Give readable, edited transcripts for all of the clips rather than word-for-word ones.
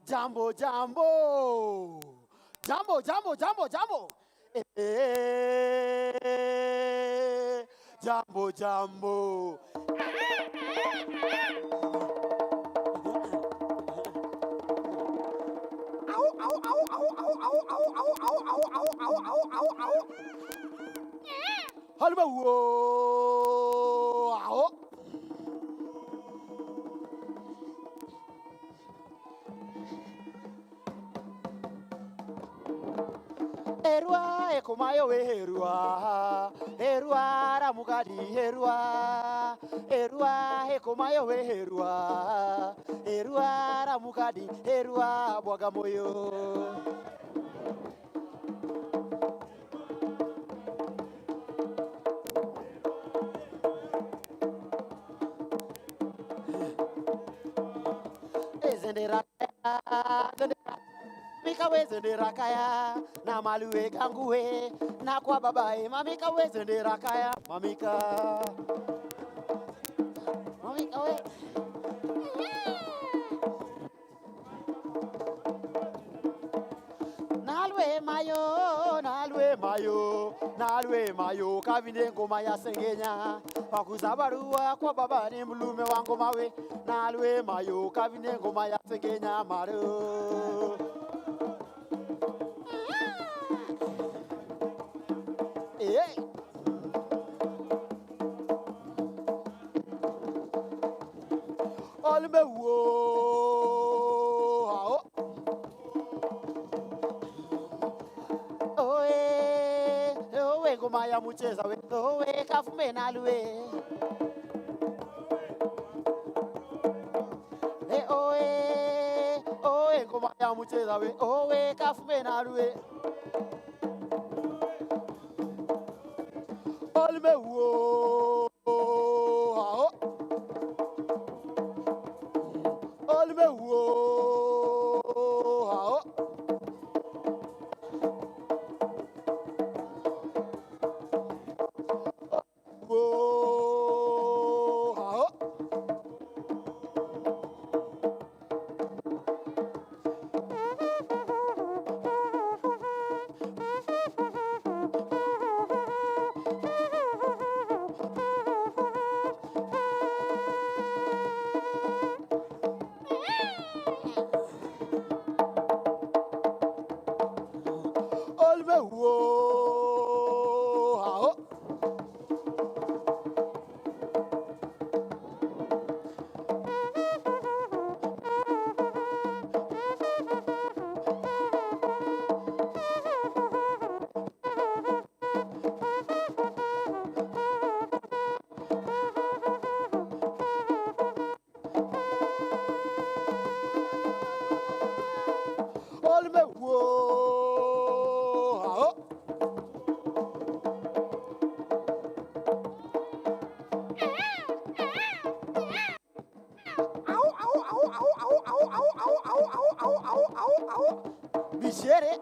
Jambo, jambo. Jambo, jambo, jambo, jambo. Jambo, jambo. Halba wo. Herua ekomayo we herua. Herua ramugadi herua. Herua ekomayo we herua. Herua ramugadi herua bwagamoyo. Mika zendera kaya na maluwe kanguwe na kwa babae mamika we zendera kaya mamika we nalwe mayo kavinde ngoma ya sengenya pakuzabarua kwa baba ni mlume wangu mawe nalwe mayo kavinde ngoma ya sengenya maro Olme wo hao owe ngoma ya mucheza we owe kafume nalwe owe ngoma ya mucheza we owe kafume nalwe Olme wo hao Olme wo hao wo hao Olme wo hao Olme wo hao Bichere.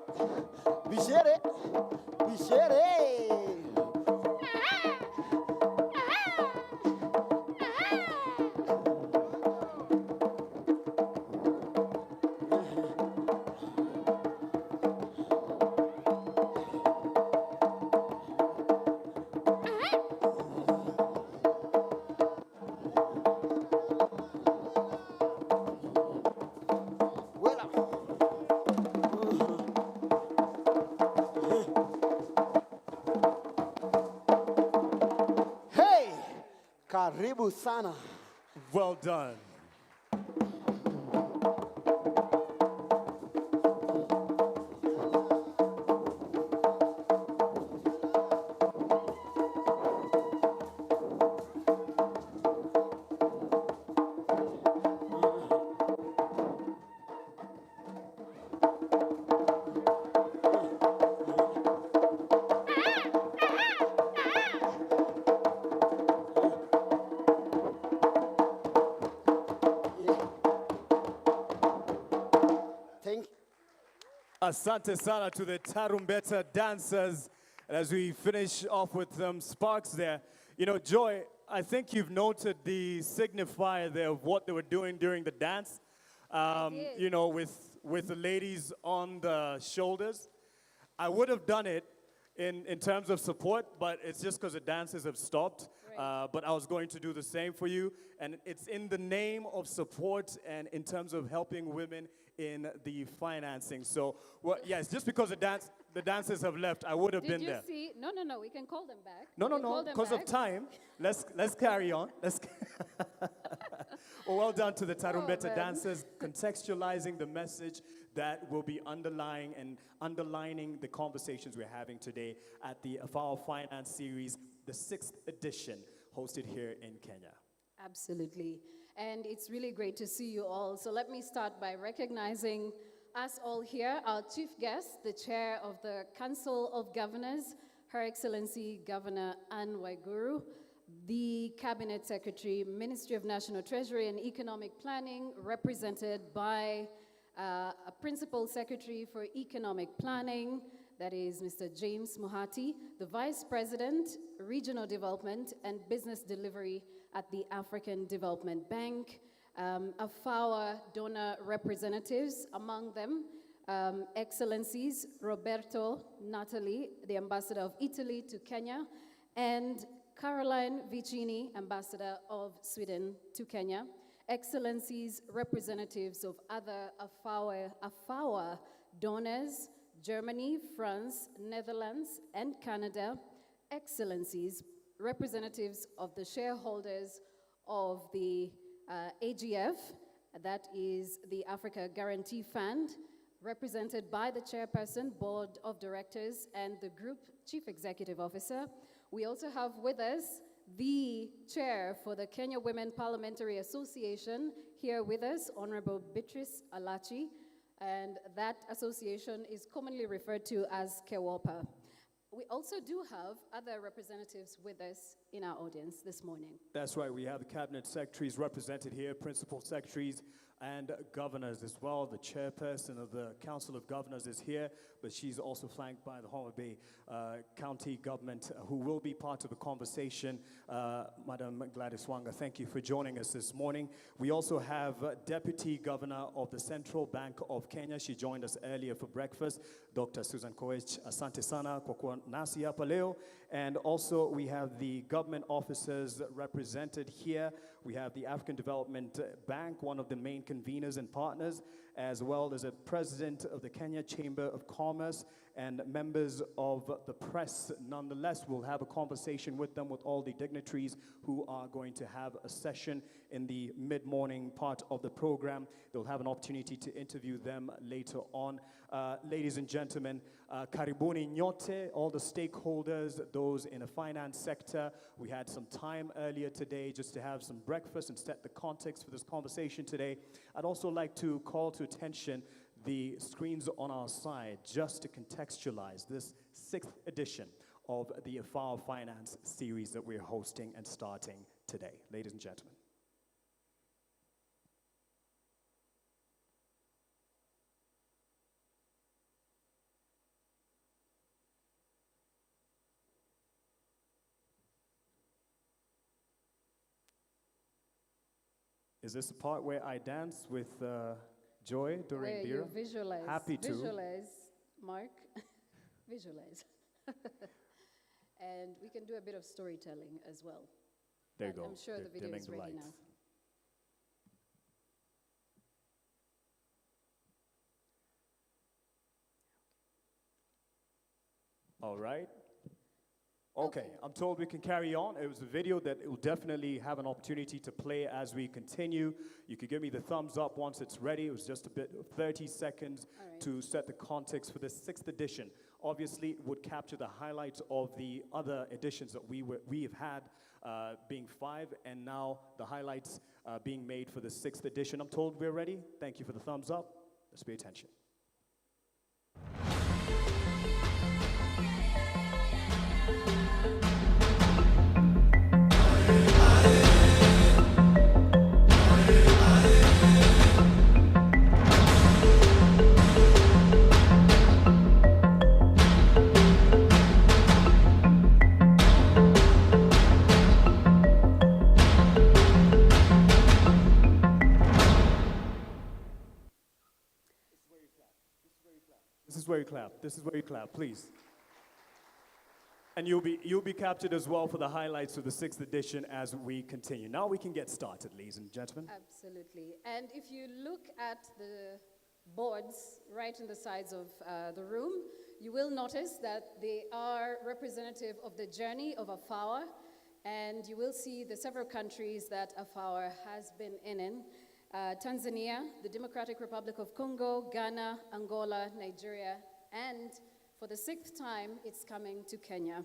Hey, karibu sana. Well done. Asante sana to the Tarumbeta dancers. And as we finish off with some sparks there, you know, Joy, I think you've noted the signifier there of what they were doing during the dance. did. you know, with the ladies on the shoulders. I would have done it in terms of support, but it's just because the dances have stopped. Right. But I was going to do the same for you. And it's in the name of support and in terms of helping women in the financing. So, well, yes, just because the dancers have left, I would have been there. Did you see? No, no, no. We can call them back. No, We no, can no. call them Because of back. time, let's carry on. Well done to the Tarumbeta man. dancers, contextualizing the message that will be underlining the conversations we're having today at the AFAWA Finance Series, the 6th edition, hosted here in Kenya. Absolutely. And it's really great to see you all. So let me start by recognizing us all here, our chief guest, the chair of the Council of Governors, Her Excellency Governor Anne Waiguru, the Cabinet Secretary, Ministry of National Treasury and Economic Planning, represented by a Principal Secretary for Economic Planning, that is Mr. James Muhati, the Vice President, Regional Development and Business Delivery at the African Development Bank, AFAWA donor representatives, among them Excellencies Roberto Natali, the Ambassador of Italy to Kenya, and Caroline Vicini, Ambassador of Sweden to Kenya, Excellencies, representatives of other AFAWA donors, Germany, France, Netherlands, and Canada, Excellencies, representatives of the shareholders of the AGF, that is the Africa Guarantee Fund, represented by the chairperson, board of directors, and the group chief executive officer. We also have with us the chair for the Kenya Women Parliamentary Association here with us, Honorable Beatrice Alachi, and that association is commonly referred to as KEWOPA. We also do have other representatives with us in our audience this morning. That's right, we have the cabinet secretaries represented here, principal secretaries and governors as well. The chairperson of the Council of Governors is here, but she's also flanked by the Homa Bay County government who will be part of the conversation. Madam Gladys Wanga, thank you for joining us this morning. We also have Deputy Governor of the Central Bank of Kenya. She joined us earlier for breakfast. Dr. Susan Koech, asante sana kwa kuwa nasi hapa leo. And also we have the government officers represented here. We have the African Development Bank, one of the main conveners and partners, as well as a president of the Kenya Chamber of Commerce and members of the press. Nonetheless, we'll have a conversation with them, with all the dignitaries who are going to have a session in the mid-morning part of the program. They'll have an opportunity to interview them later on. Ladies and gentlemen, karibuni nyote, all the stakeholders, those in the finance sector. We had some time earlier today just to have some breakfast and set the context for this conversation today. I'd also like to call to attention the screens on our side just to contextualize this 6th edition of the AFAWA Finance Series that we're hosting and starting today. Ladies and gentlemen. Is this the part where I dance with Joy during Where Bira? you visualize. Happy to. Visualize, Mark. Visualize. And we can do a bit of storytelling as well. There you But go. I'm sure the video Dimming is the ready lights. now. All right. Okay, I'm told we can carry on. It was a video that will definitely have an opportunity to play as we continue. You could give me the thumbs up once it's ready. It was just a bit of 30 seconds to set the context for the 6th edition. Obviously, it would capture the highlights of the other editions that we have had, being 5, and now the highlights being made for the 6th edition. I'm told we're ready. Thank you for the thumbs up. Let's pay attention. This is where you clap. This is where you clap, please. And you'll be captured as well for the highlights of the 6th edition as we continue. Now we can get started, ladies and gentlemen. Absolutely. And if you look at the boards right in the sides of the room, you will notice that they are representative of the journey of AFAWA, and you will see the several countries that AFAWA has been in. Tanzania, the Democratic Republic of Congo, Ghana, Angola, Nigeria, and for the 6th time, it's coming to Kenya.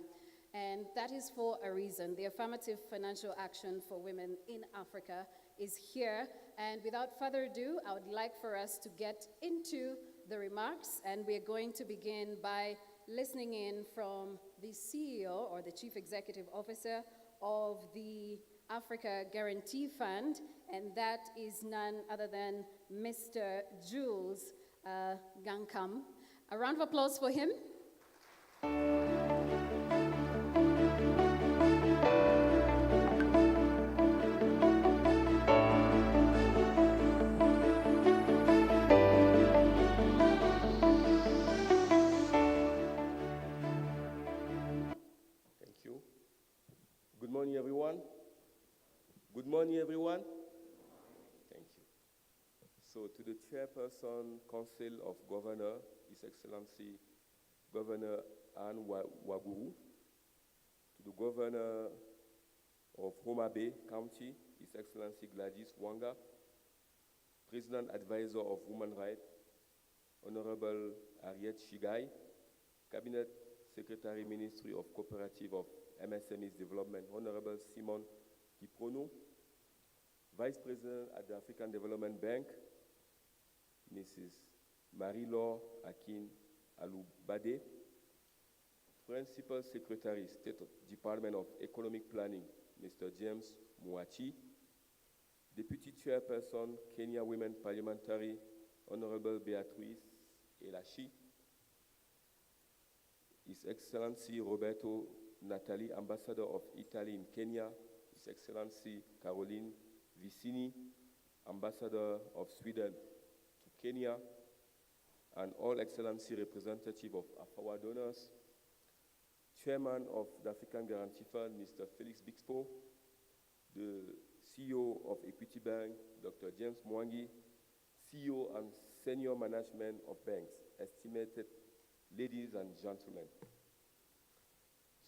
And that is for a reason. The Affirmative Financial Action for Women in Africa is here. And without further ado, I would like for us to get into the remarks. And we're going to begin by listening in from the CEO or the Chief Executive Officer of the Africa Guarantee Fund, and that is none other than Mr. Jules Gankam. A round of applause for him. Thank you. Good morning, everyone. Good morning, everyone. Thank you. So, to the Chairperson, Council of Governors, His Excellency Governor Anne Waguru, to the Governor of Homa Bay County, His Excellency Gladys Wanga, President Advisor of Women Rights, Honorable Harriet Shigai, Cabinet Secretary, Ministry of Cooperative of MSMEs Development, Honorable Simon Kiprono, Vice President at the African Development Bank, Mrs. Marie-Laure Akin Alubade, Principal Secretary, State Department of Economic Planning, Mr. James Muachi, Deputy Chairperson, Kenya Women Parliamentary, Honorable Beatrice Elashi, His Excellency Roberto Natali, Ambassador of Italy in Kenya, His Excellency Caroline Vicini, Ambassador of Sweden to Kenya, and all Excellency representative of AFAWA donors, Chairman of the African Guarantee Fund, Mr. Felix Bixpo, the CEO of Equity Bank, Dr. James Mwangi, CEO and Senior Management of Banks, estimated ladies and gentlemen.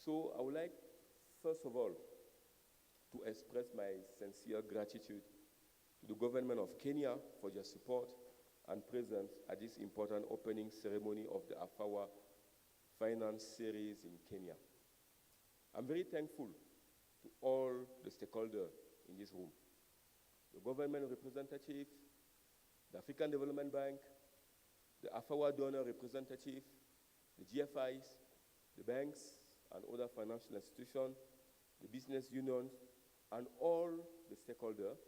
So I would like, first of all, to express my sincere gratitude to the government of Kenya for their support and presence at this important opening ceremony of the AFAWA Finance Series in Kenya. I'm very thankful to all the stakeholders in this room, the government representative, the African Development Bank, the AFAWA donor representative, the GFIs, the banks and other financial institutions, the business unions, and all the stakeholders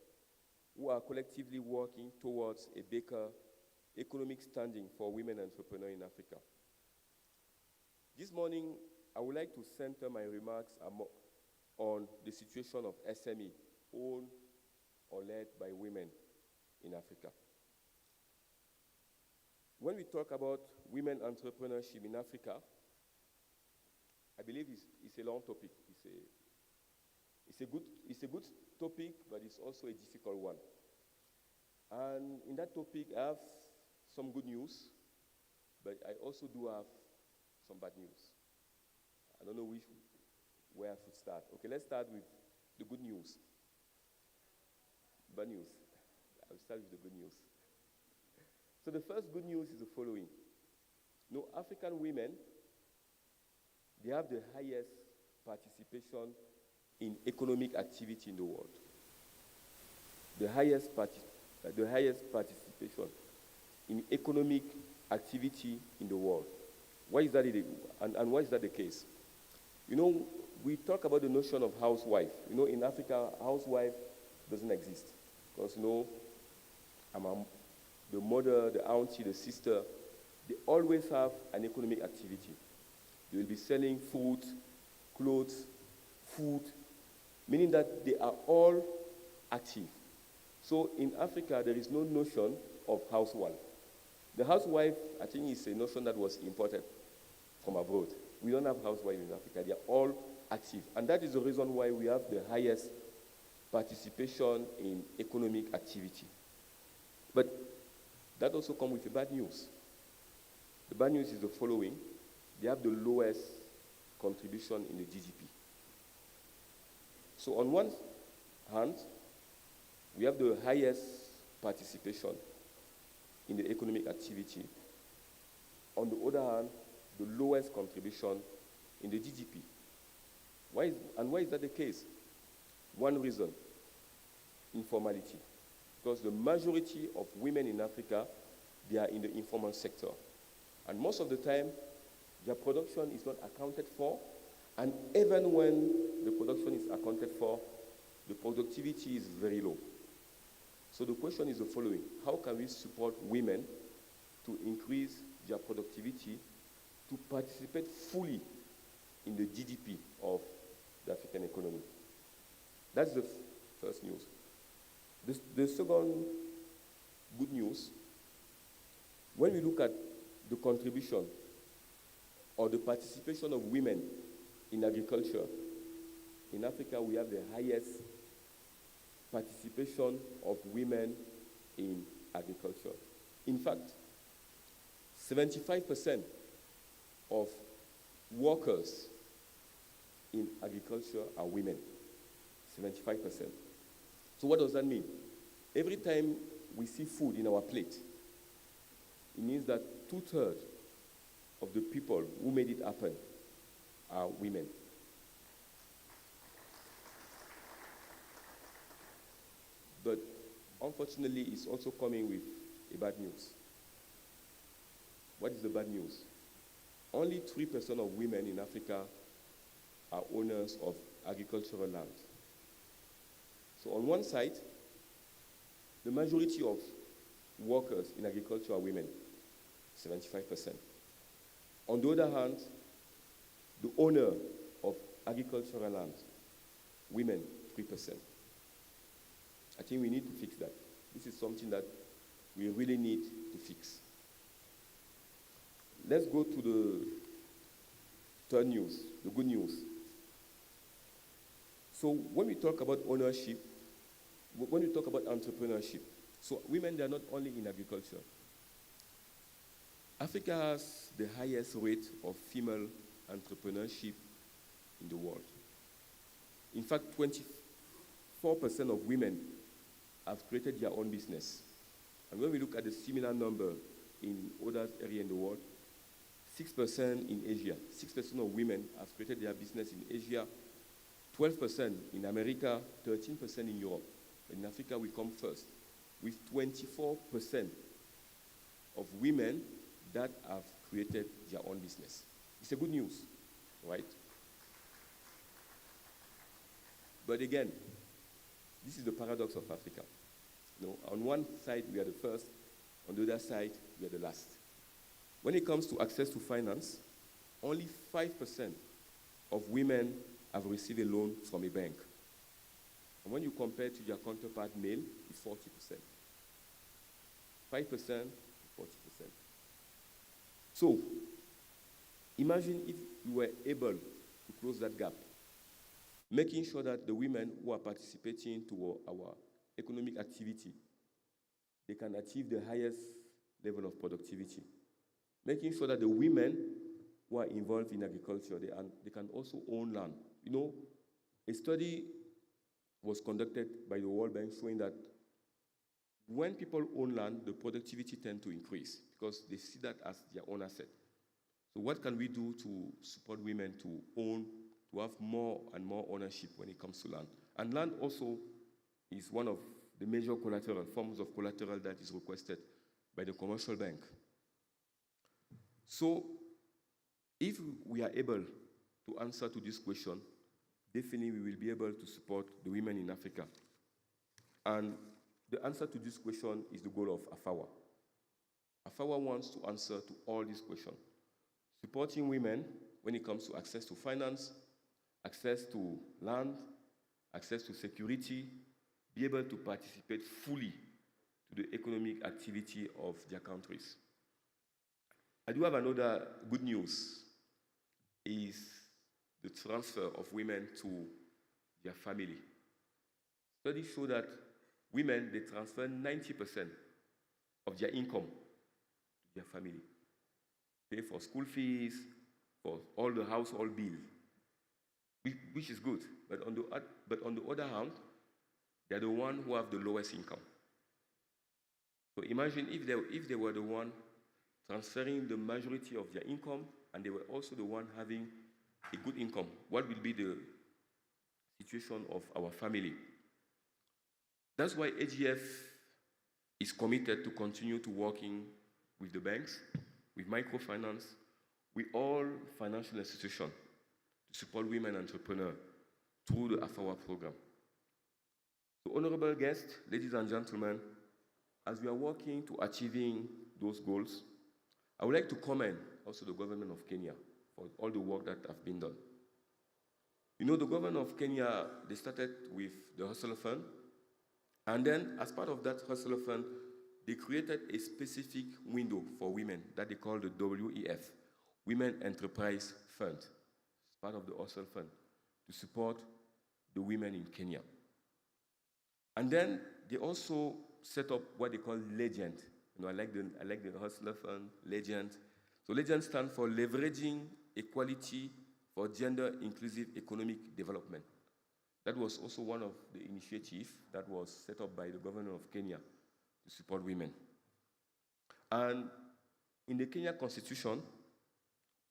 who are collectively working towards a better economic standing for women entrepreneurs in Africa. This morning, I would like to center my remarks on the situation of SME, owned or led by women in Africa. When we talk about women entrepreneurship in Africa, I believe it's a long topic. It's a good topic, but it's also a difficult one. And in that topic, I have some good news, but I also do have some bad news. I don't know where I should start. Okay, let's start with the good news. Bad news. I'll start with the good news. So the first good news is the following. African women, they have the highest participation in economic activity in the world. The highest participation in economic activity in the world. Why is that and why is that the case? We talk about the notion of housewife. In Africa, housewife doesn't exist. Because, the mother, the auntie, the sister, they always have an economic activity. They will be selling food, clothes, food, meaning that they are all active. So in Africa, there is no notion of housewife. The housewife, I think, is a notion that was imported from abroad. We don't have housewives in Africa. They are all active. And that is the reason why we have the highest participation in economic activity. But that also comes with the bad news. The bad news is the following. They have the lowest contribution in the GDP. So on one hand, we have the highest participation in the economic activity. On the other hand, the lowest contribution in the GDP. Why is that the case? One reason, informality. Because the majority of women in Africa, they are in the informal sector. And most of the time, their production is not accounted for, and even when the production is accounted for, the productivity is very low. So the question is the following: how can we support women to increase their productivity, to participate fully in the GDP of the African economy? That's the first news. The second good news, when we look at the contribution or the participation of women in agriculture, in Africa we have the highest participation of women in agriculture. In fact, 75% of workers in agriculture are women. 75%. So what does that mean? Every time we see food in our plate, it means that 2/3 of the people who made it happen are women. But unfortunately, it's also coming with a bad news. What is the bad news? Only 3% of women in Africa are owners of agricultural land. So on one side, the majority of workers in agriculture are women, 75%. On the other hand, the owner of agricultural land, women, 3%. I think we need to fix that. This is something that we really need to fix. Let's go to the third news, the good news. So when we talk about ownership, when we talk about entrepreneurship, so women, they are not only in agriculture. Africa has the highest rate of female entrepreneurship in the world. In fact, 24% of women have created their own business. And when we look at the similar number in other areas in the world, 6% in Asia. 6% of women have created their business in Asia, 12% in America, 13% in Europe. In Africa, we come first, with 24% of women that have created their own business. It's a good news, right? But again, this is the paradox of Africa. You know, on one side, we are the first. On the other side, we are the last. When it comes to access to finance, only 5% of women have received a loan from a bank. And when you compare to their counterpart male, it's 40%. 5%, 40%. So, imagine if we were able to close that gap, making sure that the women who are participating to our economic activity, they can achieve the highest level of productivity. Making sure that the women who are involved in agriculture, they can also own land. You know, a study was conducted by the World Bank showing that when people own land, the productivity tends to increase because they see that as their own asset. So what can we do to support women to own, to have more and more ownership when it comes to land? And land also is one of the major collateral, forms of collateral that is requested by the commercial bank. So if we are able to answer to this question, definitely we will be able to support the women in Africa. And the answer to this question is the goal of AFAWA. AFAWA wants to answer to all these questions. Supporting women when it comes to access to finance, access to land, access to security, be able to participate fully to the economic activity of their countries. I do have another good news, is the transfer of women to their family. Studies show that women, they transfer 90% of their income to their family. Pay for school fees, for all the household bills, which is good. But on the other hand, they're the ones who have the lowest income. So imagine if they were the one transferring the majority of their income, and they were also the one having a good income, what will be the situation of our family? That's why AGF is committed to continue to working with the banks, with microfinance, with all financial institutions to support women entrepreneurs through the AFAWA program. So, honorable guests, ladies and gentlemen, as we are working to achieving those goals, I would like to commend also the government of Kenya for all the work that have been done. You know, the government of Kenya, they started with the Hustler Fund, and then as part of that Hustler Fund, they created a specific window for women that they call the WEF, Women Enterprise Fund, as part of the Hustler Fund, to support the women in Kenya. And then they also set up what they call Legend. You know, I like the Hustler Fund, Legend. So Legend stands for Leveraging Equality for Gender Inclusive Economic Development. That was also one of the initiatives that was set up by the government of Kenya to support women. And in the Kenya Constitution,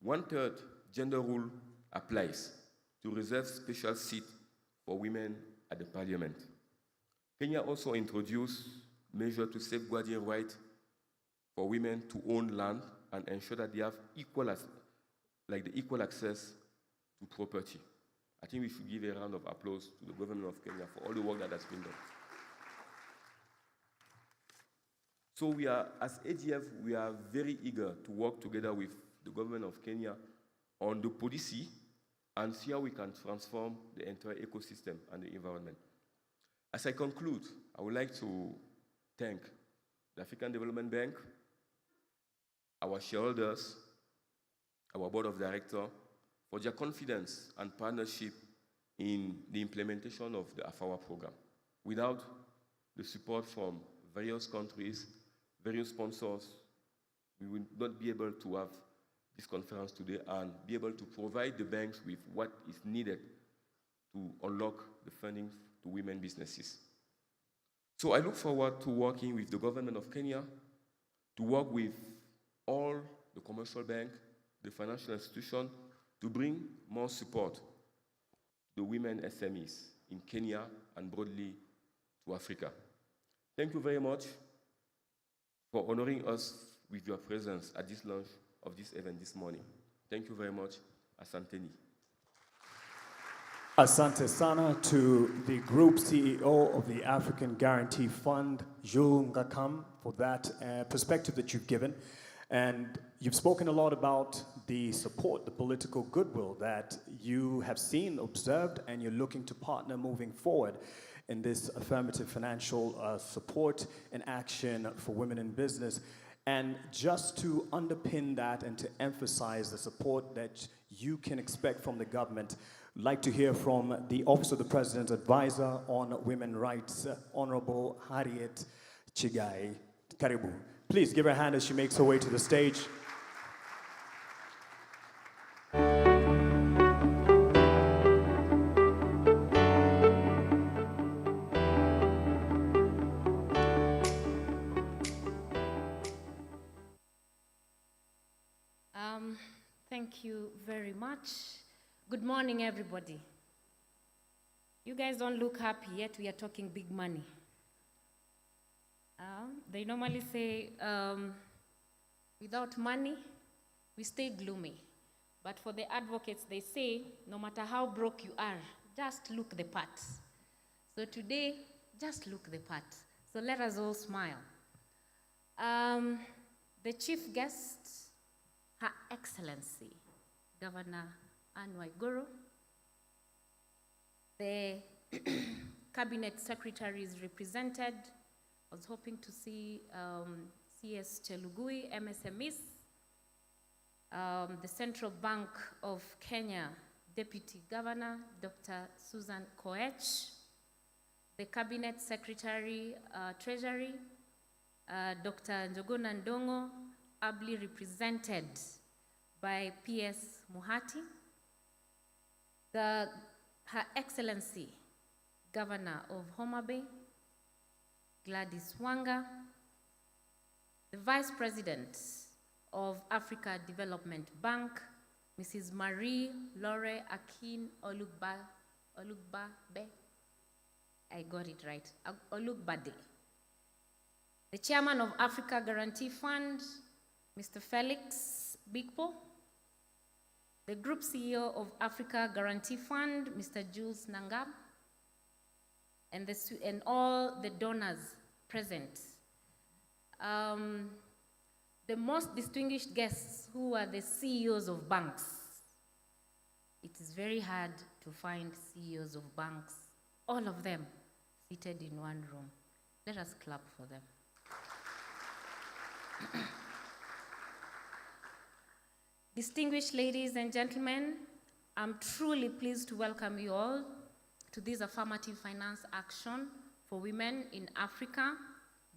1/3 gender rule applies to reserve special seat for women at the parliament. Kenya also introduced measures to safeguard the right for women to own land and ensure that they have equal access to property. I think we should give a round of applause to the government of Kenya for all the work that has been done. So we are, as AGF, we are very eager to work together with the government of Kenya on the policy and see how we can transform the entire ecosystem and the environment. As I conclude, I would like to thank the African Development Bank, our shareholders, our board of directors, for their confidence and partnership in the implementation of the AFAWA program. Without the support from various countries, various sponsors, we will not be able to have this conference today and be able to provide the banks with what is needed to unlock the funding to women businesses. So I look forward to working with the government of Kenya, to work with all the commercial banks, the financial institutions, to bring more support to the women SMEs in Kenya and broadly to Africa. Thank you very much for honoring us with your presence at this launch of this event this morning. Thank you very much. Asanteni. Asante sana to the Group CEO of the African Guarantee Fund, Jules Ngakam, for that perspective that you've given. And you've spoken a lot about the support, the political goodwill that you have seen, observed, and you're looking to partner moving forward in this affirmative financial support and action for women in business. And just to underpin that and to emphasize the support that you can expect from the government, I'd like to hear from the Office of the President's Advisor on Women Rights, Honorable Harriet Chigai. Karibu. Please give her a hand as she makes her way to the stage. Thank you very much. Good morning, everybody. You guys don't look happy, yet we are talking big money. They normally say, without money, we stay gloomy. But for the advocates, they say, no matter how broke you are, just look the part. So today, just look the part. So let us all smile. The chief guest, Her Excellency, Governor Anne Waiguru, the cabinet secretaries represented. I was hoping to see CS Chelugui, MSMEs, the Central Bank of Kenya Deputy Governor, Dr. Susan Koech, the Cabinet Secretary, Treasury, Dr. Njogona Ndongo, ably represented by P.S. Muhati, Her Excellency, Governor of Homa Bay, Gladys Wanga, the Vice President of Africa Development Bank, Mrs. Marie Lore Akin Olugbabe, I got it right, Olugbade. The Chairman of Africa Guarantee Fund, Mr. Felix Bigpo. The Group CEO of Africa Guarantee Fund, Mr. Jules Nangab. And all the donors present. The most distinguished guests who are the CEOs of banks. It is very hard to find CEOs of banks, all of them seated in one room. Let us clap for them. Distinguished ladies and gentlemen, I'm truly pleased to welcome you all to this Affirmative Finance Action for Women in Africa,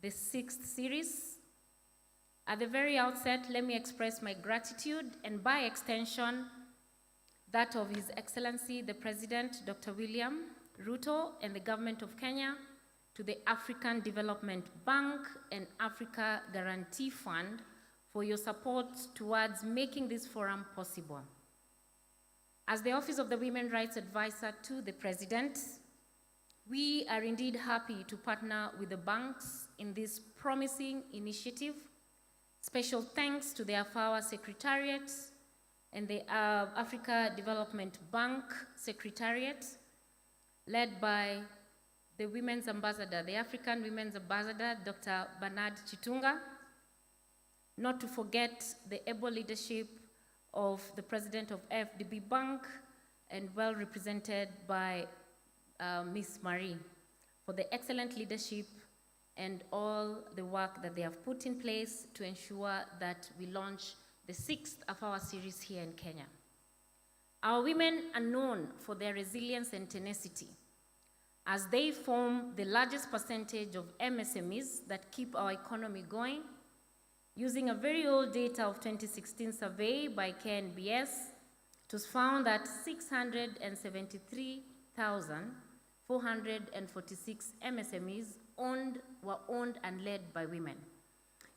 the 6th series. At the very outset, let me express my gratitude and by extension, that of His Excellency, the President, Dr. William Ruto, and the Government of Kenya, to the African Development Bank and Africa Guarantee Fund for your support towards making this forum possible. As the Office of the Women Rights Advisor to the President, we are indeed happy to partner with the banks in this promising initiative. Special thanks to the AFAWA Secretariat and the Africa Development Bank Secretariat, led by the Women's Ambassador, the African Women's Ambassador, Dr. Bernard Chitunga, not to forget the able leadership of the President of FDB Bank and well represented by Ms. Marie for the excellent leadership and all the work that they have put in place to ensure that we launch the 6th AFAWA series here in Kenya. Our women are known for their resilience and tenacity, as they form the largest percentage of MSMEs that keep our economy going. Using a very old data of 2016 survey by KNBS, it was found that 673,446 MSMEs were owned and led by women.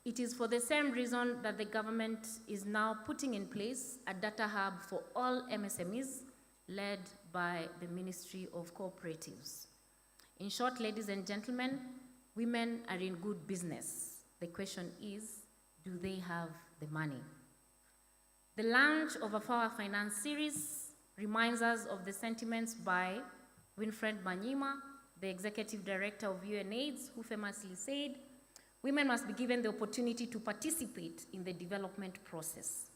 It is for the same reason that the government is now putting in place a data hub for all MSMEs led by the Ministry of Cooperatives. In short, ladies and gentlemen, women are in good business. The question is, do they have the money? The launch of AFAWA Finance Series reminds us of the sentiments by Winfred Manyima, the Executive Director of UNAIDS, who famously said, women must be given the opportunity to participate in the development process.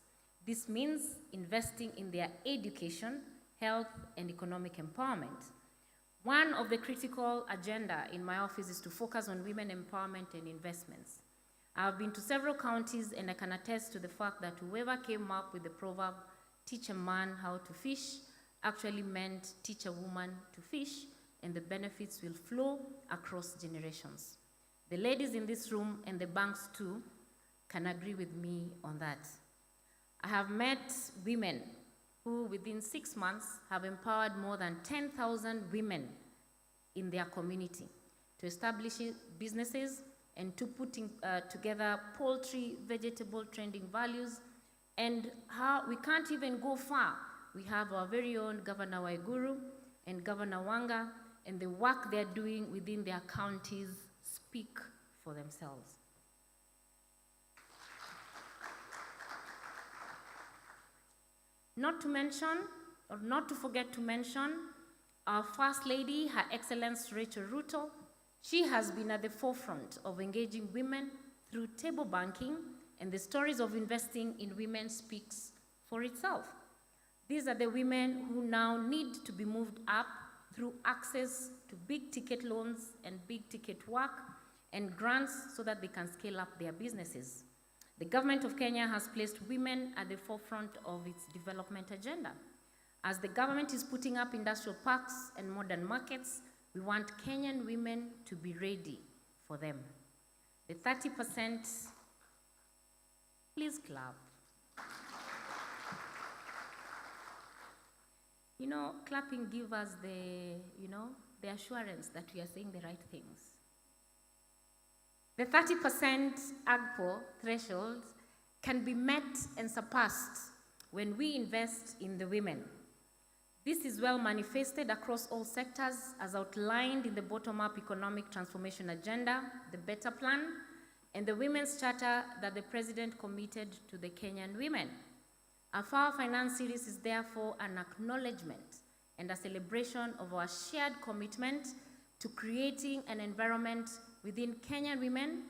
This means investing in their education, health, and economic empowerment. One of the critical agenda in my office is to focus on women empowerment and investments. I've been to several counties and I can attest to the fact that whoever came up with the proverb, teach a man how to fish, actually meant teach a woman to fish, and the benefits will flow across generations. The ladies in this room and the banks too can agree with me on that. I have met women who within 6 months have empowered more than 10,000 women in their community to establish businesses and to putting together poultry, vegetable trending values, and how we can't even go far. We have our very own Governor Waiguru and Governor Wanga, and the work they're doing within their counties speak for themselves. Not to mention, or not to forget to mention, our First Lady, Her Excellency Rachel Ruto. She has been at the forefront of engaging women through table banking, and the stories of investing in women speaks for itself. These are the women who now need to be moved up through access to big ticket loans and big ticket work and grants so that they can scale up their businesses. The government of Kenya has placed women at the forefront of its development agenda. As the government is putting up industrial parks and modern markets, we want Kenyan women to be ready for them. The 30%, please clap. You know, clapping gives us the assurance that we are saying the right things. The 30% AGPO threshold can be met and surpassed when we invest in the women. This is well manifested across all sectors as outlined in the bottom-up economic transformation agenda, the Better Plan, and the Women's Charter that the President committed to the Kenyan women. AFAWA Finance Series is therefore an acknowledgement and a celebration of our shared commitment to creating an environment within Kenyan women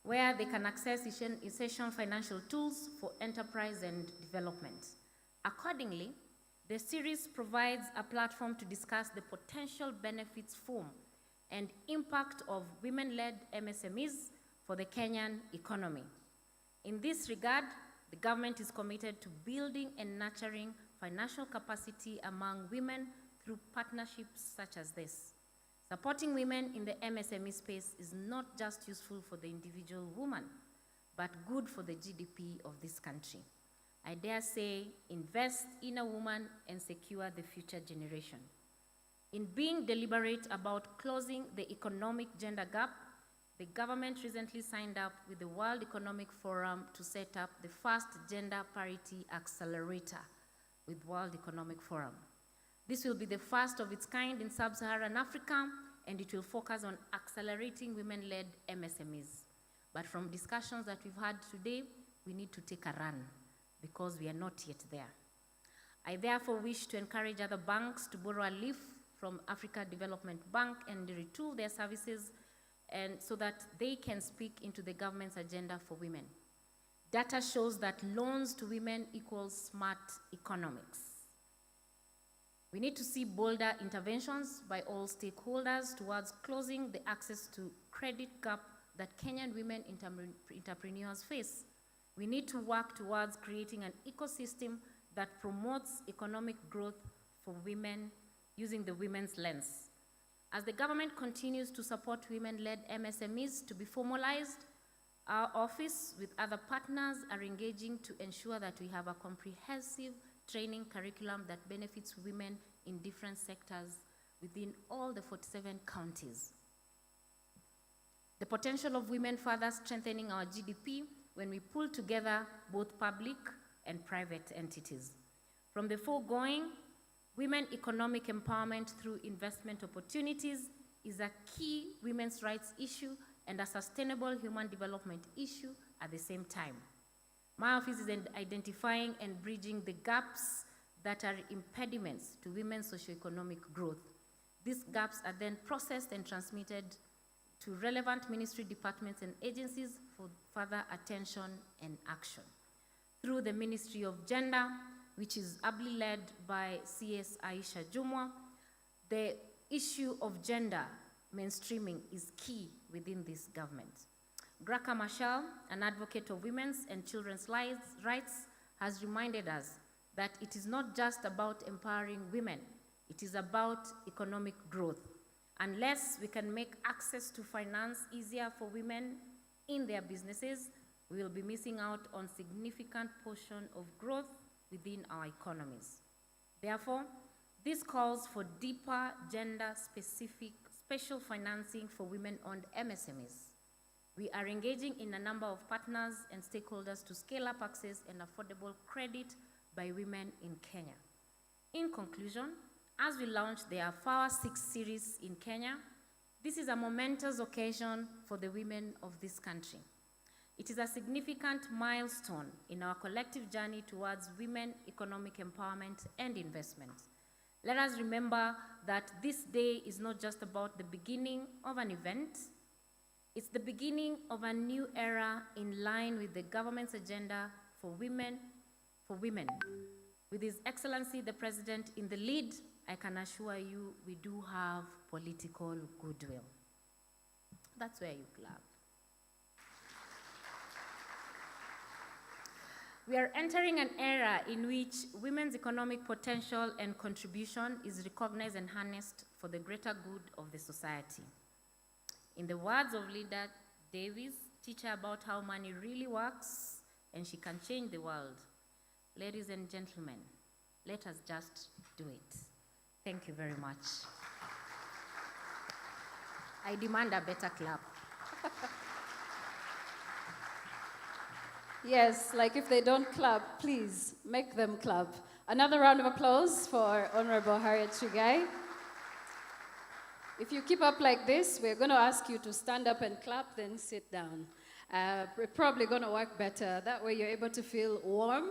where they can access essential financial tools for enterprise and development. Accordingly, the series provides a platform to discuss the potential benefits, form, and impact of women-led MSMEs for the Kenyan economy. In this regard, the government is committed to building and nurturing financial capacity among women through partnerships such as this. Supporting women in the MSME space is not just useful for the individual woman, but good for the GDP of this country. I dare say, invest in a woman and secure the future generation. In being deliberate about closing the economic gender gap, the government recently signed up with the World Economic Forum to set up the first gender parity accelerator with World Economic Forum. This will be the first of its kind in sub-Saharan Africa, and it will focus on accelerating women-led MSMEs. But from discussions that we've had today, we need to take a run, because we are not yet there. I therefore wish to encourage other banks to borrow a leaf from Africa Development Bank and retool their services and so that they can speak into the government's agenda for women. Data shows that loans to women equals smart economics. We need to see bolder interventions by all stakeholders towards closing the access to credit gap that Kenyan women entrepreneurs face. We need to work towards creating an ecosystem that promotes economic growth for women using the women's lens. As the government continues to support women-led MSMEs to be formalized, our office with other partners are engaging to ensure that we have a comprehensive training curriculum that benefits women in different sectors within all the 47 counties. The potential of women further strengthening our GDP when we pull together both public and private entities. From the foregoing, women economic empowerment through investment opportunities is a key women's rights issue and a sustainable human development issue at the same time. My office is identifying and bridging the gaps that are impediments to women's socioeconomic growth. These gaps are then processed and transmitted to relevant ministry departments and agencies for further attention and action. Through the Ministry of Gender, which is ably led by CS Aisha Jumwa, the issue of gender mainstreaming is key within this government. Graka Marshall, an advocate of women's and children's rights, has reminded us that it is not just about empowering women, it is about economic growth. Unless we can make access to finance easier for women in their businesses, we will be missing out on significant portion of growth within our economies. Therefore, this calls for deeper gender-specific special financing for women-owned MSMEs. We are engaging in a number of partners and stakeholders to scale up access and affordable credit by women in Kenya. In conclusion, as we launch the AFAWA 6 series in Kenya, this is a momentous occasion for the women of this country. It is a significant milestone in our collective journey towards women economic empowerment and investment. Let us remember that this day is not just about the beginning of an event, it's the beginning of a new era in line with the government's agenda for women. With His Excellency the President in the lead, I can assure you we do have political goodwill. That's where you clap. We are entering an era in which women's economic potential and contribution is recognized and harnessed for the greater good of the society. In the words of Leader Davis, teach her about how money really works and she can change the world. Ladies and gentlemen, let us just do it. Thank you very much. I demand a better clap. Yes, like if they don't clap, please make them clap. Another round of applause for Honorable Harriet Chigai. If you keep up like this, we're going to ask you to stand up and clap, then sit down. We're probably going to work better. That way you're able to feel warm.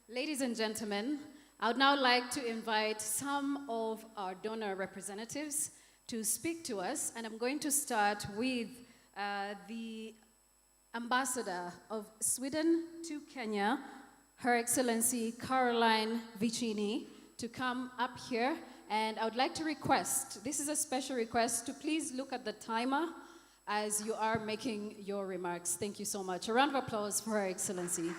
Ladies and gentlemen, I would now like to invite some of our donor representatives to speak to us, and I'm going to start with the Ambassador of Sweden to Kenya, Her Excellency Caroline Vicini, to come up here. And I would like to request, this is a special request, to please look at the timer as you are making your remarks. Thank you so much. A round of applause for Her Excellency.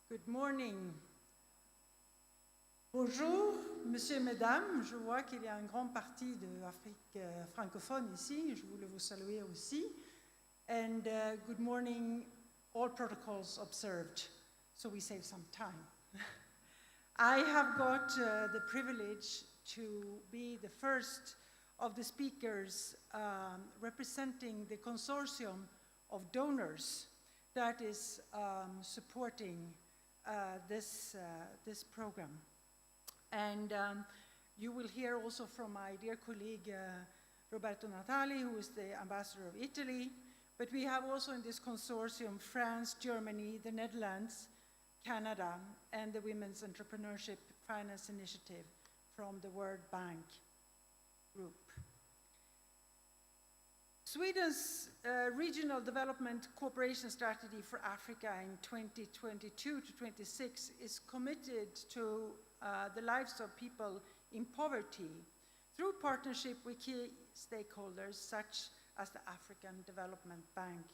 Good morning. Bonjour, monsieur, mesdames. Je vois qu'il y a une grande partie de l'Afrique francophone ici. Je voulais vous saluer aussi. And good morning, all protocols observed, so we save some time. I have got the privilege to be the first of the speakers representing the consortium of donors that is supporting this program. And you will hear also from my dear colleague Roberto Natali, who is the ambassador of Italy. But we have also in this consortium France, Germany, the Netherlands, Canada, and the Women's Entrepreneurship Finance Initiative from the World Bank Group. Sweden's Regional Development Cooperation Strategy for Africa in 2022 to 26 is committed to the lives of people in poverty through partnership with key stakeholders such as the African Development Bank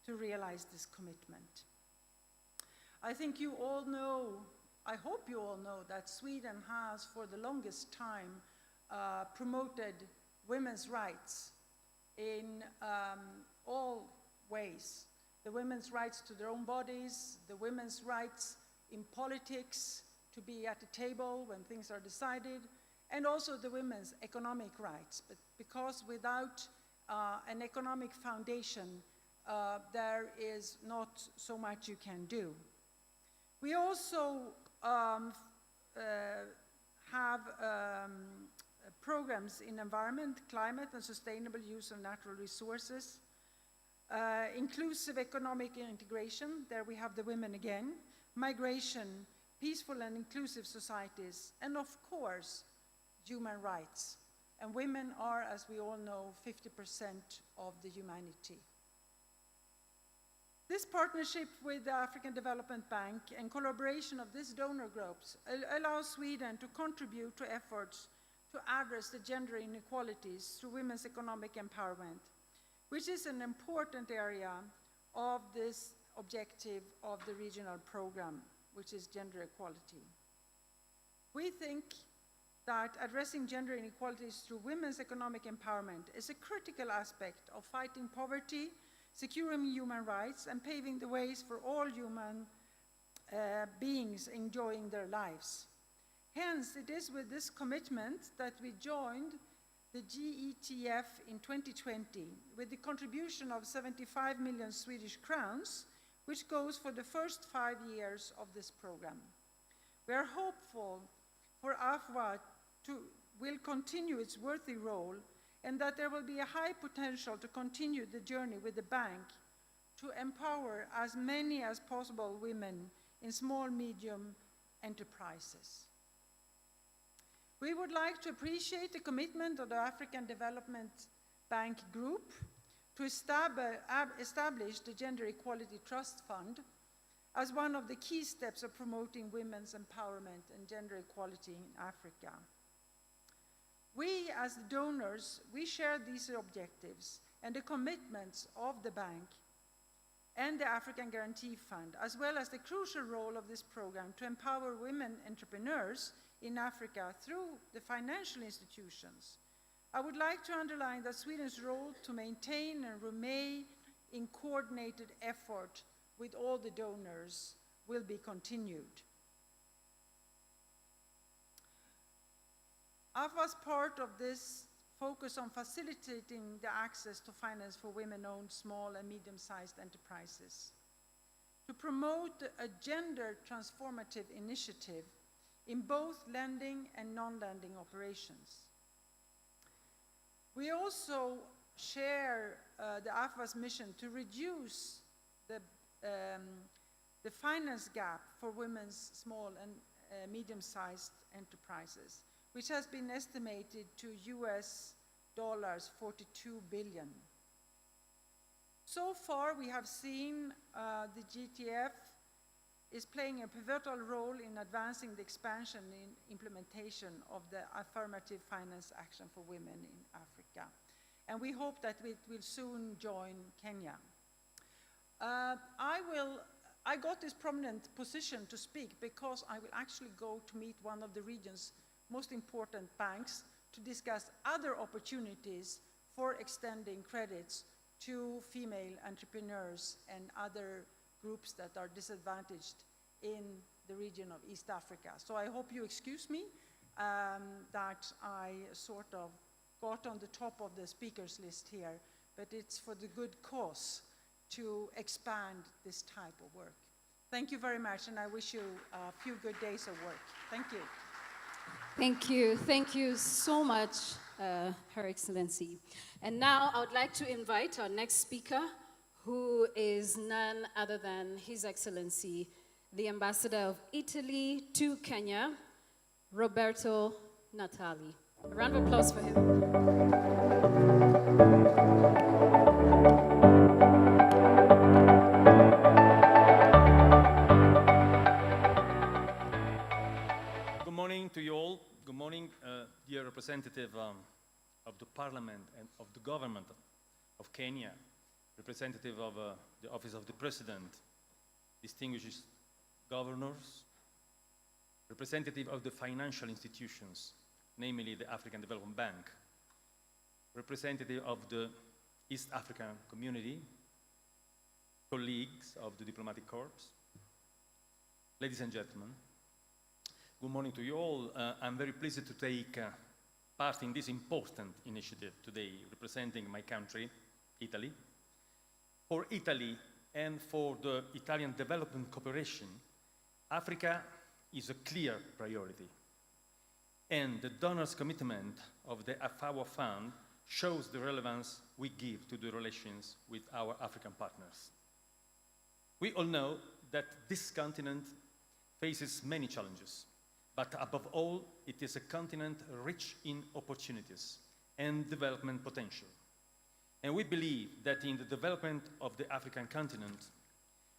to realize this commitment. I think you all know, I hope you all know, that Sweden has for the longest time promoted women's rights in all ways. The women's rights to their own bodies, the women's rights in politics, to be at the table when things are decided, and also the women's economic rights. But because without an economic foundation, there is not so much you can do. We also have programs in environment, climate, and sustainable use of natural resources, inclusive economic integration, there we have the women again, migration, peaceful and inclusive societies, and of course, human rights. And women are, as we all know, 50% of the humanity. This partnership with the African Development Bank and collaboration of these donor groups allows Sweden to contribute to efforts to address the gender inequalities through women's economic empowerment, which is an important area of this objective of the regional program, which is gender equality. We think that addressing gender inequalities through women's economic empowerment is a critical aspect of fighting poverty, securing human rights, and paving the ways for all human beings enjoying their lives. Hence, it is with this commitment that we joined the GETF in 2020 with the contribution of 75 million Swedish crowns, which goes for the first 5 years of this program. We are hopeful for AFAWA will continue its worthy role and that there will be a high potential to continue the journey with the bank to empower as many as possible women in small, medium enterprises. We would like to appreciate the commitment of the African Development Bank Group to establish the Gender Equality Trust Fund as one of the key steps of promoting women's empowerment and gender equality in Africa. We, as the donors, we share these objectives and the commitments of the bank and the African Guarantee Fund, as well as the crucial role of this program to empower women entrepreneurs in Africa through the financial institutions. I would like to underline that Sweden's role to maintain and remain in coordinated effort with all the donors will be continued. AFAWA's part of this focus on facilitating the access to finance for women-owned small and medium-sized enterprises, to promote a gender transformative initiative in both lending and non-lending operations. We also share the AFAWA's mission to reduce the finance gap for women's small and medium-sized enterprises, which has been estimated to US $42 billion. So far, we have seen the GTF is playing a pivotal role in advancing the expansion and implementation of the Affirmative Finance Action for Women in Africa. And we hope that it will soon join Kenya. I got this prominent position to speak because I will actually go to meet one of the region's most important banks to discuss other opportunities for extending credits to female entrepreneurs and other groups that are disadvantaged in the region of East Africa. So I hope you excuse me that I sort of got on the top of the speakers list here, but it's for the good cause to expand this type of work. Thank you very much, and I wish you a few good days of work. Thank you. Thank you. Thank you so much, Her Excellency. And now I would like to invite our next speaker, who is none other than His Excellency, the Ambassador of Italy to Kenya, Roberto Natali. A round of applause for him. Good morning to you all. Good morning, dear representative of the Parliament and of the government of Kenya, representative of the Office of the President, distinguished governors, representative of the financial institutions, namely the African Development Bank, representative of the East African community, colleagues of the diplomatic corps, ladies and gentlemen, good morning to you all. I'm very pleased to take part in this important initiative today, representing my country, Italy. For Italy and for the Italian development cooperation, Africa is a clear priority. And the donors' commitment of the AFAWA Fund shows the relevance we give to the relations with our African partners. We all know that this continent faces many challenges. But above all, it is a continent rich in opportunities and development potential. And we believe that in the development of the African continent,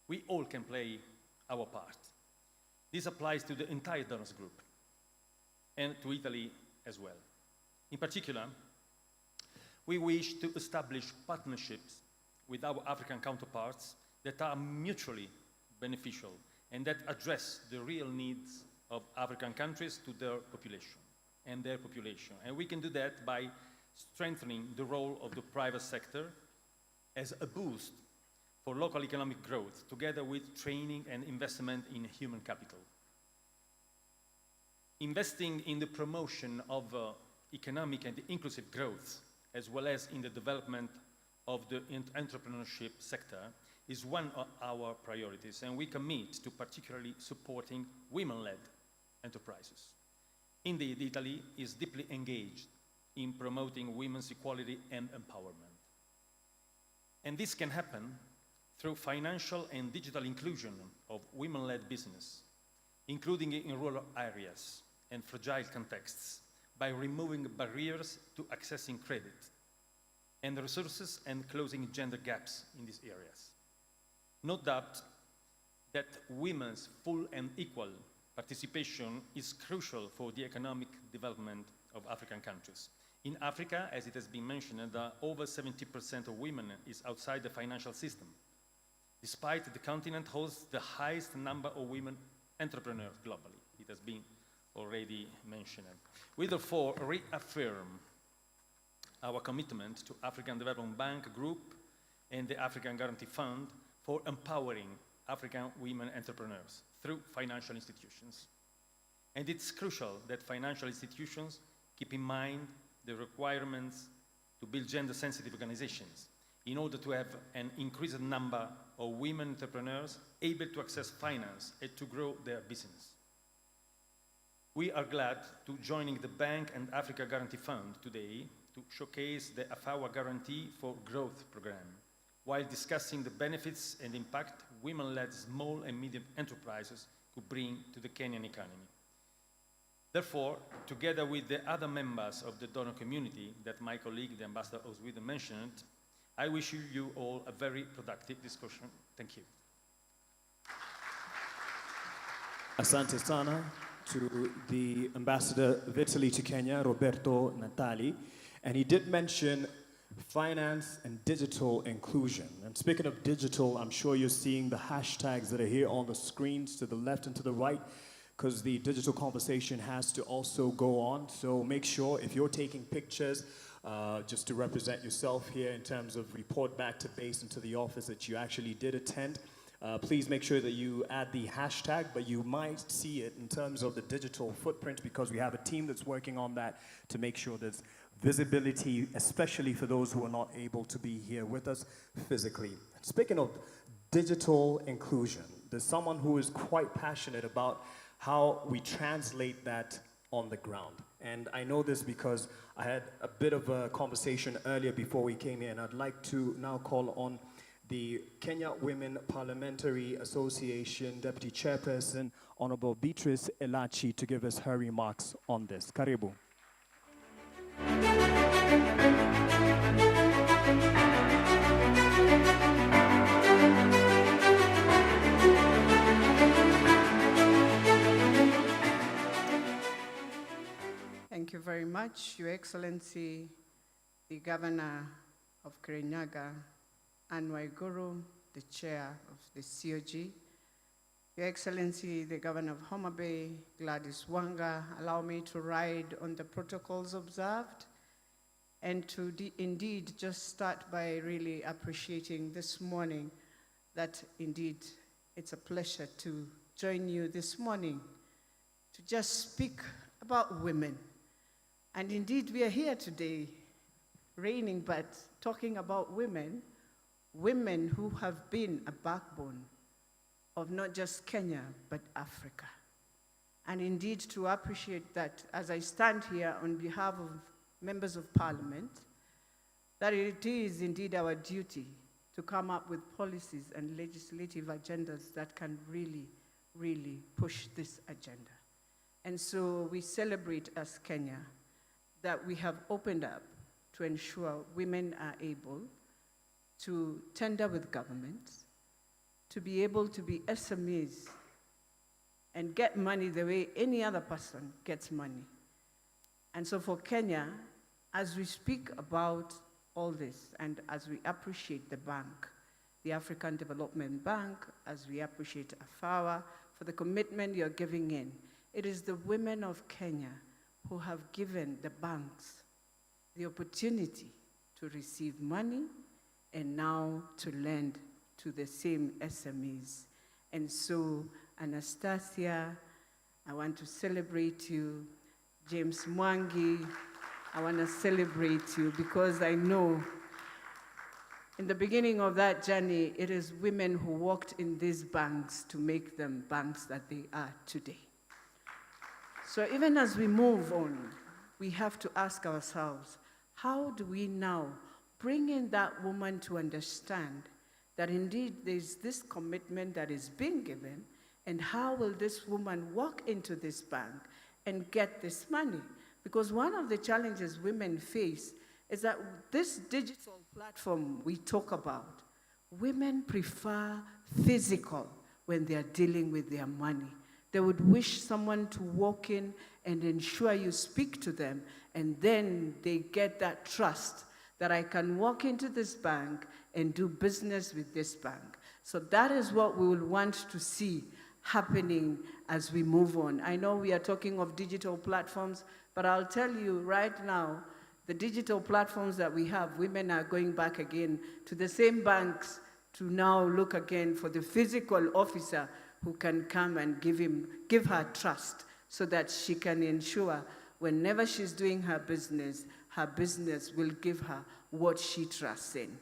we all can play our part. This applies to the entire donors group and to Italy as well. In particular, we wish to establish partnerships with our African counterparts that are mutually beneficial and that address the real needs of African countries to their population. And we can do that by strengthening the role of the private sector as a boost for local economic growth, together with training and investment in human capital. Investing in the promotion of economic and inclusive growth, as well as in the development of the entrepreneurship sector, is one of our priorities, and we commit to particularly supporting women-led enterprises. Indeed, Italy is deeply engaged in promoting women's equality and empowerment. And this can happen through financial and digital inclusion of women-led business, including in rural areas and fragile contexts, by removing barriers to accessing credit and resources and closing gender gaps in these areas. No doubt, that women's full and equal participation is crucial for the economic development of African countries. In Africa, as it has been mentioned, over 70% of women is outside the financial system, despite the continent holds the highest number of women entrepreneurs globally. It has been already mentioned. We therefore reaffirm our commitment to African Development Bank Group and the African Guarantee Fund for empowering African women entrepreneurs through financial institutions. And it's crucial that financial institutions keep in mind the requirements to build gender-sensitive organizations in order to have an increased number of women entrepreneurs able to access finance and to grow their business. We are glad to joining the Bank and Africa Guarantee Fund today to showcase the AFAWA Guarantee for Growth program, while discussing the benefits and impact women-led small and medium enterprises could bring to the Kenyan economy. Therefore, together with the other members of the donor community that my colleague, the Ambassador of Sweden, mentioned, I wish you all a very productive discussion. Thank you. Asante sana to the Ambassador of Italy to Kenya, Roberto Natali. And he did mention finance and digital inclusion. And speaking of digital, I'm sure you're seeing the hashtags that are here on the screens to the left and to the right, because the digital conversation has to also go on. So make sure if you're taking pictures, just to represent yourself here in terms of report back to base and to the office that you actually did attend. Please make sure that you add the hashtag, but you might see it in terms of the digital footprint, because we have a team that's working on that to make sure there's visibility, especially for those who are not able to be here with us physically. Speaking of digital inclusion, there's someone who is quite passionate about how we translate that on the ground. And I know this because I had a bit of a conversation earlier before we came here, and I'd like to now call on the Kenya Women Parliamentary Association Deputy Chairperson, Honorable Beatrice Elachi, to give us her remarks on this. Karibu. Thank you very much, Your Excellency, the Governor of Kirinyaga, Anne Waiguru, the Chair of the COG, Your Excellency, the Governor of Homa Bay, Gladys Wanga. Allow me to ride on the protocols observed and to indeed just start by really appreciating this morning that indeed it's a pleasure to join you this morning to just speak about women. And indeed, we are here today, raining, but talking about women, women who have been a backbone of not just Kenya, but Africa. And indeed, to appreciate that, as I stand here on behalf of members of Parliament, that it is indeed our duty to come up with policies and legislative agendas that can really, really push this agenda. And so we celebrate as Kenya that we have opened up to ensure women are able to tender with governments, to be able to be SMEs and get money the way any other person gets money. And so for Kenya, as we speak about all this and as we appreciate the bank, the African Development Bank, as we appreciate AFAWA for the commitment you're giving in, it is the women of Kenya who have given the banks the opportunity to receive money and now to lend to the same SMEs. And so, Anastasia, I want to celebrate you. James Mwangi, I want to celebrate you because I know in the beginning of that journey, it is women who walked in these banks to make them banks that they are today. So even as we move on, we have to ask ourselves, how do we now bring in that woman to understand that indeed there's this commitment that is being given, and how will this woman walk into this bank and get this money? Because one of the challenges women face is that this digital platform we talk about, women prefer physical when they are dealing with their money. They would wish someone to walk in and ensure you speak to them, and then they get that trust that I can walk into this bank and do business with this bank. So that is what we will want to see happening as we move on. I know we are talking of digital platforms, but I'll tell you right now, the digital platforms that we have, women are going back again to the same banks to now look again for the physical officer who can come and give her trust so that she can ensure whenever she's doing her business will give her what she trusts in.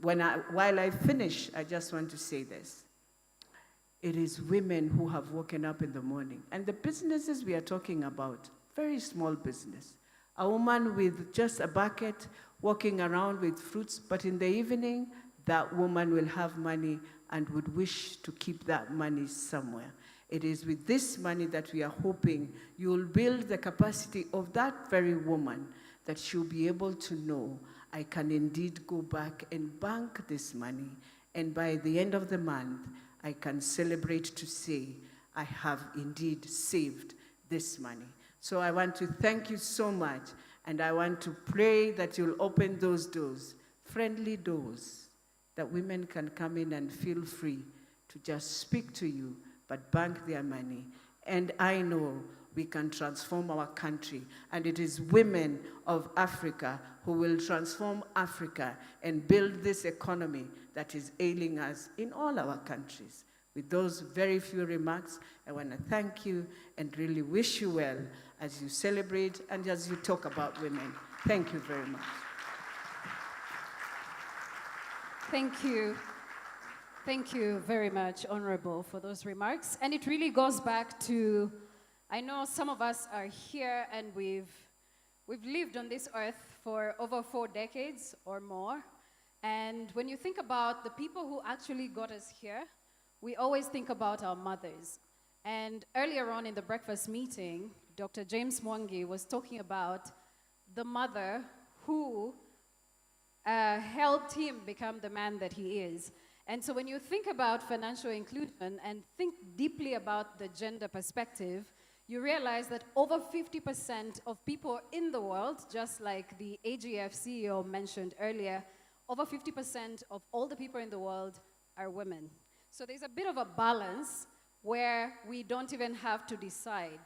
While I finish, I just want to say this. It is women who have woken up in the morning. And the businesses we are talking about, very small business. A woman with just a bucket walking around with fruits, but in the evening, that woman will have money and would wish to keep that money somewhere. It is with this money that we are hoping you will build the capacity of that very woman that she'll be able to know, I can indeed go back and bank this money, and by the end of the month, I can celebrate to say, I have indeed saved this money. So I want to thank you so much, and I want to pray that you'll open those doors, friendly doors, that women can come in and feel free to just speak to you, but bank their money. And I know we can transform our country, and it is women of Africa who will transform Africa and build this economy that is ailing us in all our countries. With those very few remarks, I want to thank you and really wish you well as you celebrate and as you talk about women. Thank you very much. Thank you. Thank you very much, Honorable, for those remarks. And it really goes back to, I know some of us are here and we've lived on this earth for over 4 decades or more. And when you think about the people who actually got us here, we always think about our mothers. And earlier on in the breakfast meeting, Dr. James Mwangi was talking about the mother who helped him become the man that he is. And so when you think about financial inclusion and think deeply about the gender perspective, you realize that over 50% of people in the world, just like the AGF CEO mentioned earlier, over 50% of all the people in the world are women. So there's a bit of a balance where we don't even have to decide.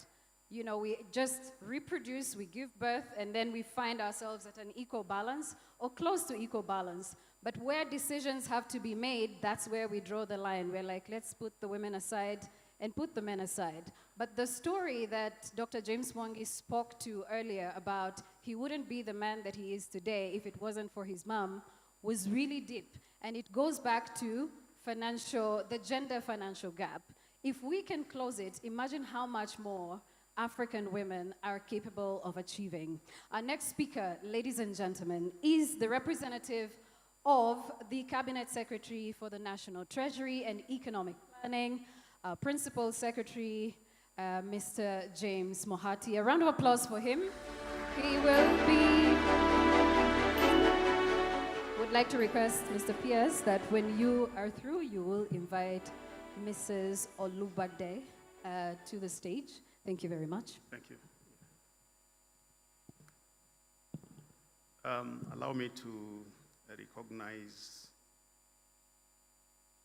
You know, we just reproduce, we give birth, and then we find ourselves at an equal balance or close to equal balance. But where decisions have to be made, that's where we draw the line. We're like, let's put the women aside and put the men aside. But the story that Dr. James Mwangi spoke to earlier about he wouldn't be the man that he is today if it wasn't for his mom was really deep. And it goes back to the gender financial gap. If we can close it, imagine how much more African women are capable of achieving. Our next speaker, ladies and gentlemen, is the representative of the Cabinet Secretary for the National Treasury and Economic Planning, Principal Secretary, Mr. James Mohati. A round of applause for him. He will be... Would like to request, Mr. Pierce, that when you are through, you will invite Mrs. Olubade to the stage. Thank you very much. Thank you. Allow me to recognize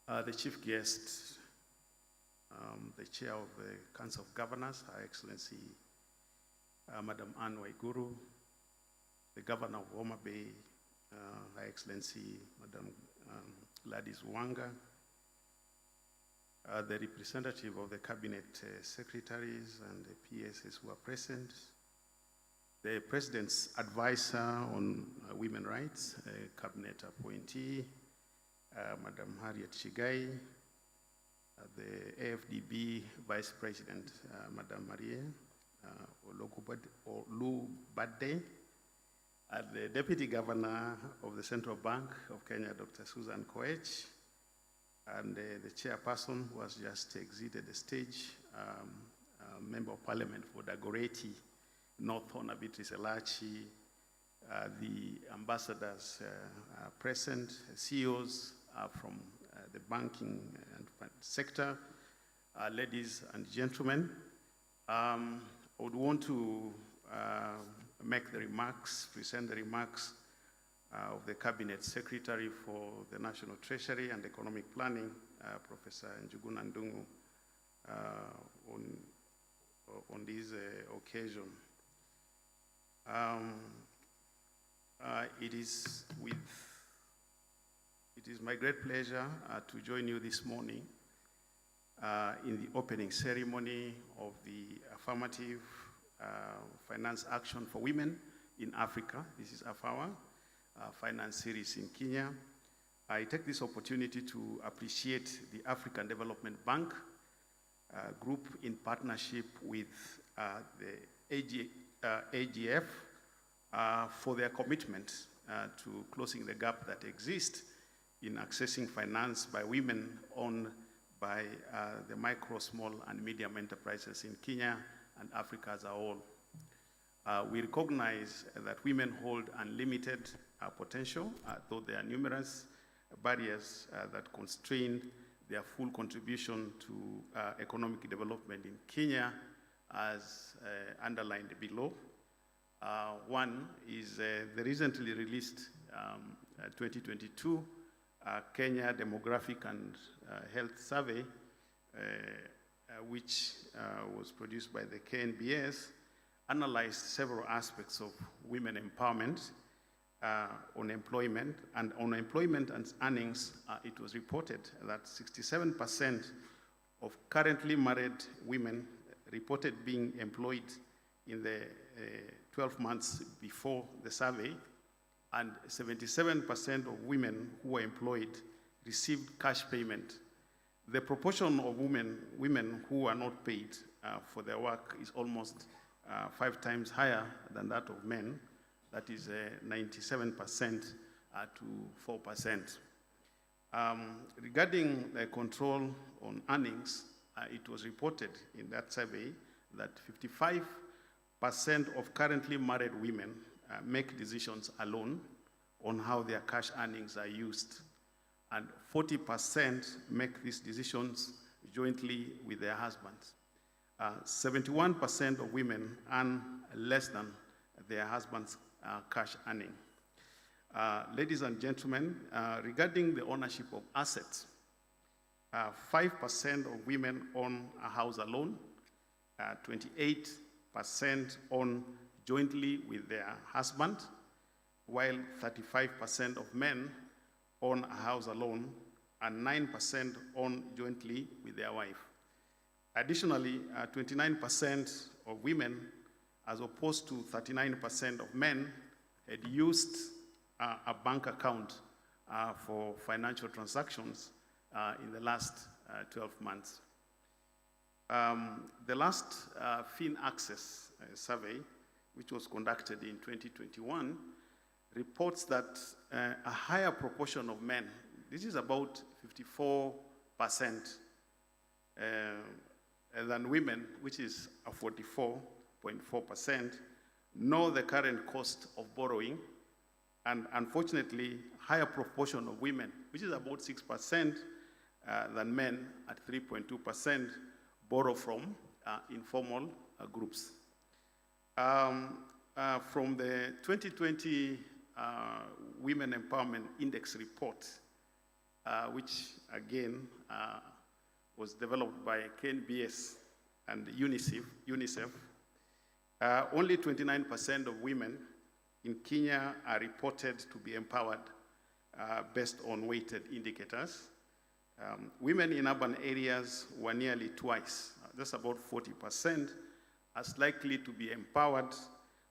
the chief guest, the chair of the Council of Governors, Her Excellency Madam Anne Waiguru, the governor of Homa Bay, Her Excellency Madam Gladys Wanga, the representative of the cabinet secretaries and the PSs who are present, the President's advisor on women rights, cabinet appointee, Madam Harriet Shigai, the AFDB Vice President, Madam Marie Olubade, the Deputy Governor of the Central Bank of Kenya, Dr. Susan Koech, and the chairperson who has just exited the stage, Member of Parliament for Dagoretti, North Horner Beatrice Elachi, the ambassadors present, CEOs from the banking and sector, ladies and gentlemen. I would want to make the remarks, present the remarks of the Cabinet Secretary for the National Treasury and Economic Planning, Professor Njuguna Ndung'u, on this occasion. It is my great pleasure to join you this morning in the opening ceremony of the Affirmative Finance Action for Women in Africa. This is AFAWA Finance Series in Kenya. I take this opportunity to appreciate the African Development Bank group in partnership with the AGF for their commitment to closing the gap that exists in accessing finance by women owned by the micro, small, and medium enterprises in Kenya and Africa as a whole. We recognize that women hold unlimited potential, though there are numerous barriers that constrain their full contribution to economic development in Kenya, as underlined below. One is the recently released 2022 Kenya Demographic and Health Survey, which was produced by the KNBS, analyzed several aspects of women empowerment, unemployment, and earnings. It was reported that 67% of currently married women reported being employed in the 12 months before the survey, and 77% of women who were employed received cash payment. The proportion of women who are not paid for their work is almost 5 times higher than that of men. That is 97% to 4%. Regarding the control on earnings, it was reported in that survey that 55% of currently married women make decisions alone on how their cash earnings are used, and 40% make these decisions jointly with their husbands. 71% of women earn less than their husband's cash earning. Ladies and gentlemen, regarding the ownership of assets, 5% of women own a house alone, 28% own jointly with their husband, while 35% of men own a house alone, and 9% own jointly with their wife. Additionally, 29% of women, as opposed to 39% of men, had used a bank account for financial transactions in the last 12 months. The last FinAccess survey, which was conducted in 2021, reports that a higher proportion of men, this is about 54%, than women, which is a 44.4%, know the current cost of borrowing, and unfortunately, higher proportion of women, which is about 6% than men at 3.2%, borrow from informal groups. From the 2020 Women Empowerment Index report, which again was developed by KNBS and UNICEF, only 29% of women in Kenya are reported to be empowered based on weighted indicators. Women in urban areas were nearly twice, just about 40%, as likely to be empowered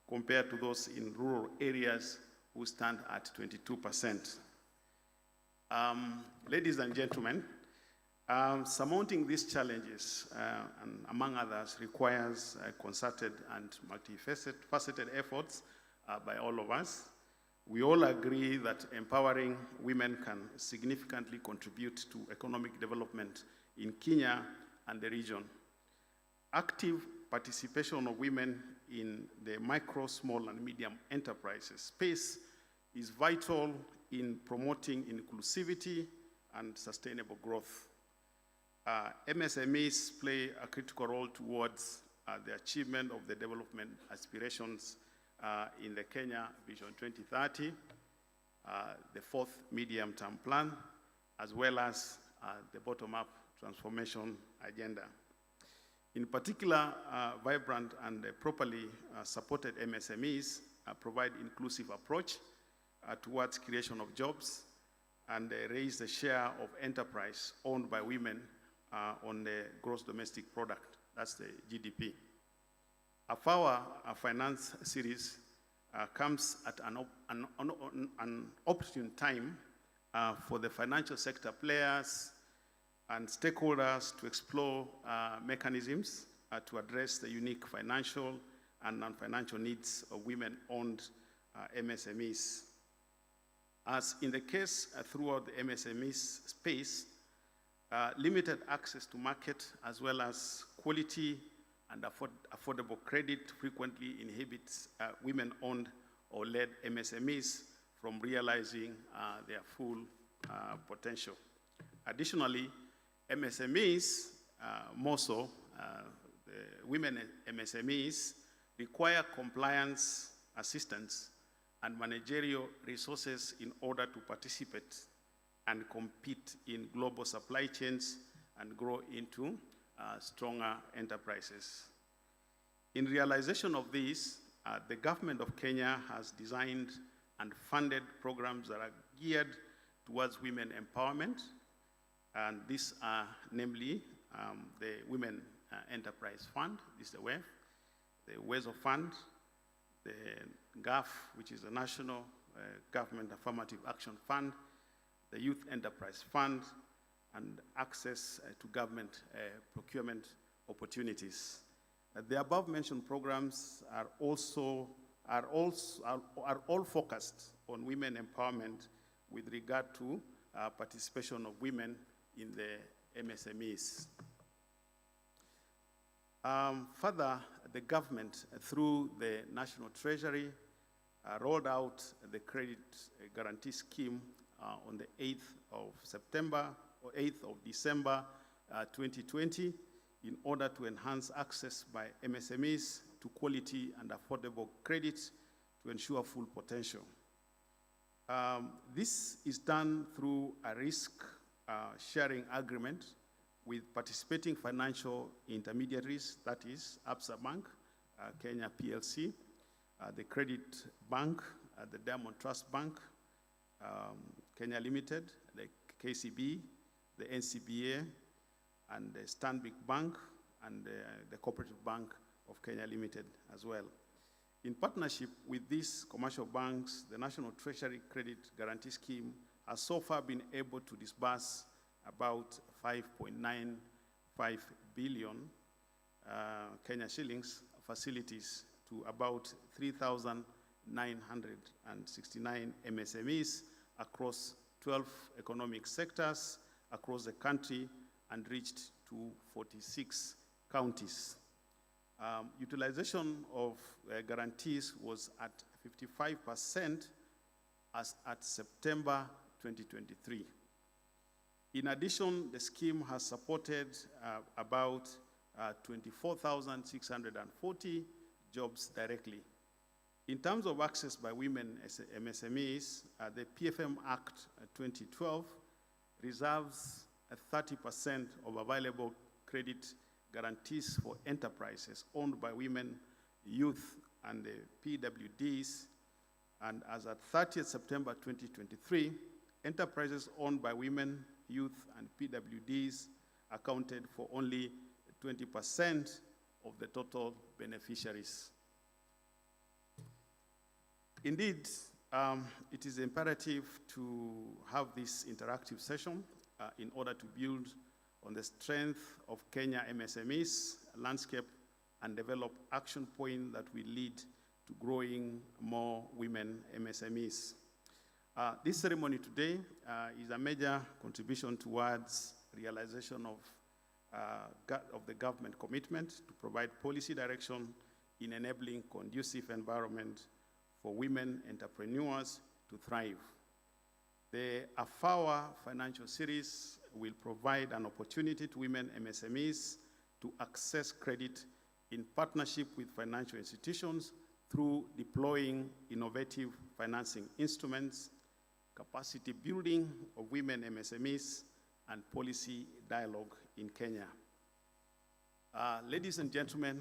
compared to those in rural areas who stand at 22%. Ladies and gentlemen, surmounting these challenges, and among others, requires concerted and multifaceted efforts by all of us. We all agree that empowering women can significantly contribute to economic development in Kenya and the region. Active participation of women in the micro, small, and medium enterprises space is vital in promoting inclusivity and sustainable growth. MSMEs play a critical role towards the achievement of the development aspirations in the Kenya Vision 2030, the fourth medium-term plan, as well as the bottom-up transformation agenda. In particular, vibrant and properly supported MSMEs provide inclusive approach towards creation of jobs and raise the share of enterprise owned by women on the gross domestic product, that's the GDP. AFAWA Finance Series comes at an opportune time for the financial sector players and stakeholders to explore mechanisms to address the unique financial and non-financial needs of women-owned MSMEs. As in the case throughout the MSMEs space, limited access to market as well as quality and affordable credit frequently inhibits women-owned or led MSMEs from realizing their full potential. Additionally, MSMEs, more so, the women MSMEs, require compliance assistance and managerial resources in order to participate and compete in global supply chains and grow into stronger enterprises. In realization of this, the government of Kenya has designed and funded programs that are geared towards women empowerment, and these are namely the Women Enterprise Fund, this is the WEF, the WESO Fund, the GAF, which is the National Government Affirmative Action Fund, the Youth Enterprise Fund, and access to government procurement opportunities. The above-mentioned programs are all focused on women empowerment with regard to participation of women in the MSMEs. Further, the government, through the National Treasury, rolled out the credit guarantee scheme on the 8th of September or 8th of December 2020 in order to enhance access by MSMEs to quality and affordable credit to ensure full potential. This is done through a risk sharing agreement with participating financial intermediaries, that is Absa Bank, Kenya PLC, the Credit Bank, the Diamond Trust Bank, Kenya Limited, the KCB, the NCBA, and the Stanbic Bank, and the Cooperative Bank of Kenya Limited as well. In partnership with these commercial banks, the National Treasury Credit Guarantee Scheme has so far been able to disburse about 5.95 billion Kenya shillings facilities to about 3,969 MSMEs across 12 economic sectors across the country and reached to 46 counties. Utilization of guarantees was at 55% as at September 2023. In addition, the scheme has supported about 24,640 jobs directly. In terms of access by women as MSMEs, the PFM Act 2012 reserves 30% of available credit guarantees for enterprises owned by women, youth, and the PWDs. And as at 30th September 2023, enterprises owned by women, youth, and PWDs accounted for only 20% of the total beneficiaries. Indeed, it is imperative to have this interactive session in order to build on the strength of Kenya MSMEs landscape and develop action points that will lead to growing more women MSMEs. This ceremony today is a major contribution towards realization of the government commitment to provide policy direction in enabling conducive environment for women entrepreneurs to thrive. The AFAWA Financial Series will provide an opportunity to women MSMEs to access credit in partnership with financial institutions through deploying innovative financing instruments, capacity building of women MSMEs, and policy dialogue in Kenya. Ladies and gentlemen,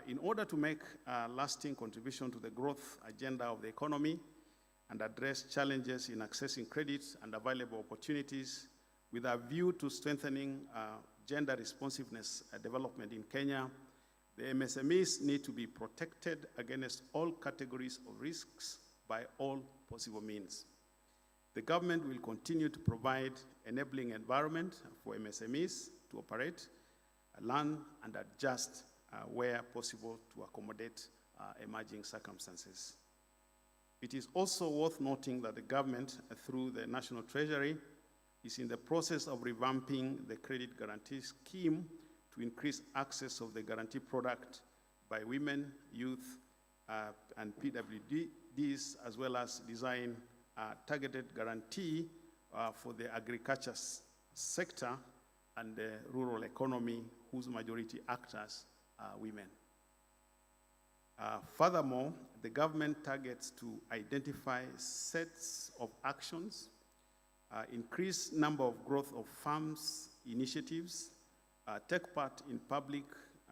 in order to make a lasting contribution to the growth agenda of the economy and address challenges in accessing credits and available opportunities with a view to strengthening gender responsiveness development in Kenya, the MSMEs need to be protected against all categories of risks by all possible means. The government will continue to provide enabling environment for MSMEs to operate, learn, and adjust where possible to accommodate emerging circumstances. It is also worth noting that the government, through the National Treasury, is in the process of revamping the credit guarantee scheme to increase access of the guarantee product by women, youth, and PWDs, as well as design a targeted guarantee for the agriculture sector and the rural economy, whose majority actors are women. Furthermore, the government targets to identify sets of actions, increase number of growth of farms initiatives, take part in public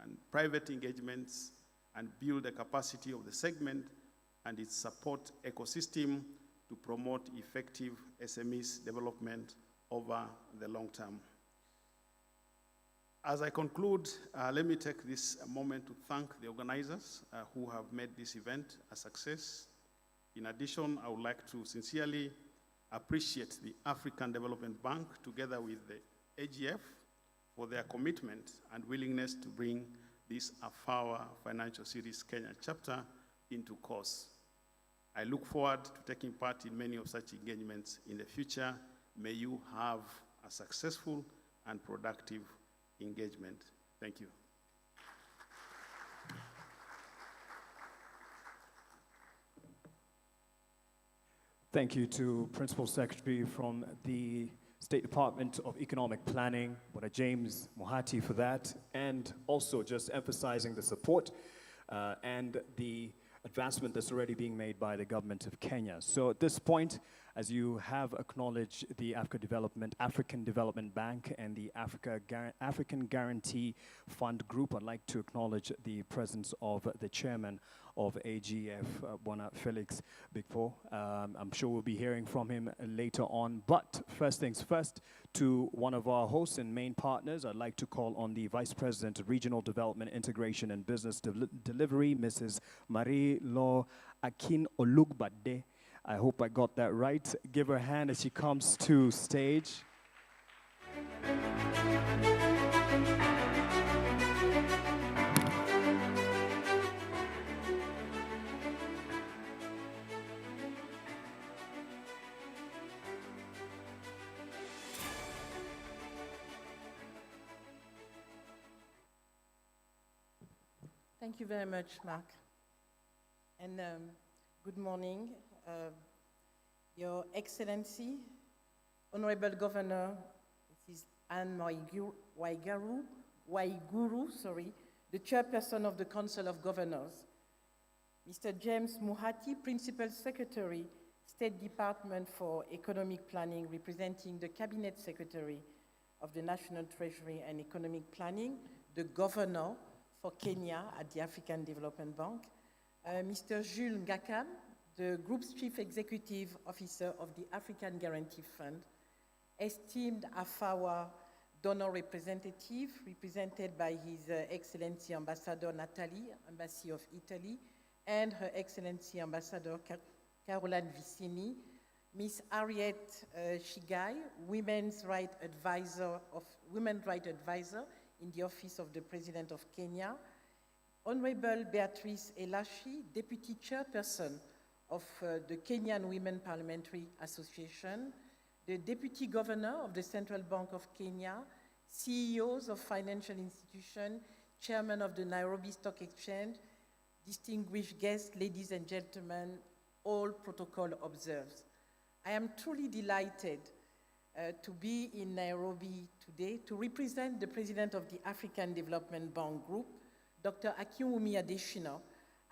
and private engagements, and build the capacity of the segment and its support ecosystem to promote effective SMEs development over the long term. As I conclude, let me take this moment to thank the organizers who have made this event a success. In addition, I would like to sincerely appreciate the African Development Bank together with the AGF for their commitment and willingness to bring this AFAWA Financial Series Kenya chapter into course. I look forward to taking part in many of such engagements in the future. May you have a successful and productive engagement. Thank you. Thank you to Principal Secretary from the State Department of Economic Planning, Bwana James Mohati, for that, and also just emphasizing the support and the advancement that's already being made by the government of Kenya. So at this point, as you have acknowledged the African Development Bank and the African Guarantee Fund Group, I'd like to acknowledge the presence of the chairman of AGF, Bwana Felix Bigpo. I'm sure we'll be hearing from him later on. But first things first, to one of our hosts and main partners, I'd like to call on the Vice President of Regional Development, Integration and Business Delivery, Mrs. Marie-Laure Akin Olugbade. I hope I got that right. Give her a hand as she comes to stage. Thank you very much, Mark. And good morning, Your Excellency, Honorable Governor, Mrs. Anne Waiguru, the Chairperson of the Council of Governors, Mr. James Mohati, Principal Secretary, State Department for Economic Planning, representing the Cabinet Secretary of the National Treasury and Economic Planning, the Governor for Kenya at the African Development Bank, Mr. Jules Ngakam, the Group's Chief Executive Officer of the African Guarantee Fund, esteemed AFAWA donor representative, represented by His Excellency Ambassador Nathalie, Embassy of Italy, and Her Excellency Ambassador Caroline Vicini, Ms. Harriet Shigai, Women's Rights Advisor in the Office of the President of Kenya, Honorable Beatrice Elashi, Deputy Chairperson of the Kenyan Women Parliamentary Association, the Deputy Governor of the Central Bank of Kenya, CEOs of financial institutions, Chairman of the Nairobi Stock Exchange, distinguished guests, ladies and gentlemen, all protocol observed. I am truly delighted to be in Nairobi today to represent the President of the African Development Bank Group, Dr. Akinwumi Adesina,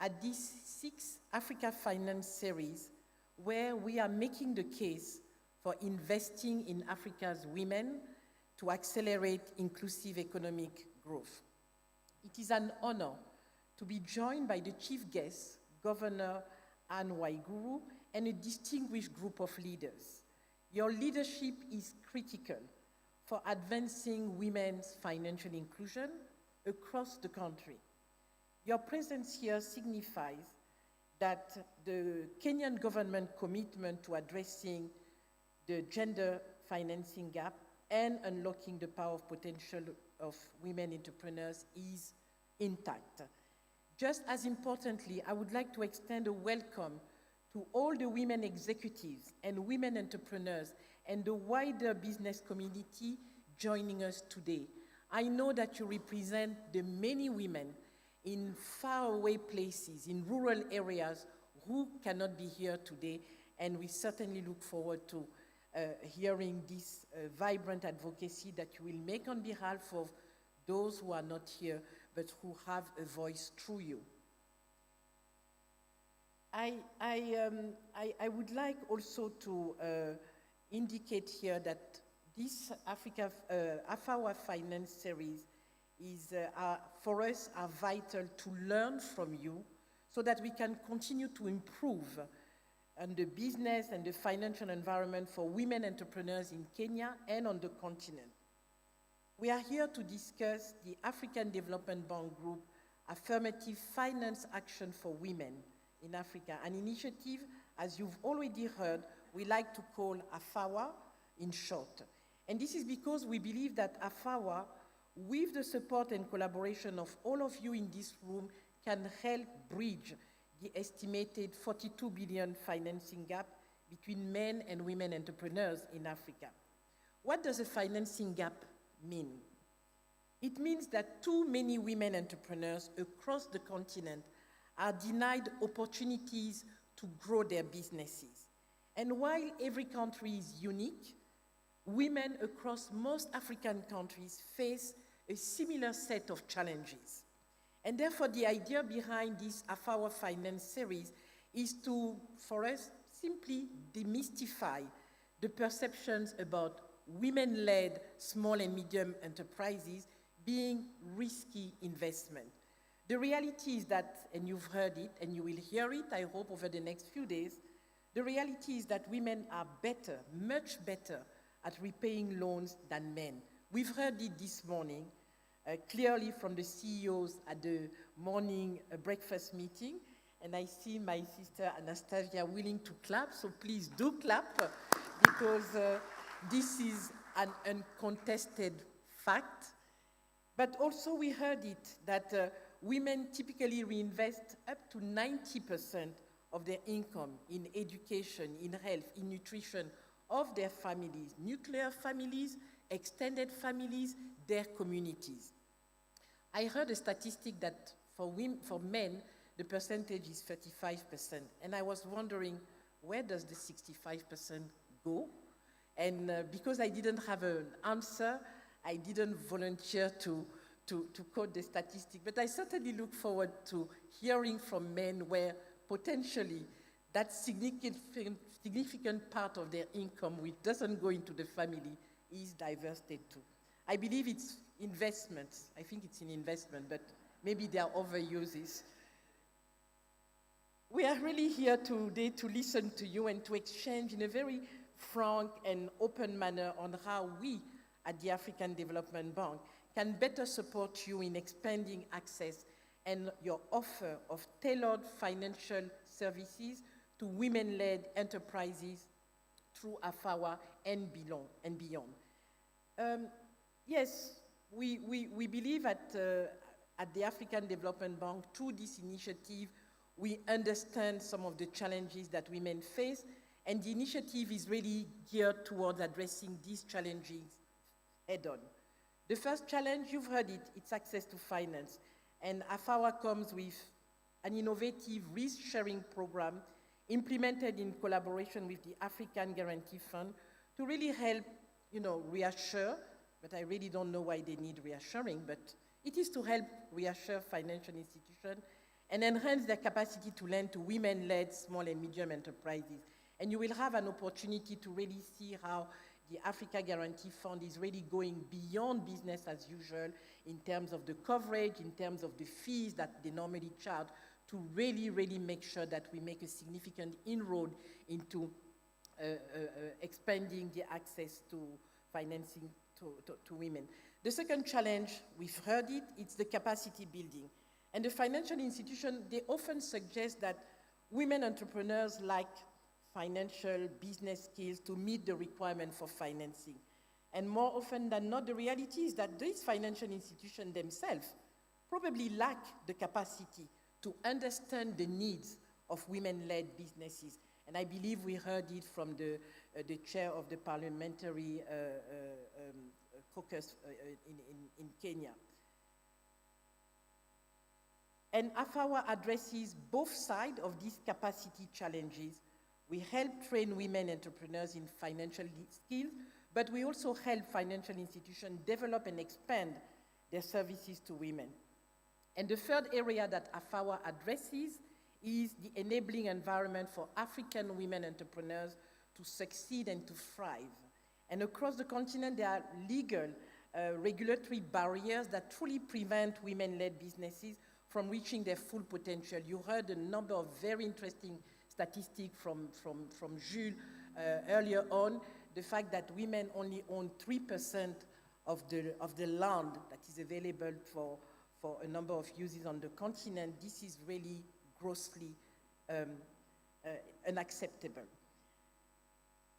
at this 6th Africa Finance Series, where we are making the case for investing in Africa's women to accelerate inclusive economic growth. It is an honor to be joined by the chief guest, Governor Anne Waiguru, and a distinguished group of leaders. Your leadership is critical for advancing women's financial inclusion across the country. Your presence here signifies that the Kenyan government commitment to addressing the gender financing gap and unlocking the power of potential of women entrepreneurs is intact. Just as importantly, I would like to extend a welcome to all the women executives and women entrepreneurs and the wider business community joining us today. I know that you represent the many women in faraway places, in rural areas, who cannot be here today, and we certainly look forward to hearing this vibrant advocacy that you will make on behalf of those who are not here, but who have a voice through you. I would like also to indicate here that this AFAWA Finance Series is, for us, are vital to learn from you so that we can continue to improve on the business and the financial environment for women entrepreneurs in Kenya and on the continent. We are here to discuss the African Development Bank Group Affirmative Finance Action for Women in Africa, an initiative, as you've already heard, we like to call AFAWA in short. And this is because we believe that AFAWA, with the support and collaboration of all of you in this room, can help bridge the estimated 42 billion financing gap between men and women entrepreneurs in Africa. What does a financing gap mean? It means that too many women entrepreneurs across the continent are denied opportunities to grow their businesses. And while every country is unique, women across most African countries face a similar set of challenges. And therefore, the idea behind this AFAWA Finance Series is to, for us, simply demystify the perceptions about women-led small and medium enterprises being risky investment. The reality is that, and you've heard it, and you will hear it, I hope, over the next few days, the reality is that women are better, much better, at repaying loans than men. We've heard it this morning, clearly from the CEOs at the morning breakfast meeting, and I see my sister Anastasia willing to clap, so please do clap, because this is an uncontested fact. But also we heard it, that women typically reinvest up to 90% of their income in education, in health, in nutrition of their families, nuclear families, extended families, their communities. I heard a statistic that for men, the percentage is 35%. And I was wondering, where does the 65% go? And because I didn't have an answer, I didn't volunteer to quote the statistic. But I certainly look forward to hearing from men where potentially that significant part of their income which doesn't go into the family is diverted to. I believe it's investments. I think it's an investment, but maybe there are other uses. We are really here today to listen to you and to exchange in a very frank and open manner on how we at the African Development Bank can better support you in expanding access and your offer of tailored financial services to women-led enterprises through AFAWA and beyond. Yes, we believe at the African Development Bank, through this initiative, we understand some of the challenges that women face, and the initiative is really geared towards addressing these challenges head-on. The first challenge, you've heard it, it's access to finance. And AFAWA comes with an innovative risk-sharing program implemented in collaboration with the African Guarantee Fund to really help reassure, but I really don't know why they need reassuring, but it is to help reassure financial institutions and enhance their capacity to lend to women-led small and medium enterprises. And you will have an opportunity to really see how the Africa Guarantee Fund is really going beyond business as usual in terms of the coverage, in terms of the fees that they normally charge, to really, really make sure that we make a significant inroad into expanding the access to financing to women. The second challenge, we've heard it, it's the capacity building. And the financial institution, they often suggest that women entrepreneurs lack financial business skills to meet the requirement for financing. And more often than not, the reality is that these financial institutions themselves probably lack the capacity to understand the needs of women-led businesses. And I believe we heard it from the chair of the parliamentary caucus in Kenya. And AFAWA addresses both sides of these capacity challenges. We help train women entrepreneurs in financial skills, but we also help financial institutions develop and expand their services to women. And the third area that AFAWA addresses is the enabling environment for African women entrepreneurs to succeed and to thrive. And across the continent, there are legal, regulatory barriers that truly prevent women-led businesses from reaching their full potential. You heard a number of very interesting statistics from Jules earlier on, the fact that women only own 3% of the land that is available for a number of uses on the continent. This is really grossly unacceptable.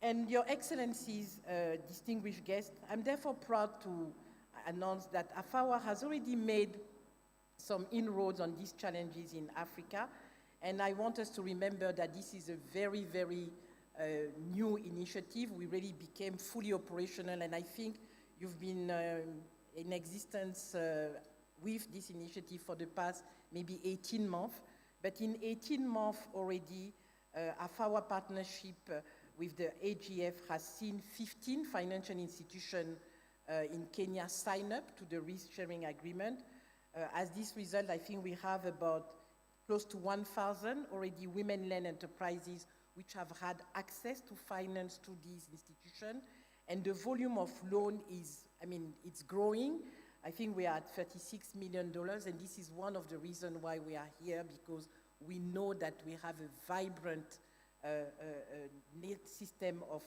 And Your Excellencies, distinguished guests, I'm therefore proud to announce that AFAWA has already made some inroads on these challenges in Africa. And I want us to remember that this is a very, very new initiative. We really became fully operational, and I think you've been in existence with this initiative for the past maybe 18 months. But in 18 months already, AFAWA partnership with the AGF has seen 15 financial institutions in Kenya sign up to the risk-sharing agreement. As this result, I think we have about close to 1,000 already women-led enterprises which have had access to finance through these institutions. And the volume of loan is, it's growing. I think we are at $36 million, and this is one of the reasons why we are here, because we know that we have a vibrant system of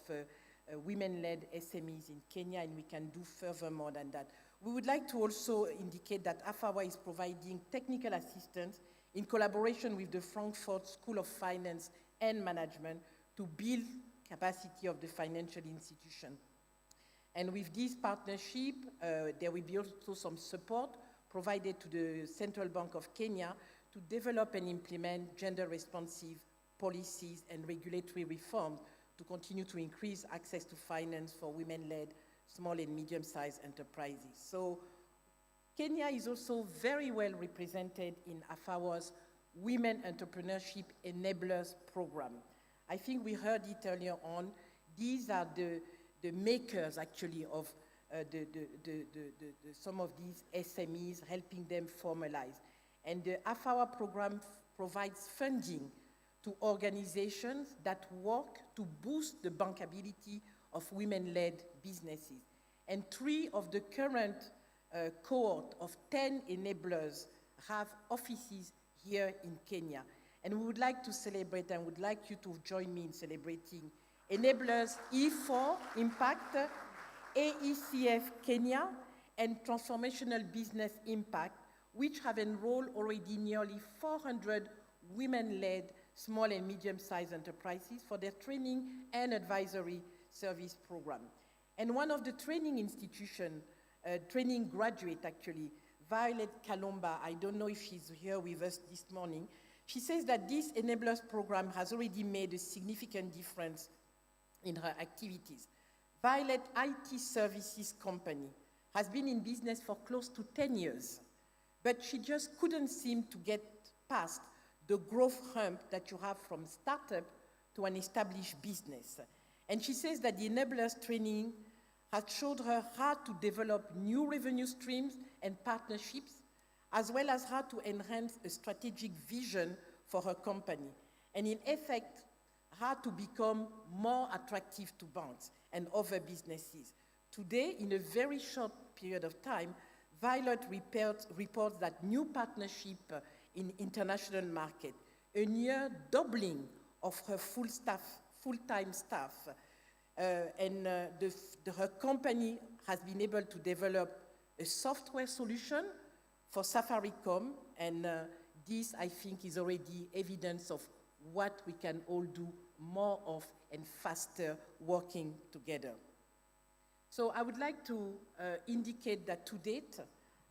women-led SMEs in Kenya, and we can do further more than that. We would like to also indicate that AFAWA is providing technical assistance in collaboration with the Frankfurt School of Finance and Management to build capacity of the financial institution. And with this partnership, there will be also some support provided to the Central Bank of Kenya to develop and implement gender-responsive policies and regulatory reforms to continue to increase access to finance for women-led small and medium-sized enterprises. So Kenya is also very well represented in AFAWA's Women Entrepreneurship Enablers Program. I think we heard it earlier on. These are the makers, actually, of some of these SMEs, helping them formalize. And the AFAWA program provides funding to organizations that work to boost the bankability of women-led businesses. And 3 of the current cohort of 10 enablers have offices here in Kenya. And we would like to celebrate, and would like you to join me in celebrating enablers E4 Impact, AECF Kenya, and Transformational Business Impact, which have enrolled already nearly 400 women-led small and medium-sized enterprises for their training and advisory service program. And one of the training institutions, training graduate actually, Violet Kalomba, I don't know if she's here with us this morning, she says that this Enablers program has already made a significant difference in her activities. Violet IT Services Company has been in business for close to 10 years, but she just couldn't seem to get past the growth hump that you have from startup to an established business. And she says that the Enablers training has showed her how to develop new revenue streams and partnerships, as well as how to enhance a strategic vision for her company, and in effect, how to become more attractive to banks and other businesses. Today, in a very short period of time, Violet reports that new partnership in international market, a near doubling of her full-time staff, her company has been able to develop a software solution for Safaricom, and this, I think, is already evidence of what we can all do more of and faster working together. So I would like to indicate that to date,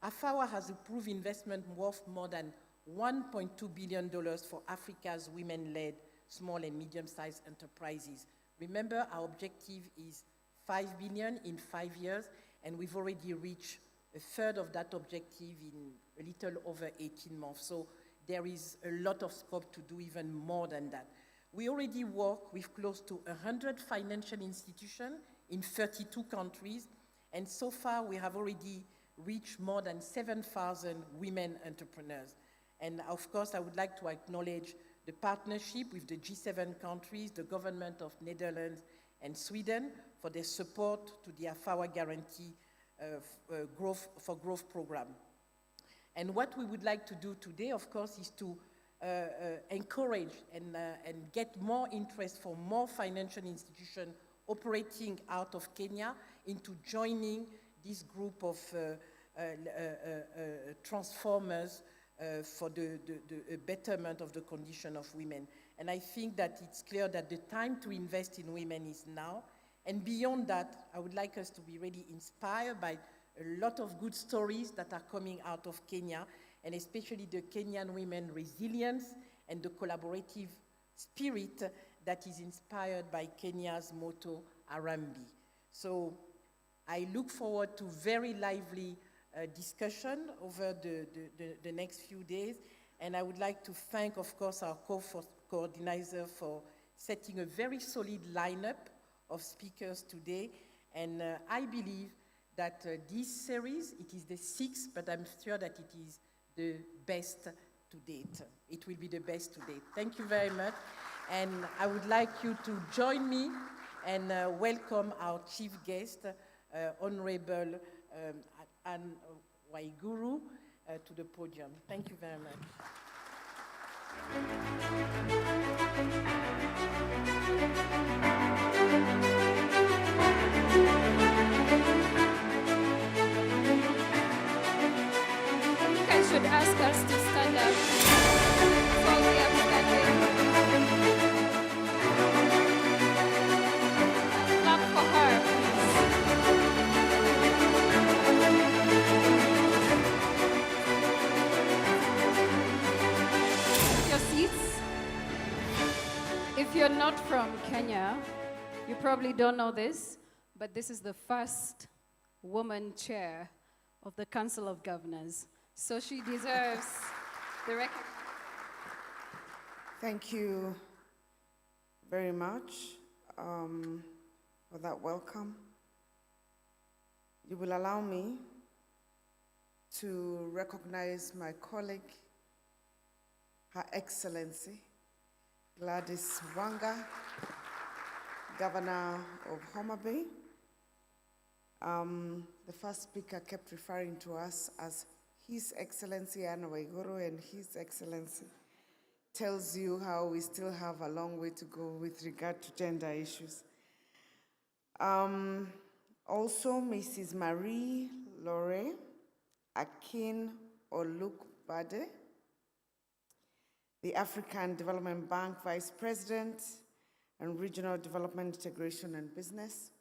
AFAWA has approved investment worth more than $1.2 billion for Africa's women-led small and medium-sized enterprises. Remember, our objective is $5 billion in 5 years, and we've already reached a third of that objective in a little over 18 months. So there is a lot of scope to do even more than that. We already work with close to 100 financial institutions in 32 countries, and so far we have already reached more than 7,000 women entrepreneurs. And of course, I would like to acknowledge the partnership with the G7 countries, the government of Netherlands and Sweden for their support to the AFAWA Guarantee for Growth program. And what we would like to do today, of course, is to encourage and get more interest for more financial institutions operating out of Kenya into joining this group of transformers for the betterment of the condition of women. And I think that it's clear that the time to invest in women is now. And beyond that, I would like us to be really inspired by a lot of good stories that are coming out of Kenya, and especially the Kenyan women resilience and the collaborative spirit that is inspired by Kenya's motto, Arambi. So I look forward to very lively discussion over the next few days, and I would like to thank, of course, our coordinator for setting a very solid lineup of speakers today, and I believe that this series, it is the 6th, but I'm sure that it is the best to date. It will be the best to date. Thank you very much, and I would like you to join me and welcome our chief guest, Honorable Anne Waiguru, to the podium. Thank you very much. I should ask us to stand up before we are standing. Clap for her, please. Take your seats. If you're not from Kenya, you probably don't know this, but this is the first woman chair of the Council of Governors. So she deserves the recognition. Thank you very much for that welcome. You will allow me to recognize my colleague, Her Excellency Gladys Wanga, Governor of Homa Bay. The first speaker kept referring to us as His Excellency Anne Waiguru, and His Excellency tells you how we still have a long way to go with regard to gender issues. Also, Mrs. Marie Lore Akin Olukbade, the African Development Bank Vice President and Regional Development Integration and Business,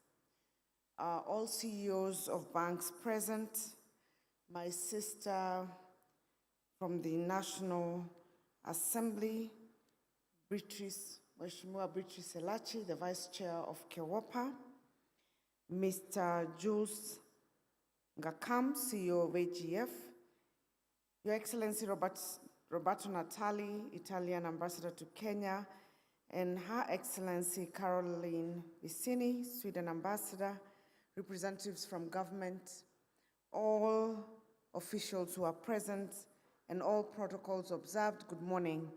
all CEOs of banks present, my sister from the National Assembly, Mheshimiwa Beatrice Elachi, the Vice Chair of KEWOPA, Mr. Jules Ngakam, CEO of AGF, Your Excellency Roberto Natali, Italian Ambassador to Kenya, and Her Excellency Caroline Vicini, Sweden Ambassador, representatives from government, all officials who are present, and all protocols observed, good morning.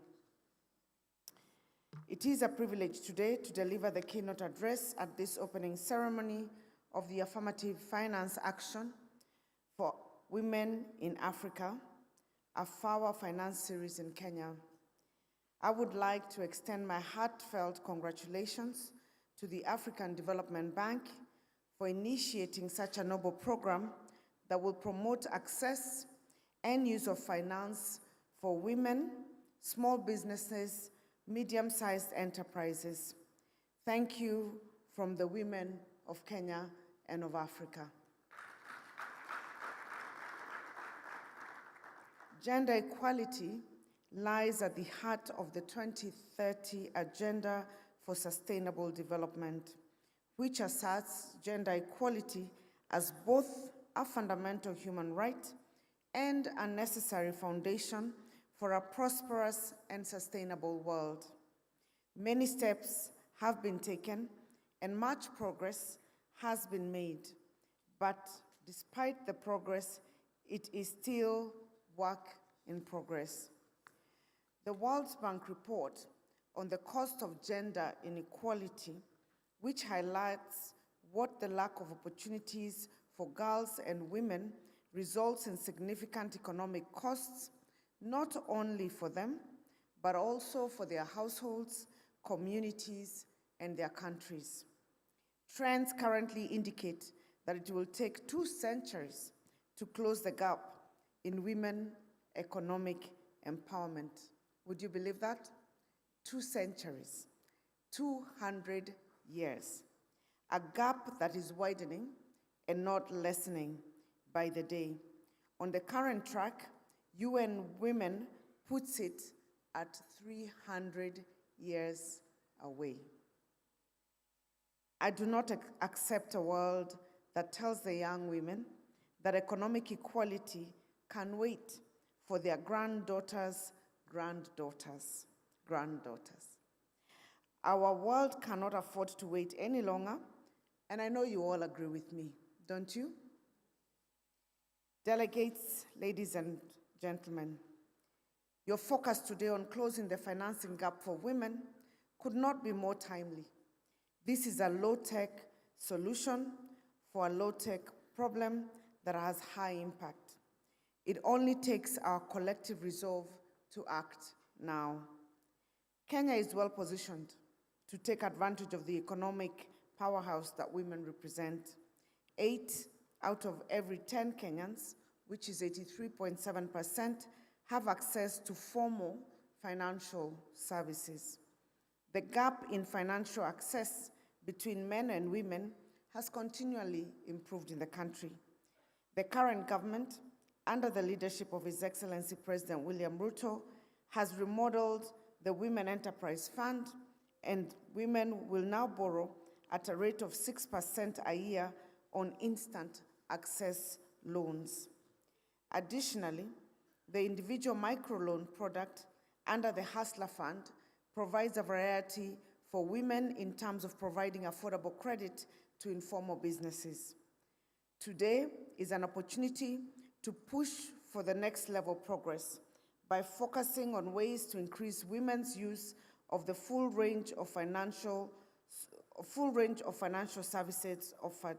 It is a privilege today to deliver the keynote address at this opening ceremony of the Affirmative Finance Action for Women in Africa, AFAWA Finance Series in Kenya. I would like to extend my heartfelt congratulations to the African Development Bank for initiating such a noble program that will promote access and use of finance for women, small businesses, medium-sized enterprises. Thank you from the women of Kenya and of Africa. Gender equality lies at the heart of the 2030 Agenda for Sustainable Development, which asserts gender equality as both a fundamental human right and a necessary foundation for a prosperous and sustainable world. Many steps have been taken and much progress has been made, but despite the progress, it is still work in progress. The World Bank report on the cost of gender inequality, which highlights what the lack of opportunities for girls and women results in significant economic costs, not only for them, but also for their households, communities, and their countries. Trends currently indicate that it will take 2 centuries to close the gap in women economic empowerment. Would you believe that? 2 centuries, 200 years. A gap that is widening and not lessening by the day. On the current track, UN Women puts it at 300 years away. I do not accept a world that tells the young women that economic equality can wait for their granddaughters. Our world cannot afford to wait any longer, and I know you all agree with me, don't you? Delegates, ladies and gentlemen, your focus today on closing the financing gap for women could not be more timely. This is a low-tech solution for a low-tech problem that has high impact. It only takes our collective resolve to act now. Kenya is well positioned to take advantage of the economic powerhouse that women represent. 8 out of every 10 Kenyans, which is 83.7%, have access to formal financial services. The gap in financial access between men and women has continually improved in the country. The current government, under the leadership of His Excellency President William Ruto, has remodeled the Women Enterprise Fund, and women will now borrow at a rate of 6% a year on instant access loans. Additionally, the individual microloan product under the Hustler Fund provides a variety for women in terms of providing affordable credit to informal businesses. Today is an opportunity to push for the next level progress by focusing on ways to increase women's use of the full range of financial services offered.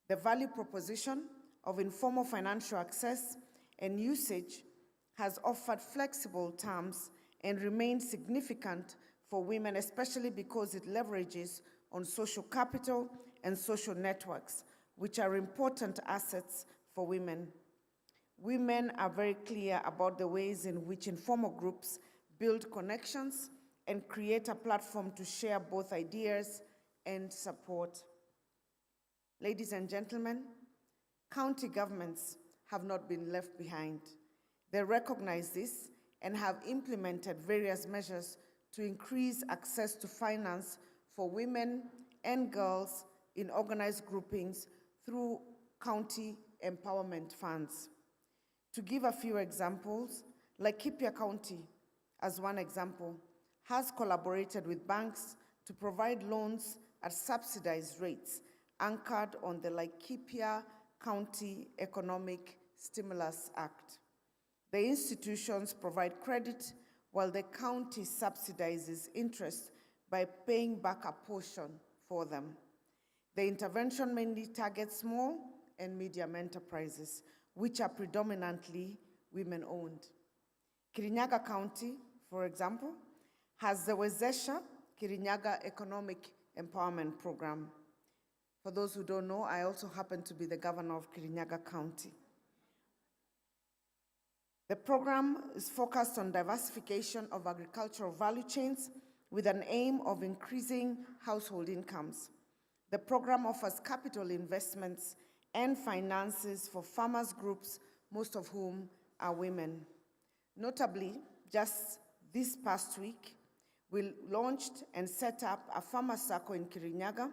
The value proposition of informal financial access and usage has offered flexible terms and remains significant for women, especially because it leverages on social capital and social networks, which are important assets for women. Women are very clear about the ways in which informal groups build connections and create a platform to share both ideas and support. Ladies and gentlemen, county governments have not been left behind. They recognize this and have implemented various measures to increase access to finance for women and girls in organized groupings through county empowerment funds. To give a few examples, Laikipia County, as one example, has collaborated with banks to provide loans at subsidized rates anchored on the Laikipia County Economic Stimulus Act. The institutions provide credit while the county subsidizes interest by paying back a portion for them. The intervention mainly targets small and medium enterprises, which are predominantly women-owned. Kirinyaga County, for example, has the Wezesha Kirinyaga Economic Empowerment Program. For those who don't know, I also happen to be the governor of Kirinyaga County. The program is focused on diversification of agricultural value chains with an aim of increasing household incomes. The program offers capital investments and finances for farmers groups, most of whom are women. Notably, just this past week, we launched and set up a farmer circle in Kirinyaga,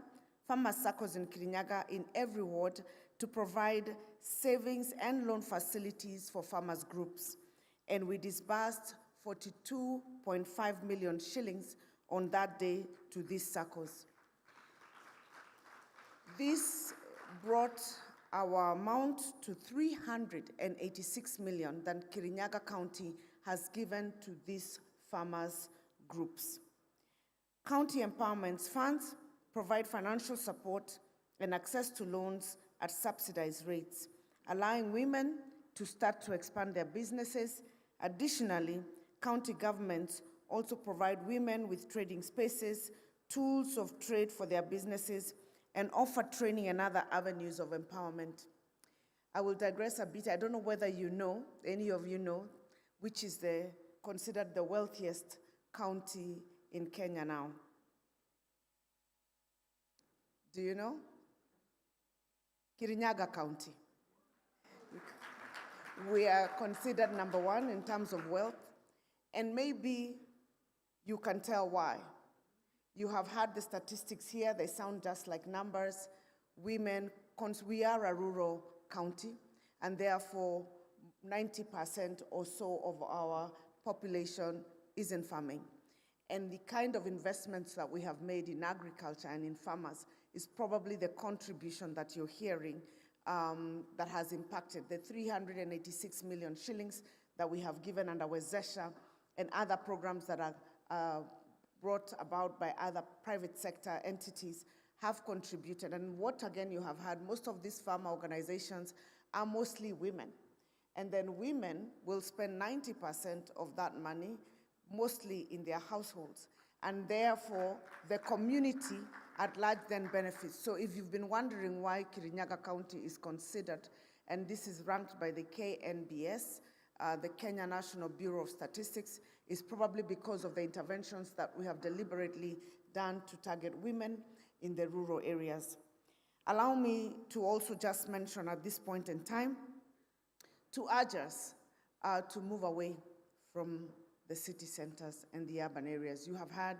farmer circles in Kirinyaga in every ward to provide savings and loan facilities for farmers groups. And we disbursed 42.5 million shillings on that day to these circles. This brought our amount to 386 million that Kirinyaga County has given to these farmers groups. County empowerment funds provide financial support and access to loans at subsidized rates, allowing women to start to expand their businesses. Additionally, county governments also provide women with trading spaces, tools of trade for their businesses, and offer training and other avenues of empowerment. I will digress a bit. I don't know whether you know, any of you know, which is considered the wealthiest county in Kenya now. Do you know? Kirinyaga County. We are considered number one in terms of wealth, and maybe you can tell why. You have heard the statistics here. They sound just like numbers. We are a rural county, and therefore 90% or so of our population is in farming. And the kind of investments that we have made in agriculture and in farmers is probably the contribution that you're hearing that has impacted the 386 million shillings that we have given under Wezesha and other programs that are brought about by other private sector entities have contributed. And what, again, you have heard, most of these farmer organizations are mostly women. And then women will spend 90% of that money mostly in their households. And therefore, the community at large then benefits. So if you've been wondering why Kirinyaga County is considered, and this is ranked by the KNBS, the Kenya National Bureau of Statistics, is probably because of the interventions that we have deliberately done to target women in the rural areas. Allow me to also just mention at this point in time to urge us to move away from the city centers and the urban areas. You have heard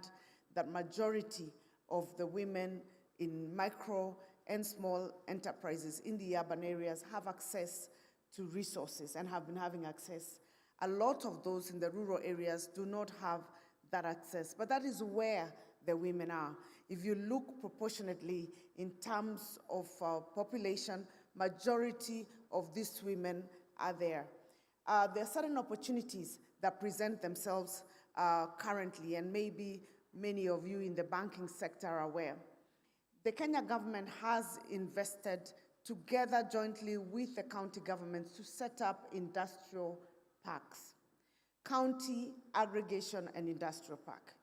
that majority of the women in micro and small enterprises in the urban areas have access to resources and have been having access. A lot of those in the rural areas do not have that access, but that is where the women are. If you look proportionately in terms of population, majority of these women are there. There are certain opportunities that present themselves currently, and maybe many of you in the banking sector are aware. The Kenya government has invested together jointly with the county governments to set up industrial parks, county aggregation and industrial park.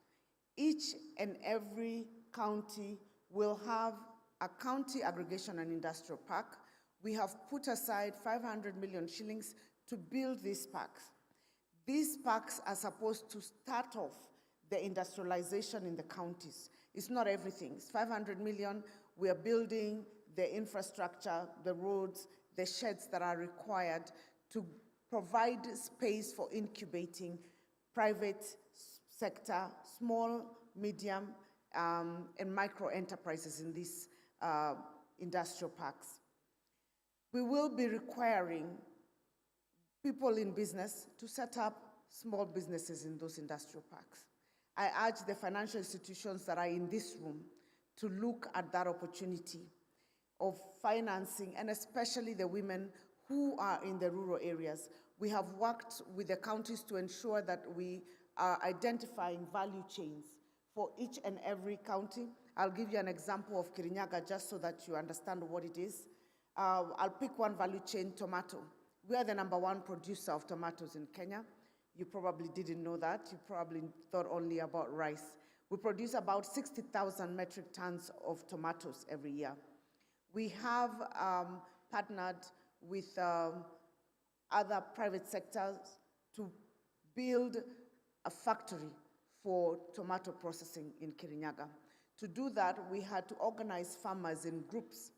Each and every county will have a county aggregation and industrial park. We have put aside 500 million shillings to build these parks. These parks are supposed to start off the industrialization in the counties. It's not everything. It's 500 million. We are building the infrastructure, the roads, the sheds that are required to provide space for incubating private sector, small, medium, and micro enterprises in these industrial parks. We will be requiring people in business to set up small businesses in those industrial parks. I urge the financial institutions that are in this room to look at that opportunity. of financing, and especially the women who are in the rural areas. We have worked with the counties to ensure that we are identifying value chains for each and every county. I'll give you an example of Kirinyaga just so that you understand what it is. I'll pick one value chain, tomato. We are the #1 producer of tomatoes in Kenya. You probably didn't know that. You probably thought only about rice. We produce about 60,000 metric tons of tomatoes every year. We have partnered with other private sectors to build a factory for tomato processing in Kirinyaga. To do that, we had to organize farmers in groups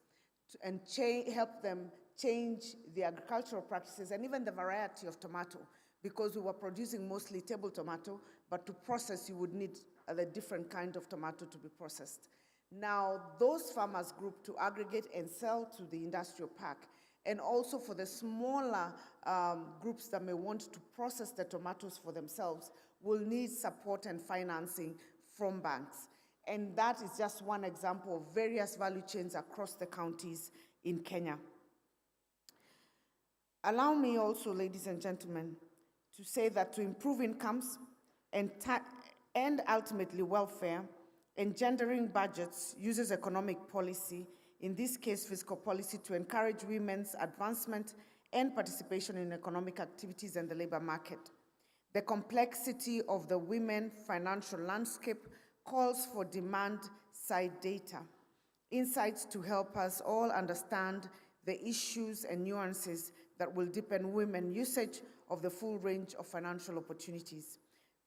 and help them change the agricultural practices and even the variety of tomato, because we were producing mostly table tomato, but to process you would need a different kind of tomato to be processed. Now, those farmers group to aggregate and sell to the industrial park, and also for the smaller groups that may want to process the tomatoes for themselves, will need support and financing from banks. And that is just one example of various value chains across the counties in Kenya. Allow me also, ladies and gentlemen, to say that to improve incomes and ultimately welfare, engendering budgets uses economic policy, in this case fiscal policy, to encourage women's advancement and participation in economic activities and the labor market. The complexity of the women financial landscape calls for demand-side data, insights to help us all understand the issues and nuances that will deepen women's usage of the full range of financial opportunities.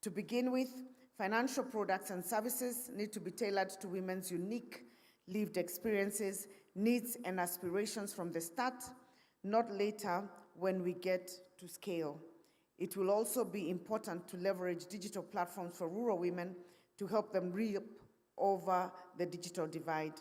To begin with, financial products and services need to be tailored to women's unique lived experiences, needs, and aspirations from the start, not later when we get to scale. It will also be important to leverage digital platforms for rural women to help them leap over the digital divide.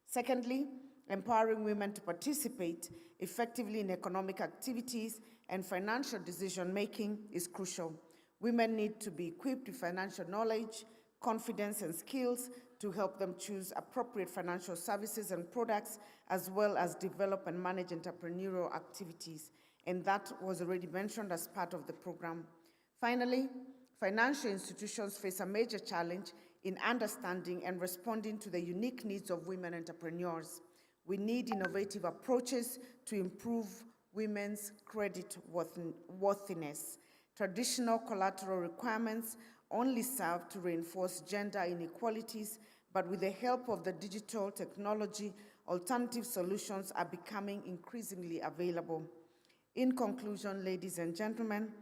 Secondly, empowering women to participate effectively in economic activities and financial decision-making is crucial. Women need to be equipped with financial knowledge, confidence, and skills to help them choose appropriate financial services and products, as well as develop and manage entrepreneurial activities. And that was already mentioned as part of the program. Finally, financial institutions face a major challenge in understanding and responding to the unique needs of women entrepreneurs. We need innovative approaches to improve women's credit worthiness. Traditional collateral requirements only serve to reinforce gender inequalities, but with the help of the digital technology, alternative solutions are becoming increasingly available. In conclusion, ladies and gentlemen,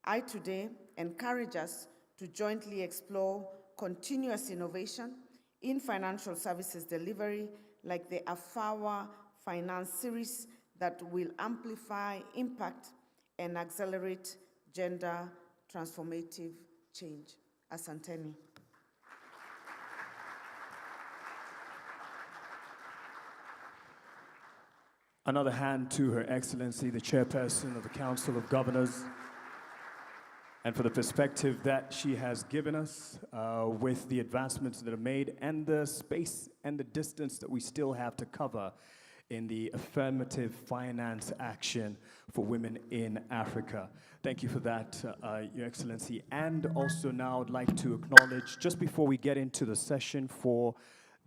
I today encourage us to jointly explore continuous innovation in financial services delivery, like the AFAWA Finance Series, that will amplify impact and accelerate gender transformative change. Asanteni. Another hand to Her Excellency, the Chairperson of the Council of Governors, and for the perspective that she has given us with the advancements that are made and the space and the distance that we still have to cover in the affirmative finance action for women in Africa. Thank you for that, Your Excellency. And also now I'd like to acknowledge, just before we get into the session for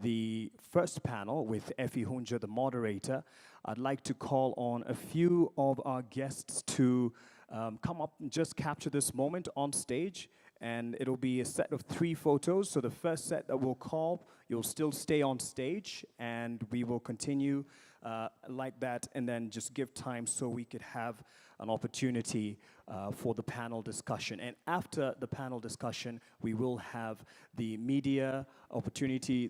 the first panel with Effie Hunja, the moderator, I'd like to call on a few of our guests to come up and just capture this moment on stage. And it'll be a set of 3 photos. So the first set that we'll call, you'll still stay on stage, and we will continue like that, and then just give time so we could have an opportunity for the panel discussion. And after the panel discussion, we will have the media's opportunity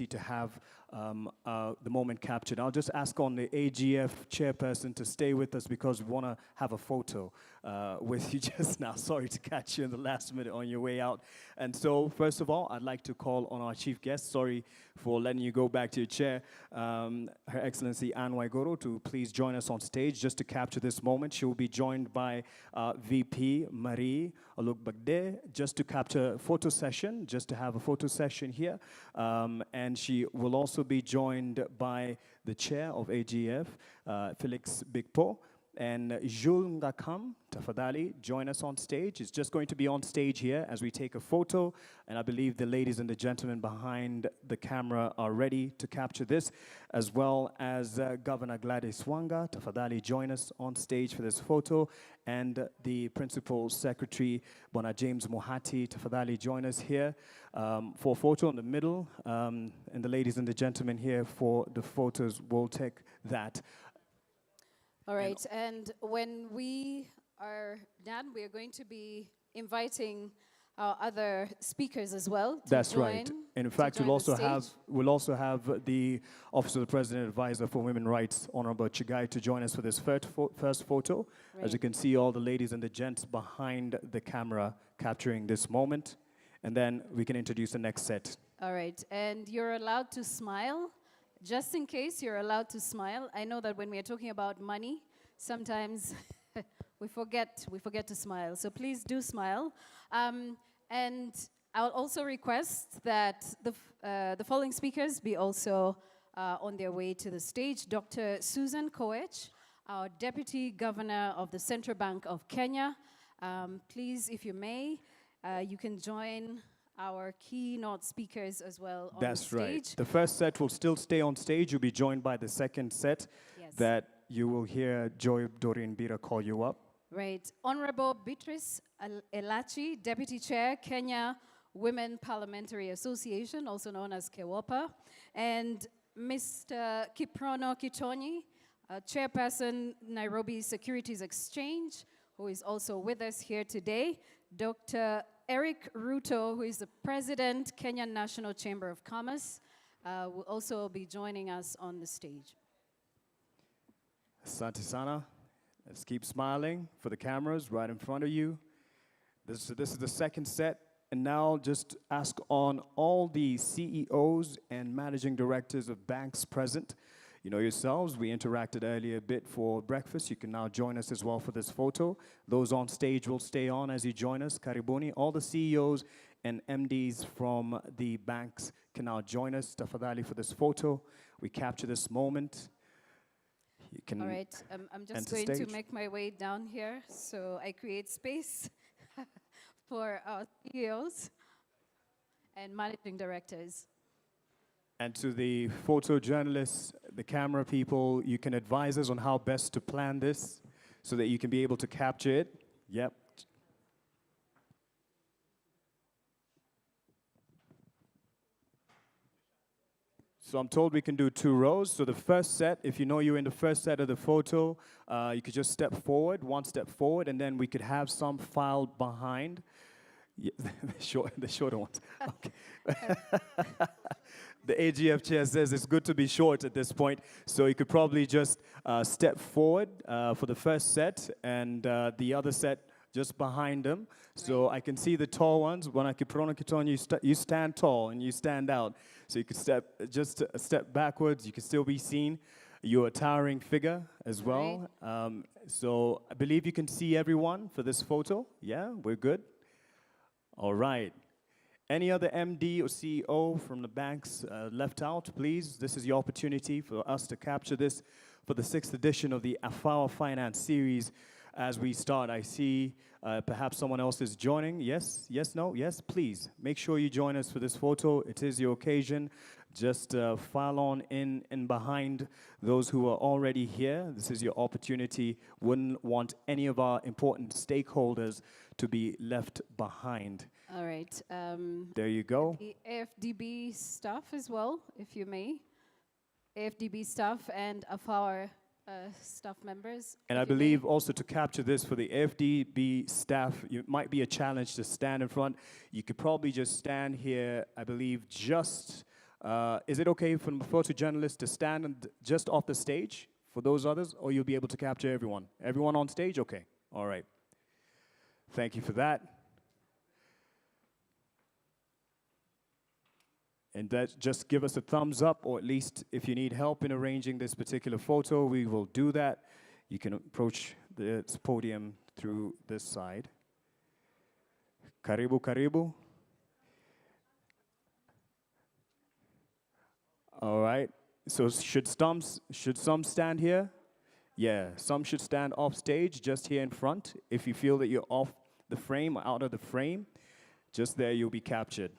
to have the moment captured. I'll just ask on the AGF chairperson to stay with us because we want to have a photo with you just now. Sorry to catch you in the last minute on your way out. And so, first of all, I'd like to call on our chief guest. Sorry for letting you go back to your chair. Her Excellency Anne Waiguru, to please join us on stage just to capture this moment. She will be joined by by VP Marie Olugbagde, just to capture a photo session, just to have a photo session here. And she will also be joined by the chair of AGF, Felix Bigpo, and Jules Ngakam, tafadhali, join us on stage. It's just going to be on stage here as we take a photo, and I believe the ladies and the gentlemen behind the camera are ready to capture this, as well as Governor Gladys Wanga, tafadhali, join us on stage for this photo, and the Principal Secretary, Bona James Mohati, tafadhali, join us here for a photo in the middle, and the ladies and the gentlemen here for the photos will take that. All right, and when we are done, we are going to be inviting our other speakers as well to That's join, right. And in fact, we'll also have the Office of the President Advisor for Women Rights, Honorable Chigai, to join us for this first photo. Right. As you can see, all the ladies and the gents behind the camera capturing this moment. And then we can introduce the next set. All right, and you're allowed to smile. Just in case, you're allowed to smile. I know that when we are talking about money, sometimes we forget to smile. So please do smile. And I'll also request that the following speakers be also on their way to the stage. Dr. Susan Koech, our Deputy Governor of the Central Bank of Kenya. Please, if you may, you can join our keynote speakers as well on That's the stage. right. The first set will still stay on stage. You'll be joined by the second set that you will hear Joy Doreen Bira call you up. Right. Honorable Beatrice Elachi, Deputy Chair, Kenya Women Parliamentary Association, also known as KEWOPA, and Mr. Kiprono Kitonyi, Chairperson, Nairobi Securities Exchange, who is also with us here today. Dr. Eric Ruto, who is the President, Kenyan National Chamber of Commerce, will also be joining us on the stage. Asante sana. Let's keep smiling for the cameras right in front of you. This is the second set. And now just ask on all the CEOs and managing directors of banks present. You know yourselves, we interacted earlier a bit for breakfast. You can now join us as well for this photo. Those on stage will stay on as you join us. Karibuni. All the CEOs and MDs from the banks can now join us, tafadhali, for this photo. We capture this moment. You can All right, I'm just going to make my way down here so I create space for our CEOs and managing directors. And to the photojournalists, the camera people, you can advise us on how best to plan this so that you can be able to capture it. Yep. So I'm told we can do 2 rows. So the first set, if you know you're in the first set of the photo, you could just step forward, 1 step forward, and then we could have some filed behind. Yeah, the shorter ones. Okay. The AGF chair says it's good to be short at this point, so you could probably just step forward for the first set, and the other set just behind them. So I can see the tall ones. When I Kiprono Kitonyi, you stand tall and you stand out. So you could just a step backwards. You can still be seen. You're a towering figure as well. So I believe you can see everyone for this photo. Yeah, we're good. All right. Any other MD or CEO from the banks left out, please? This is your opportunity for us to capture this for the 6th edition of the AFAWA Finance Series. As we start, I see perhaps someone else is joining. Yes, yes, no, yes, please. Make sure you join us for this photo. It is your occasion. Just file on in and behind those who are already here. This is your opportunity. Wouldn't want any of our important stakeholders to be left behind. All right. There you go. The AFDB staff as well, if you may. AFDB staff and AFAWA staff members. And I believe also to capture this for the AFDB staff, it might be a challenge to stand in front. You could probably just stand here, I believe, just... is it okay for the photojournalist to stand just off the stage for those others, or you'll be able to capture everyone? Everyone on stage? Okay. All right. Thank you for that. And that, just give us a thumbs up, or at least if you need help in arranging this particular photo, we will do that. You can approach the podium through this side. Karibu, karibu. All right. So should some stand here? Yeah, some should stand off stage, just here in front. If you feel that you're off the frame, out of the frame, just there you'll be captured.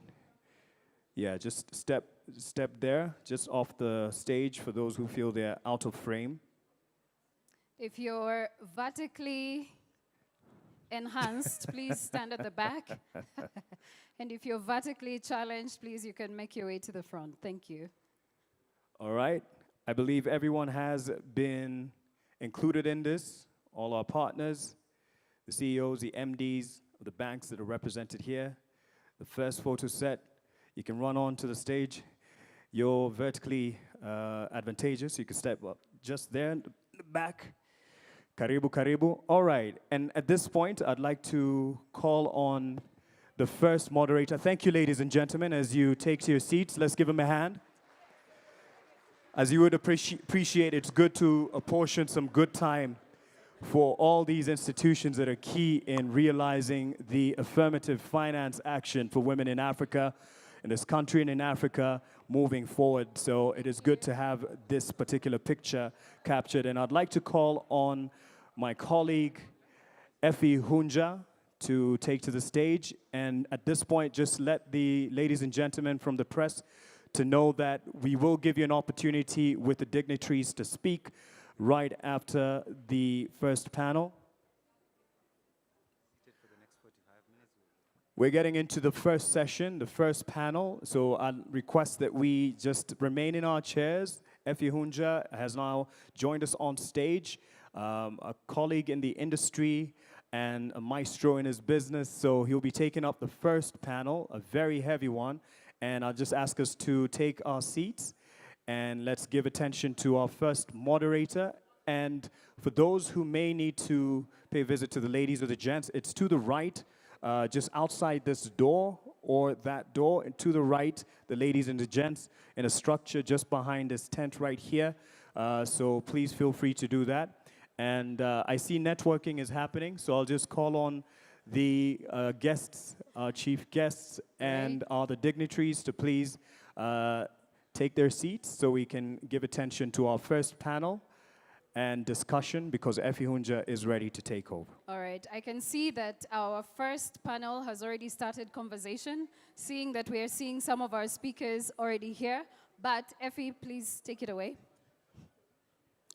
Yeah, just step there, just off the stage for those who feel they're out of frame. If you're vertically enhanced, please stand at the back. And if you're vertically challenged, please, you can make your way to the front. Thank you. All right. I believe everyone has been included in this, all our partners, the CEOs, the MDs of the banks that are represented here. The first photo set, you can run on to the stage. You're vertically advantageous. You can step up just there in the back. Karibu, karibu. All right, and at this point, I'd like to call on the first moderator. Thank you, ladies and gentlemen, as you take to your seats. Let's give them a hand. As you would appreciate, it's good to apportion some good time for all these institutions that are key in realizing the affirmative finance action for women in Africa, in this country and in Africa, moving forward. So it is good to have this particular picture captured. And I'd like to call on my colleague, Effie Hunja, to take to the stage. And at this point, just let the ladies and gentlemen from the press to know that we will give you an opportunity with the dignitaries to speak right after the first panel. We're getting into the first session, the first panel, so I request that we just remain in our chairs. Effie Hunja has now joined us on stage, a colleague in the industry and a maestro in his business, so he'll be taking up the first panel, a very heavy one, and I'll just ask us to take our seats, and let's give attention to our first moderator. And for those who may need to pay a visit to the ladies or the gents, it's to the right, just outside this door or that door, and to the right, the ladies and the gents in a structure just behind this tent right here. So please feel free to do that. And I see networking is happening, so I'll just call on the guests, our chief guests, and all the dignitaries to please take their seats so we can give attention to our first panel and discussion, because Effie Hunja is ready to take over. All right, I can see that our first panel has already started conversation, seeing that we are seeing some of our speakers already here. But Effie, please take it away.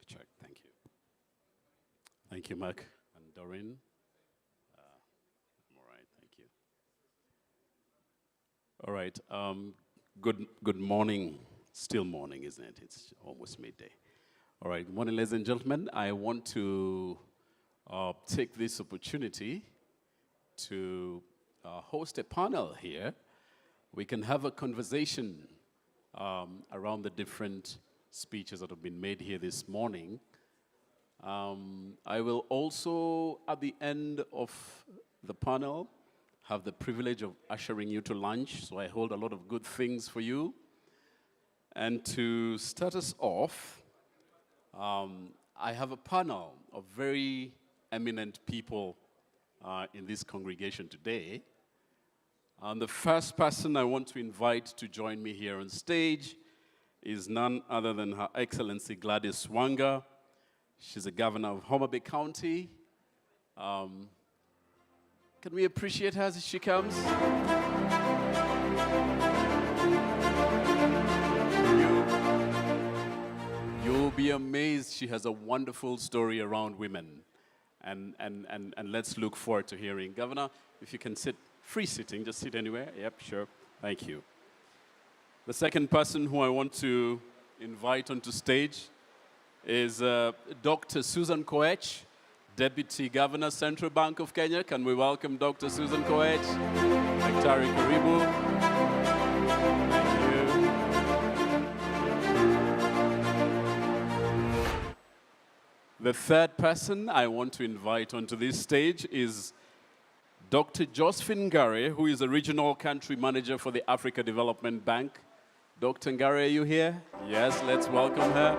Check, thank you. Thank you, Mark and Doreen. I'm all right, thank you. All right, good morning. Still morning, isn't it? It's almost midday. All right, good morning, ladies and gentlemen. I want to take this opportunity to host a panel here. We can have a conversation around the different speeches that have been made here this morning. I will also, at the end of the panel, have the privilege of ushering you to lunch, so I hold a lot of good things for you. And to start us off, I have a panel of very eminent people in this congregation today. And the first person I want to invite to join me here on stage is none other than Her Excellency Gladys Wanga. She's the governor of Homa Bay County. Can we appreciate her as she comes? You'll be amazed. She has a wonderful story around women. And let's look forward to hearing. Governor, if you can sit, free sitting, just sit anywhere. Yep, sure. Thank you. The second person who I want to invite onto stage is Dr. Susan Koech, Deputy Governor, Central Bank of Kenya. Can we welcome Dr. Susan Koech? Daktari Karibu. Thank you. The third person I want to invite onto this stage is Dr. Josephine Ngare, who is a Regional Country Manager for the Africa Development Bank. Dr. Ngare, are you here? Yes, let's welcome her.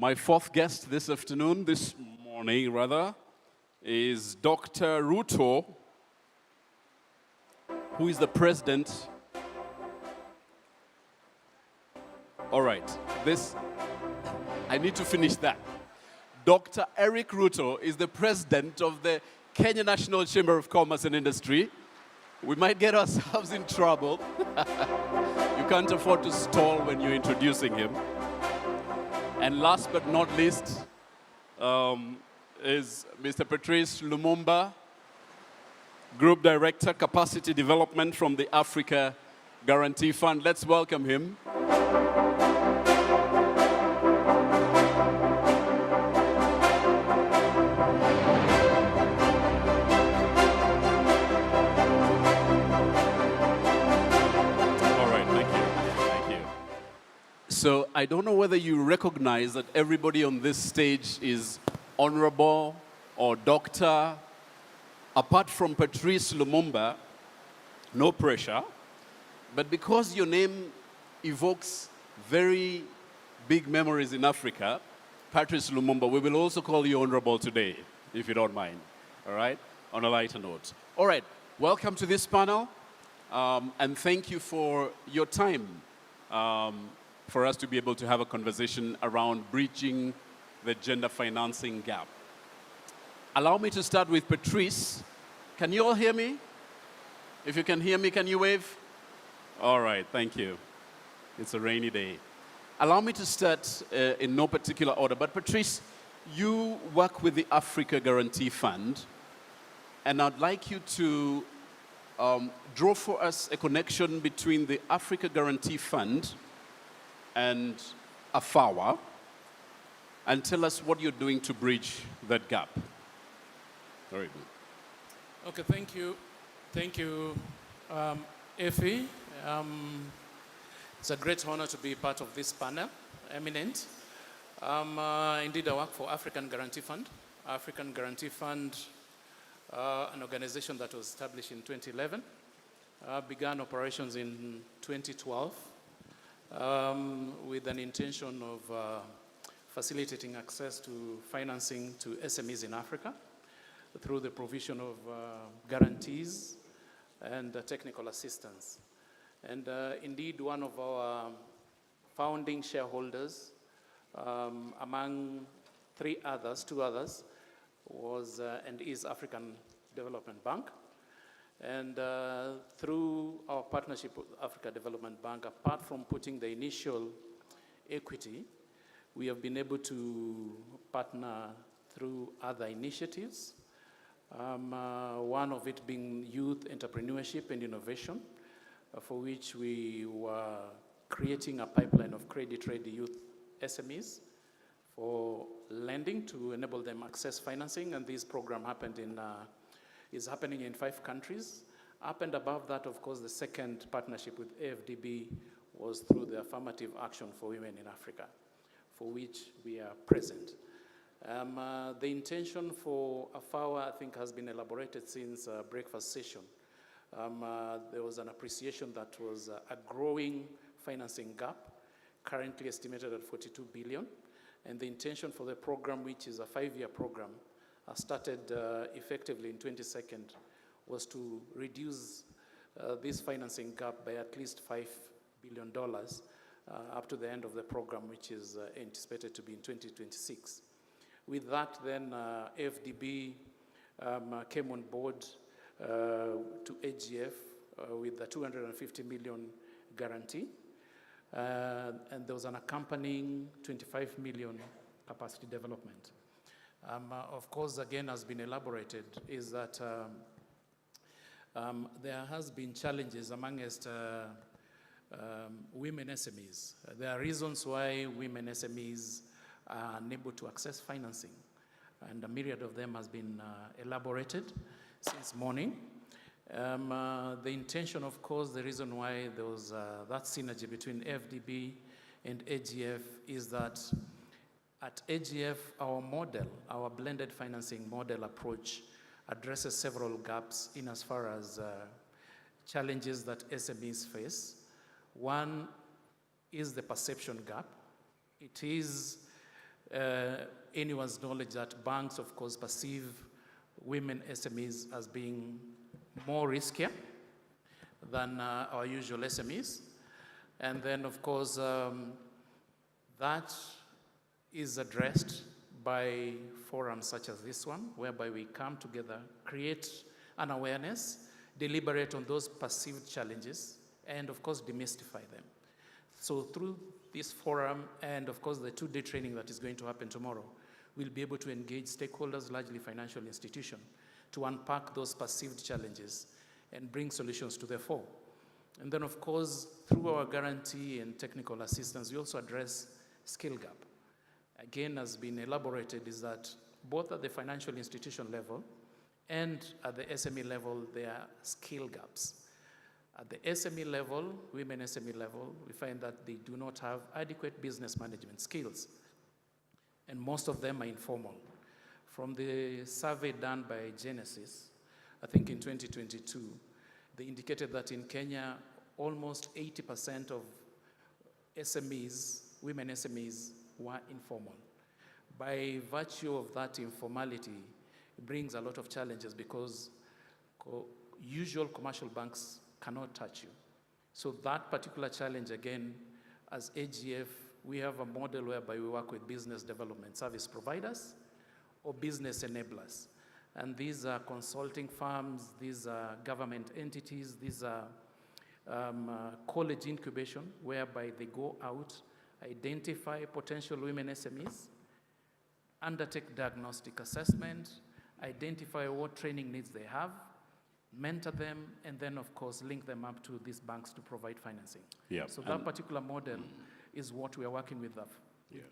My fourth guest this morning, is Dr. Ruto, who is the president. All right, I need to finish that. Dr. Eric Ruto is the president of the Kenya National Chamber of Commerce and Industry. We might get ourselves in trouble. You can't afford to stall when you're introducing him. And last but not least is Mr. Patrice Lumumba, Group Director, Capacity Development from the Africa Guarantee Fund. Let's welcome him. So I don't know whether you recognize that everybody on this stage is honorable or doctor. Apart from Patrice Lumumba, no pressure. But because your name evokes very big memories in Africa, Patrice Lumumba, we will also call you honorable today, if you don't mind. All right? On a lighter note. All right. Welcome to this panel. And thank you for your time. For us to be able to have a conversation around breaching the gender financing gap. Allow me to start with Patrice. Can you all hear me? If you can hear me, can you wave? All right, thank you. It's a rainy day. Allow me to start in no particular order, but Patrice, you work with the Africa Guarantee Fund, and I'd like you to draw for us a connection between the Africa Guarantee Fund and AFAWA, and tell us what you're doing to bridge that gap. Very good. Okay, thank you. Thank you, Effie. It's a great honor to be part of this panel, eminent. Indeed, I work for African Guarantee Fund. African Guarantee Fund, an organization that was established in 2011, began operations in 2012. With an intention of facilitating access to financing to SMEs in Africa through the provision of guarantees and technical assistance. And indeed, one of our founding shareholders, among two others, was and is African Development Bank. And through our partnership with Africa Development Bank, apart from putting the initial equity, we have been able to partner through other initiatives. One of it being youth entrepreneurship and innovation, for which we were creating a pipeline of credit-ready youth SMEs for lending to enable them access financing, and this program happened is happening in 5 countries. Up and above that, of course, the second partnership with AFDB was through the Affirmative Action for Women in Africa, for which we are present. The intention for AFAWA, I think, has been elaborated since breakfast session. There was an appreciation that was a growing financing gap, currently estimated at 42 billion. And the intention for the program, which is a 5-year program, started effectively in 2022, was to reduce this financing gap by at least $5 billion up to the end of the program, which is anticipated to be in 2026. With that, then FDB came on board to AGF with a 250 million guarantee. And there was an accompanying 25 million capacity development. Of course, again, has been elaborated, is that there has been challenges amongst women SMEs. There are reasons why women SMEs are unable to access financing, and a myriad of them has been elaborated since morning. The intention, of course, the reason why there was that synergy between FDB and AGF is that at AGF, our model, our blended financing model approach addresses several gaps in as far as challenges that SMEs face. One is the perception gap. It is anyone's knowledge that banks, of course, perceive women SMEs as being more riskier than our usual SMEs. And then, of course, that is addressed by forums such as this one, whereby we come together, create an awareness, deliberate on those perceived challenges, and of course, demystify them. So through this forum, and of course, the two-day training that is going to happen tomorrow, we'll be able to engage stakeholders, largely financial institutions, to unpack those perceived challenges and bring solutions to the fore. And then, of course, through our guarantee and technical assistance, we also address skill gap. Again, has been elaborated, is that both at the financial institution level and at the SME level, there are skill gaps. At the SME level, women SME level, we find that they do not have adequate business management skills, and most of them are informal. From the survey done by Genesis, I think in 2022, they indicated that in Kenya, almost 80% of SMEs, women SMEs, were informal. By virtue of that informality, it brings a lot of challenges because usual commercial banks cannot touch you. So that particular challenge, again, as AGF, we have a model whereby we work with business development service providers or business enablers. And these are consulting firms, these are government entities, these are college incubation, whereby they go out, identify potential women SMEs, undertake diagnostic assessment, identify what training needs they have, mentor them, and then, of course, link them up to these banks to provide financing. Yeah, so that particular model is what we are working with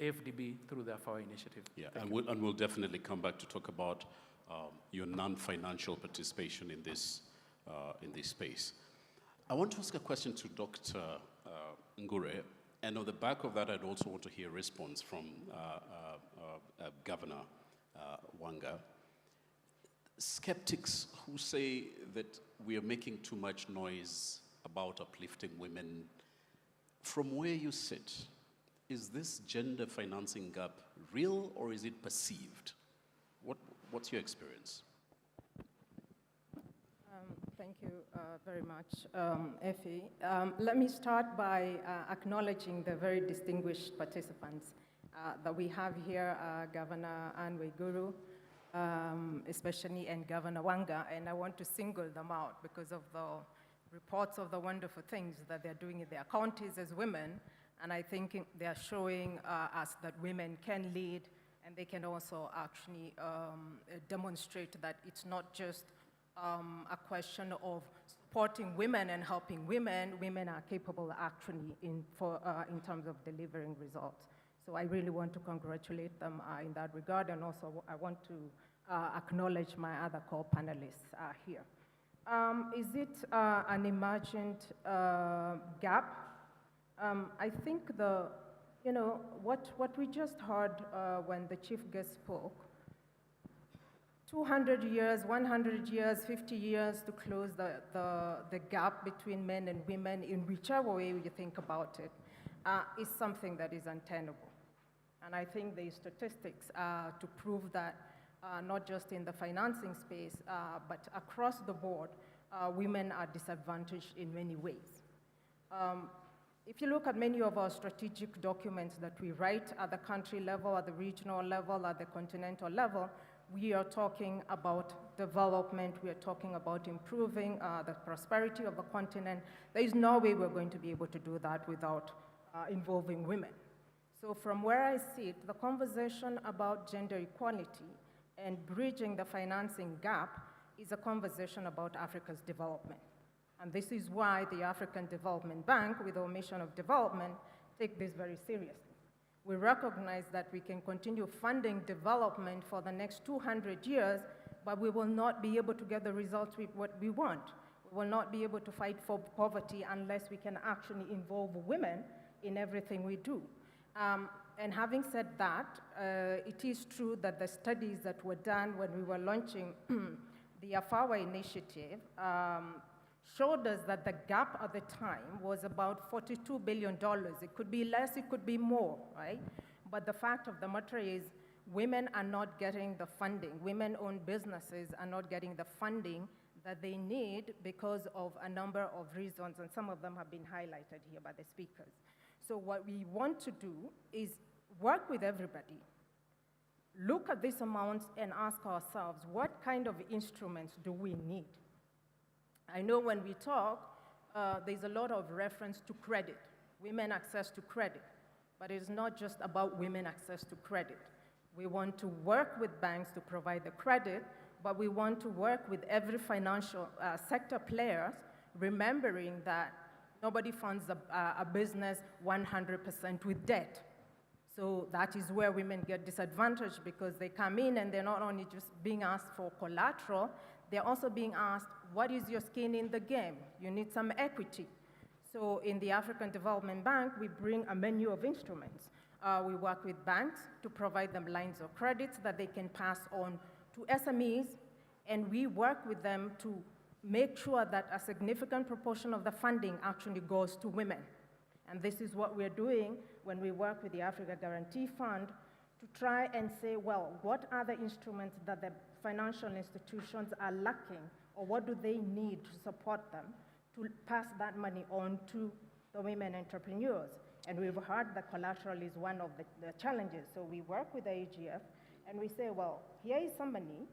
FDB through the AFAWA initiative. Yeah, and we'll definitely come back to talk about your non-financial participation in this space. I want to ask a question to Dr. Ngure, and on the back of that, I'd also want to hear a response from Governor Wanga. Skeptics who say that we are making too much noise about uplifting women, from where you sit, is this gender financing gap real or is it perceived? What's your experience? Thank you very much, Effie. Let me start by acknowledging the very distinguished participants that we have here, Governor Anwe Guru, especially, and Governor Wanga, and I want to single them out because of the reports of the wonderful things that they're doing in their counties as women, and I think they're showing us that women can lead, and they can also actually demonstrate that it's not just a question of supporting women and helping women. Women are capable actually in terms of delivering results. So I really want to congratulate them in that regard, and also I want to acknowledge my other co-panelists here. Is it an imagined gap? I think what we just heard when the chief guest spoke, 200 years, 100 years, 50 years to close the gap between men and women, in whichever way you think about it, is something that is untenable. And I think the statistics to prove that not just in the financing space, but across the board, women are disadvantaged in many ways. If you look at many of our strategic documents that we write at the country level, at the regional level, at the continental level, we are talking about development, we are talking about improving the prosperity of the continent. There is no way we're going to be able to do that without involving women. So from where I sit, the conversation about gender equality and bridging the financing gap is a conversation about Africa's development. And this is why the African Development Bank, with our mission of development, take this very seriously. We recognize that we can continue funding development for the next 200 years, but we will not be able to get the results what we want. We will not be able to fight for poverty unless we can actually involve women in everything we do. And having said that, it is true that the studies that were done when we were launching the AFAWA initiative showed us that the gap at the time was about $42 billion. It could be less, it could be more, right? But the fact of the matter is, women are not getting the funding. Women-owned businesses are not getting the funding that they need because of a number of reasons, and some of them have been highlighted here by the speakers. So what we want to do is work with everybody, look at these amounts and ask ourselves, what kind of instruments do we need? I know when we talk, there's a lot of reference to credit, women access to credit, but it's not just about women access to credit. We want to work with banks to provide the credit, but we want to work with every financial sector players, remembering that nobody funds a business 100% with debt. So that is where women get disadvantaged, because they come in and they're not only just being asked for collateral, they're also being asked, what is your skin in the game? You need some equity. So in the African Development Bank, we bring a menu of instruments. We work with banks to provide them lines of credits that they can pass on to SMEs, and we work with them to make sure that a significant proportion of the funding actually goes to women. And this is what we're doing when we work with the Africa Guarantee Fund to try and say, well, what are the instruments that the financial institutions are lacking, or what do they need to support them to pass that money on to the women entrepreneurs? And we've heard that collateral is one of the challenges. So we work with the AGF and we say, well, here is some money.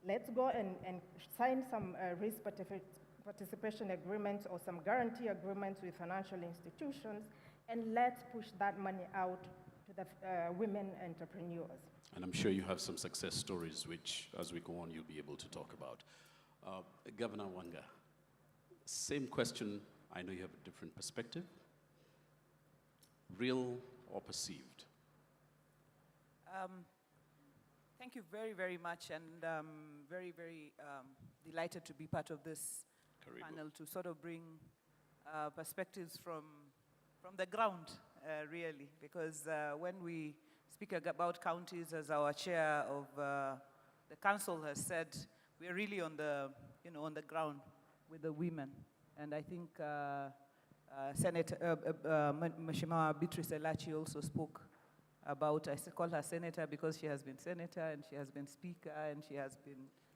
Let's go and sign some risk participation agreements or some guarantee agreements with financial institutions, and let's push that money out to the women entrepreneurs. And I'm sure you have some success stories, which, as we go on, you'll be able to talk about. Governor Wanga, same question. I know you have a different perspective. Real or perceived? Thank you very, very much, and very, very delighted to be part of this panel to sort of bring perspectives from the ground, really, because when we speak about counties, as our chair of the council has said, we are really on the ground with the women, and I think Senator Mheshimiwa Beatrice Elachi also spoke about, I call her senator because she has been senator and she has been speaker and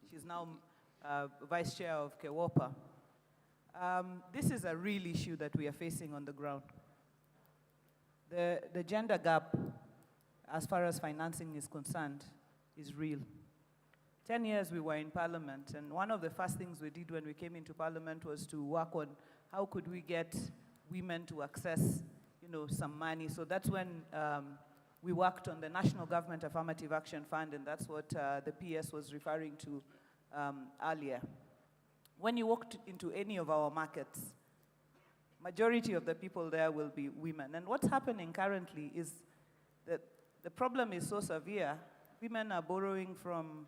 she's now vice chair of KEWOPA. This is a real issue that we are facing on the ground. The gender gap, as far as financing is concerned, is real. 10 years we were in Parliament, and one of the first things we did when we came into Parliament was to work on how could we get women to access, some money. So that's when we worked on the National Government Affirmative Action Fund, and that's what the PS was referring to earlier. When you walked into any of our markets, majority of the people there will be women. And what's happening currently is that the problem is so severe, women are borrowing from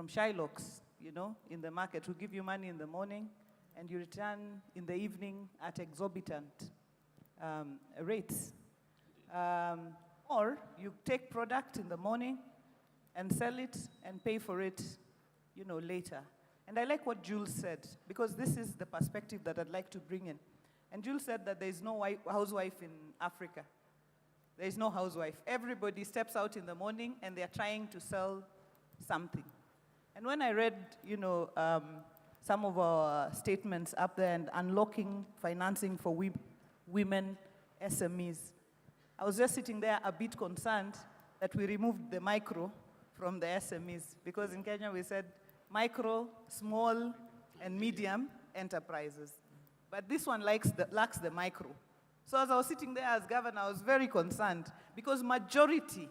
Shylocks, in the market, who give you money in the morning, and you return in the evening at exorbitant rates. Or you take product in the morning and sell it and pay for it, later. And I like what Jules said, because this is the perspective that I'd like to bring in. And Jules said that there is no housewife in Africa. There is no housewife. Everybody steps out in the morning and they're trying to sell something. And when I read, some of our statements up there and unlocking financing for women SMEs, I was just sitting there a bit concerned that we removed the micro from the SMEs, because in Kenya we said micro, small, and medium enterprises. But this one lacks the micro. So as I was sitting there as governor, I was very concerned, because majority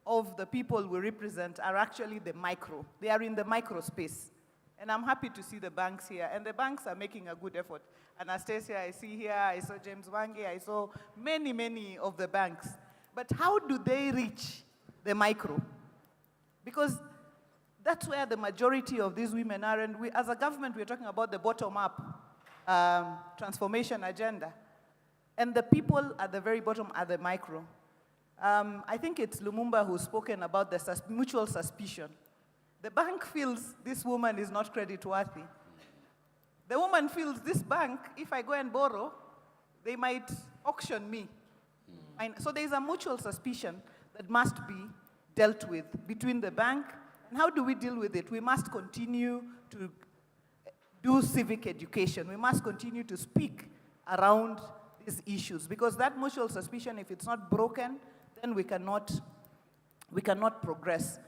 of the people we represent are actually the micro. They are in the micro space. And I'm happy to see the banks here, and the banks are making a good effort. Anastasia, I see here, I saw James Wange, I saw many, many of the banks. But how do they reach the micro? Because that's where the majority of these women are, and we, as a government, we're talking about the bottom-up transformation agenda. And the people at the very bottom are the micro. I think it's Lumumba who's spoken about the mutual suspicion. The bank feels this woman is not creditworthy. The woman feels this bank, if I go and borrow, they might auction me. So there is a mutual suspicion that must be dealt with between the bank. And how do we deal with it? We must continue to do civic education. We must continue to speak around these issues, because that mutual suspicion, if it's not broken, then we cannot progress.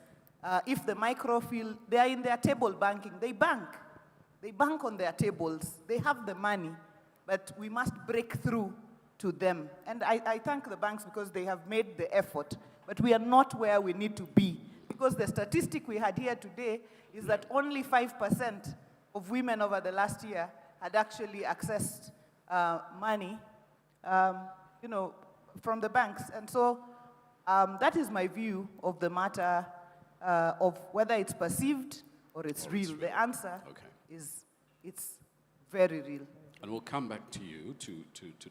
If the micro feel they are in their table banking, they bank on their tables, they have the money, but we must break through to them. And I thank the banks because they have made the effort, but we are not where we need to be, because the statistic we had here today is that only 5% of women over the last year had actually accessed money, from the banks. And so that is my view of the matter of whether it's perceived or it's real. The answer is it's very real. And we'll come back to you to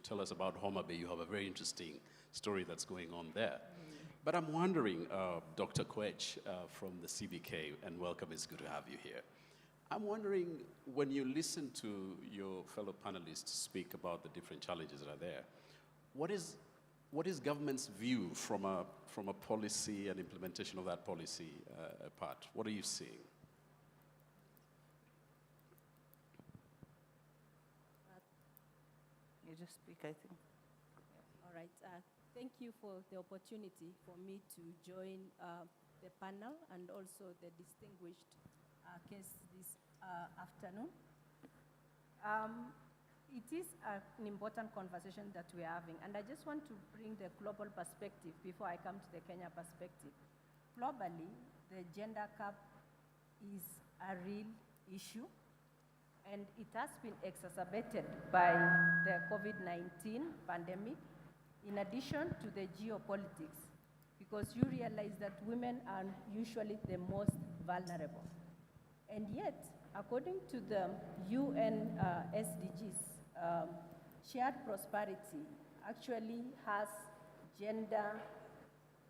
tell us about Homa Bay. You have a very interesting story that's going on there. But I'm wondering, Dr. Kwech from the CBK, and welcome, it's good to have you here. I'm wondering, when you listen to your fellow panelists speak about the different challenges that are there, what is government's view from a policy and implementation of that policy part? What are you seeing? You just speak, I think. All right. Thank you for the opportunity for me to join the panel and also the distinguished guests this afternoon. It is an important conversation that we're having, and I just want to bring the global perspective before I come to the Kenya perspective. Globally, the gender gap is a real issue, and it has been exacerbated by the COVID-19 pandemic, in addition to the geopolitics, because you realize that women are usually the most vulnerable. And yet, according to the UN SDGs, shared prosperity actually has gender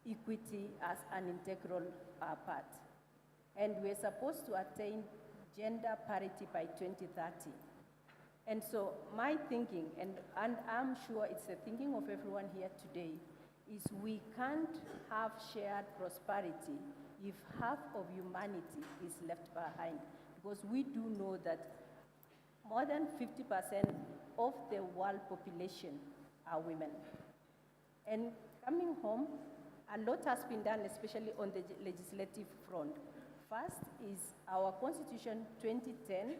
equity as an integral part. And we're supposed to attain gender parity by 2030. And so my thinking, and I'm sure it's the thinking of everyone here today, is we can't have shared prosperity if half of humanity is left behind. Because we do know that more than 50% of the world population are women. And coming home, a lot has been done, especially on the legislative front. First is our Constitution 2010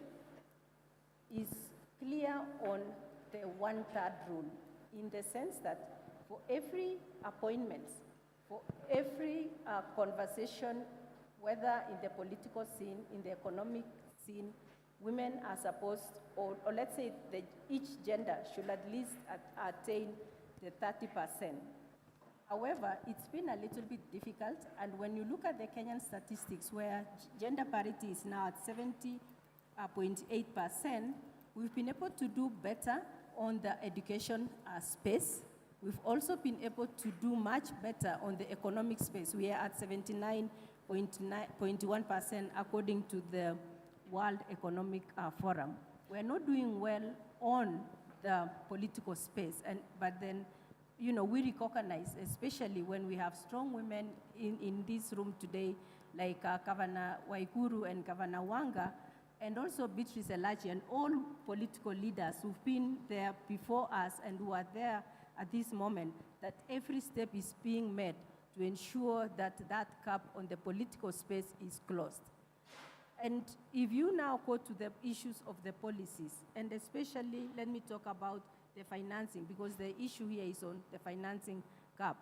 is clear on the one-third rule, in the sense that for every appointment, for every conversation, whether in the political scene, in the economic scene, women are supposed, or let's say that each gender should at least attain the 30%. However, it's been a little bit difficult, and when you look at the Kenyan statistics, where gender parity is now at 70.8%, we've been able to do better on the education space. We've also been able to do much better on the economic space. We are at 79.1% according to the World Economic Forum. We're not doing well on the political space, but then, we recognize, especially when we have strong women in this room today, like Governor Waiguru and Governor Wanga, and also Beatrice Elachi, and all political leaders who've been there before us and who are there at this moment, that every step is being made to ensure that that gap on the political space is closed. And if you now go to the issues of the policies, and especially let me talk about the financing, because the issue here is on the financing gap.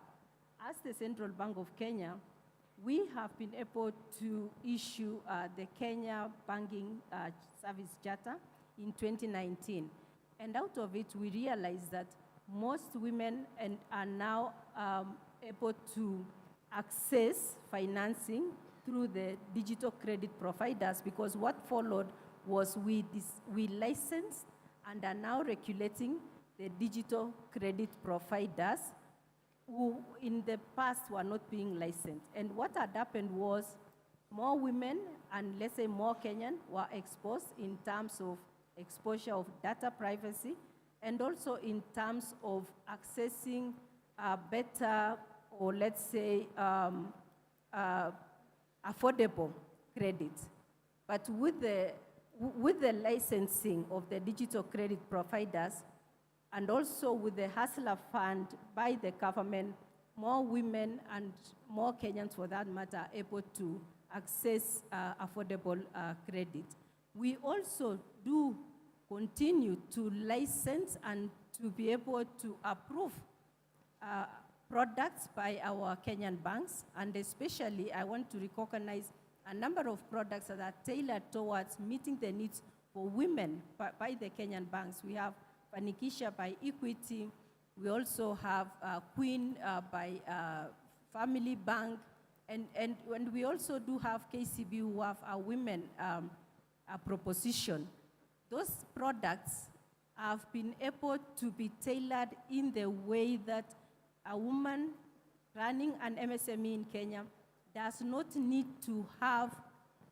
As the Central Bank of Kenya, we have been able to issue the Kenya Banking Service Charter in 2019. And out of it, we realized that most women are now able to access financing through the digital credit providers, because what followed was we licensed and are now regulating the digital credit providers who in the past were not being licensed. And what had happened was more women, and let's say more Kenyan, were exposed in terms of exposure of data privacy, and also in terms of accessing better, or let's say, affordable credit. But with the licensing of the digital credit providers, and also with the Hustler Fund by the government, more women and more Kenyans, for that matter, are able to access affordable credit. We also do continue to license and to be able to approve products by our Kenyan banks, and especially I want to recognize a number of products that are tailored towards meeting the needs for women by the Kenyan banks. We have Fanikisha by Equity. We also have Queen by Family Bank. And we also do have KCB, who have a women proposition. Those products have been able to be tailored in the way that a woman running an MSME in Kenya does not need to have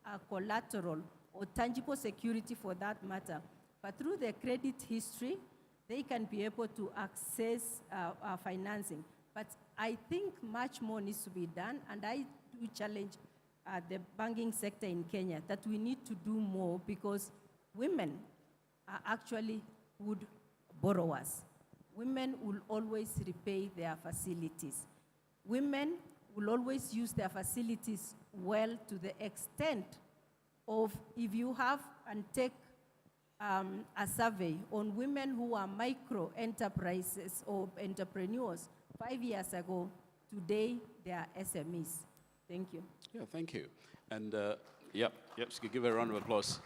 a collateral or tangible security for that matter. But through their credit history, they can be able to access financing. But I think much more needs to be done, and I do challenge the banking sector in Kenya that we need to do more, because women are actually good borrowers. Women will always repay their facilities. Women will always use their facilities well, to the extent of, if you have and take a survey on women who are micro enterprises or entrepreneurs 5 years ago, today they are SMEs. Thank you. Yeah, thank you. And yep, so you can give a round of applause.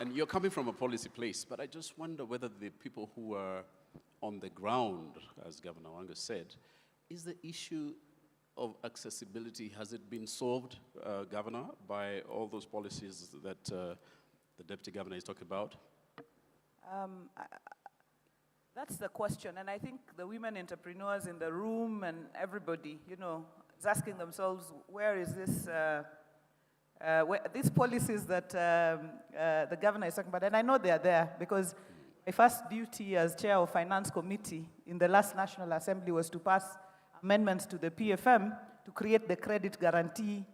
And you're coming from a policy place, but I just wonder whether the people who are on the ground, as Governor Wanga said, is the issue of accessibility, has it been solved, Governor, by all those policies that the Deputy Governor is talking about? That's the question, and I think the women entrepreneurs in the room and everybody, you know, is asking themselves, where is this, these policies that the governor is talking about? And I know they are there, because my first duty as chair of Finance Committee in the last National Assembly was to pass amendments to the PFM to create the credit guarantee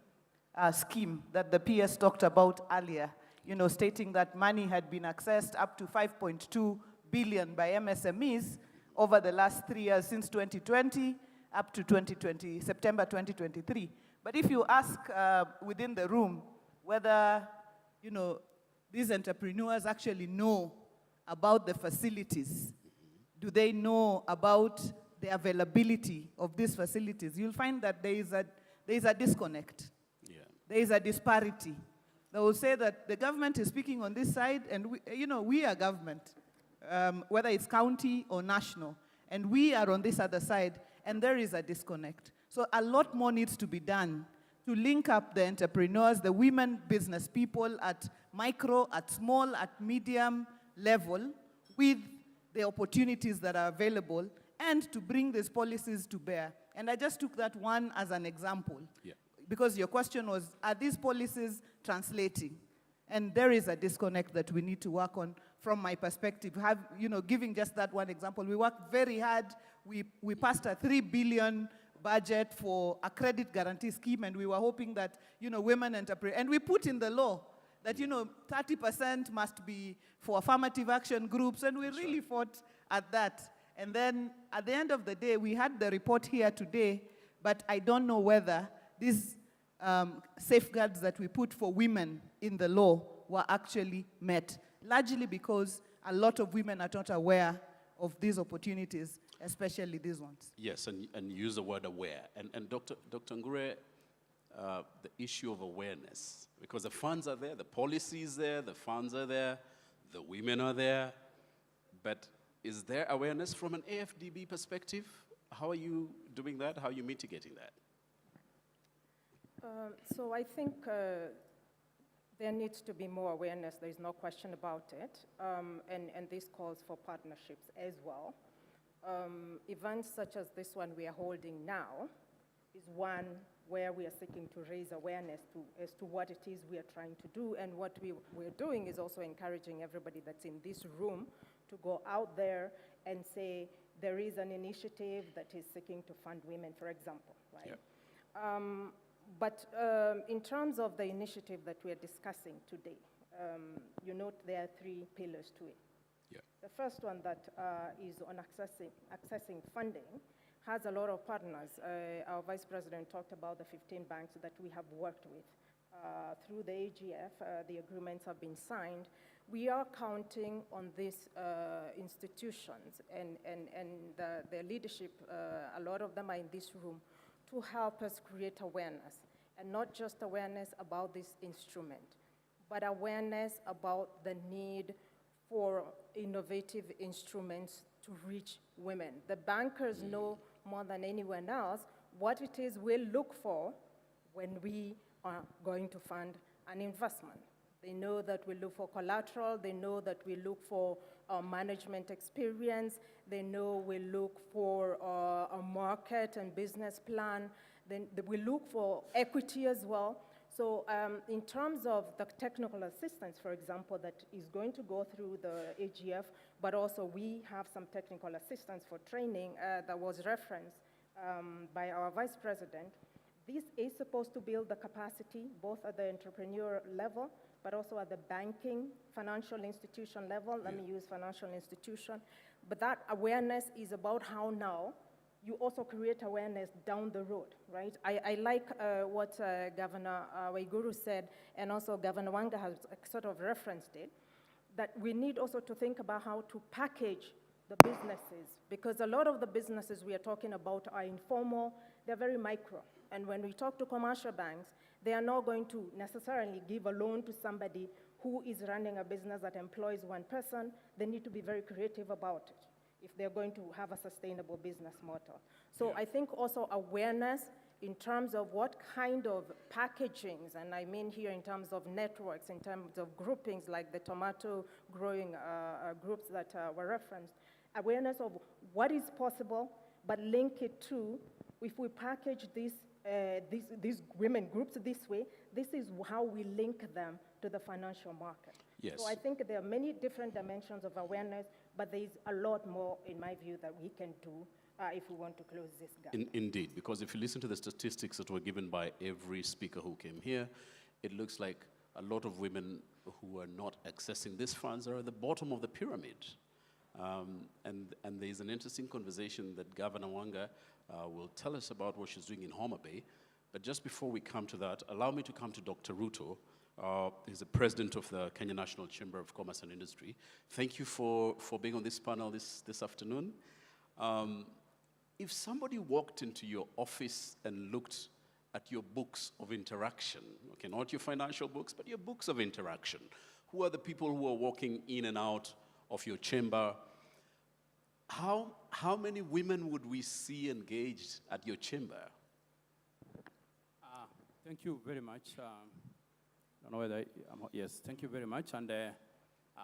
scheme that the PS talked about earlier, you know, stating that money had been accessed up to 5.2 billion by MSMEs over the last 3 years, since 2020 up to September 2023. But if you ask within the room whether, you know, these entrepreneurs actually know about the facilities, do they know about the availability of these facilities, you'll find that there is a disconnect. Yeah. There is a disparity. They will say that the government is speaking on this side, and we are government, whether it's county or national, and we are on this other side, and there is a disconnect. So a lot more needs to be done to link up the entrepreneurs, the women business people at micro, at small, at medium level, with the opportunities that are available, and to bring these policies to bear. And I just took that one as an example. Yeah. Because your question was, are these policies translating? And there is a disconnect that we need to work on from my perspective. Giving just that one example, we worked very hard. We passed a 3 billion budget for a credit guarantee scheme, and we were hoping that, women entrepreneurs, and we put in the law that, 30% must be for affirmative action groups, and we really fought at that. And then at the end of the day, we had the report here today, but I don't know whether these safeguards that we put for women in the law were actually met, largely because a lot of women are not aware of these opportunities, especially these ones. Yes, and use the word aware. And Dr. Ngure, the issue of awareness, because the funds are there, the policy is there, the funds are there, the women are there, but is there awareness from an AFDB perspective? How are you doing that? How are you mitigating that? So I think there needs to be more awareness. There's no question about it. And this calls for partnerships as well. Events such as this one we are holding now is one where we are seeking to raise awareness as to what it is we are trying to do. And what we're doing is also encouraging everybody that's in this room to go out there and say, there is an initiative that is seeking to fund women, for example, right? But in terms of the initiative that we are discussing today, you note there are 3 pillars to it. The first one that is on accessing funding has a lot of partners. Our Vice President talked about the 15 banks that we have worked with. Through the AGF, the agreements have been signed. We are counting on these institutions and their leadership, a lot of them are in this room, to help us create awareness, and not just awareness about this instrument, but awareness about the need for innovative instruments to reach women. The bankers know more than anyone else what it is we look for when we are going to fund an investment. They know that we look for collateral, they know that we look for management experience, they know we look for a market and business plan, then we look for equity as well. So in terms of the technical assistance, for example, that is going to go through the AGF, but also we have some technical assistance for training that was referenced by our Vice President. This is supposed to build the capacity, both at the entrepreneur level, but also at the banking, financial institution level. Let me use financial institution. But that awareness is about how now you also create awareness down the road, right? I like what Governor Waiguru said, and also Governor Wanga has sort of referenced it, that we need also to think about how to package the businesses, because a lot of the businesses we are talking about are informal, they're very micro. And when we talk to commercial banks, they are not going to necessarily give a loan to somebody who is running a business that employs one person. They need to be very creative about it if they're going to have a sustainable business model. So I think also awareness in terms of what kind of packagings, and I mean here in terms of networks, in terms of groupings like the tomato growing groups that were referenced, awareness of what is possible, but link it to, if we package these women groups this way, this is how we link them to the financial market. Yes. So I think there are many different dimensions of awareness, but there is a lot more, in my view, that we can do if we want to close this gap. Indeed, because if you listen to the statistics that were given by every speaker who came here, it looks like a lot of women who are not accessing these funds are at the bottom of the pyramid. And there's an interesting conversation that Governor Wanga will tell us about what she's doing in Homa Bay. But just before we come to that, allow me to come to Dr. Ruto. He's the president of the Kenya National Chamber of Commerce and Industry. Thank you for being on this panel this afternoon. If somebody walked into your office and looked at your books of interaction, okay, not your financial books, but your books of interaction, who are the people who are walking in and out of your chamber? How many women would we see engaged at your chamber? Thank you very much. I don't know whether yes, thank you very much. And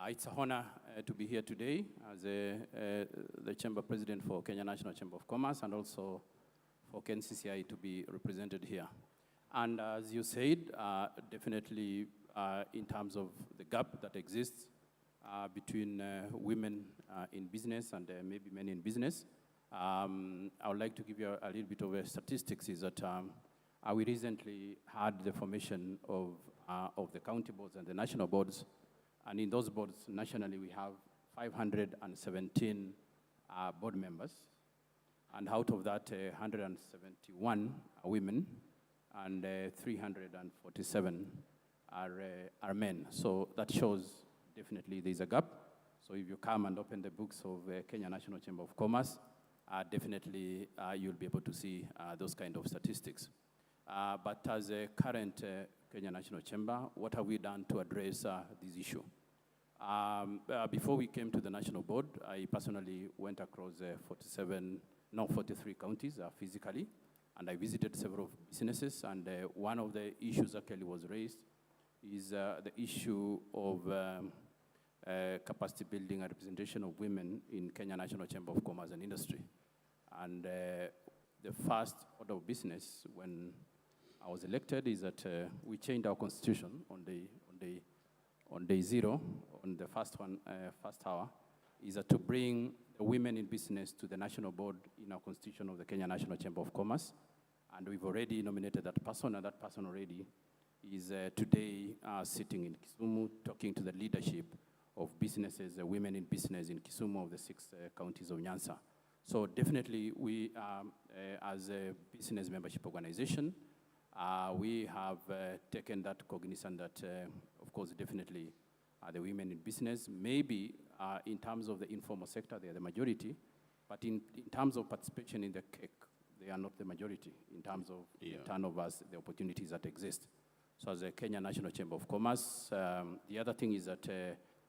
it's an honor to be here today as the Chamber President for Kenya National Chamber of Commerce, and also for KNCCI to be represented here. And as you said, definitely in terms of the gap that exists between women in business and maybe men in business, I would like to give you a little bit of a statistics is that we recently had the formation of the county boards and the national boards. And in those boards, nationally, we have 517 board members. And out of that, 171 are women, and 347 are men. So that shows definitely there's a gap. So if you come and open the books of Kenya National Chamber of Commerce, definitely you'll be able to see those kind of statistics. But as a current Kenya National Chamber, what have we done to address this issue? Before we came to the National Board, I personally went across 43 counties physically, and I visited several businesses, and one of the issues actually was raised is the issue of capacity building and representation of women in Kenya National Chamber of Commerce and Industry. And the first order of business when I was elected is that we changed our constitution on day zero, on the first hour, is that to bring women in business to the national board in our constitution of the Kenya National Chamber of Commerce. And we've already nominated that person, and that person already is today sitting in Kisumu, talking to the leadership of businesses, women in business in Kisumu of the 6 counties of Nyanza. So definitely we, as a business membership organization, we have taken that cognizant that, of course, definitely the women in business, maybe in terms of the informal sector, they are the majority, but in terms of participation in the cake, they are not the majority in terms of the turnovers, the opportunities that exist. So as a Kenya National Chamber of Commerce, the other thing is that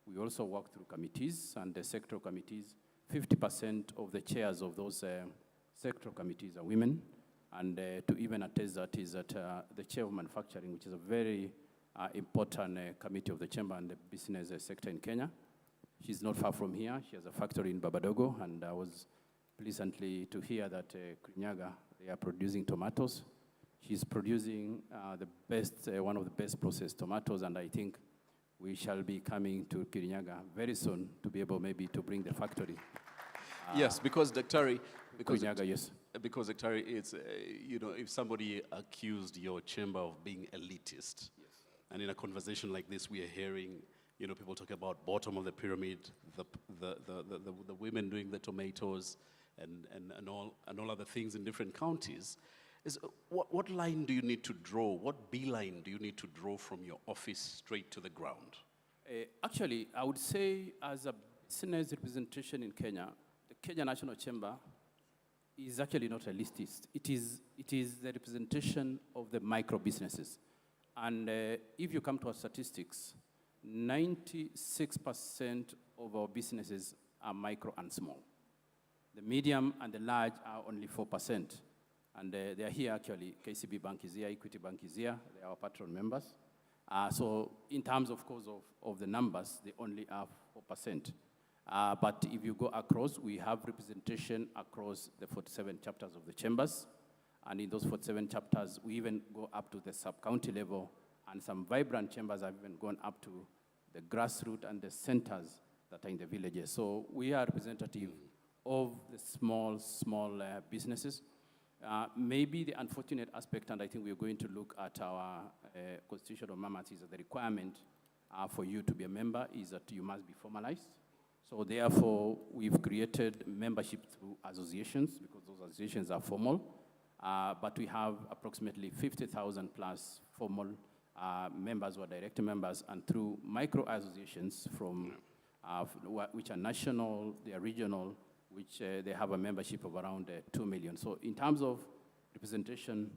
we also work through committees, and the sectoral committees, 50% of the chairs of those sectoral committees are women. And to even attest that is that the chair of manufacturing, which is a very important committee of the chamber and the business sector in Kenya, she's not far from here. She has a factory in Babadogo, and I was pleasantly to hear that Kirinyaga, they are producing tomatoes. She's producing the best, one of the best processed tomatoes, and I think we shall be coming to Kirinyaga very soon to be able maybe to bring the factory. Yes, because Daktari, Kirinyaga, yes. Because Daktari, it's, you know, if somebody accused your chamber of being elitist, and in a conversation like this, we are hearing, you know, people talk about bottom of the pyramid, the women doing the tomatoes, and all other things in different counties. Is what line do you need to draw? What beeline do you need to draw from your office straight to the ground? Actually, I would say as a business representation in Kenya, the Kenya National Chamber is actually not elitist. It is the representation of the micro businesses. And if you come to our statistics, 96% of our businesses are micro and small. The medium and the large are only 4%. And they are here actually. KCB Bank is here, Equity Bank is here. They are our patron members. So in terms, of course, of the numbers, they only have 4%. But if you go across, we have representation across the 47 chapters of the chambers. And in those 47 chapters, we even go up to the sub-county level. And some vibrant chambers have even gone up to the grassroots and the centers that are in the villages. So we are representative of the small businesses. Maybe the unfortunate aspect, and I think we're going to look at our constitution of mammoths, is that the requirement for you to be a member is that you must be formalized. So therefore, we've created membership through associations, because those associations are formal. But we have approximately 50,000 plus formal members who are direct members, and through micro associations from which are national, they are regional, which they have a membership of around 2 million. So in terms of representation,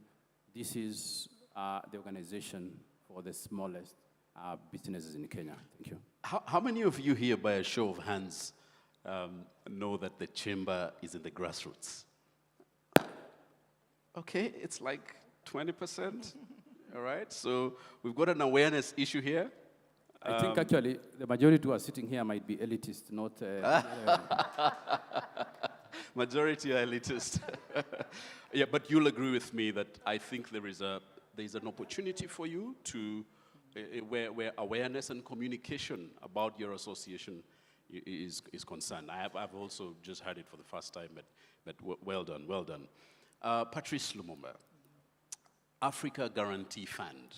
this is the organization for the smallest businesses in Kenya. Thank you. How many of you here, by a show of hands, know that the chamber is in the grassroots? Okay, it's like 20%. All right, so we've got an awareness issue here. I think actually the majority who are sitting here might be elitist, not... Majority are elitist. Yeah, but you'll agree with me that I think there's an opportunity for you to, where awareness and communication about your association is concerned. I've also just heard it for the first time, but well done, well done. Patrice Lumumba, Africa Guarantee Fund.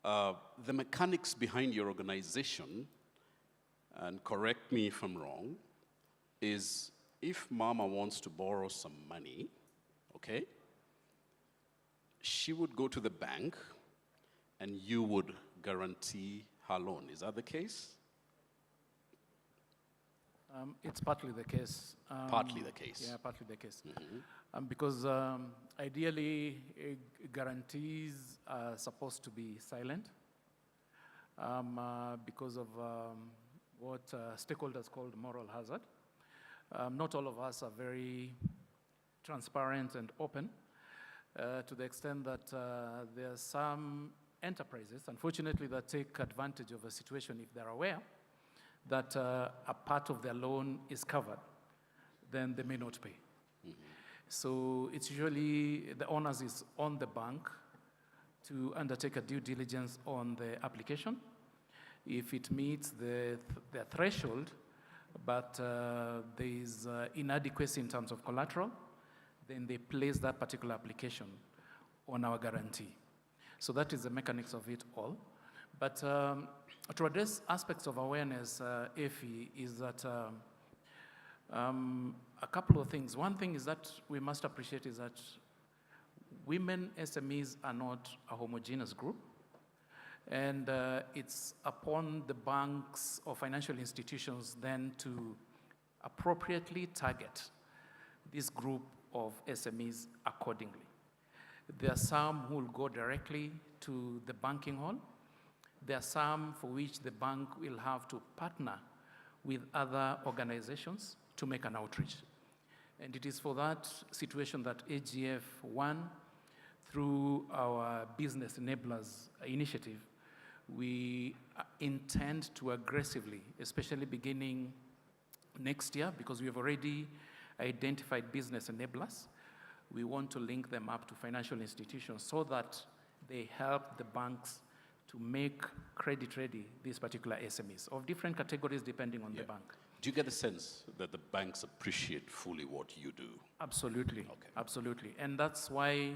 The mechanics behind your organization, and correct me if I'm wrong, is if Mama wants to borrow some money, okay, she would go to the bank and you would guarantee her loan. Is that the case? It's partly the case. Partly the case. Yeah, partly the case. Mm-hmm. Because ideally, guarantees are supposed to be silent because of what stakeholders call moral hazard. Not all of us are very transparent and open to the extent that there are some enterprises, unfortunately, that take advantage of a situation if they're aware that a part of their loan is covered, then they may not pay. Mm-hmm. So it's usually the onus is on the bank to undertake a due diligence on the application. If it meets the threshold, but there is inadequacy in terms of collateral, then they place that particular application on our guarantee. So that is the mechanics of it all. But to address aspects of awareness, AFI, is that a couple of things. One thing is that we must appreciate is that women SMEs are not a homogeneous group. And it's upon the banks or financial institutions then to appropriately target this group of SMEs accordingly. There are some who will go directly to the banking hall. There are some for which the bank will have to partner with other organizations to make an outreach. And it is for that situation that AGF 1, through our Business Enablers initiative, we intend to aggressively, especially beginning next year, because we have already identified business enablers, we want to link them up to financial institutions so that they help the banks to make credit ready these particular SMEs of different categories depending on the bank. Do you get the sense that the banks appreciate fully what you do? Absolutely, absolutely. And that's why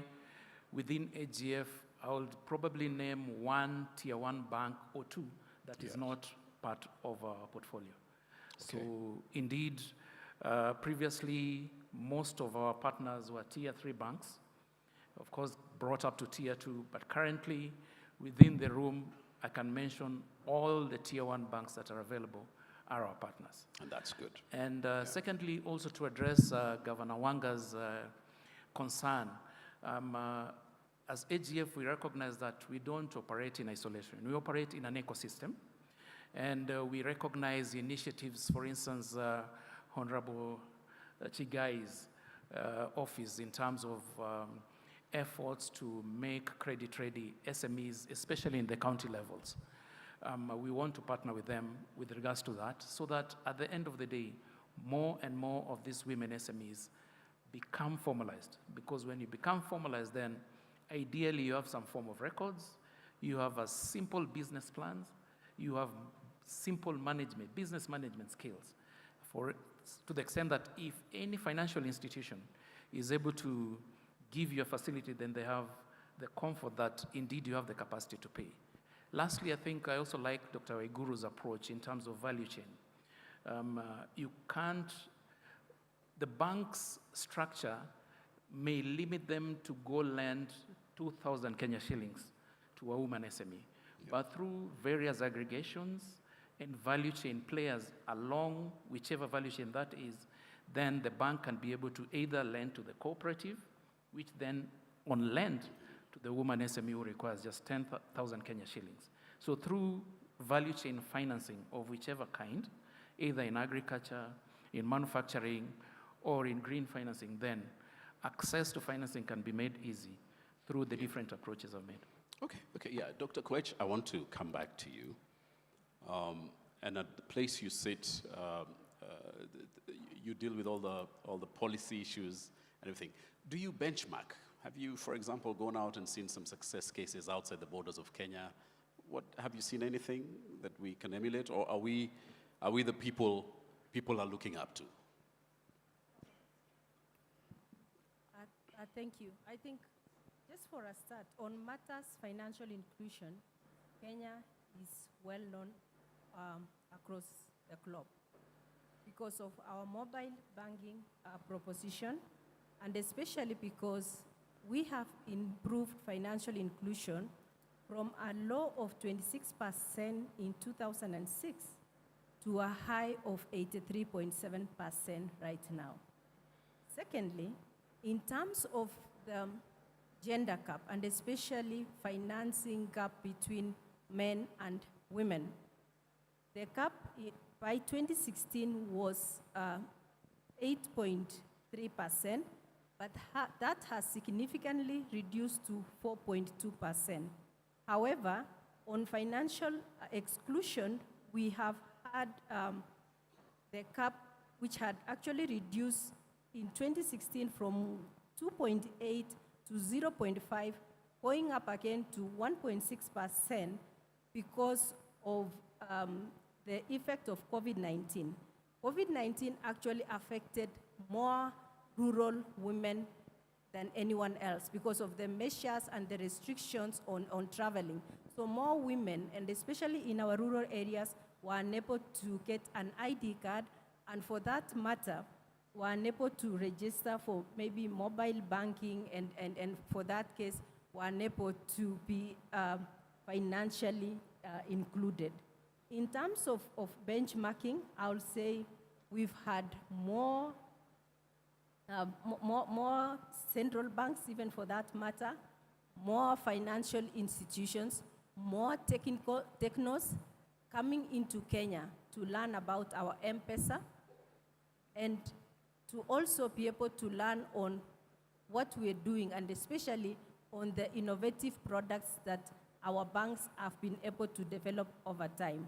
within AGF, I would probably name one tier 1 bank or two that is not part of our portfolio. So indeed, previously, most of our partners were tier 3 banks, of course, brought up to tier 2, but currently within the room, I can mention all the tier 1 banks that are available are our partners. And that's good. And secondly, also to address Governor Wanga's concern, as AGF, we recognize that we don't operate in isolation. We operate in an ecosystem, and we recognize initiatives, for instance, Honorable Chigai's office in terms of efforts to make credit-ready SMEs, especially in the county levels. We want to partner with them with regards to that, so that at the end of the day, more and more of these women SMEs become formalized. Because when you become formalized, then ideally you have some form of records, you have a simple business plans, you have simple management, business management skills, to the extent that if any financial institution is able to give you a facility, then they have the comfort that indeed you have the capacity to pay. Lastly, I think I also like Dr. Waiguru's approach in terms of value chain. The bank's structure may limit them to go lend 2,000 Kenya shillings to a woman SME. But through various aggregations and value chain players along whichever value chain that is, then the bank can be able to either lend to the cooperative, which then on lend to the woman SME who requires just 10,000 Kenya shillings. So through value chain financing of whichever kind, either in agriculture, in manufacturing, or in green financing, then access to financing can be made easy through the different approaches I've made. Okay, yeah, Dr. Kwech, I want to come back to you. And at the place you sit, you deal with all the policy issues and everything. Do you benchmark? Have you, for example, gone out and seen some success cases outside the borders of Kenya? Have you seen anything that we can emulate, or are we the people are looking up to? Thank you. I think just for a start, on matters financial inclusion, Kenya is well known across the globe because of our mobile banking proposition, and especially because we have improved financial inclusion from a low of 26% in 2006 to a high of 83.7% right now. Secondly, in terms of the gender gap, and especially financing gap between men and women, the gap by 2016 was 8.3%, but that has significantly reduced to 4.2%. However, on financial exclusion, we have had the gap, which had actually reduced in 2016 from 2.8 to 0.5, going up again to 1.6% because of the effect of COVID-19. COVID-19 actually affected more rural women than anyone else because of the measures and the restrictions on traveling. So more women, and especially in our rural areas, were unable to get an ID card, and for that matter, were unable to register for maybe mobile banking, and for that case, were unable to be financially included. In terms of benchmarking, I'll say we've had more central banks, even for that matter, more financial institutions, more technos coming into Kenya to learn about our M-Pesa, and to also be able to learn on what we're doing, and especially on the innovative products that our banks have been able to develop over time.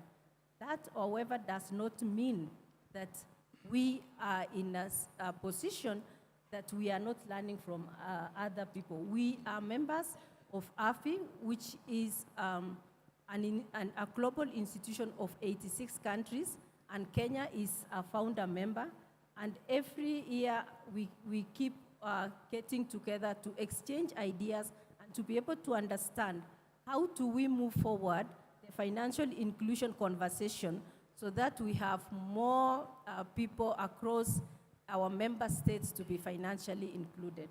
That, however, does not mean that we are in a position that we are not learning from other people. We are members of AFI, which is a global institution of 86 countries, and Kenya is a founder member. And every year we keep getting together to exchange ideas and to be able to understand how do we move forward the financial inclusion conversation so that we have more people across our member states to be financially included.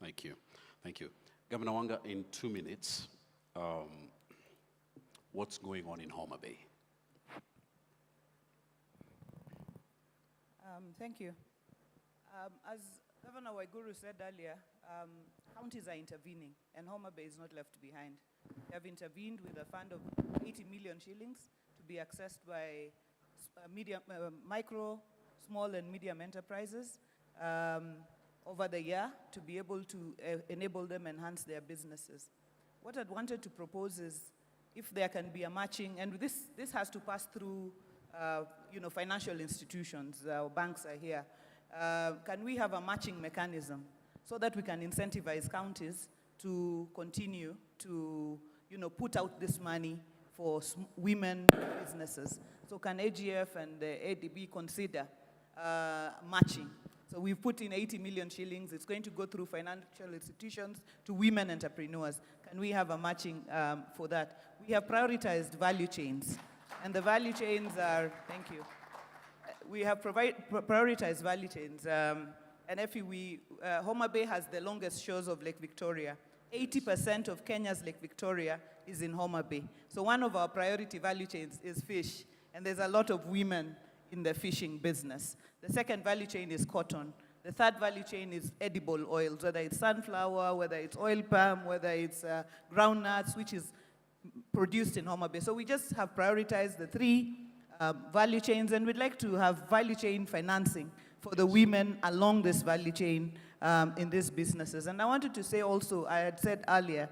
Thank you. Thank you. Governor Wanga, in 2 minutes, what's going on in Homa Bay? Thank you. As Governor Waiguru said earlier, counties are intervening, and Homa Bay is not left behind. They have intervened with a fund of 80 million shillings to be accessed by micro, small, and medium enterprises over the year to be able to enable them enhance their businesses. What I'd wanted to propose is if there can be a matching, and this has to pass through financial institutions, banks are here. Can we have a matching mechanism so that we can incentivize counties to continue to put out this money for women businesses? So can AGF and the ADB consider matching? So we've put in 80 million shillings. It's going to go through financial institutions to women entrepreneurs. Can we have a matching for that? We have prioritized value chains. And the value chains are, thank you. We have prioritized value chains. And if Homa Bay has the longest shores of Lake Victoria. 80% of Kenya's Lake Victoria is in Homa Bay. So one of our priority value chains is fish. And there's a lot of women in the fishing business. The second value chain is cotton. The third value chain is edible oils, whether it's sunflower, whether it's oil palm, whether it's groundnuts, which is produced in Homa Bay. So we just have prioritized the three value chains, and we'd like to have value chain financing for the women along this value chain in these businesses. And I wanted to say also, I had said earlier,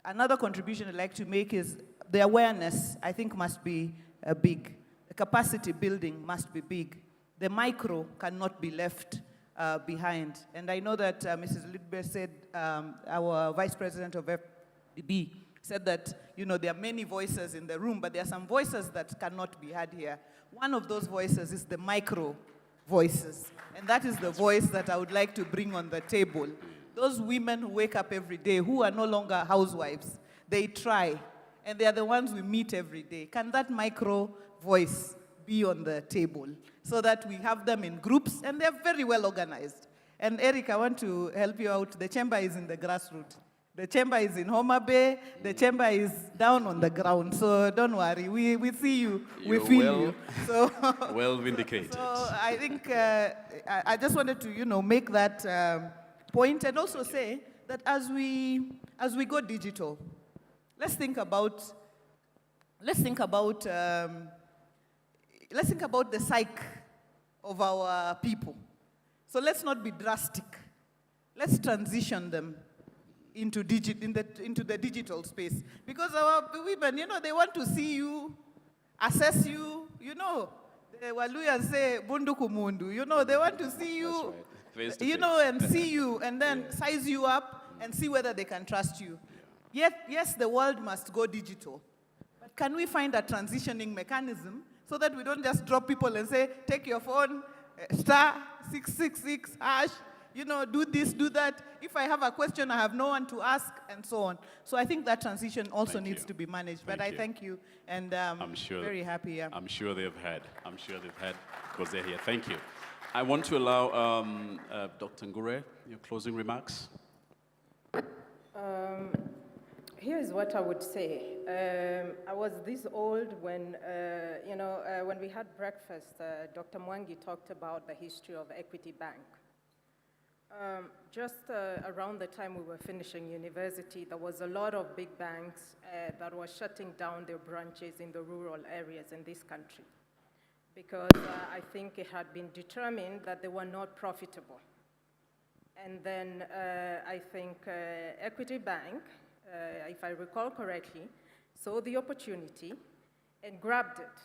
another contribution I'd like to make is the awareness, I think, must be big. The capacity building must be big. The micro cannot be left behind. And I know that Mrs. Lidbe said, our Vice President of FDB, said that, there are many voices in the room, but there are some voices that cannot be heard here. One of those voices is the micro voices. And that is the voice that I would like to bring on the table. Those women who wake up every day, who are no longer housewives, they try, and they are the ones we meet every day. Can that micro voice be on the table so that we have them in groups, and they're very well organized? And Eric, I want to help you out. The chamber is in the grassroots. The chamber is in Homa Bay. The chamber is down on the ground. So don't worry. We see you. We feel you. So well vindicated. So I think I just wanted to make that point, and also say that as we go digital, let's think about the psyche of our people. So let's not be drastic. Let's transition them into the digital space. Because our women, they want to see you, assess you, the Waluyas say, bunduku mundu, they want to see you, right. and see you, and then size you up and see whether they can trust you. Yet, yes, the world must go digital. But can we find a transitioning mechanism so that we don't just drop people and say, take your phone, star 666 hash, you know, do this, do that. If I have a question, I have no one to ask, and so on. So I think that transition also needs to be managed. But I thank you, and I'm very happy. Yeah. I'm sure they've had because they're here. Thank you. I want to allow Dr. Ngure, your closing remarks. Here's what I would say. I was this old when, when we had breakfast, Dr. Mwangi talked about the history of Equity Bank. Just around the time we were finishing university, there was a lot of big banks that were shutting down their branches in the rural areas in this country because I think it had been determined that they were not profitable. And then I think Equity Bank, if I recall correctly, saw the opportunity and grabbed it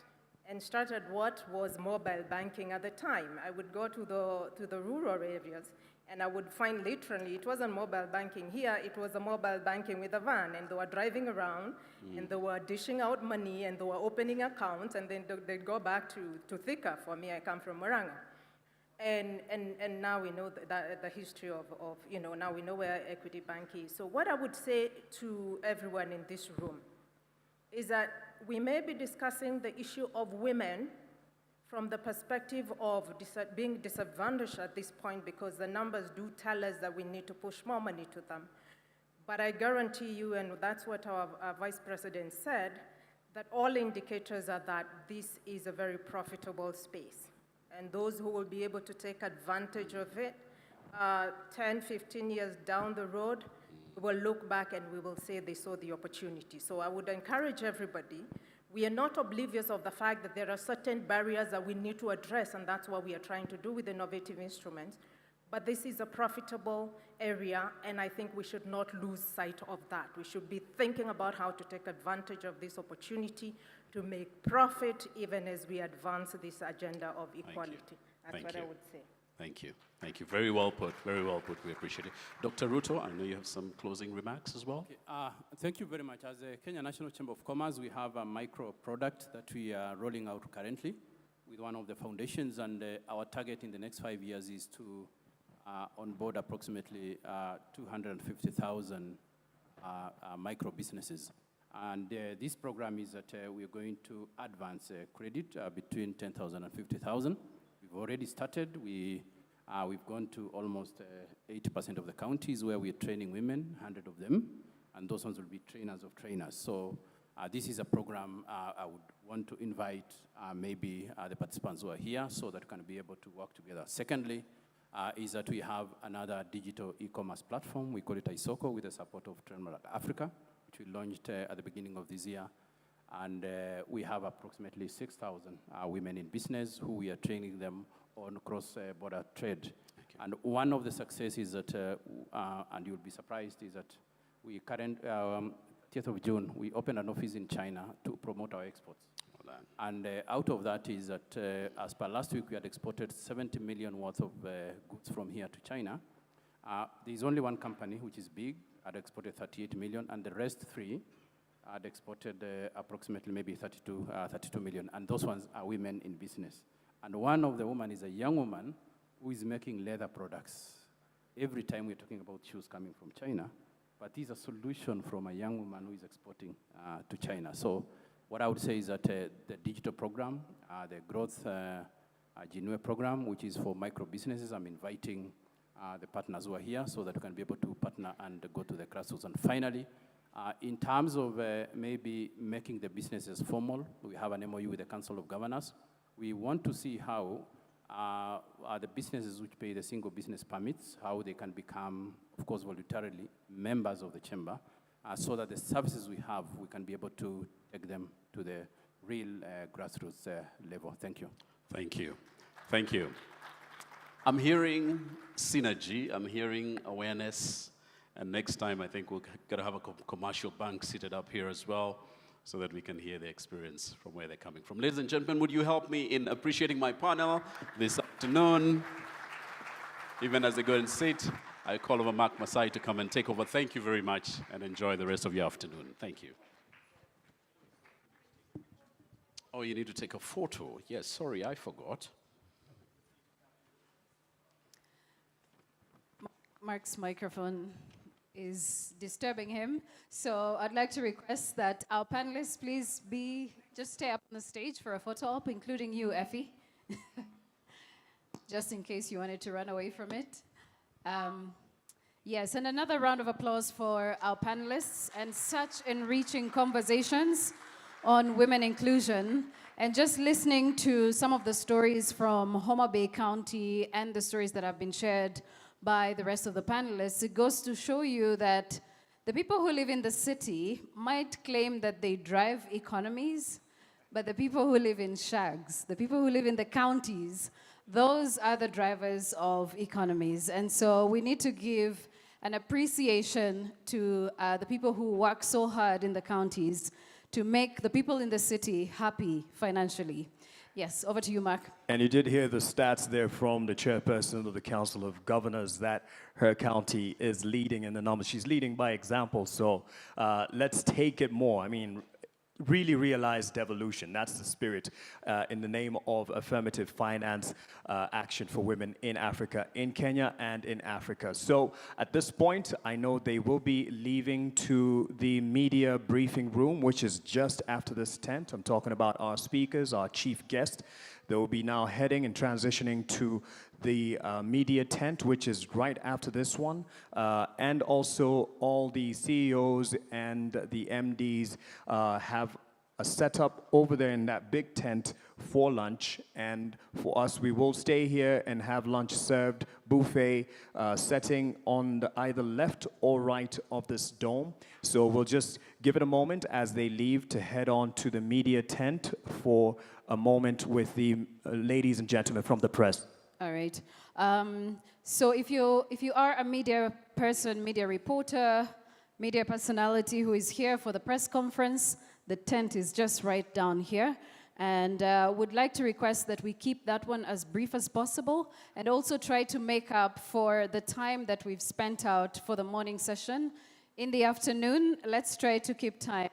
and started what was mobile banking at the time. I would go to the rural areas and I would find literally, it wasn't mobile banking here, it was a mobile banking with a van, and they were driving around and they were dishing out money and they were opening accounts, and then they'd go back to Thika. For me, I come from Murang'a. And now we know the history of, now we know where Equity Bank is. So what I would say to everyone in this room is that we may be discussing the issue of women from the perspective of being disadvantaged at this point, because the numbers do tell us that we need to push more money to them. But I guarantee you, and that's what our Vice President said, that all indicators are that this is a very profitable space. And those who will be able to take advantage of it 10, 15 years down the road, we will look back and we will say they saw the opportunity. So I would encourage everybody, we are not oblivious of the fact that there are certain barriers that we need to address, and that's what we are trying to do with innovative instruments. But this is a profitable area, and I think we should not lose sight of that. We should be thinking about how to take advantage of this opportunity to make profit even as we advance this agenda of equality. That's what I would say. Thank you. Thank you. Very well put. Very well put. We appreciate it. Dr. Ruto, I know you have some closing remarks as well. Okay. Thank you very much. As a Kenya National Chamber of Commerce, we have a micro product that we are rolling out currently with one of the foundations, and our target in the next 5 years is to onboard approximately 250,000 micro businesses. And this program is that we're going to advance credit between 10,000 and 50,000. We've already started. We've gone to almost 80% of the counties where we're training women, 100 of them, and those ones will be trainers of trainers. So this is a program I would want to invite maybe the participants who are here so that we can be able to work together. Secondly, is that we have another digital e-commerce platform. We call it Isoko with the support of Trademark Africa, which we launched at the beginning of this year. And we have approximately 6,000 women in business who we are training them on cross-border trade. Okay. And one of the successes that, and you'll be surprised, is that we 30th of June, we opened an office in China to promote our exports. Well done. And out of that is that, as per last week, we had exported 70 million worth of goods from here to China. There's only one company, which is big, had exported 38 million, and the rest three had exported approximately maybe 32 million, and those ones are women in business. And one of the women is a young woman who is making leather products. Every time we're talking about shoes coming from China, but this is a solution from a young woman who is exporting to China. So what I would say is that the digital program, the growth Jinue program, which is for micro businesses, I'm inviting the partners who are here so that we can be able to partner and go to the grassroots. And finally, in terms of maybe making the businesses formal, we have an MOU with the Council of Governors. We want to see how the businesses which pay the single business permits, how they can become, of course, voluntarily members of the chamber, so that the services we have, we can be able to take them to the real grassroots level. Thank you. Thank you. Thank you. I'm hearing synergy, I'm hearing awareness, and next time I think we're going to have a commercial bank seated up here as well so that we can hear the experience from where they're coming from. Ladies and gentlemen, would you help me in appreciating my panel this afternoon? Even as they go and sit, I call over Mark Masai to come and take over. Thank you very much, and enjoy the rest of your afternoon. Thank you. Oh, you need to take a photo. Yes, sorry, I forgot. Mark's microphone is disturbing him. So I'd like to request that our panelists please just stay up on the stage for a photo op, including you, Effie. Just in case you wanted to run away from it. Yes, and another round of applause for our panelists and such enriching conversations on women inclusion. And just listening to some of the stories from Homa Bay County and the stories that have been shared by the rest of the panelists, it goes to show you that the people who live in the city might claim that they drive economies, but the people who live in shags, the people who live in the counties, those are the drivers of economies. And so we need to give an appreciation to the people who work so hard in the counties to make the people in the city happy financially. Yes, over to you, Mark. And you did hear the stats there from the chairperson of the Council of Governors that her county is leading in the numbers. She's leading by example, so let's take it more. I mean, really realize devolution. That's the spirit in the name of affirmative finance action for women in Africa, in Kenya and in Africa. So at this point, I know they will be leaving to the media briefing room, which is just after this tent. I'm talking about our speakers, our chief guest. They will be now heading and transitioning to the media tent, which is right after this one, and also all the CEOs and the MDs have a setup over there in that big tent for lunch, and for us, we will stay here and have lunch served, buffet setting on the either left or right of this dome. So we'll just give it a moment as they leave to head on to the media tent for a moment with the ladies and gentlemen from the press. All right. So if you are a media person, media reporter, media personality who is here for the press conference, the tent is just right down here. And would like to request that we keep that one as brief as possible and also try to make up for the time that we've spent out for the morning session. In the afternoon, let's try to keep time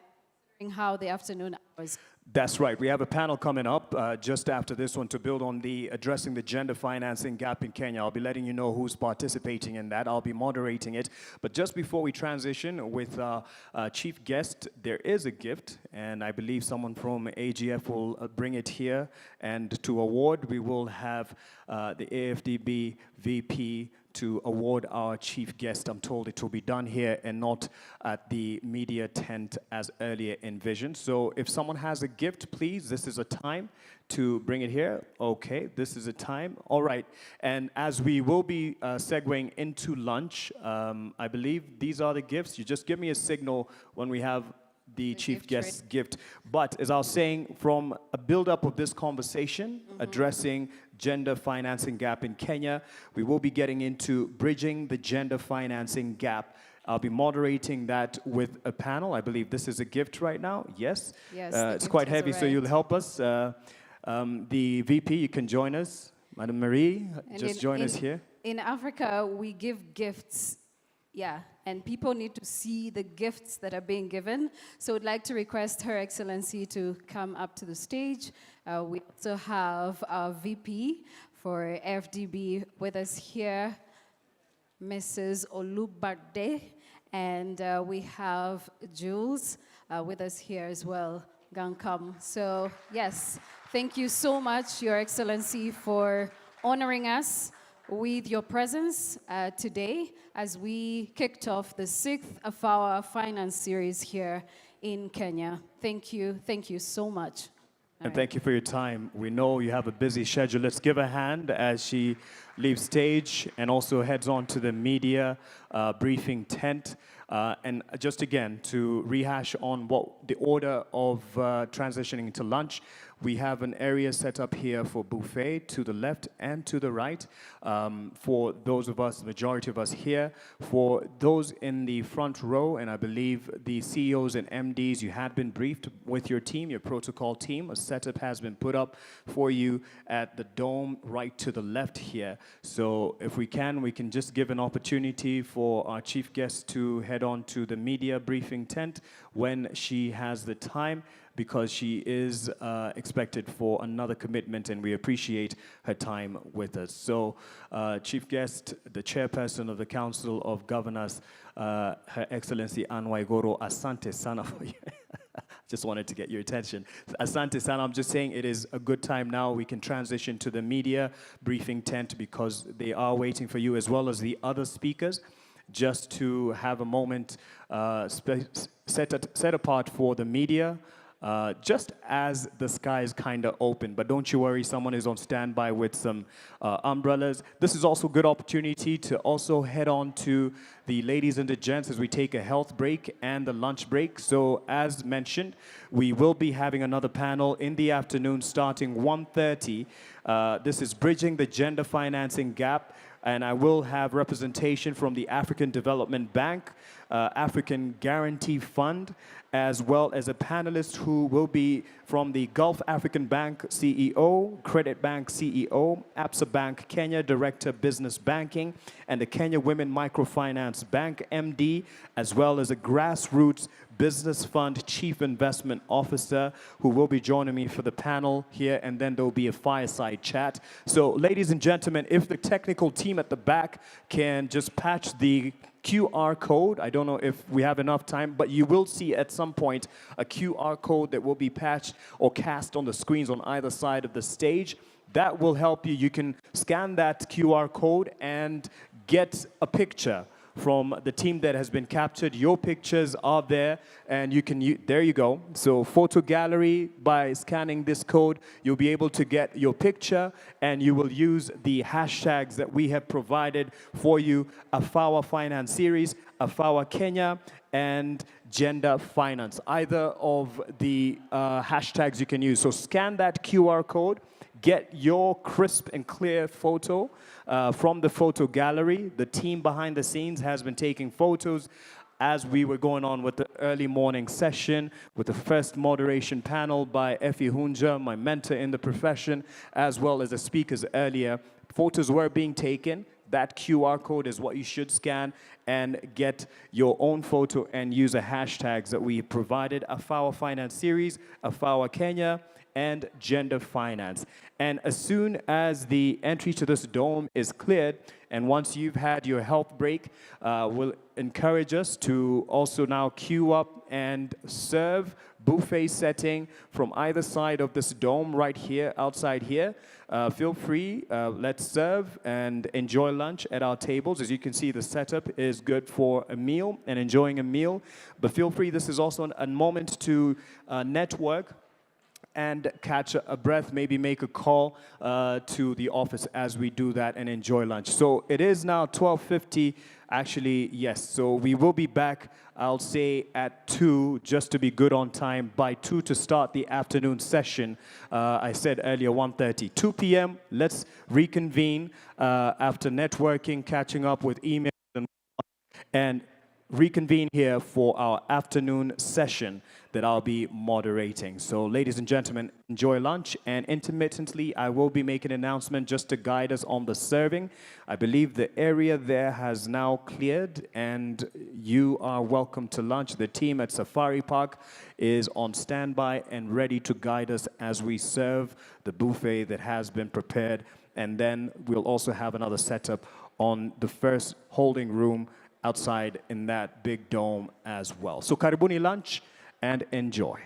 considering how the afternoon hours. That's right. We have a panel coming up just after this one to build on the addressing the gender financing gap in Kenya. I'll be letting you know who's participating in that. I'll be moderating it. But just before we transition with our chief guest, there is a gift, and I believe someone from AGF will bring it here. And to award, we will have the AFDB VP to award our chief guest. I'm told it will be done here and not at the media tent as earlier envisioned. So if someone has a gift, please, this is a time to bring it here. Okay, this is a time. All right. And as we will be segueing into lunch, I believe these are the gifts. You just give me a signal when we have the chief guest's gift. But as I was saying, from a build-up of this conversation, addressing gender financing gap in Kenya, we will be getting into bridging the gender financing gap. I'll be moderating that with a panel. I believe this is a gift right now. Yes? Yes. It's quite heavy, so you'll help us. The VP, you can join us. Madam Marie, just join us here. In Africa, we give gifts. Yeah, and people need to see the gifts that are being given. So I'd like to request Her Excellency to come up to the stage. We also have our VP for FDB with us here, Mrs. Olubarde, and we have Jules with us here as well, Gankam. So yes, thank you so much, Your Excellency, for honoring us with your presence today as we kicked off the 6th AFAWA Finance Series here in Kenya. Thank you so much. And thank you for your time. We know you have a busy schedule. Let's give a hand as she leaves stage and also heads on to the media briefing tent. And just again, to rehash on what the order of transitioning into lunch, we have an area set up here for buffet to the left and to the right. For those of us, the majority of us here, for those in the front row, and I believe the CEOs and MDs, you had been briefed with your team, your protocol team. A setup has been put up for you at the dome right to the left here. So if we can just give an opportunity for our chief guest to head on to the media briefing tent when she has the time. because she is expected for another commitment, and we appreciate her time with us. So, Chief Guest, the Chairperson of the Council of Governors, Her Excellency Anne Waiguru, asante sana for you. Just wanted to get your attention. Asante sana, I'm just saying it is a good time now. We can transition to the media briefing tent because they are waiting for you, as well as the other speakers, just to have a moment set apart for the media, just as the sky is kind of open. But don't you worry, someone is on standby with some umbrellas. This is also a good opportunity to also head on to the ladies and the gents as we take a health break and the lunch break. So as mentioned, we will be having another panel in the afternoon starting 1:30. This is Bridging the Gender Financing Gap. And I will have representation from the African Development Bank, African Guarantee Fund, as well as a panelist who will be from the Gulf African Bank CEO, Credit Bank CEO, ABSA Bank Kenya Director Business Banking, and the Kenya Women Microfinance Bank MD, as well as a Grassroots Business Fund Chief Investment Officer who will be joining me for the panel here, and then there'll be a fireside chat. So ladies and gentlemen, if the technical team at the back can just patch the QR code. I don't know if we have enough time, but you will see at some point a QR code that will be patched or cast on the screens on either side of the stage. That will help you. You can scan that QR code and get a picture from the team that has been captured. Your pictures are there, and you can, there you go. So photo gallery, by scanning this code, you'll be able to get your picture, and you will use the hashtags that we have provided for you: AFAWA Finance Series, AFAWA Kenya, and Gender Finance. Either of the hashtags you can use. So scan that QR code, get your crisp and clear photo from the photo gallery. The team behind the scenes has been taking photos as we were going on with the early morning session, with the first moderation panel by Effie Hunja, my mentor in the profession, as well as the speakers earlier. Photos were being taken. That QR code is what you should scan and get your own photo and use the hashtags that we provided: AFAWA Finance Series, AFAWA Kenya, and Gender Finance. And as soon as the entry to this dome is cleared, and once you've had your health break, we'll encourage us to also now queue up and serve buffet setting from either side of this dome right here, outside here. Feel free, let's serve and enjoy lunch at our tables. As you can see, the setup is good for a meal and enjoying a meal. But feel free, this is also a moment to network and catch a breath, maybe make a call to the office as we do that and enjoy lunch. So it is now 12:50, actually, yes. So we will be back, I'll say, at 2, just to be good on time, by 2 to start the afternoon session. I said earlier 1:30. 2 p.m., let's reconvene after networking, catching up with emails, and reconvene here for our afternoon session that I'll be moderating. So ladies and gentlemen, enjoy lunch, and intermittently I will be making an announcement just to guide us on the serving. I believe the area there has now cleared and you are welcome to lunch. The team at Safari Park is on standby and ready to guide us as we serve the buffet that has been prepared. And then we'll also have another setup on the first holding room outside in that big dome as well. So karibuni lunch and enjoy.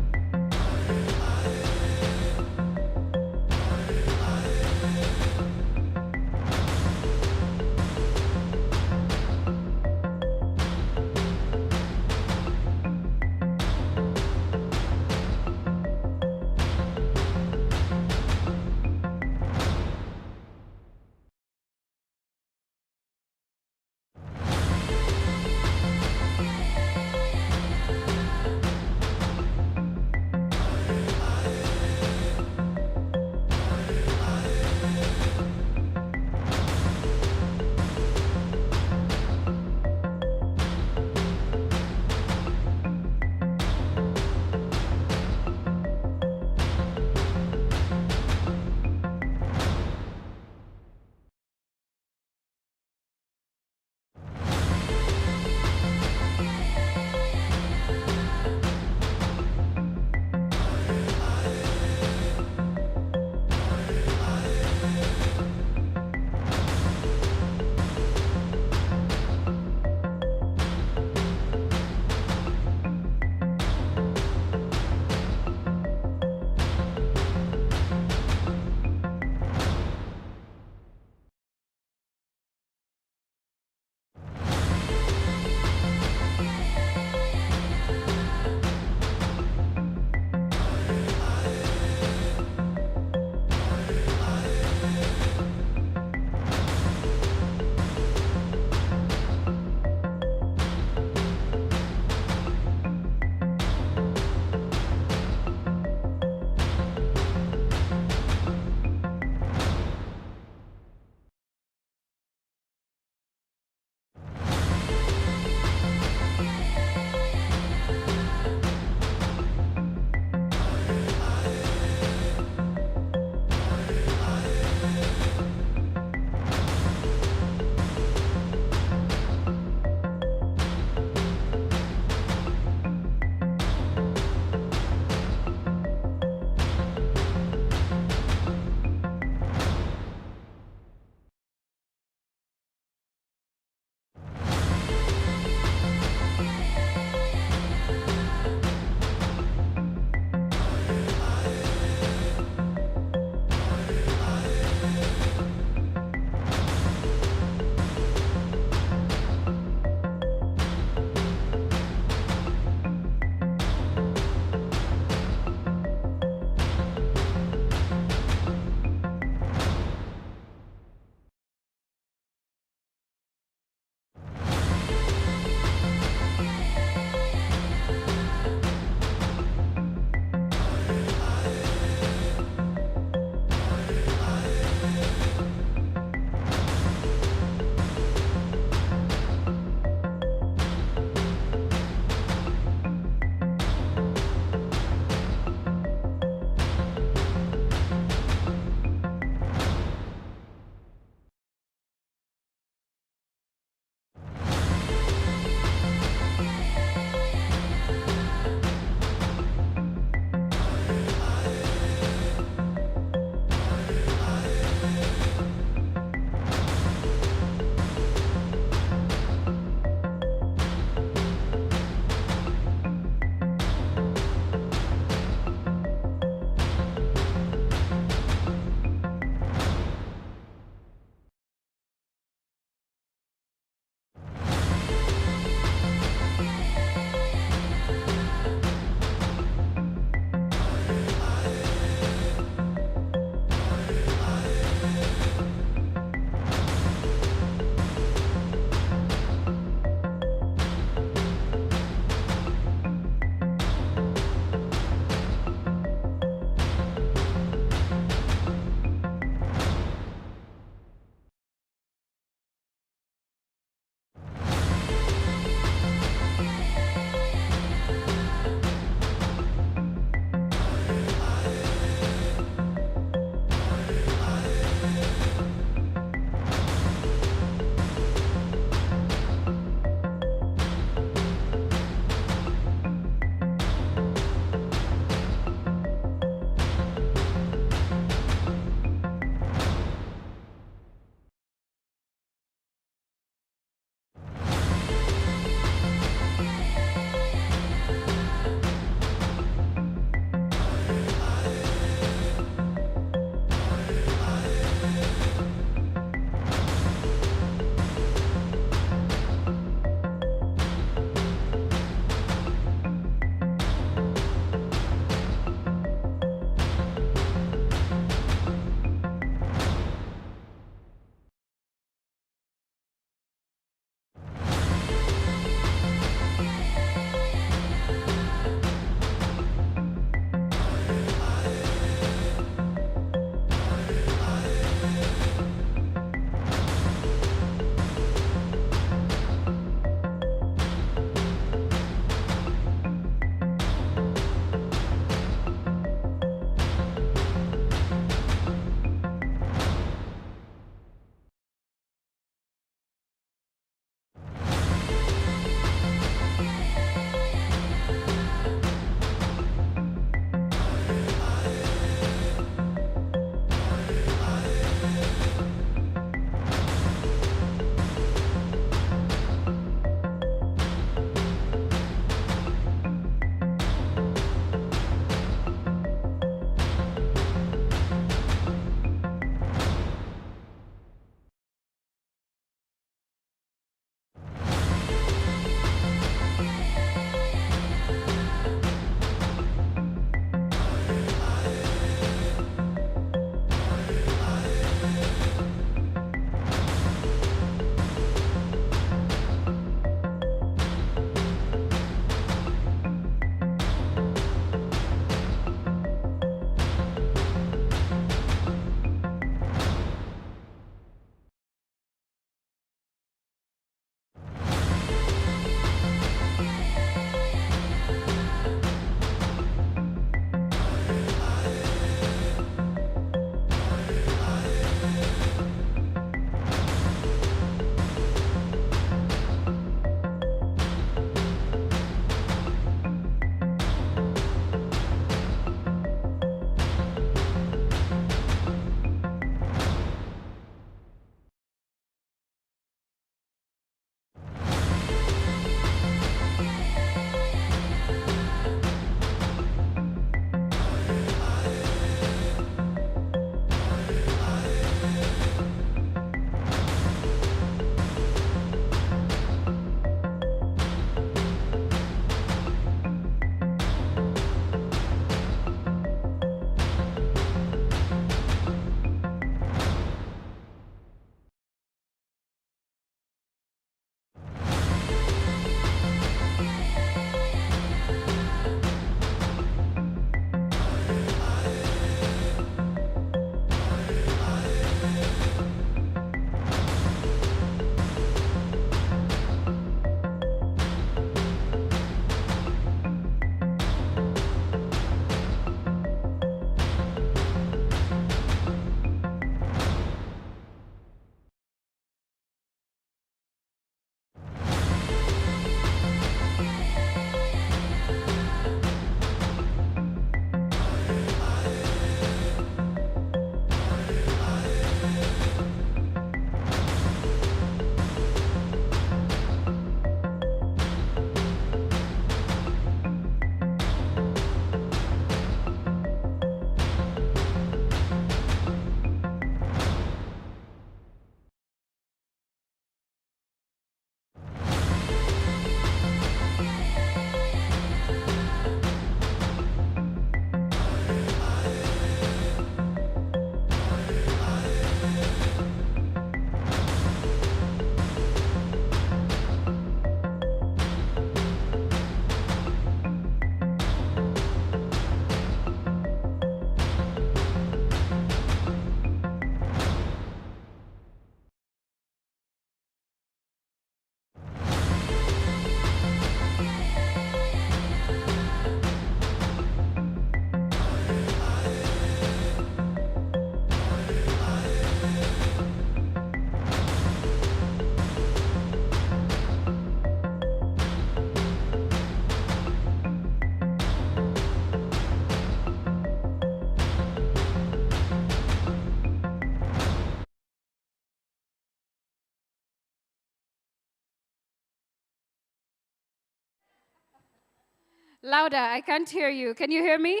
Louder, I can't hear you. Can you hear me?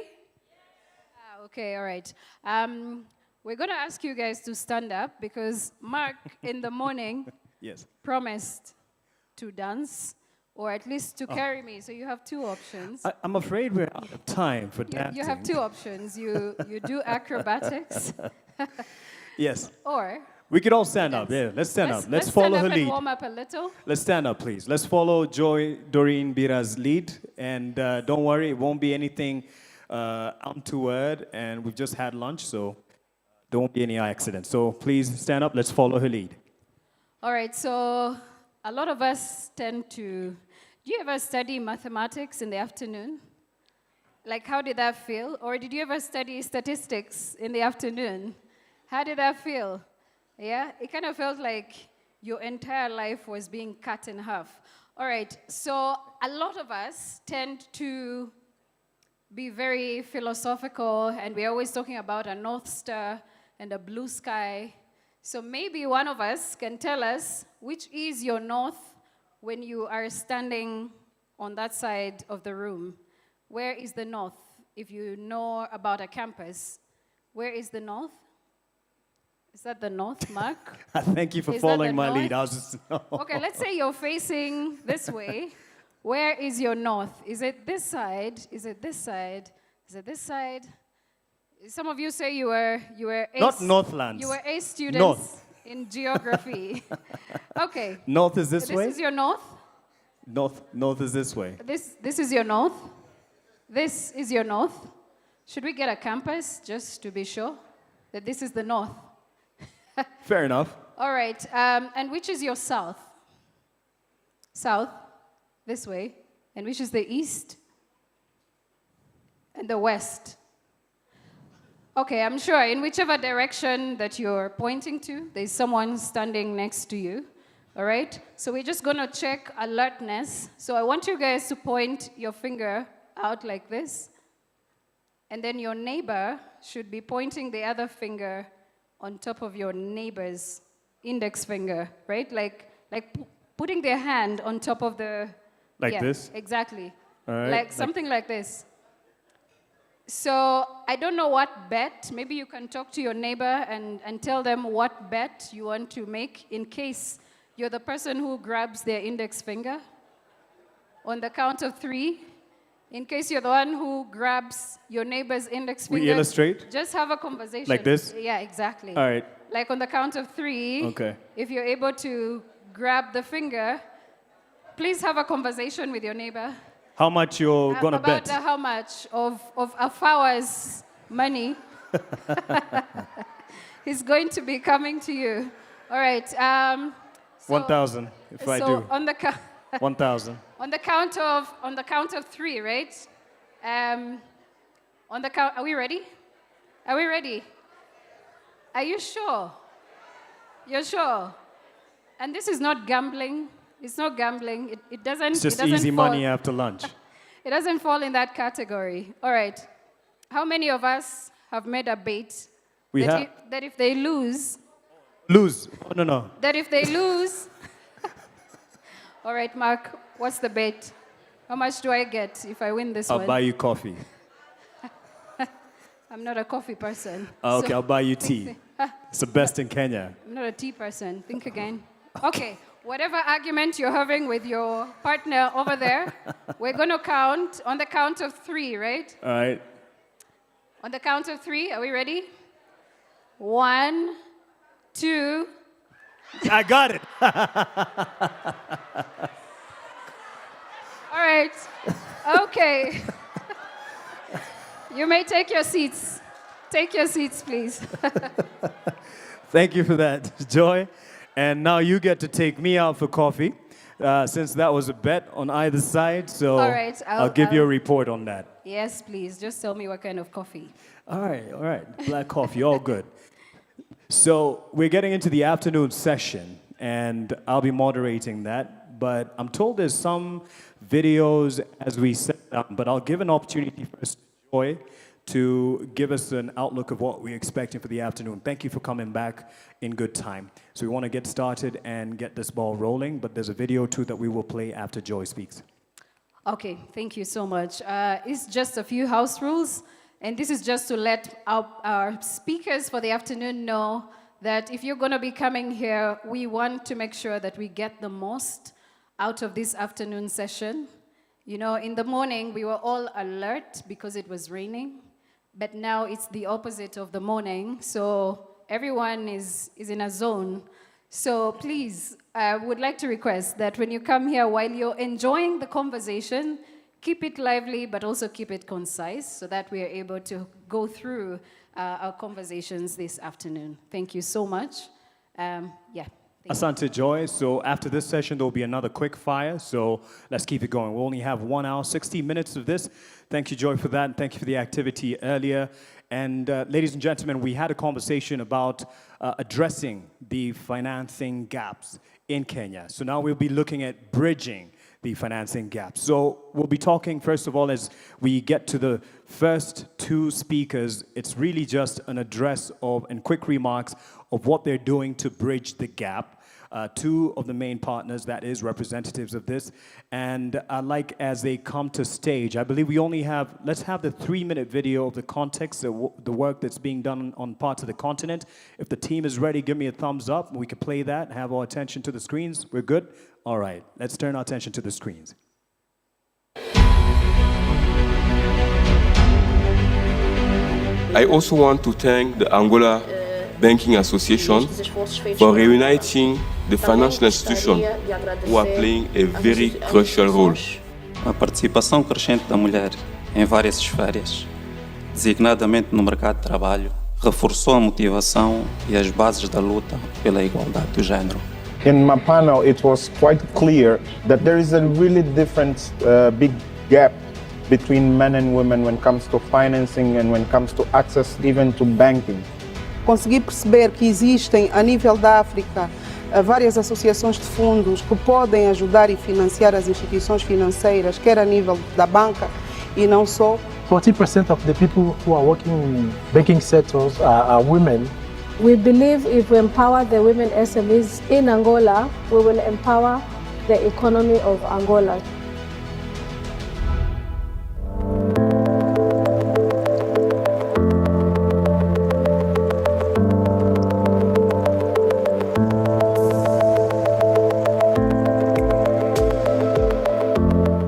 Okay, all right. We're going to ask you guys to stand up because Mark, in the morning, Yes. promised to dance or at least to carry me. So you have two options. I'm afraid we're out of time for dancing. You have two options. You do acrobatics. Yes. Or we could all stand up. Yeah, let's stand up. Let's follow her lead. And warm up a little. Let's stand up, please. Let's follow Joy Doreen Bira's lead. And don't worry, it won't be anything untoward. And we've just had lunch, so there won't be any accidents. So please stand up. Let's follow her lead. All right, so a lot of us tend to... Do you ever study mathematics in the afternoon? Like, how did that feel? Or did you ever study statistics in the afternoon? How did that feel? Yeah, it kind of felt like your entire life was being cut in half. All right, so a lot of us tend to be very philosophical, and we're always talking about a North Star and a blue sky. So maybe one of us can tell us which is your north when you are standing on that side of the room. Where is the north? If you know about a campus, where is the north? Is that the north, Mark? Thank you for following my lead. I was just, Okay, let's say you're facing this way. Where is your north? Is it this side? Is it this side? Is it this side? Some of you say you were A. Not Northlands. You were A students North. in geography. Okay. North is this way? This is your north? North is this way. This is your north? This is your north? Should we get a campus just to be sure that this is the north? Fair enough. All right. And which is your south? South, this way. And which is the east? And the west. Okay, I'm sure in whichever direction that you're pointing to, there's someone standing next to you. All right? So we're just going to check alertness. So I want you guys to point your finger out like this. And then your neighbor should be pointing the other finger on top of your neighbor's index finger, right? Like putting their hand on top of the... Like this? Exactly. All right. Like something like this. So I don't know what bet. Maybe you can talk to your neighbor and tell them what bet you want to make in case you're the person who grabs their index finger. On the count of 3. In case you're the one who grabs your neighbor's index finger. We illustrate? Just have a conversation. Like this? Yeah, exactly. All right. Like on the count of 3. Okay. If you're able to grab the finger, please have a conversation with your neighbor. How much you're going to bet? About how much of AFAWA's money is going to be coming to you. All right. 1,000, if I do. On the 1,000. on the count of 3, right? On the count, are we ready? Are we ready? Are you sure? You're sure? And this is not gambling. It's not gambling. It doesn't. It's just it doesn't easy fall. money after lunch. It doesn't fall in that category. All right. How many of us have made a bait that if they lose... Lose? Oh, no. That if they lose... All right, Mark, what's the bait? How much do I get if I win this one? I'll buy you coffee. I'm not a coffee person. Okay, so I'll buy you tea. It's the best in Kenya. I'm not a tea person. Think again. Okay. Whatever argument you're having with your partner over there, we're going to count on the count of 3, right? All right. On the count of 3, are we ready? 1, 2. I got it. All right. Okay. You may take your seats. Take your seats, please. Thank you for that, Joy. And now you get to take me out for coffee, since that was a bet on either side. So all right, I'll give you a report on that. Yes, please. Just tell me what kind of coffee. All right. Black coffee, all good. So we're getting into the afternoon session, and I'll be moderating that. But I'm told there's some videos as we set up, but I'll give an opportunity first to Joy to give us an outlook of what we're expecting for the afternoon. Thank you for coming back in good time. So we want to get started and get this ball rolling, but there's a video too that we will play after Joy speaks. Okay, thank you so much. It's just a few house rules, and this is just to let our speakers for the afternoon know that if you're going to be coming here, we want to make sure that we get the most out of this afternoon session. You know, in the morning, we were all alert because it was raining, but now it's the opposite of the morning, so everyone is in a zone. So please, I would like to request that when you come here, while you're enjoying the conversation, keep it lively, but also keep it concise so that we are able to go through our conversations this afternoon. Thank you so much. Asante Joy. So after this session, there will be another quick fire. So let's keep it going. We'll only have 1 hour, 60 minutes of this. Thank you, Joy, for that. And thank you for the activity earlier. And ladies and gentlemen, we had a conversation about addressing the financing gaps in Kenya. So now we'll be looking at bridging the financing gaps. So we'll be talking, first of all, as we get to the first two speakers, it's really just an address of and quick remarks of what they're doing to bridge the gap. Two of the main partners, that is, representatives of this. And like as they come to stage, I believe we only have, let's have the 3-minute video of the context, the work that's being done on parts of the continent. If the team is ready, give me a thumbs up. We can play that and have our attention to the screens. We're good? All right, let's turn our attention to the screens. I also want to thank the Angola Banking Association for reuniting the financial institutions who are playing a very crucial role. A participação crescente da mulher em várias esferas, designadamente no mercado de trabalho, reforçou a motivação e as bases da luta pela igualdade do género. In my panel, it was quite clear that there is a really different big gap between men and women when it comes to financing and when it comes to access even to banking. Consegui perceber que existem, a nível da África, várias associações de fundos que podem ajudar e financiar as instituições financeiras, quer a nível da banca e não só. 40% of the people who are working in banking sectors are women. We believe if we empower the women SMEs in Angola, we will empower the economy of Angola.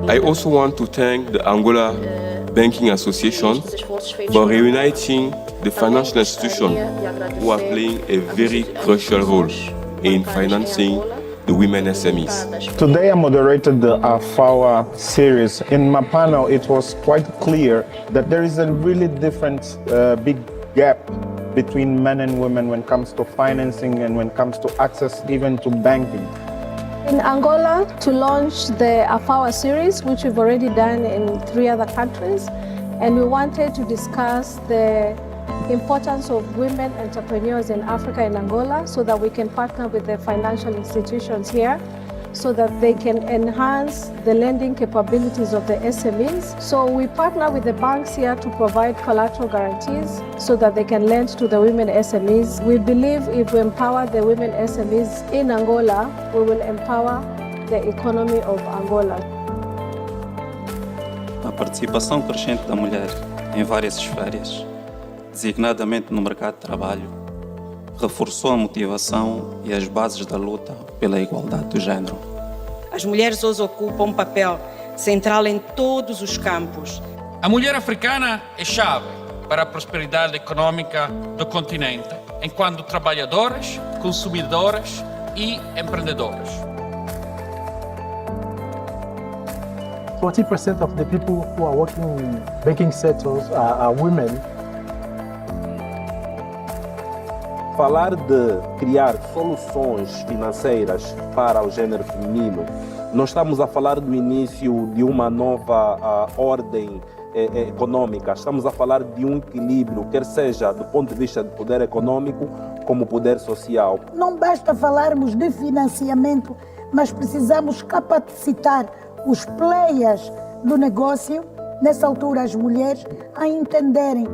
I also want to thank the Angola Banking Association for reuniting the financial institutions who are playing a very crucial role in financing the women SMEs. Today I moderated the AFAWA series. In my panel, it was quite clear that there is a really different big gap between men and women when it comes to financing and when it comes to access even to banking. In Angola, to launch the AFAWA series, which we've already done in 3 other countries, and we wanted to discuss the importance of women entrepreneurs in Africa and Angola so that we can partner with the financial institutions here so that they can enhance the lending capabilities of the SMEs. So we partner with the banks here to provide collateral guarantees so that they can lend to the women SMEs. We believe if we empower the women SMEs in Angola, we will empower the economy of Angola. A participação crescente da mulher em várias esferas, designadamente no mercado de trabalho, reforçou a motivação e as bases da luta pela igualdade do género. As mulheres hoje ocupam um papel central em todos os campos. A mulher africana é chave para a prosperidade econômica do continente, enquanto trabalhadoras, consumidoras e empreendedoras. 40% of the people who are working in banking sectors are women. Falar de criar soluções financeiras para o gênero feminino, nós estamos a falar do início de uma nova ordem econômica, estamos a falar de um equilíbrio, quer seja do ponto de vista de poder econômico como poder social. Não basta falarmos de financiamento, mas precisamos capacitar os players do negócio, nessa altura as mulheres, a entenderem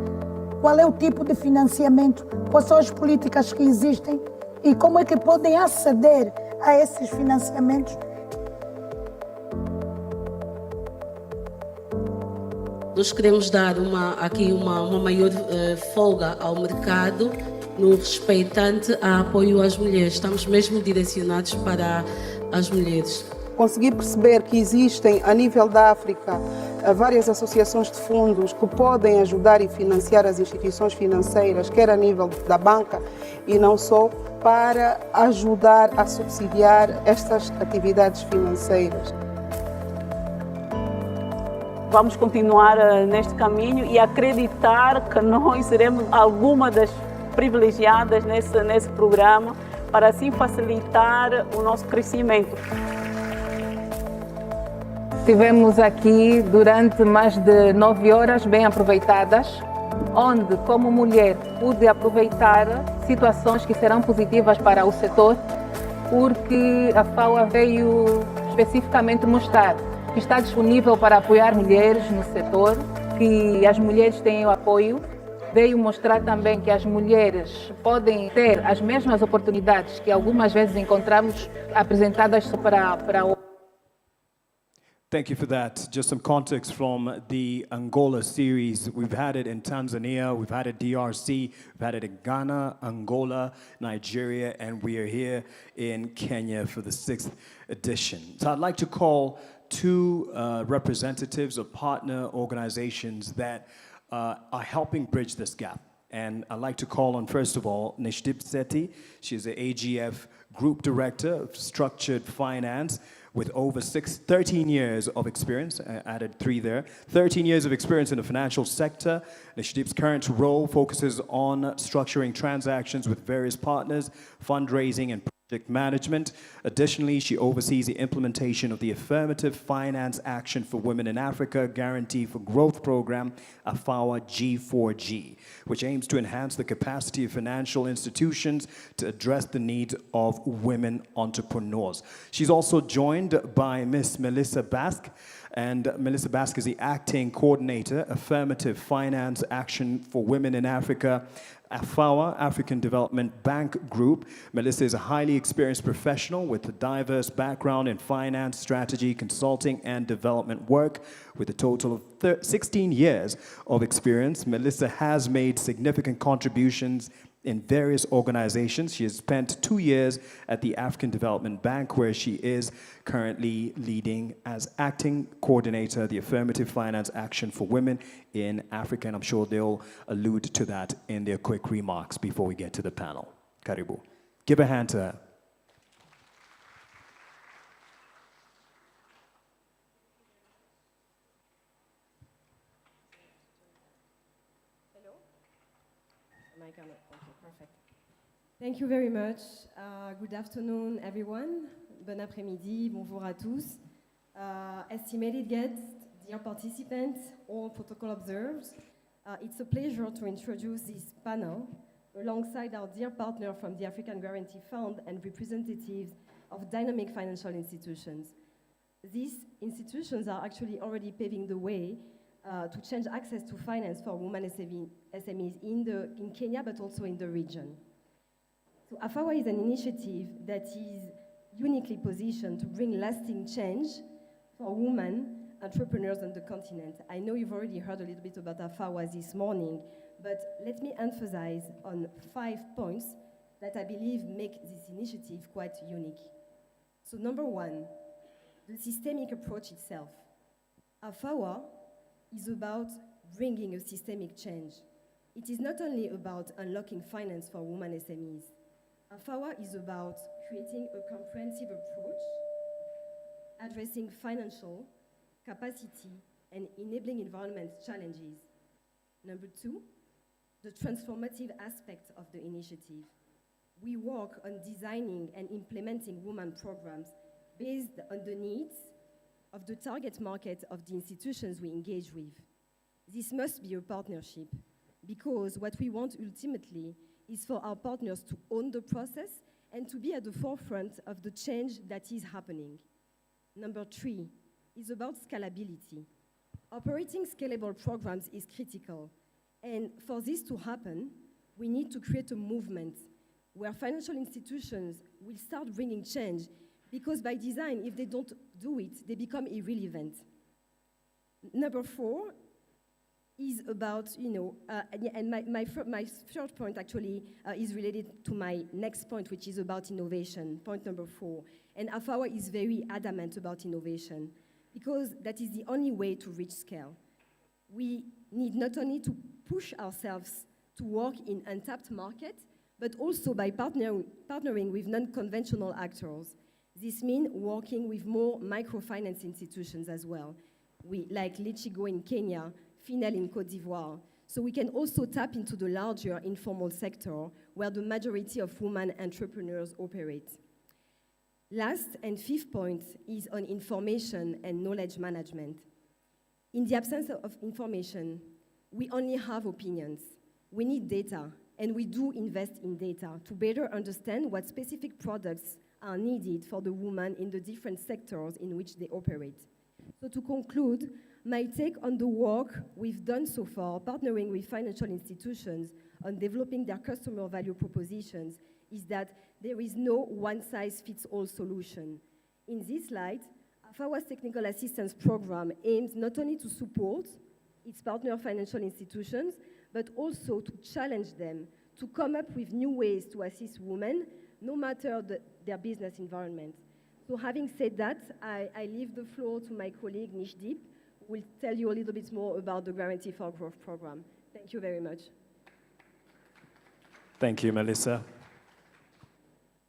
qual é o tipo de financiamento, quais são as políticas que existem e como é que podem aceder a esses financiamentos. Nós queremos dar aqui uma maior folga ao mercado no respeitante a apoio às mulheres. Estamos mesmo direcionados para as mulheres. Consegui perceber que existem, a nível da África, várias associações de fundos que podem ajudar e financiar as instituições financeiras, quer a nível da banca e não só, para ajudar a subsidiar estas atividades financeiras. Vamos continuar neste caminho e acreditar que nós seremos alguma das privilegiadas nesse programa para assim facilitar o nosso crescimento. Estivemos aqui durante mais de 9 horas bem aproveitadas, onde, como mulher, pude aproveitar situações que serão positivas para o setor, porque a AFAWA veio especificamente mostrar que está disponível para apoiar mulheres no setor, que as mulheres têm o apoio. Veio mostrar também que as mulheres podem ter as mesmas oportunidades que algumas vezes encontramos apresentadas para o. Thank you for that. Just some context from the Angola series. We've had it in Tanzania, we've had it DRC, we've had it in Ghana, Angola, Nigeria, and we are here in Kenya for the 6th edition. So I'd like to call two representatives of partner organizations that are helping bridge this gap. And I'd like to call on, first of all, Nishdip Sethi. She's the AGF Group Director of Structured Finance, with over 13 years of experience, added 3 there, 13 years of experience in the financial sector. Nishdip's current role focuses on structuring transactions with various partners, fundraising and project management. Additionally, she oversees the implementation of the Affirmative Finance Action for Women in Africa Guarantee for Growth Program, AFAWA G4G, which aims to enhance the capacity of financial institutions to address the needs of women entrepreneurs. She's also joined by Ms. Melissa Basque, and Melissa Basque is the Acting Coordinator, Affirmative Finance Action for Women in Africa, AFAWA, African Development Bank Group. Melissa is a highly experienced professional with a diverse background in finance, strategy, consulting, and development work. With a total of 16 years of experience, Melissa has made significant contributions in various organizations. She has spent 2 years at the African Development Bank, where she is currently leading as acting coordinator, the Affirmative Finance Action for Women in Africa, and I'm sure they'll allude to that in their quick remarks before we get to the panel. Karibu. Give a hand to her. Thank you very much. Good afternoon, everyone. Bon après-midi, bonjour à tous. Estimated guests, dear participants, all protocol observed, it's a pleasure to introduce this panel alongside our dear partner from the African Guarantee Fund and representatives of dynamic financial institutions. These institutions are actually already paving the way to change access to finance for women SMEs in Kenya, but also in the region. So AFAWA is an initiative that is uniquely positioned to bring lasting change for women entrepreneurs on the continent. I know you've already heard a little bit about AFAWA this morning, but let me emphasize on 5 points that I believe make this initiative quite unique. So number 1, the systemic approach itself. AFAWA is about bringing a systemic change. It is not only about unlocking finance for women SMEs. AFAWA is about creating a comprehensive approach, addressing financial, capacity, and enabling environment challenges. Number 2, the transformative aspect of the initiative. We work on designing and implementing women programs based on the needs of the target market of the institutions we engage with. This must be a partnership, because what we want ultimately is for our partners to own the process and to be at the forefront of the change that is happening. Number 3 is about scalability. Operating scalable programs is critical, and for this to happen, we need to create a movement where financial institutions will start bringing change, because by design, if they don't do it, they become irrelevant. Number 4 is about, and my third point actually is related to my next point, which is about innovation, point number 4. And AFAWA is very adamant about innovation because that is the only way to reach scale. We need not only to push ourselves to work in untapped markets, but also by partnering with non-conventional actors. This means working with more microfinance institutions as well, like Lichigo in Kenya, Finel in Côte d'Ivoire. So we can also tap into the larger informal sector where the majority of women entrepreneurs operate. Last and fifth point is on information and knowledge management. In the absence of information, we only have opinions. We need data, and we do invest in data to better understand what specific products are needed for the women in the different sectors in which they operate. So to conclude, my take on the work we've done so far, partnering with financial institutions on developing their customer value propositions, is that there is no one-size-fits-all solution. In this light, AFAWA's Technical Assistance Program aims not only to support its partner financial institutions, but also to challenge them to come up with new ways to assist women, no matter their business environment. So having said that, I leave the floor to my colleague Nishdeep, who will tell you a little bit more about the Guarantee for Growth program. Thank you very much. Thank you, Melissa.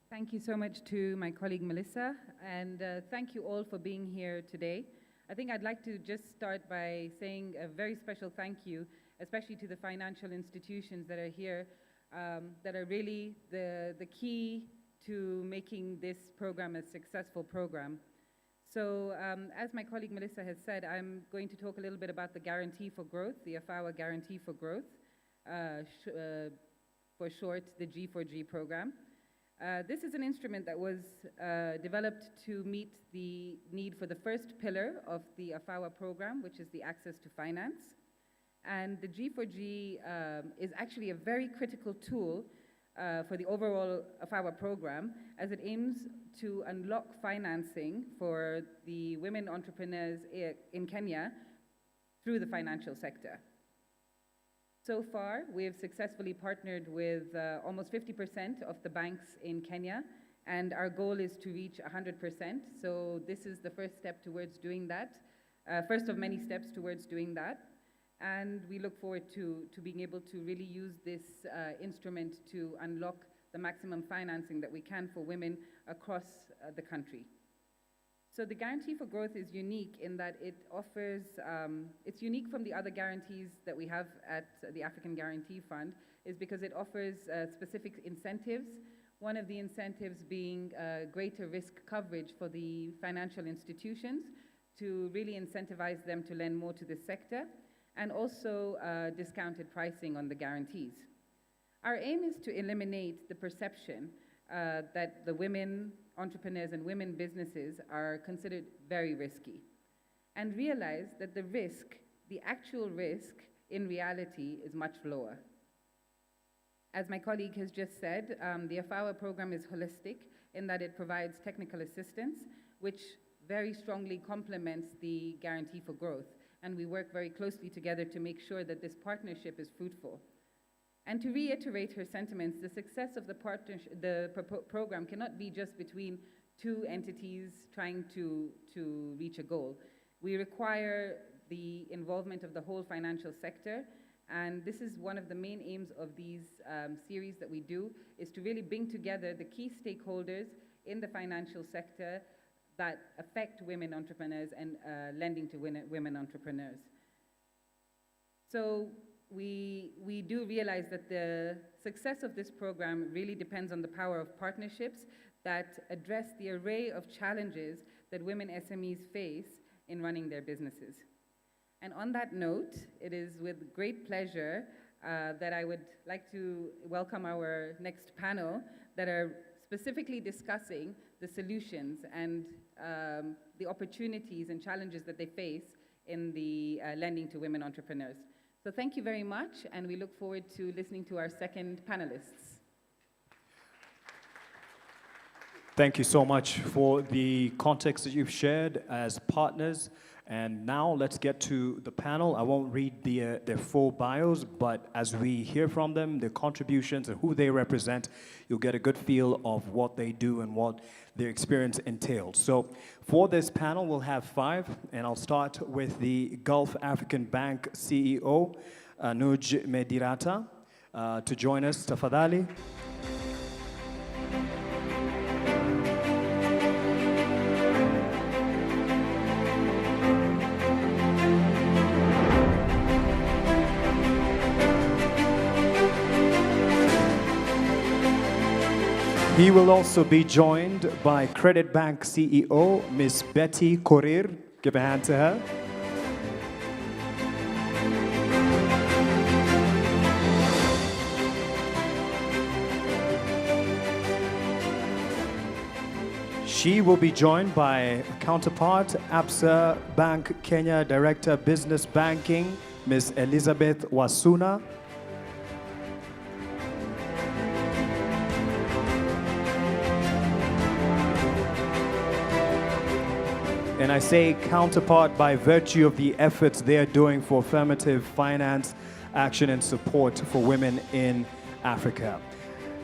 Thank you so much to my colleague Melissa, and thank you all for being here today. I think I'd like to just start by saying a very special thank you, especially to the financial institutions that are here, that are really the key to making this program a successful program. So as my colleague Melissa has said, I'm going to talk a little bit about the Guarantee for Growth, the AFAWA Guarantee for Growth, for short, the G4G program. This is an instrument that was developed to meet the need for the first pillar of the AFAWA program, which is the access to finance. And the G4G is actually a very critical tool for the overall AFAWA program, as it aims to unlock financing for the women entrepreneurs in Kenya through the financial sector. So far, we have successfully partnered with almost 50% of the banks in Kenya, and our goal is to reach 100%. So this is the first step towards doing that, first of many steps towards doing that. And we look forward to being able to really use this instrument to unlock the maximum financing that we can for women across the country. So the Guarantee for Growth is unique in that it offers, it's unique from the other guarantees that we have at the African Guarantee Fund, is because it offers specific incentives. One of the incentives being greater risk coverage for the financial institutions to really incentivize them to lend more to this sector, and also discounted pricing on the guarantees. Our aim is to eliminate the perception that the women entrepreneurs and women businesses are considered very risky, and realize that the risk, the actual risk in reality, is much lower. As my colleague has just said, the AFAWA program is holistic in that it provides technical assistance, which very strongly complements the Guarantee for Growth. And we work very closely together to make sure that this partnership is fruitful. And to reiterate her sentiments, the success of the program cannot be just between two entities trying to reach a goal. We require the involvement of the whole financial sector, and this is one of the main aims of these series that we do, is to really bring together the key stakeholders in the financial sector that affect women entrepreneurs and lending to women entrepreneurs. So we do realize that the success of this program really depends on the power of partnerships that address the array of challenges that women SMEs face in running their businesses. And on that note, it is with great pleasure that I would like to welcome our next panel that are specifically discussing the solutions and the opportunities and challenges that they face in the lending to women entrepreneurs. So thank you very much, and we look forward to listening to our second panelists. Thank you so much for the context that you've shared as partners And now let's get to the panel. I won't read their full bios, but as we hear from them, their contributions and who they represent, you'll get a good feel of what they do and what their experience entails. So for this panel, we'll have 5, and I'll start with the Gulf African Bank CEO, Anuj Medirata, to join us. Tafadhali. He will also be joined by Credit Bank CEO, Ms. Betty Korir. Give a hand to her. She will be joined by counterpart, ABSA Bank Kenya Director Business Banking, Ms. Elizabeth Wasuna. And I say counterpart by virtue of the efforts they're doing for affirmative finance action and support for women in Africa.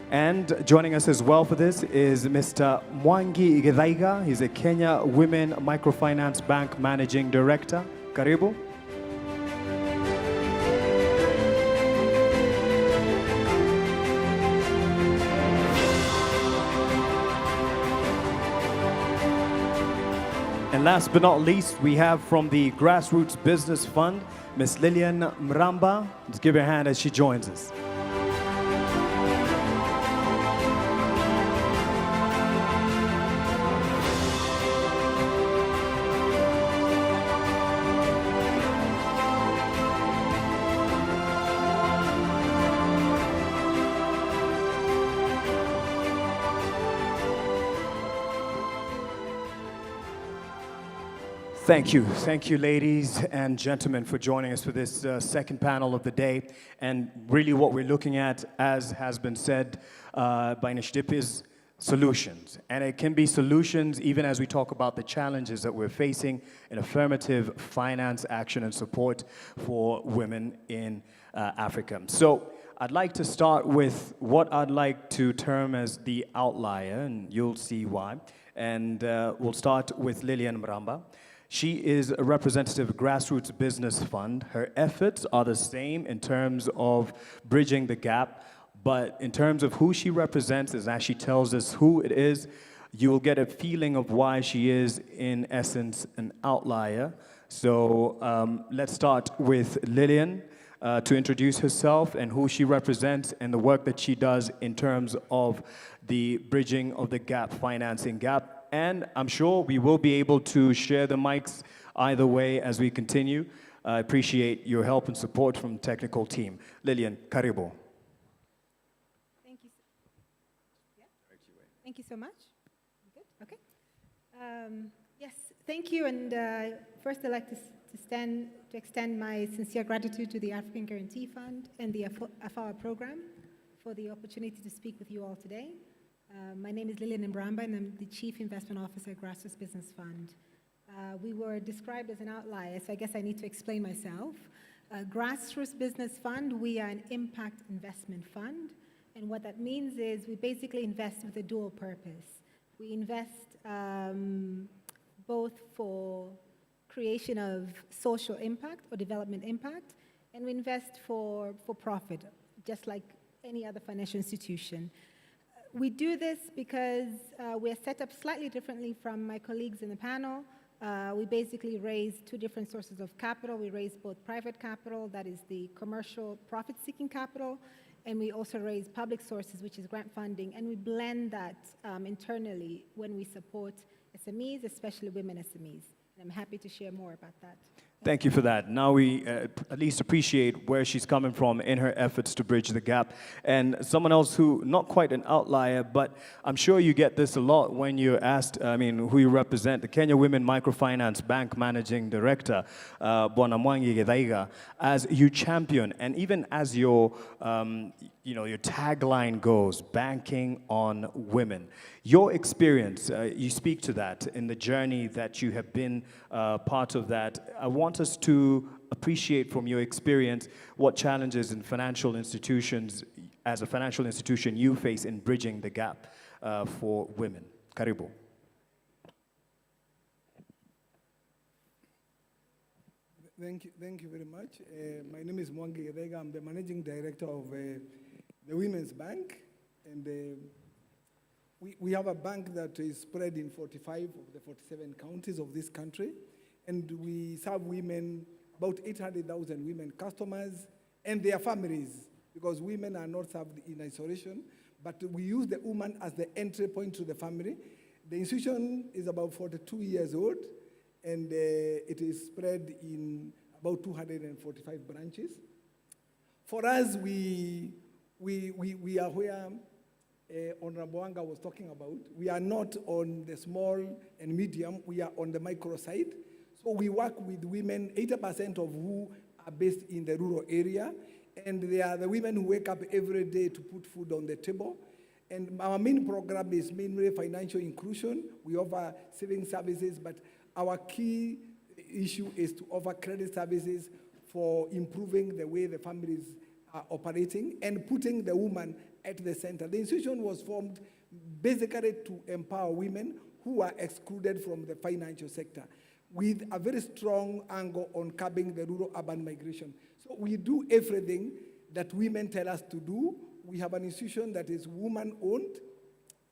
And joining us as well for this is Mr. Mwangi Githaiga. He's a Kenya Women Microfinance Bank Managing Director. Karibu. And last but not least, we have from the Grassroots Business Fund, Ms. Lillian Mramba. Let's give her a hand as she joins us. Thank you, ladies and gentlemen, for joining us for this second panel of the day. And really what we're looking at, as has been said by Nishdip, is solutions. And it can be solutions even as we talk about the challenges that we're facing in affirmative finance action and support for women in Africa. So I'd like to start with what I'd like to term as the outlier, and you'll see why. And we'll start with Lillian Mramba. She is a representative of Grassroots Business Fund. Her efforts are the same in terms of bridging the gap, but in terms of who she represents, as she tells us who it is, you will get a feeling of why she is, in essence, an outlier. So let's start with Lillian to introduce herself and who she represents and the work that she does in terms of the bridging of the gap, financing gap. And I'm sure we will be able to share the mics either way as we continue. I appreciate your help and support from the technical team. Lillian, karibu. Thank you. Yeah? Thank you so much. Good. Okay. Yes, thank you. And first, I'd like to extend my sincere gratitude to the African Guarantee Fund and the AFAWA program for the opportunity to speak with you all today. My name is Lillian Mramba, and I'm the Chief Investment Officer at Grassroots Business Fund. We were described as an outlier, so I guess I need to explain myself. Grassroots Business Fund, we are an impact investment fund, and what that means is we basically invest with a dual purpose. We invest both for creation of social impact or development impact, and we invest for profit, just like any other financial institution. We do this because we are set up slightly differently from my colleagues in the panel. We basically raise 2 different sources of capital. We raise both private capital, that is the commercial profit-seeking capital, and we also raise public sources, which is grant funding, and we blend that internally when we support SMEs, especially women SMEs. And I'm happy to share more about that. Thank you for that. Now we at least appreciate where she's coming from in her efforts to bridge the gap. And someone else who, not quite an outlier, but I'm sure you get this a lot when you're asked, who you represent, the Kenya Women Microfinance Bank Managing Director, Bwana Mwangi Githaiga, as you champion, and even as your tagline goes, banking on women. Your experience, you speak to that in the journey that you have been part of that. I want us to appreciate from your experience what challenges in financial institutions, as a financial institution, you face in bridging the gap for women. Karibu. Thank you very much. My name is Mwangi Githaiga. I'm the Managing Director of the Women's Bank. And we have a bank that is spread in 45 of the 47 counties of this country. And we serve women, about 800,000 women customers and their families, because women are not served in isolation, but we use the woman as the entry point to the family. The institution is about 42 years old, and it is spread in about 245 branches. For us, we are where Honorable Anga was talking about. We are not on the small and medium, we are on the micro side. So we work with women, 80% of who are based in the rural area, and they are the women who wake up every day to put food on the table. And our main program is mainly financial inclusion. We offer saving services, but our key issue is to offer credit services for improving the way the families are operating and putting the woman at the center. The institution was formed basically to empower women who are excluded from the financial sector, with a very strong angle on curbing the rural-urban migration. So we do everything that women tell us to do. We have an institution that is woman-owned.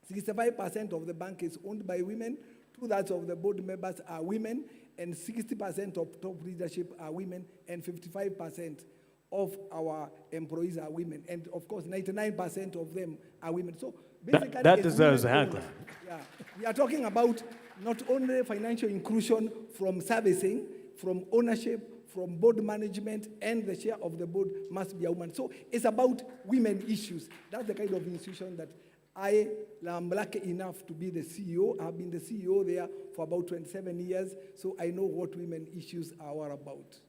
65% of the bank is owned by women. 2/3 of the board members are women, and 60% of top leadership are women, and 55% of our employees are women. And of course, 99% of them are women. So basically, that deserves a hand clap. Yeah. We are talking about not only financial inclusion from servicing, from ownership, from board management, and the chair of the board must be a woman. So it's about women issues. That's the kind of institution that I am lucky enough to be the CEO. I've been the CEO there for about 27 years, so I know what women issues are all about.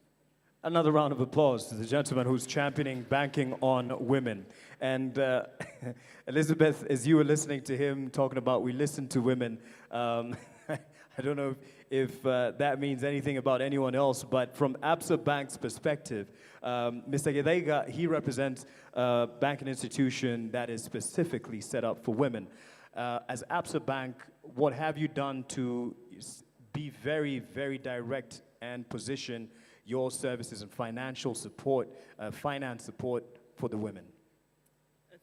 Another round of applause to the gentleman who's championing banking on women. And Elizabeth, as you were listening to him talking about we listen to women, I don't know if that means anything about anyone else, but from ABSA Bank's perspective, Mr. Githaiga, he represents a banking institution that is specifically set up for women. As ABSA Bank, what have you done to be very, very direct and position your services and financial support, finance support for the women?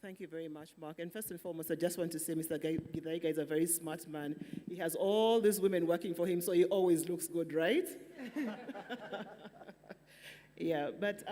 Thank you very much, Mark. And first and foremost, I just want to say Mr. Githaiga is a very smart man. He has all these women working for him, so he always looks good, right? Yeah, but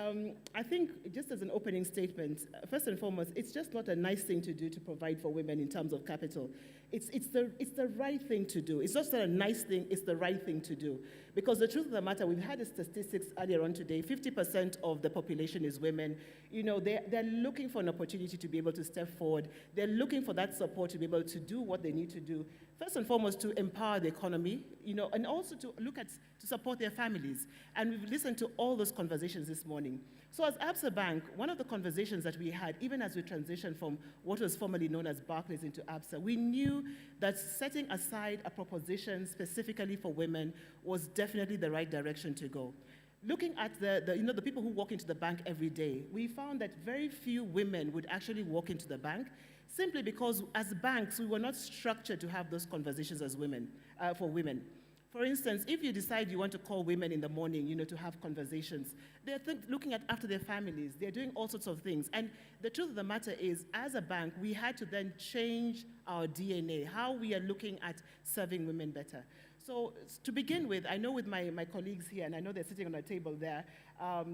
I think just as an opening statement, first and foremost, it's just not a nice thing to do to provide for women in terms of capital. It's the right thing to do. It's just not a nice thing, it's the right thing to do. Because the truth of the matter, we've had the statistics earlier on today, 50% of the population is women. You know, they're looking for an opportunity to be able to step forward. They're looking for that support to be able to do what they need to do. First and foremost, to empower the economy, you know, and also to to support their families. And we've listened to all those conversations this morning. So as ABSA Bank, one of the conversations that we had, even as we transitioned from what was formerly known as Barclays into ABSA, we knew that setting aside a proposition specifically for women was definitely the right direction to go. Looking at the people who walk into the bank every day, we found that very few women would actually walk into the bank, simply because as banks, we were not structured to have those conversations as women, for women. For instance, if you decide you want to call women in the morning, you know, to have conversations, they're looking after their families, they're doing all sorts of things. And the truth of the matter is, as a bank, we had to then change our DNA, how we are looking at serving women better. So to begin with, I know with my colleagues here, and I know they're sitting on a table there,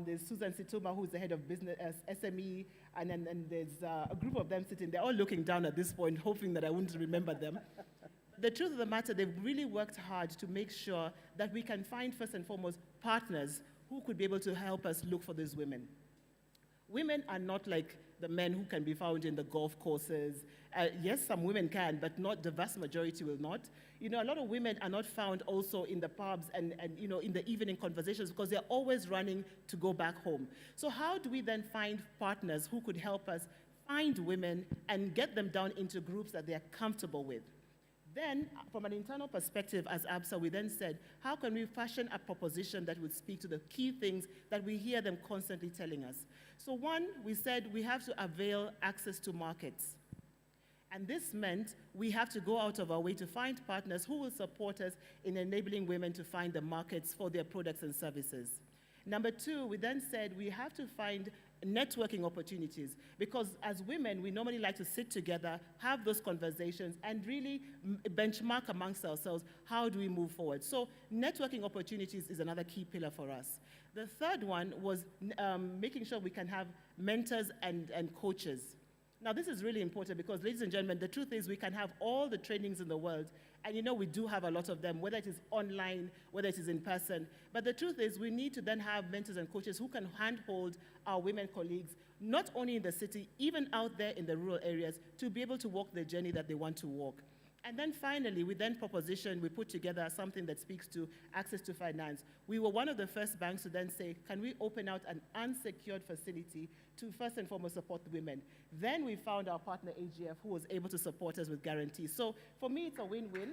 there's Susan Situma, who's the head of business SME, and then there's a group of them sitting, they're all looking down at this point, hoping that I wouldn't remember them. the truth of the matter, they've really worked hard to make sure that we can find, first and foremost, partners who could be able to help us look for these women. Women are not like the men who can be found in the golf courses. Yes, some women can, but not the vast majority will not. You know, a lot of women are not found also in the pubs and you know, in the evening conversations because they're always running to go back home. So how do we then find partners who could help us find women and get them down into groups that they're comfortable with? Then, from an internal perspective, as ABSA, we then said, how can we fashion a proposition that would speak to the key things that we hear them constantly telling us? So one, we said we have to avail access to markets. And this meant we have to go out of our way to find partners who will support us in enabling women to find the markets for their products and services. Number two, we then said we have to find networking opportunities, because as women, we normally like to sit together, have those conversations, and really benchmark amongst ourselves, how do we move forward? So networking opportunities is another key pillar for us. The third one was making sure we can have mentors and coaches. Now, this is really important because, ladies and gentlemen, the truth is we can have all the trainings in the world, and you know we do have a lot of them, whether it is online, whether it is in person. But the truth is we need to then have mentors and coaches who can handhold our women colleagues, not only in the city, even out there in the rural areas, to be able to walk the journey that they want to walk. And then finally, we put together something that speaks to access to finance. We were one of the first banks to then say, can we open out an unsecured facility to first and foremost support the women? Then we found our partner AGF, who was able to support us with guarantees. So for me, it's a win-win.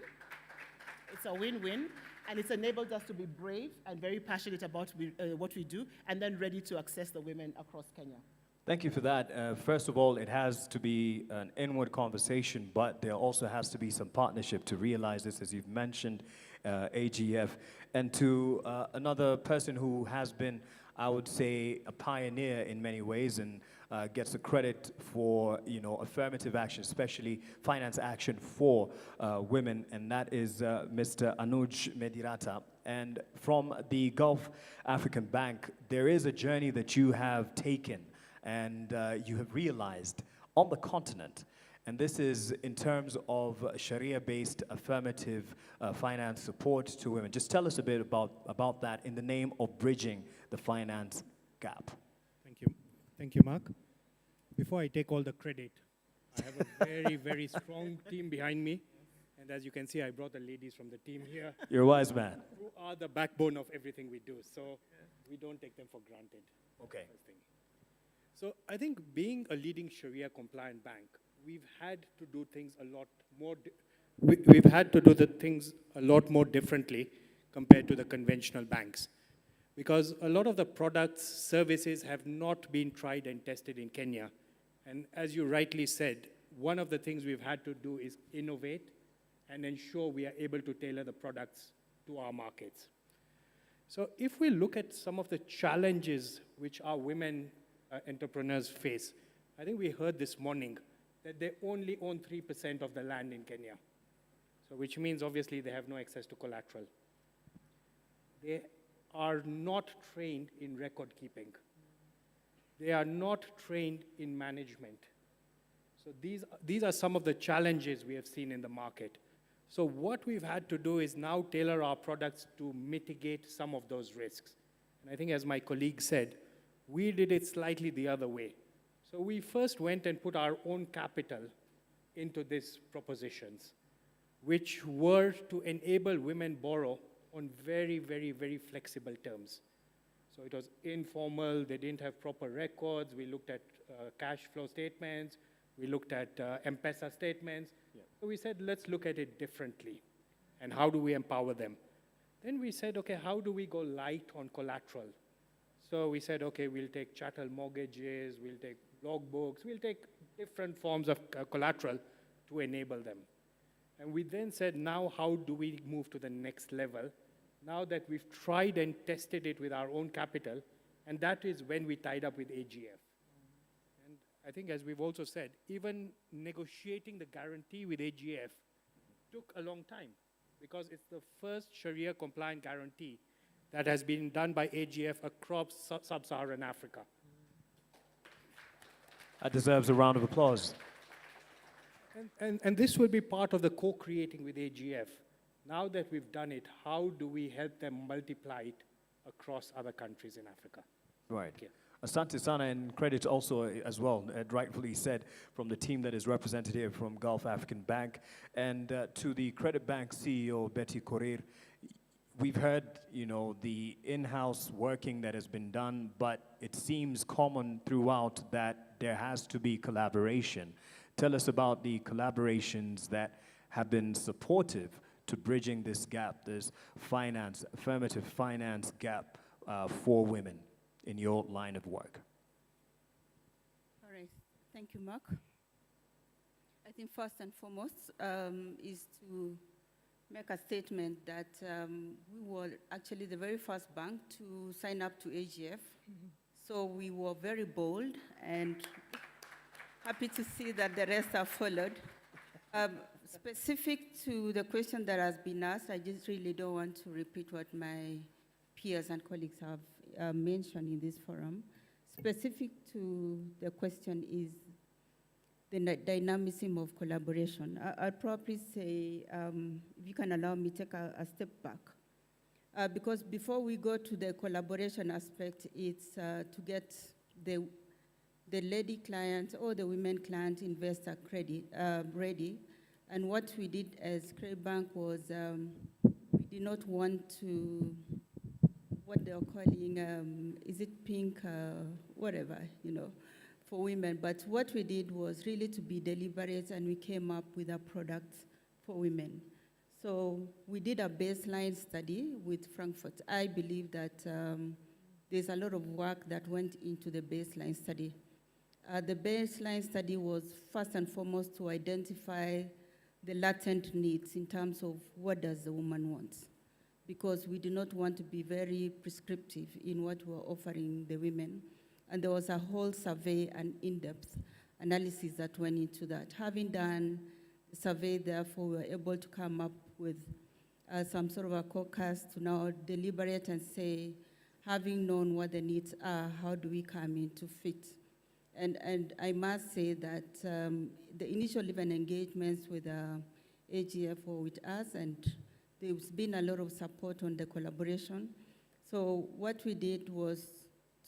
It's a win-win, and it's enabled us to be brave and very passionate about what we do, and then ready to access the women across Kenya. Thank you for that. First of all, it has to be an inward conversation, but there also has to be some partnership to realize this, as you've mentioned, AGF. And to another person who has been, I would say, a pioneer in many ways and gets the credit for, you know, affirmative action, especially finance action for women, and that is Mr. Anuj Medirata. And from the Gulf African Bank, there is a journey that you have taken and you have realized on the continent. And this is in terms of Sharia-based affirmative finance support to women. Just tell us a bit about that in the name of bridging the finance gap. Thank you. Thank you, Mark. Before I take all the credit, I have a very, very strong team behind me. And as you can see, I brought the ladies from the team here. You're a wise man. Who are the backbone of everything we do. So we don't take them for granted. Okay. So I think being a leading Sharia-compliant bank, we've had to do things a lot more. We've had to do the things a lot more differently compared to the conventional banks, because a lot of the products, services have not been tried and tested in Kenya. And as you rightly said, one of the things we've had to do is innovate and ensure we are able to tailor the products to our markets. So if we look at some of the challenges which our women entrepreneurs face, I think we heard this morning that they only own 3% of the land in Kenya. So which means obviously they have no access to collateral. They are not trained in record keeping. They are not trained in management. So these are some of the challenges we have seen in the market. So what we've had to do is now tailor our products to mitigate some of those risks. And I think, as my colleague said, we did it slightly the other way. So we first went and put our own capital into these propositions, which were to enable women borrow on very, very, very flexible terms. So it was informal, they didn't have proper records, we looked at cash flow statements, we looked at M-Pesa statements. Yeah. So we said, let's look at it differently, and how do we empower them? Then we said, okay, how do we go light on collateral? So we said, okay, we'll take chattel mortgages, we'll take logbooks, we'll take different forms of collateral to enable them. And we then said, now how do we move to the next level? Now that we've tried and tested it with our own capital, and that is when we tied up with AGF. And I think, as we've also said, even negotiating the guarantee with AGF took a long time, because it's the first Sharia-compliant guarantee that has been done by AGF across sub-Saharan Africa. That deserves a round of applause. And this will be part of the co-creating with AGF. Now that we've done it, how do we help them multiply it across other countries in Africa? Right. Asante Sana, and credit also as well, rightfully said, from the team that is represented here from Gulf African Bank. And to the Credit Bank CEO, Betty Korir, we've heard, you know, the in-house working that has been done, but it seems common throughout that there has to be collaboration. Tell us about the collaborations that have been supportive to bridging this gap, this affirmative finance gap for women in your line of work. All right, thank you, Mark. I think first and foremost is to make a statement that we were actually the very first bank to sign up to AGF. So we were very bold and happy to see that the rest have followed. Specific to the question that has been asked, I just really don't want to repeat what my peers and colleagues have mentioned in this forum. Specific to the question is the dynamism of collaboration. I'll probably say, if you can allow me to take a step back. Because before we go to the collaboration aspect, it's to get the lady client or the women client investor ready. And what we did as Credit Bank was we did not want to, what they're calling, is it pink, whatever, you know, for women. But what we did was really to be deliberate, and we came up with a product for women. So we did a baseline study with Frankfurt. I believe that there's a lot of work that went into the baseline study. The baseline study was first and foremost to identify the latent needs in terms of what does the woman want, because we do not want to be very prescriptive in what we're offering the women. And there was a whole survey and in-depth analysis that went into that. Having done the survey, therefore, we were able to come up with some sort of a caucus to now deliberate and say, having known what the needs are, how do we come in to fit? And I must say that the initial even engagements with AGF were with us, and there's been a lot of support on the collaboration. So what we did was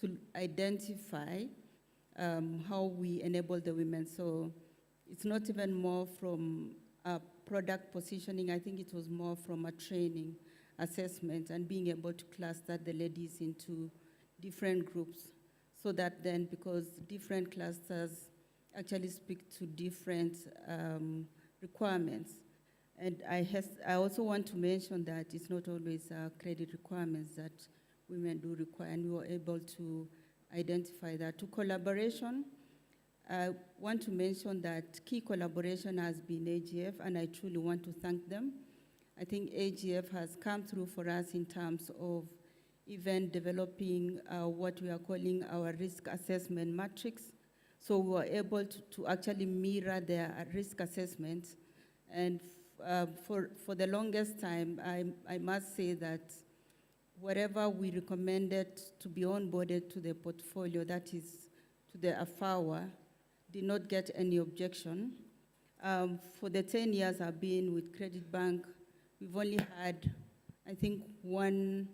to identify how we enable the women. So it's not even more from a product positioning. I think it was more from a training assessment and being able to cluster the ladies into different groups, so that then, because different clusters actually speak to different requirements. And I also want to mention that it's not always credit requirements that women do require, and we were able to identify that. To collaboration, I want to mention that key collaboration has been AGF, and I truly want to thank them. I think AGF has come through for us in terms of even developing what we are calling our risk assessment matrix. So we were able to actually mirror their risk assessments. And for the longest time, I must say that whatever we recommended to be onboarded to the portfolio, that is to the AFAWA, did not get any objection. For the 10 years I've been with Credit Bank, we've only had, I think, one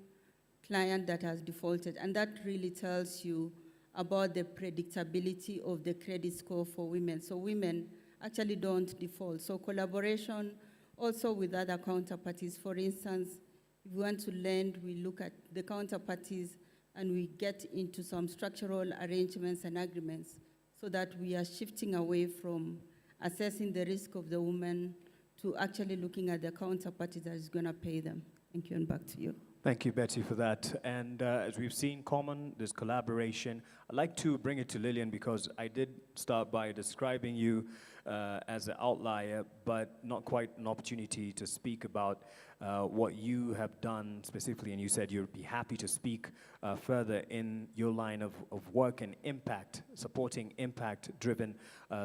client that has defaulted, and that really tells you about the predictability of the credit score for women. So women actually don't default. So collaboration also with other counterparties. For instance, if we want to lend, we look at the counterparties and we get into some structural arrangements and agreements so that we are shifting away from assessing the risk of the woman to actually looking at the counterparty that is going to pay them. Thank you, and back to you. Thank you, Betty, for that. And as we've seen, common, there's collaboration. I'd like to bring it to Lillian, because I did start by describing you as an outlier, but not quite an opportunity to speak about what you have done specifically. And you said you'd be happy to speak further in your line of work and impact, supporting impact-driven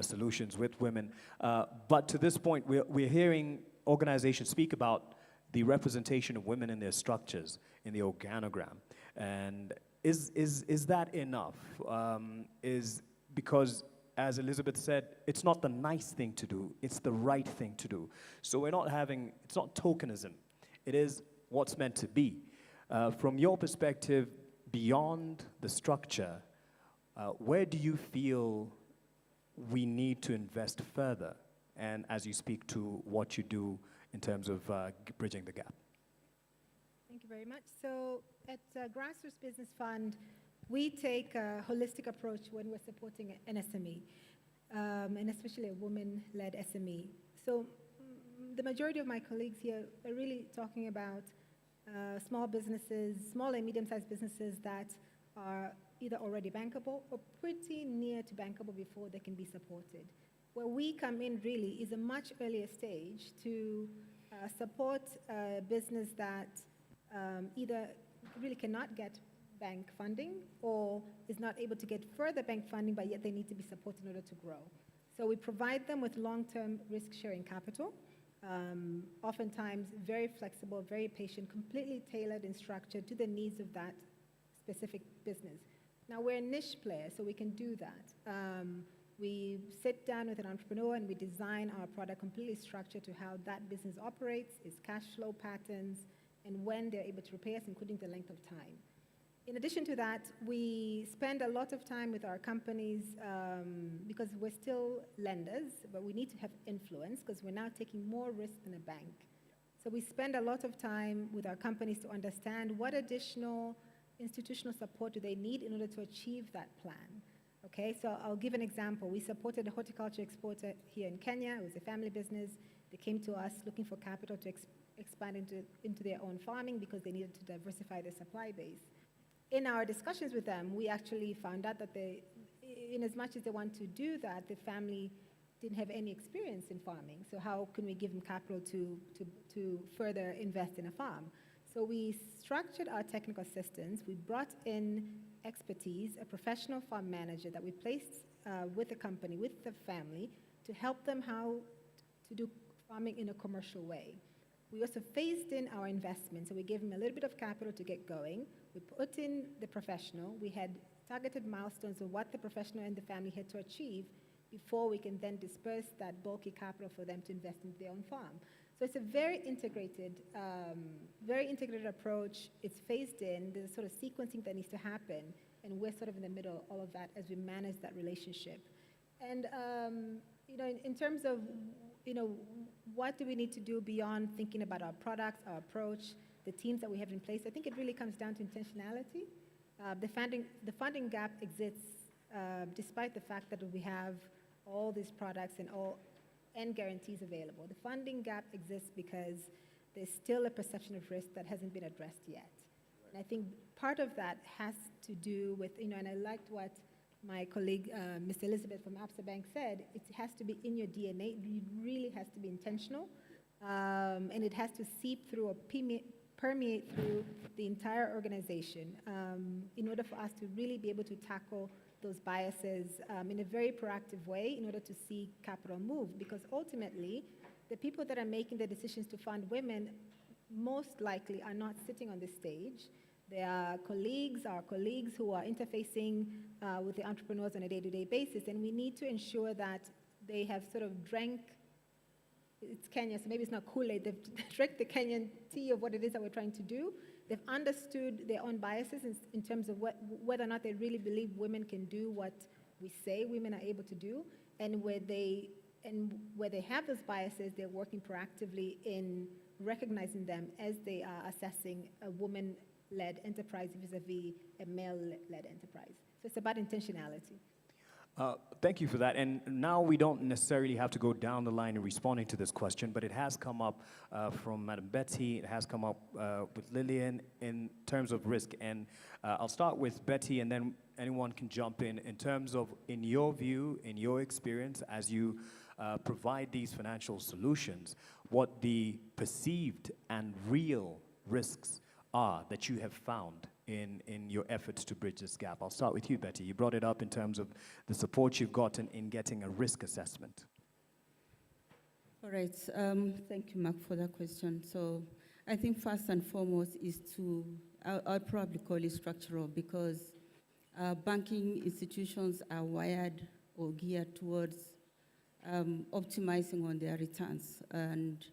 solutions with women. But to this point, we're hearing organizations speak about the representation of women in their structures, in the organogram. And is that enough? Because as Elizabeth said, it's not the nice thing to do, it's the right thing to do. So we're not having, it's not tokenism, it is what's meant to be. From your perspective, beyond the structure, where do you feel we need to invest further? And as you speak to what you do in terms of bridging the gap. Thank you very much. So at Grassroots Business Fund, we take a holistic approach when we're supporting an SME, and especially a woman-led SME. So the majority of my colleagues here are really talking about small businesses, small and medium-sized businesses that are either already bankable or pretty near to bankable before they can be supported. Where we come in really is a much earlier stage to support a business that either really cannot get bank funding or is not able to get further bank funding, but yet they need to be supported in order to grow. So we provide them with long-term risk-sharing capital, oftentimes very flexible, very patient, completely tailored and structured to the needs of that specific business. Now, we're a niche player, so we can do that. We sit down with an entrepreneur and we design our product completely structured to how that business operates, its cash flow patterns, and when they're able to repay us, including the length of time. In addition to that, we spend a lot of time with our companies because we're still lenders, but we need to have influence because we're now taking more risk than a bank. So we spend a lot of time with our companies to understand what additional institutional support do they need in order to achieve that plan. Okay, so I'll give an example. We supported a horticulture exporter here in Kenya. It was a family business. They came to us looking for capital to expand into their own farming because they needed to diversify their supply base. In our discussions with them, we actually found out that in as much as they want to do that, the family didn't have any experience in farming. So how can we give them capital to further invest in a farm? So we structured our technical assistance. We brought in expertise, a professional farm manager that we placed with the company, with the family, to help them how to do farming in a commercial way. We also phased in our investment, so we gave them a little bit of capital to get going. We put in the professional. We had targeted milestones of what the professional and the family had to achieve before we can then disperse that bulky capital for them to invest in their own farm. So it's a very integrated approach. It's phased in. There's sort of sequencing that needs to happen, and we're sort of in the middle of all of that as we manage that relationship. And in terms of what do we need to do beyond thinking about our products, our approach, the teams that we have in place, I think it really comes down to intentionality. The funding gap exists despite the fact that we have all these products and guarantees available. The funding gap exists because there's still a perception of risk that hasn't been addressed yet. And I think part of that has to do with, and I liked what my colleague, Ms. Elizabeth from Absa Bank said, it has to be in your DNA. It really has to be intentional. And it has to seep through or permeate through the entire organization in order for us to really be able to tackle those biases in a very proactive way in order to see capital move. Because ultimately, the people that are making the decisions to fund women most likely are not sitting on this stage. They are our colleagues who are interfacing with the entrepreneurs on a day-to-day basis, and we need to ensure that they have sort of drank, it's Kenya, so maybe it's not Kool-Aid, they've drank the Kenyan tea of what it is that we're trying to do. They've understood their own biases in terms of whether or not they really believe women can do what we say women are able to do, and where they have those biases, they're working proactively in recognizing them as they are assessing a woman-led enterprise vis-a-vis a male-led enterprise. So it's about intentionality. Thank you for that. And now we don't necessarily have to go down the line in responding to this question, but it has come up from Madam Betty, it has come up with Lillian in terms of risk. And I'll start with Betty, and then anyone can jump in terms of, in your view, in your experience, as you provide these financial solutions, what the perceived and real risks are that you have found in your efforts to bridge this gap. I'll start with you, Betty. You brought it up in terms of the support you've gotten in getting a risk assessment. All right. Thank you, Mark, for that question. So I think first and foremost is I'll probably call it structural, because banking institutions are wired or geared towards optimizing on their returns. And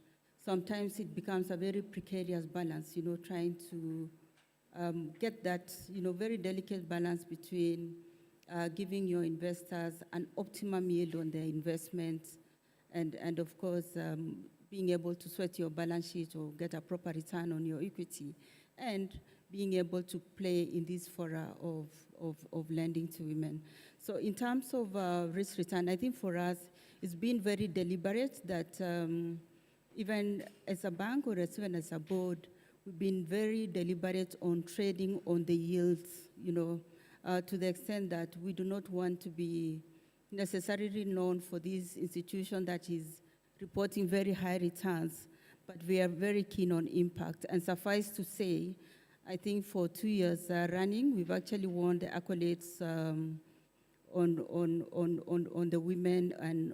sometimes it becomes a very precarious balance, trying to get that, very delicate balance between giving your investors an optimum yield on their investments and of course, being able to sweat your balance sheet or get a proper return on your equity, and being able to play in this fora of lending to women. So in terms of risk return, I think for us, it's been very deliberate that even as a bank or even as a board, we've been very deliberate on trading on the yields, to the extent that we do not want to be necessarily known for this institution that is reporting very high returns, but we are very keen on impact. And suffice to say, I think for 2 years running, we've actually won the accolades on the women and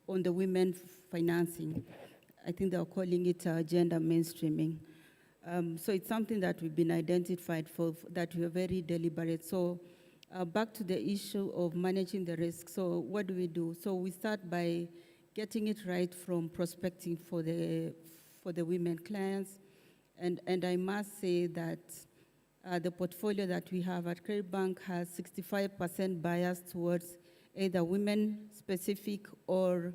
on the women financing. I think they're calling it gender mainstreaming. So it's something that we've been identified for, that we are very deliberate. So back to the issue of managing the risk. So what do? So we start by getting it right from prospecting for the women clients. And I must say that the portfolio that we have at Credit Bank has 65% bias towards either women-specific or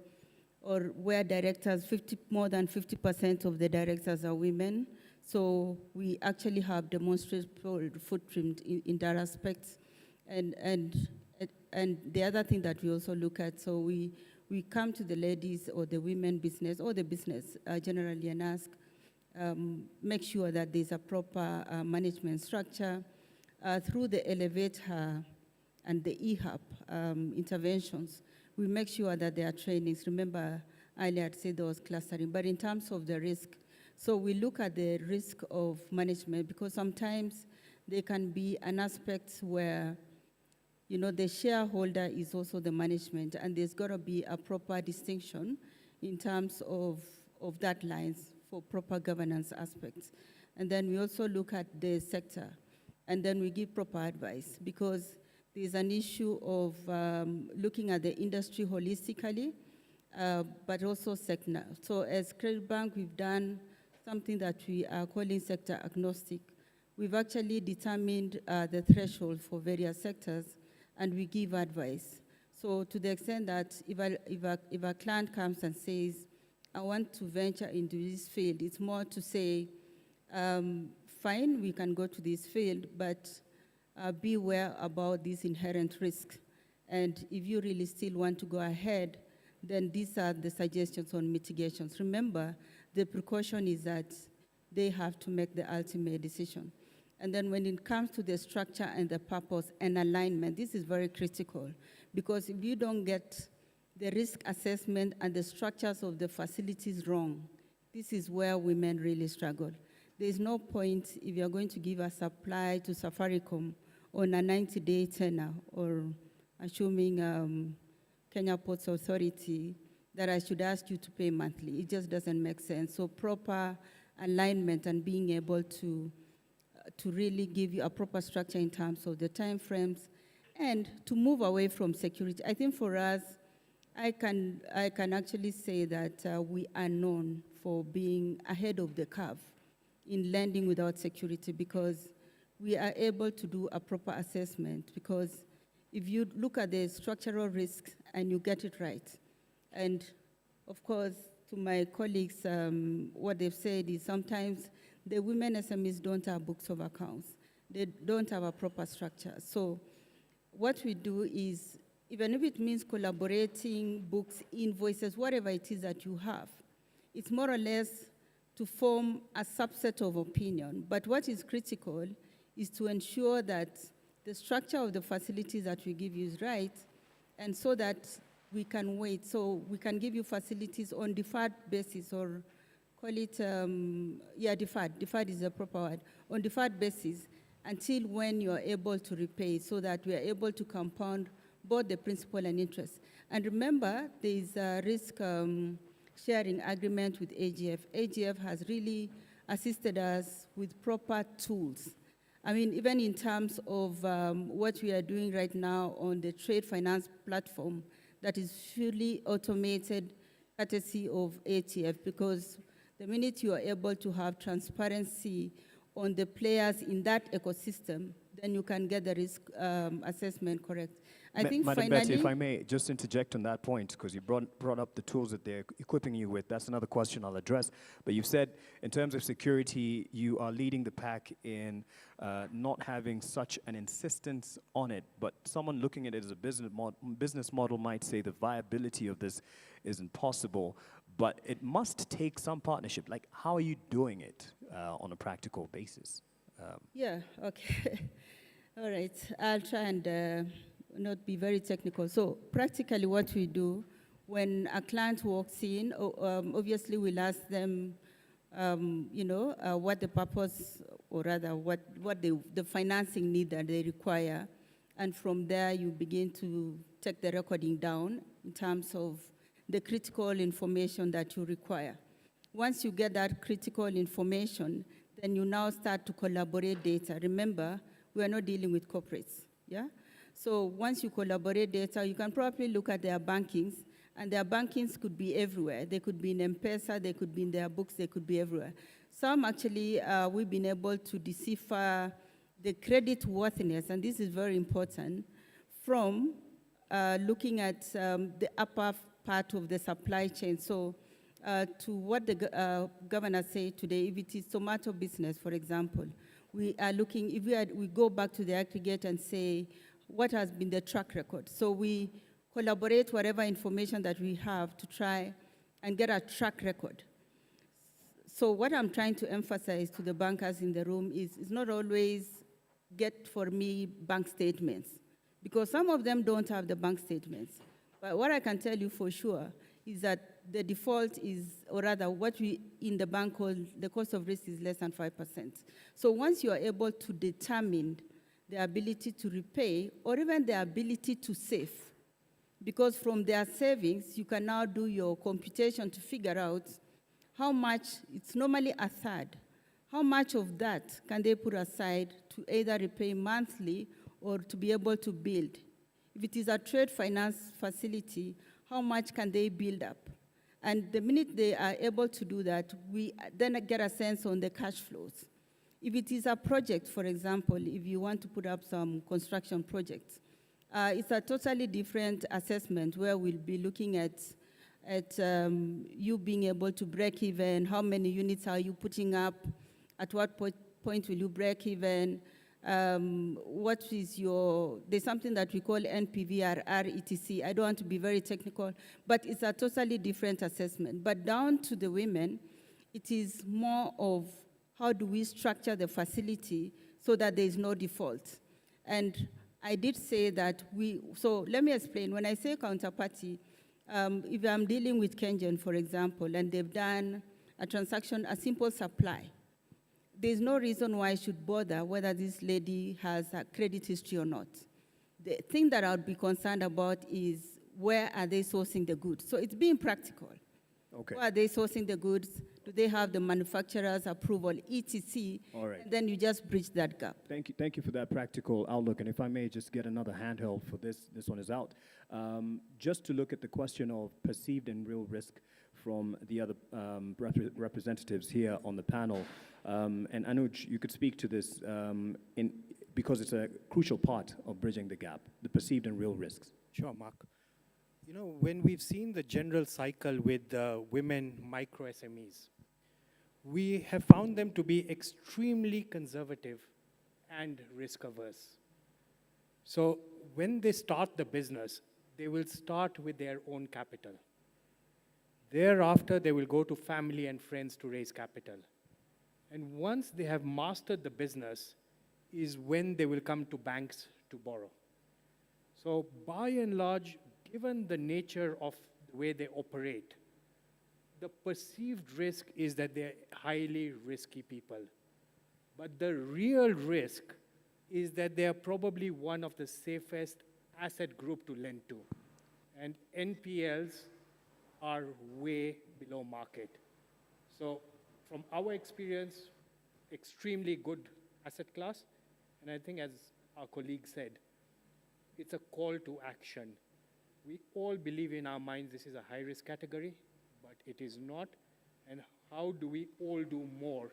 where directors, more than 50% of the directors are women. So we actually have demonstrable footprint in that aspect. And the other thing that we also look at, so we come to the ladies or the women business or the business generally and ask, make sure that there's a proper management structure through the elevator and the EHAP interventions. We make sure that there are trainings. Remember, earlier I said there was clustering, but in terms of the risk, so we look at the risk of management, because sometimes there can be an aspect where the shareholder is also the management, and there's got to be a proper distinction in terms of that lines for proper governance aspects. And then we also look at the sector, and then we give proper advice, because there's an issue of looking at the industry holistically, but also sector. So as Credit Bank, we've done something that we are calling sector agnostic. We've actually determined the threshold for various sectors, and we give advice. So to the extent that if a client comes and says, I want to venture into this field, it's more to say, fine, we can go to this field, but be aware about these inherent risks. And if you really still want to go ahead, then these are the suggestions on mitigations. Remember, the precaution is that they have to make the ultimate decision. And then when it comes to the structure and the purpose and alignment, this is very critical, because if you don't get the risk assessment and the structures of the facilities wrong, this is where women really struggle. There's no point if you're going to give a supply to Safaricom on a 90-day tenor, or assuming Kenya Ports Authority, that I should ask you to pay monthly. It just doesn't make sense. So proper alignment and being able to really give you a proper structure in terms of the time frames, and to move away from security. I think for us, I can actually say that we are known for being ahead of the curve in lending without security, because we are able to do a proper assessment. Because if you look at the structural risks and you get it right, and of course, to my colleagues, what they've said is sometimes the women SMEs don't have books of accounts. They don't have a proper structure. So what we do is, even if it means collaborating, books, invoices, whatever it is that you have, it's more or less to form a subset of opinion. But what is critical is to ensure that the structure of the facilities that we give you is right, and so that we can wait. So we can give you facilities on deferred basis, or call it, deferred. Deferred is the proper word. On deferred basis until when you're able to repay, so that we are able to compound both the principal and interest. And remember, there is a risk sharing agreement with AGF. AGF has really assisted us with proper tools. I mean, even in terms of what we are doing right now on the trade finance platform that is fully automated courtesy of ATF, because the minute you are able to have transparency on the players in that ecosystem, then you can get the risk assessment correct. I think Madam finally, Betty, if I may just interject on that point, because you brought up the tools that they're equipping you with. That's another question I'll address. But you've said, in terms of security, you are leading the pack in not having such an insistence on it. But someone looking at it as a business model might say the viability of this isn't possible. But it must take some partnership. Like, how are you doing it on a practical basis? yeah, okay. All right, I'll try and not be very technical. So practically what we do, when a client walks in, obviously we'll ask them, what the purpose, or rather what the financing need that they require. And from there, you begin to take the recording down in terms of the critical information that you require. Once you get that critical information, then you now start to collaborate data. Remember, we are not dealing with corporates, yeah? So once you collaborate data, you can probably look at their bankings, and their bankings could be everywhere. They could be in M-Pesa, they could be in their books, they could be everywhere. Some actually, we've been able to decipher the credit worthiness, and this is very important, from looking at the upper part of the supply chain. So to what the governor said today, if it is tomato business, for example, we are looking, if we go back to the aggregate and say, what has been the track record? So we collaborate whatever information that we have to try and get a track record. So what I'm trying to emphasize to the bankers in the room is it's not always get for me bank statements, because some of them don't have the bank statements. But what I can tell you for sure is that the default is, or rather what we in the bank call the cost of risk is less than 5%. So once you are able to determine the ability to repay, or even the ability to save, because from their savings, you can now do your computation to figure out how much, it's normally a third, how much of that can they put aside to either repay monthly or to be able to build. If it is a trade finance facility, how much can they build up? And the minute they are able to do that, we then get a sense on the cash flows. If it is a project, for example, if you want to put up some construction projects, it's a totally different assessment where we'll be looking at you being able to break even, how many units are you putting up, at what point will you break even, what is there's something that we call NPV, etc. I don't want to be very technical, but it's a totally different assessment. But down to the women, it is more of how do we structure the facility so that there is no default. And I did say that so let me explain. When I say counterparty, if I'm dealing with Kenyan, for example, and they've done a transaction, a simple supply, there's no reason why I should bother whether this lady has a credit history or not. The thing that I would be concerned about is where are they sourcing the goods? So it's being practical. Okay. Where are they sourcing the goods? Do they have the manufacturer's approval, etc.? All right. And then you just bridge that gap. Thank you for that practical outlook. And if I may just get another handheld for this one is out. Just to look at the question of perceived and real risk from the other representatives here on the panel. And Anuj, you could speak to this because it's a crucial part of bridging the gap, the perceived and real risks. Sure, Mark. You know, when we've seen the general cycle with women micro SMEs, we have found them to be extremely conservative and risk averse. So when they start the business, they will start with their own capital. Thereafter, they will go to family and friends to raise capital. And once they have mastered the business is when they will come to banks to borrow. So by and large, given the nature of the way they operate, the perceived risk is that they're highly risky people. But the real risk is that they are probably one of the safest asset group to lend to. And NPLs are way below market. So from our experience, extremely good asset class, And I think, as our colleague said, it's a call to action. We all believe in our minds this is a high-risk category, but it is not. And how do we all do more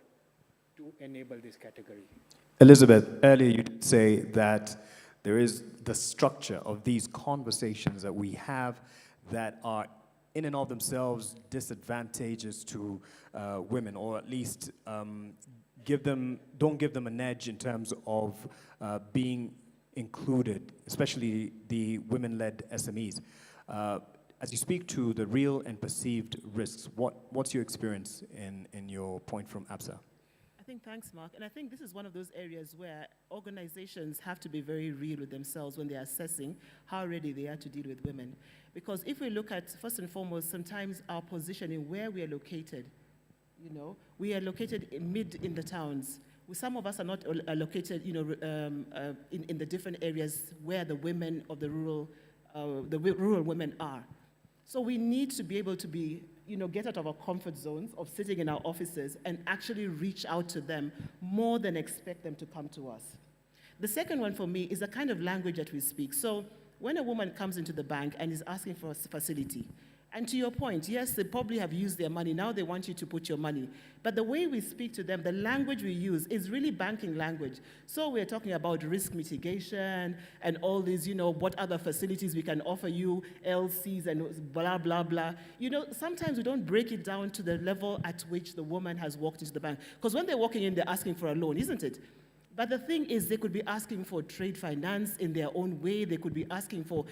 to enable this category? Elizabeth, earlier you did say that there is the structure of these conversations that we have that are in and of themselves disadvantageous to women, or at least don't give them an edge in terms of being included, especially the women-led SMEs. As you speak to the real and perceived risks, what's your experience in your point from ABSA? Thanks, Mark. And I think this is one of those areas where organizations have to be very real with themselves when they're assessing how ready they are to deal with women. Because if we look at, first and foremost, sometimes our position in where we are located, we are located in the towns. Some of us are not located, in the different areas where the women of the rural women are. So we need to be able to get out of our comfort zones of sitting in our offices and actually reach out to them more than expect them to come to us. The second one for me is the kind of language that we speak. So when a woman comes into the bank and is asking for a facility, and to your point, yes, they probably have used their money, now they want you to put your money. But the way we speak to them, the language we use is really banking language. So we're talking about risk mitigation and all these, what other facilities we can offer you, LCs and blah, blah, blah. Sometimes we don't break it down to the level at which the woman has walked into the bank. Because when they're walking in, they're asking for a loan, isn't it? But the thing is, they could be asking for trade finance in their own way. They could be asking for,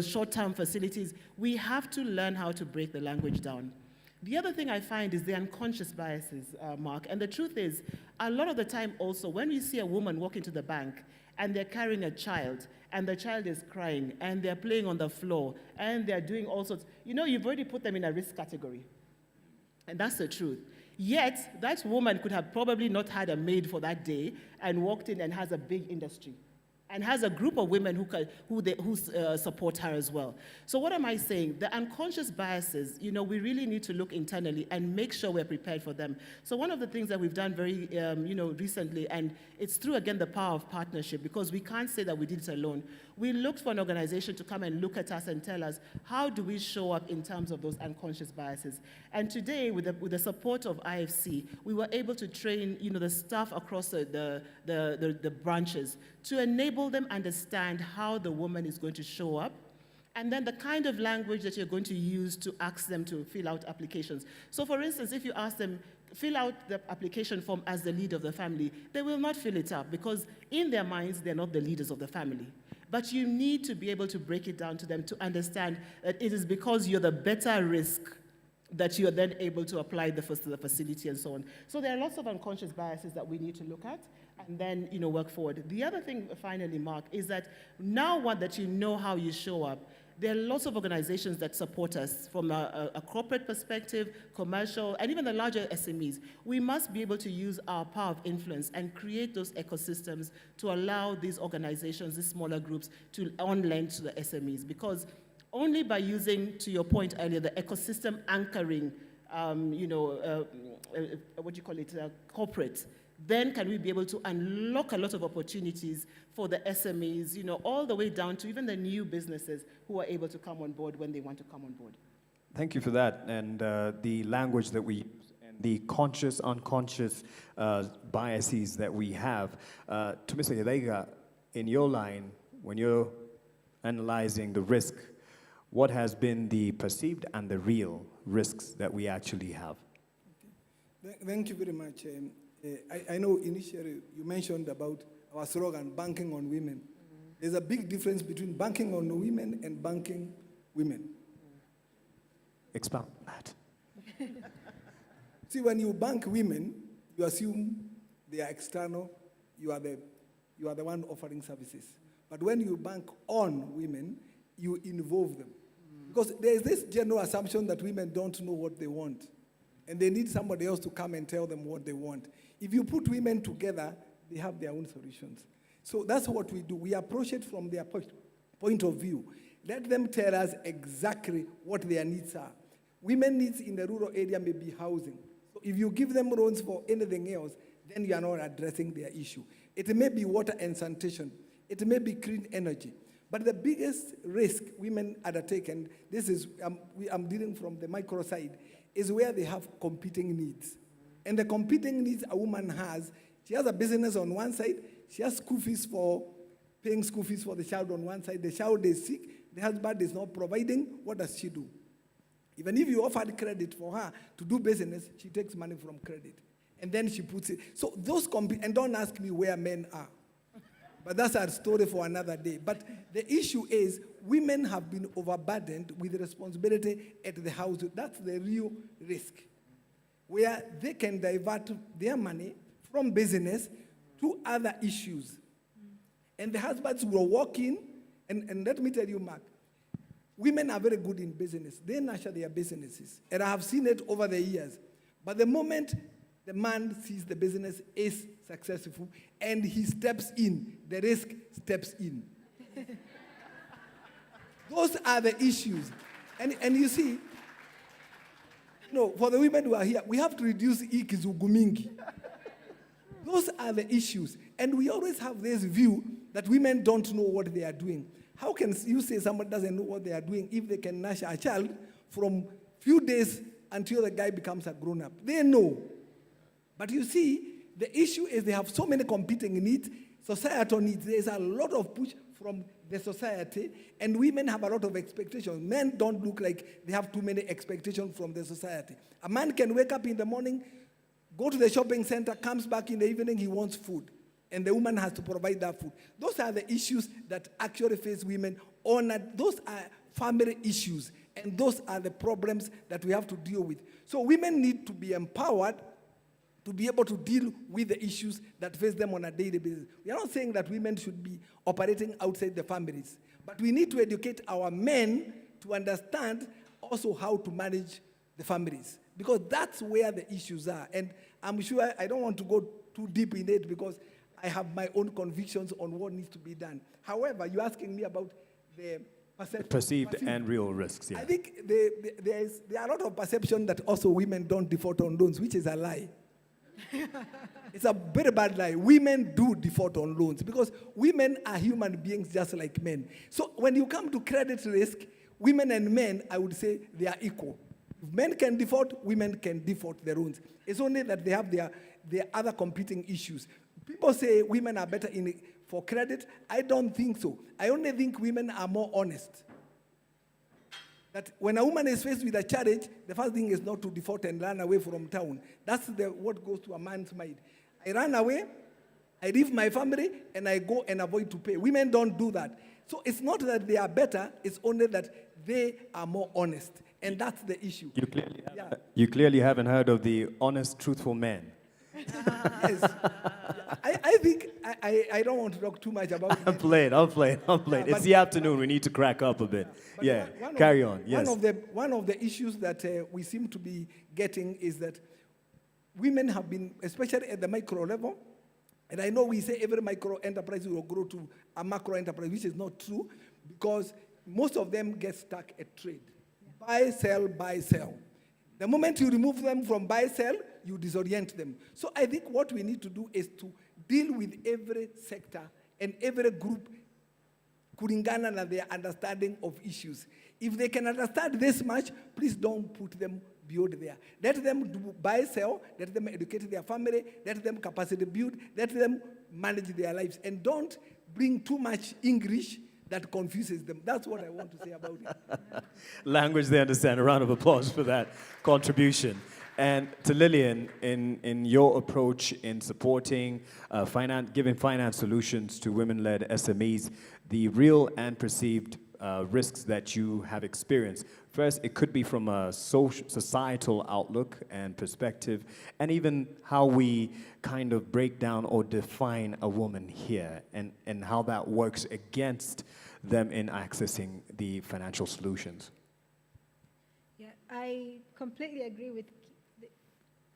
short-term facilities. We have to learn how to break the language down. The other thing I find is the unconscious biases, Mark. And the truth is, a lot of the time also, when we see a woman walk into the bank and they're carrying a child, and the child is crying, and they're playing on the floor, and they're doing all sorts, you've already put them in a risk category. And that's the truth. Yet, that woman could have probably not had a maid for that day and walked in and has a big industry and has a group of women who support her as well. So what am I saying? The unconscious biases, we really need to look internally and make sure we're prepared for them. So one of the things that we've done very, recently, and it's through, again, the power of partnership, because we can't say that we did it alone. We looked for an organization to come and look at us and tell us, how do we show up in terms of those unconscious biases? And today, with the support of IFC, we were able to train, the staff across the branches to enable them understand how the woman is going to show up, and then the kind of language that you're going to use to ask them to fill out applications. So for instance, if you ask them, fill out the application form as the lead of the family, they will not fill it up because in their minds, they're not the leaders of the family. But you need to be able to break it down to them to understand that it is because you're the better risk that you're then able to apply the facility and so on. So there are lots of unconscious biases that we need to look at and then, work forward. The other thing, finally, Mark, is that now that you know how you show up, there are lots of organizations that support us from a corporate perspective, commercial, and even the larger SMEs. We must be able to use our power of influence and create those ecosystems to allow these organizations, these smaller groups, to on-lend to the SMEs. Because only by using, to your point earlier, the ecosystem anchoring, corporate, then can we be able to unlock a lot of opportunities for the SMEs, all the way down to even the new businesses who are able to come on board when they want to come on board. Thank you for that. And the language that we use and the conscious, unconscious biases that we have. To Mr. Yadega, in your line, when you're analyzing the risk, what has been the perceived and the real risks that we actually have? Okay. Thank you very much. I know initially you mentioned about our slogan, banking on women. There's a big difference between banking on women and banking women. Expound on that. See, when you bank women, you assume they are external, you are the one offering services. But when you bank on women, you involve them. Because there is this general assumption that women don't know what they want, and they need somebody else to come and tell them what they want. If you put women together, they have their own solutions. So that's what we do. We approach it from their point of view. Let them tell us exactly what their needs are. Women needs in the rural area may be housing. So if you give them loans for anything else, then you are not addressing their issue. It may be water and sanitation. It may be clean energy. But the biggest risk women undertake, and this is, I'm dealing from the micro side, is where they have competing needs. And the competing needs a woman has, she has a business on one side, she has paying school fees for the child on one side, the child is sick, the husband is not providing, what does she do? Even if you offered credit for her to do business, she takes money from credit. And then she puts it. So those and don't ask me where men are. But that's a story for another day. But the issue is women have been overburdened with responsibility at the house. That's the real risk, where they can divert their money from business to other issues. And the husbands will walk in, and let me tell you, Mark, women are very good in business. They nurture their businesses. And I have seen it over the years. But the moment the man sees the business is successful and he steps in, the risk steps in. Those are the issues. And you see, for the women who are here, we have to reduce ikizugumingi. Those are the issues. And we always have this view that women don't know what they are doing. How can you say somebody doesn't know what they are doing if they can nurture a child from few days until the guy becomes a grown-up? They know. But you see, the issue is they have so many competing needs, societal needs. There's a lot of push from the society, and women have a lot of expectations. Men don't look like they have too many expectations from the society. A man can wake up in the morning, go to the shopping center, comes back in the evening, he wants food. And the woman has to provide that food. Those are the issues that actually face women. Those are family issues. And those are the problems that we have to deal with. So women need to be empowered to be able to deal with the issues that face them on a daily basis. We are not saying that women should be operating outside the families. But we need to educate our men to understand also how to manage the families. Because that's where the issues are. And I'm sure I don't want to go too deep in it because I have my own convictions on what needs to be done. However, you're asking me about the perceived and real risks. Yeah. I think there are a lot of perception that also women don't default on loans, which is a lie. It's a very bad lie. Women do default on loans because women are human beings just like men. So when you come to credit risk, women and men, I would say they are equal. If men can default, women can default their loans. It's only that they have their other competing issues. People say women are better for credit. I don't think so. I only think women are more honest. That when a woman is faced with a challenge, the first thing is not to default and run away from town. That's what goes to a man's mind. I run away, I leave my family, and I go and avoid to pay. Women don't do that. So it's not that they are better, it's only that they are more honest. And that's the issue. You clearly haven't heard of the honest, truthful men. Yes. I think I don't want to talk too much about it. I'm playing. It's the afternoon. We need to crack up a bit. Carry on. Yes. One of the issues that we seem to be getting is that women have been, especially at the micro level, and I know we say every micro enterprise will grow to a macro enterprise, which is not true, because most of them get stuck at trade. Buy, sell, buy, sell. The moment you remove them from buy, sell, you disorient them. So I think what we need to do is to deal with every sector and every group kulingana na their understanding of issues. If they can understand this much, please don't put them beyond there. Let them do buy, sell, let them educate their family, let them capacity build, let them manage their lives. And don't bring too much English that confuses them. That's what I want to say about it. Language they understand. A round of applause for that contribution. And to Lillian, in your approach in supporting, giving finance solutions to women-led SMEs, the real and perceived risks that you have experienced. First, it could be from a societal outlook and perspective, and even how we kind of break down or define a woman here, and how that works against them in accessing the financial solutions. Yeah, I completely agree with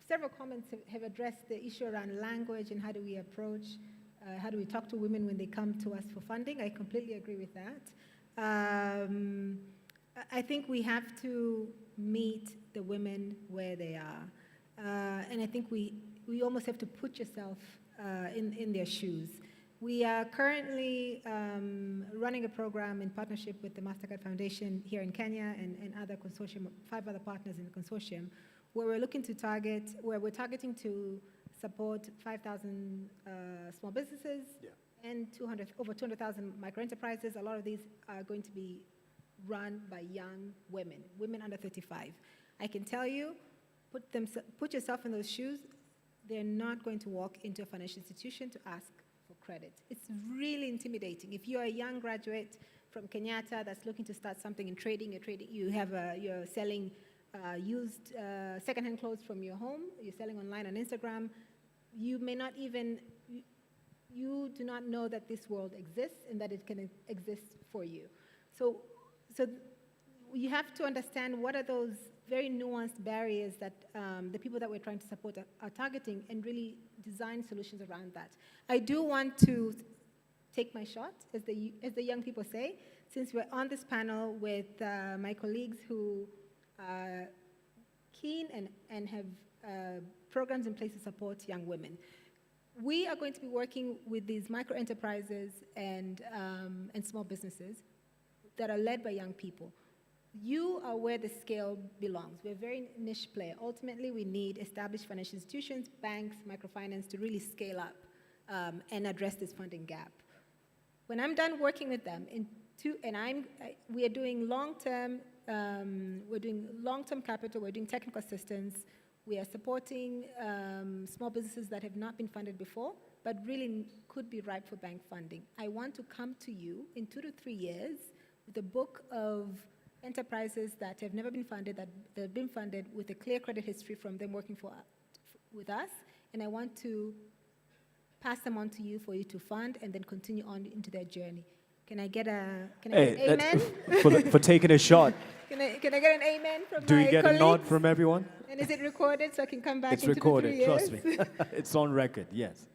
several comments have addressed the issue around language and how do we approach, how do we talk to women when they come to us for funding. I completely agree with that. I think we have to meet the women where they are. And I think we almost have to put yourself in their shoes. We are currently running a program in partnership with the MasterCard Foundation here in Kenya and other consortium, 5 other partners in the consortium, where we're targeting to support 5,000 small businesses and over 200,000 microenterprises. A lot of these are going to be run by young women under 35. I can tell you, put yourself in those shoes. They're not going to walk into a financial institution to ask for credit. It's really intimidating. If you're a young graduate from Kenyatta that's looking to start something in trading, you're selling used secondhand clothes from your home, you're selling online on Instagram, you may not even, you do not know that this world exists and that it can exist for you. So you have to understand what are those very nuanced barriers that the people that we're trying to support are targeting, and really design solutions around that. I do want to take my shot, as the young people say, since we're on this panel with my colleagues who are keen and have programs in place to support young women. We are going to be working with these micro enterprises and small businesses that are led by young people. You are where the scale belongs. We're a very niche player. Ultimately, we need established financial institutions, banks, microfinance to really scale up and address this funding gap. When I'm done working with them, we are doing long-term capital, we're doing technical assistance, we are supporting small businesses that have not been funded before, but really could be ripe for bank funding. I want to come to you in 2 to 3 years with a book of enterprises that have never been funded, that have been funded with a clear credit history from them working with us, and I want to pass them on to you for you to fund and then continue on into their journey. Can I get an amen? For taking a shot. Can I get an amen from Do my you get colleagues? a nod from everyone? And is it recorded so I can come back It's in 2 to 3 recorded, years? trust me. It's on record, yes.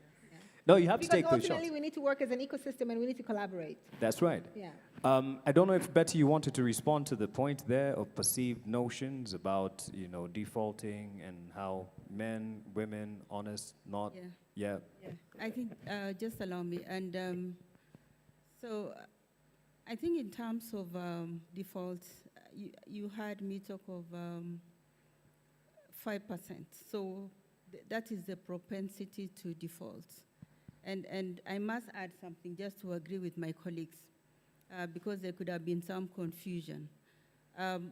No, you have to take those shots. Because ultimately we need to work as an ecosystem and we need to collaborate. That's right. Yeah. I don't know if, Betty, you wanted to respond to the point there of perceived notions about, defaulting and how men, women, honest, not. Yeah. I think, just allow me. And so I think in terms of defaults, you heard me talk of 5%. So that is the propensity to default. And I must add something just to agree with my colleagues, because there could have been some confusion.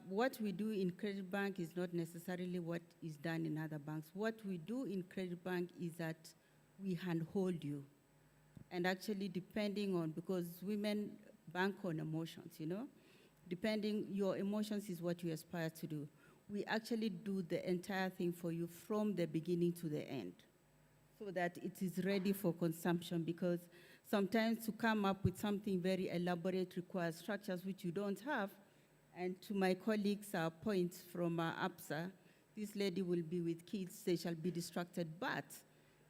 What we do in Credit Bank is not necessarily what is done in other banks. What we do in Credit Bank is that we handhold you. And actually depending on, because women bank on emotions, depending, your emotions is what you aspire to do. We actually do the entire thing for you from the beginning to the end, so that it is ready for consumption, because sometimes to come up with something very elaborate requires structures which you don't have. And to my colleagues' points from APSA, this lady will be with kids, they shall be distracted. But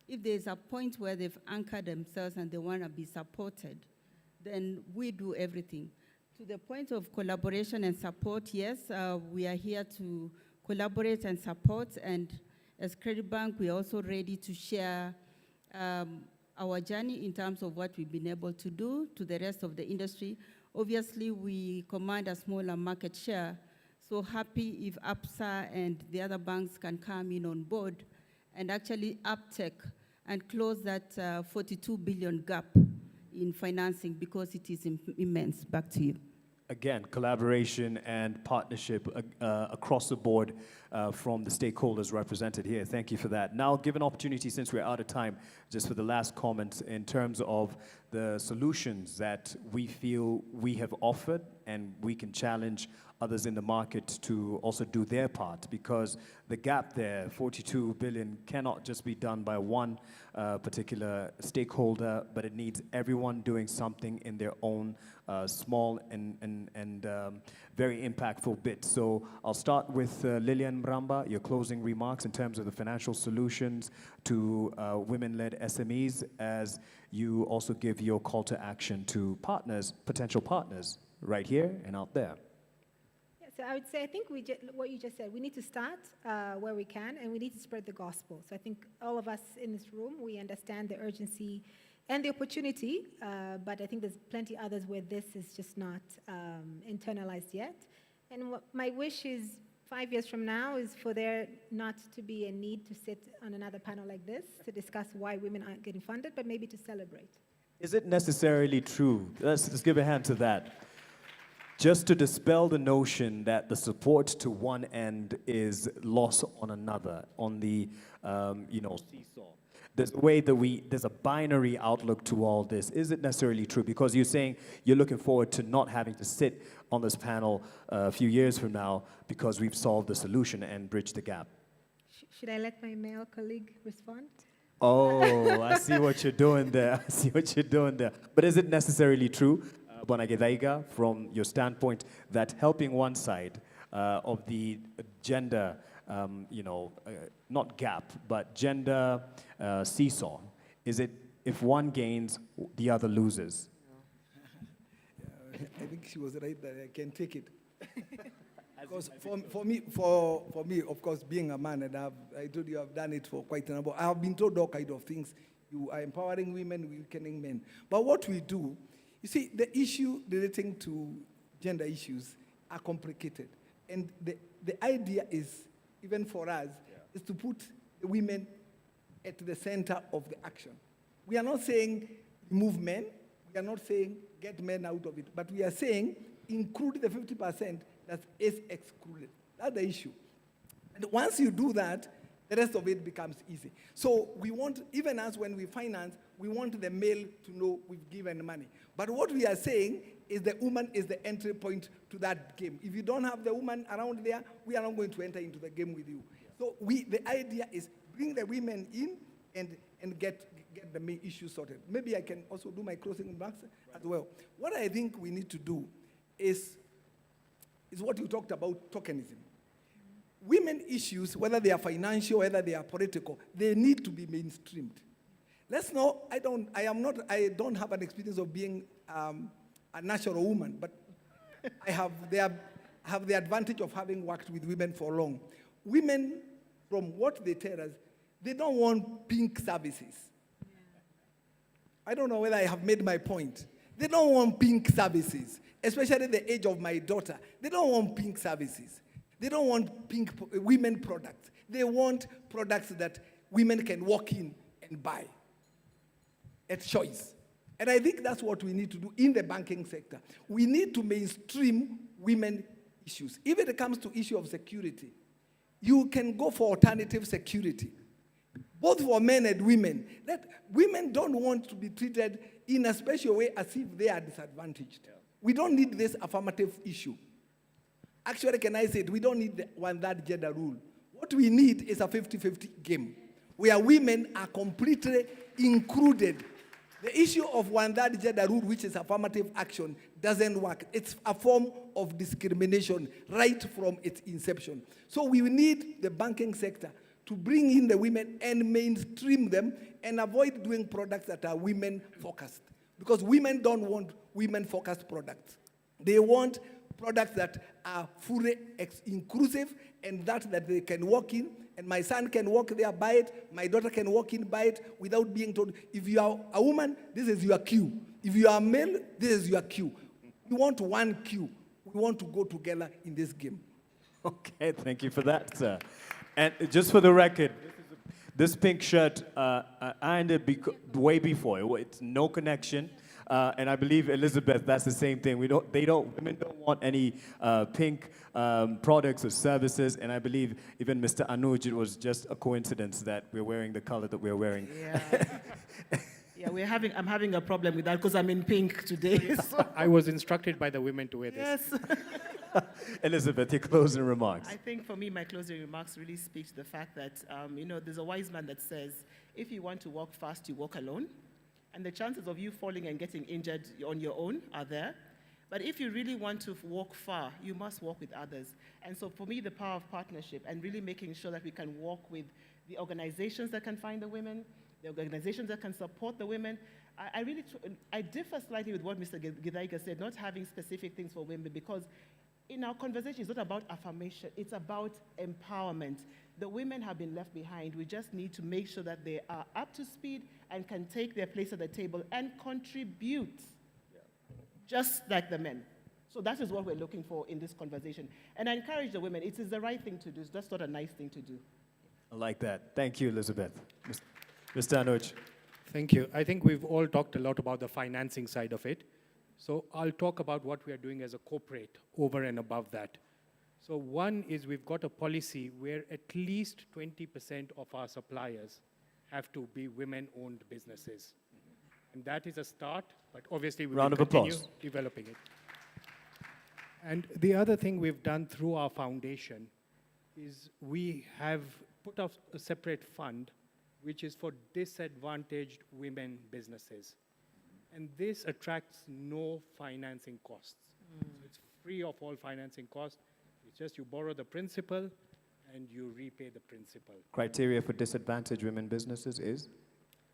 if there's a point where they've anchored themselves and they want to be supported, then we do everything. To the point of collaboration and support, yes, we are here to collaborate and support, and as Credit Bank, we are also ready to share our journey in terms of what we've been able to do to the rest of the industry. Obviously, we command a smaller market share, so happy if APSA and the other banks can come in on board and actually uptake and close that 42 billion gap in financing, because it is immense. Back to you. Again, collaboration and partnership across the board from the stakeholders represented here. Thank you for that. Now, give an opportunity, since we're out of time, just for the last comment in terms of the solutions that we feel we have offered, and we can challenge others in the market to also do their part, because the gap there, 42 billion, cannot just be done by one particular stakeholder, but it needs everyone doing something in their own small and very impactful bit. So I'll start with Lilian Mramba, your closing remarks in terms of the financial solutions to women-led SMEs, as you also give your call to action to partners, potential partners, right here and out there. So I would say, I think what you just said, we need to start where we can, and we need to spread the gospel. So I think all of us in this room, we understand the urgency and the opportunity, but I think there's plenty others where this is just not internalized yet. And what my wish is 5 years from now is for there not to be a need to sit on another panel like this to discuss why women aren't getting funded, but maybe to celebrate. Is it necessarily true? Let's give a hand to that. Just to dispel the notion that the support to one end is loss on another, on the seesaw. There's a way that there's a binary outlook to all this. Is it necessarily true? Because you're saying you're looking forward to not having to sit on this panel a few years from now because we've solved the solution and bridged the gap. Should I let my male colleague respond? Oh, I see what you're doing there. I see what you're doing there. But is it necessarily true, Bonagedaiga, from your standpoint, that helping one side of the gender, not gap, but gender seesaw, is it if one gains, the other loses? I think she was right that I can take it. Because for me, of course, being a man, and I told you I've done it for quite a number. I have been told all kinds of things. You are empowering women, weakening men. But what we do, you see, the issue relating to gender issues are complicated. And the idea is, even for us, is to put the women at the center of the action. We are not saying remove men. We are not saying get men out of it. But we are saying include the 50% that is excluded. That's the issue. And once you do that, the rest of it becomes easy. So we want, even as when we finance, we want the male to know we've given money. But what we are saying is the woman is the entry point to that game. If you don't have the woman around there, we are not going to enter into the game with you. So the idea is bring the women in and get the main issue sorted. Maybe I can also do my closing remarks as well. What I think we need to do is what you talked about, tokenism. Women issues, whether they are financial, whether they are political, they need to be mainstreamed. Let's know, I don't have an experience of being a natural woman, but I have the advantage of having worked with women for long. Women, from what they tell us, they don't want pink services. I don't know whether I have made my point. They don't want pink services, especially the age of my daughter. They don't want pink services. They don't want pink women products. They want products that women can walk in and buy at choice. And I think that's what we need to do in the banking sector. We need to mainstream women issues. If it comes to issue of security, you can go for alternative security, both for men and women. That women don't want to be treated in a special way as if they are disadvantaged. We don't need this affirmative issue. Actually, can I say it? We don't need the one-third gender rule. What we need is a 50-50 game, where women are completely included. The issue of one-third gender rule, which is affirmative action, doesn't work. It's a form of discrimination right from its inception. So we need the banking sector to bring in the women and mainstream them and avoid doing products that are women-focused. Because women don't want women-focused products. They want products that are fully inclusive and that they can walk in, and my son can walk there, buy it, my daughter can walk in, buy it, without being told, if you are a woman, this is your queue. If you are a male, this is your queue. We want one queue. We want to go together in this game. Okay, thank you for that, sir. And just for the record, this pink shirt, I ironed it way before. It's no connection. And I believe, Elizabeth, that's the same thing. Women don't want any pink products or services. And I believe even Mr. Anuj, it was just a coincidence that we're wearing the color that we're wearing. Yeah, I'm having a problem with that because I'm in pink today. So. I was instructed by the women to wear this. Yes. Elizabeth, your closing remarks. I think for me, my closing remarks really speak to the fact that, there's a wise man that says, if you want to walk fast, you walk alone. And the chances of you falling and getting injured on your own are there. But if you really want to walk far, you must walk with others. And so for me, the power of partnership and really making sure that we can walk with the organizations that can find the women, the organizations that can support the women. I differ slightly with what Mr. Gidaiga said, not having specific things for women, because in our conversation, it's not about affirmation, it's about empowerment. The women have been left behind. We just need to make sure that they are up to speed and can take their place at the table and contribute, just like the men. So that is what we're looking for in this conversation. And I encourage the women, it is the right thing to do. It's just not a nice thing to do. I like that. Thank you, Elizabeth. Mr. Anuj. Thank you. I think we've all talked a lot about the financing side of it. So I'll talk about what we are doing as a corporate over and above that. So one is we've got a policy where at least 20% of our suppliers have to be women-owned businesses. And that is a start, but obviously we will continue developing it. And the other thing we've done through our foundation is we have put up a separate fund which is for disadvantaged women businesses. And this attracts no financing costs. So it's free of all financing costs. It's just you borrow the principal and you repay the principal. Criteria for disadvantaged women businesses is?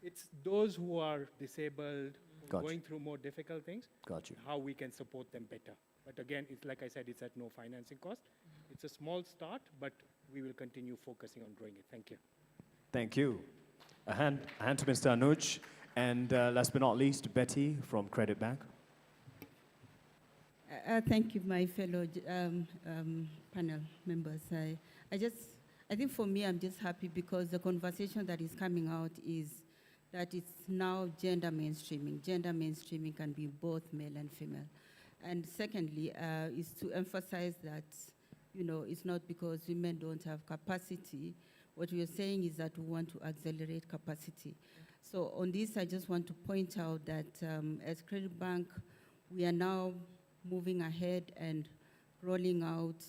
It's those who are disabled, Gotcha. going through more difficult things, Got you. how we can support them better. But again, it's like I said, it's at no financing cost. It's a small start, but we will continue focusing on growing it. Thank you. Thank you. A hand to Mr. Anuj. And last but not least, Betty from Credit Bank. Thank you, my fellow panel members. I think for me, I'm just happy because the conversation that is coming out is that it's now gender mainstreaming. Gender mainstreaming can be both male and female. And secondly, is to emphasize that, you know, it's not because women don't have capacity. What we are saying is that we want to accelerate capacity. So on this, I just want to point out that as Credit Bank, we are now moving ahead and rolling out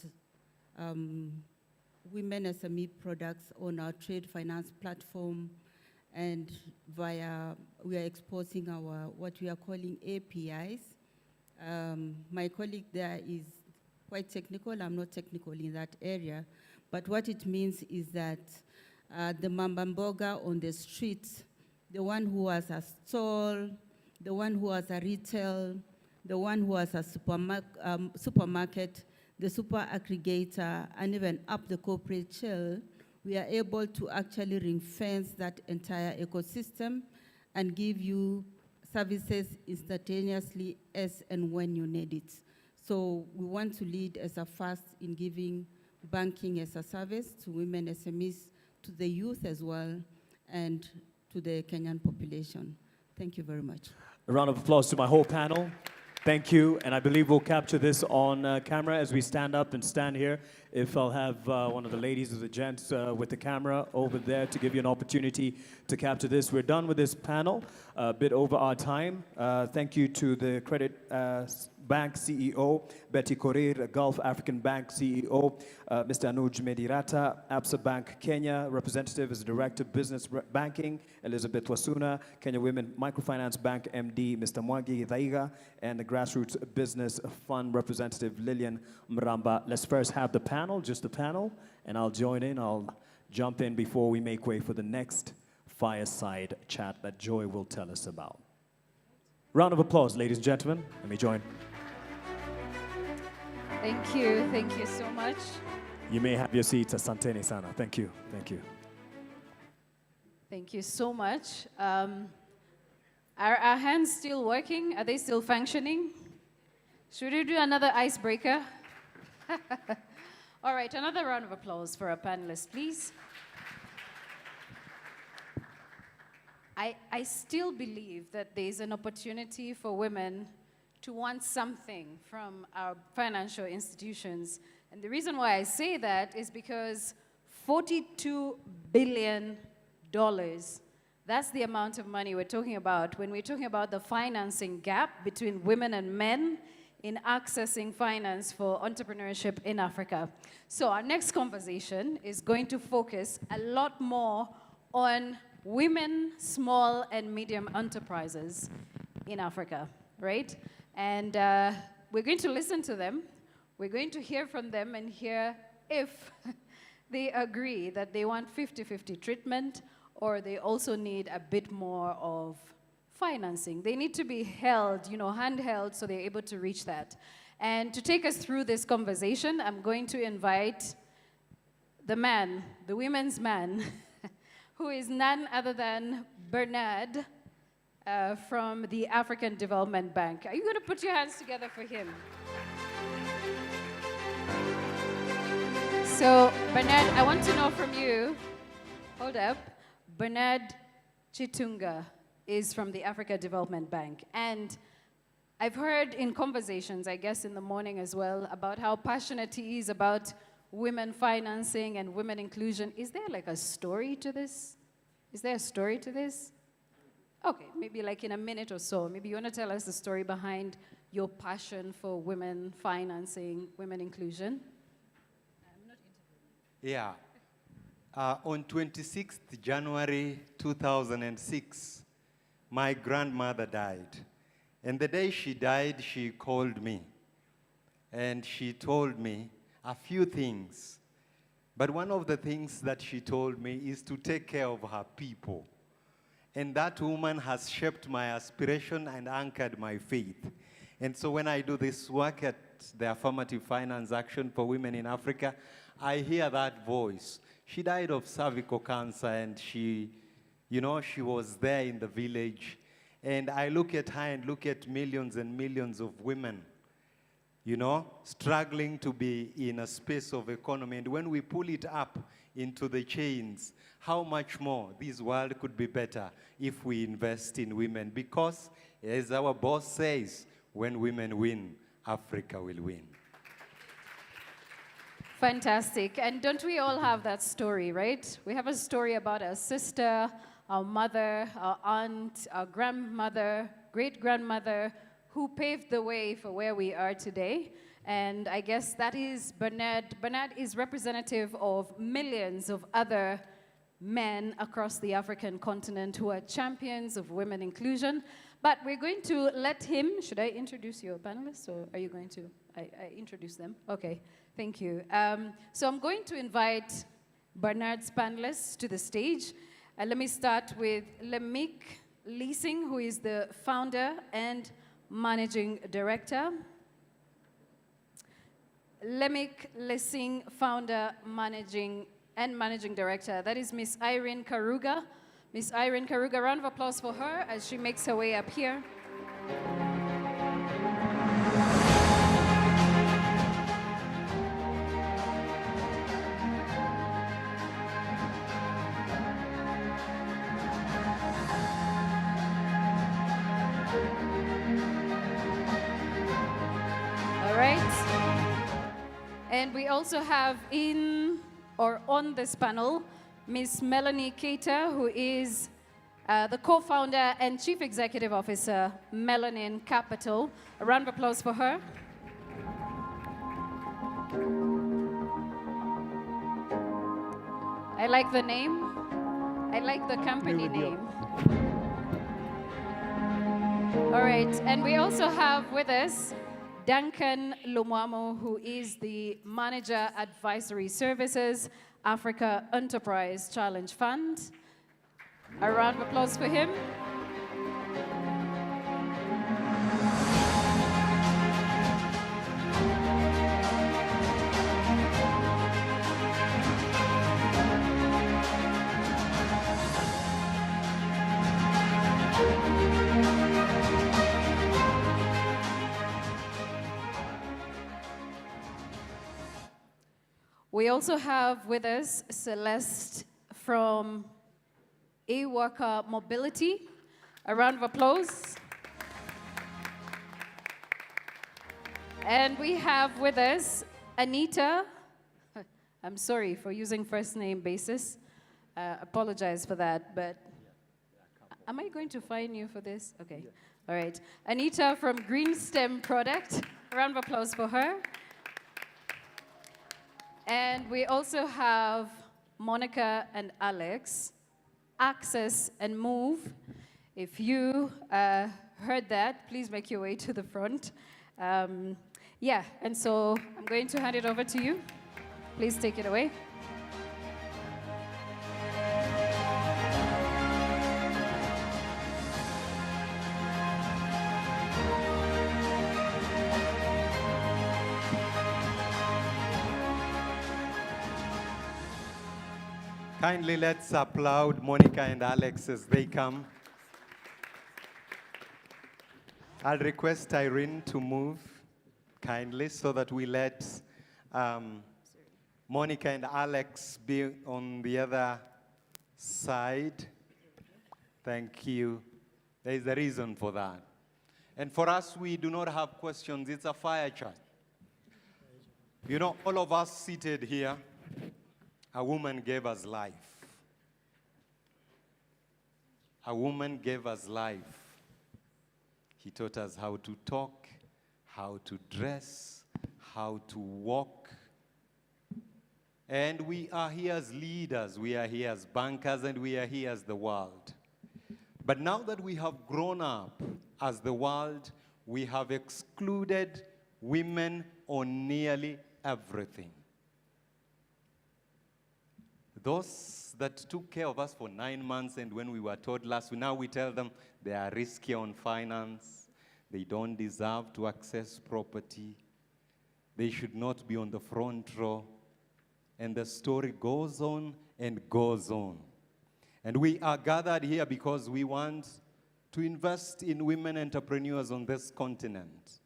women SME products on our trade finance platform, and we are exposing our, what we are calling APIs. My colleague there is quite technical. I'm not technical in that area, but what it means is that the Mambamboga on the streets, the one who has a stall, the one who has a retail, the one who has a supermarket, the super aggregator, and even up the corporate shell, we are able to actually ring-fence that entire ecosystem and give you services instantaneously as and when you need it. So we want to lead as a first in giving banking as a service to women SMEs, to the youth as well, and to the Kenyan population. Thank you very much. A round of applause to my whole panel. Thank you, and I believe we'll capture this on camera as we stand up and stand here. If I'll have one of the ladies or the gents with the camera over there to give you an opportunity to capture this. We're done with this panel, a bit over our time. Thank you to the Credit Bank CEO, Betty Korir, Gulf African Bank CEO, Mr. Anuj Medirata, Absa Bank Kenya representative as Director of Business Banking, Elizabeth Wasuna, Kenya Women Microfinance Bank MD, Mr. Mwangi Dhaiga, and the Grassroots Business Fund representative, Lillian Mramba. Let's first have the panel, just the panel, and I'll join in, I'll jump in before we make way for the next fireside chat that Joy will tell us about. Round of applause, ladies and gentlemen. Let me join. Thank you so much. You may have your seats, asanteni sana. Thank you, thank you. Thank you so much. Are our hands still working? Are they still functioning? Should we do another icebreaker? All right, another round of applause for our panelists, please. I still believe that there's an opportunity for women to want something from our financial institutions. And the reason why I say that is because $42 billion, that's the amount of money we're talking about when we're talking about the financing gap between women and men in accessing finance for entrepreneurship in Africa. So our next conversation is going to focus a lot more on women, small and medium enterprises in Africa, right? And we're going to listen to them. We're going to hear from them and hear if they agree that they want 50-50 treatment or they also need a bit more of financing. They need to be held, handheld, so they're able to reach that. And to take us through this conversation, I'm going to invite the man, the women's man, who is none other than Bernard from the African Development Bank. Are you going to put your hands together for him? So, Bernard, I want to know from you, hold up, Bernard Chitunga is from the Africa Development Bank. And I've heard in conversations, I guess in the morning as well, about how passionate he is about women financing and women inclusion. Is there like a story to this? Is there a story to this? Okay, maybe like in a minute or so. Maybe you want to tell us the story behind your passion for women financing, women inclusion. Yeah. On 26th January 2006, my grandmother died. And the day she died, she called me. And she told me a few things. But one of the things that she told me is to take care of her people. And that woman has shaped my aspiration and anchored my faith. And so when I do this work at the Affirmative Finance Action for Women in Africa, I hear that voice. She died of cervical cancer, and she was there in the village. And I look at her and look at millions and millions of women, struggling to be in a space of economy. And when we pull it up into the chains, how much more this world could be better if we invest in women. Because, as our boss says, when women win, Africa will win. Fantastic. And don't we all have that story, right? We have a story about our sister, our mother, our aunt, our grandmother, great-grandmother, who paved the way for where we are today. And I guess that is Bernard. Bernard is representative of millions of other men across the African continent who are champions of women inclusion. But we're going to let him, should I introduce your panelists, or are you going to? I introduce them? Okay, thank you. So I'm going to invite Bernard's panelists to the stage. Let me start with Lemik Leasing, who is the founder and managing director. Lemik Leasing, founder, managing director. That is Miss Irene Karuga. Miss Irene Karuga, round of applause for her as she makes her way up here. And we also have on this panel, Ms. Melanie Keita, who is the co-founder and chief executive officer, Melanin Capital. A round of applause for her. I like the name. I like the company name. All right, and we also have with us Duncan Lumwamo, who is the Manager Advisory Services, Africa Enterprise Challenge Fund. A round of applause for him. We also have with us Celeste from AFAWA Mobility. A round of applause. And we have with us Anita. I'm sorry for using first name basis. Apologize for that, but am I going to fine you for this? Okay, all right. Anita from Green Stem Product. A round of applause for her. And we also have Monica and Alex, Access and Move. If you heard that, please make your way to the front. Yeah, and so I'm going to hand it over to you. Please take it away. Kindly let's applaud Monica and Alex as they come. I'll request Irene to move kindly so that we let Monica and Alex be on the other side. Thank you. There is a reason for that. And for us, we do not have questions. It's a fire chat. You know, all of us seated here, a woman gave us life. A woman gave us life. He taught us how to talk, how to dress, how to walk. And we are here as leaders, we are here as bankers, and we are here as the world. But now that we have grown up as the world, we have excluded women on nearly everything. Those that took care of us for 9 months, and when we were toddlers, now we tell them they are risky on finance, they don't deserve to access property, they should not be on the front row, and the story goes on and goes on. And we are gathered here because we want to invest in women entrepreneurs on this continent.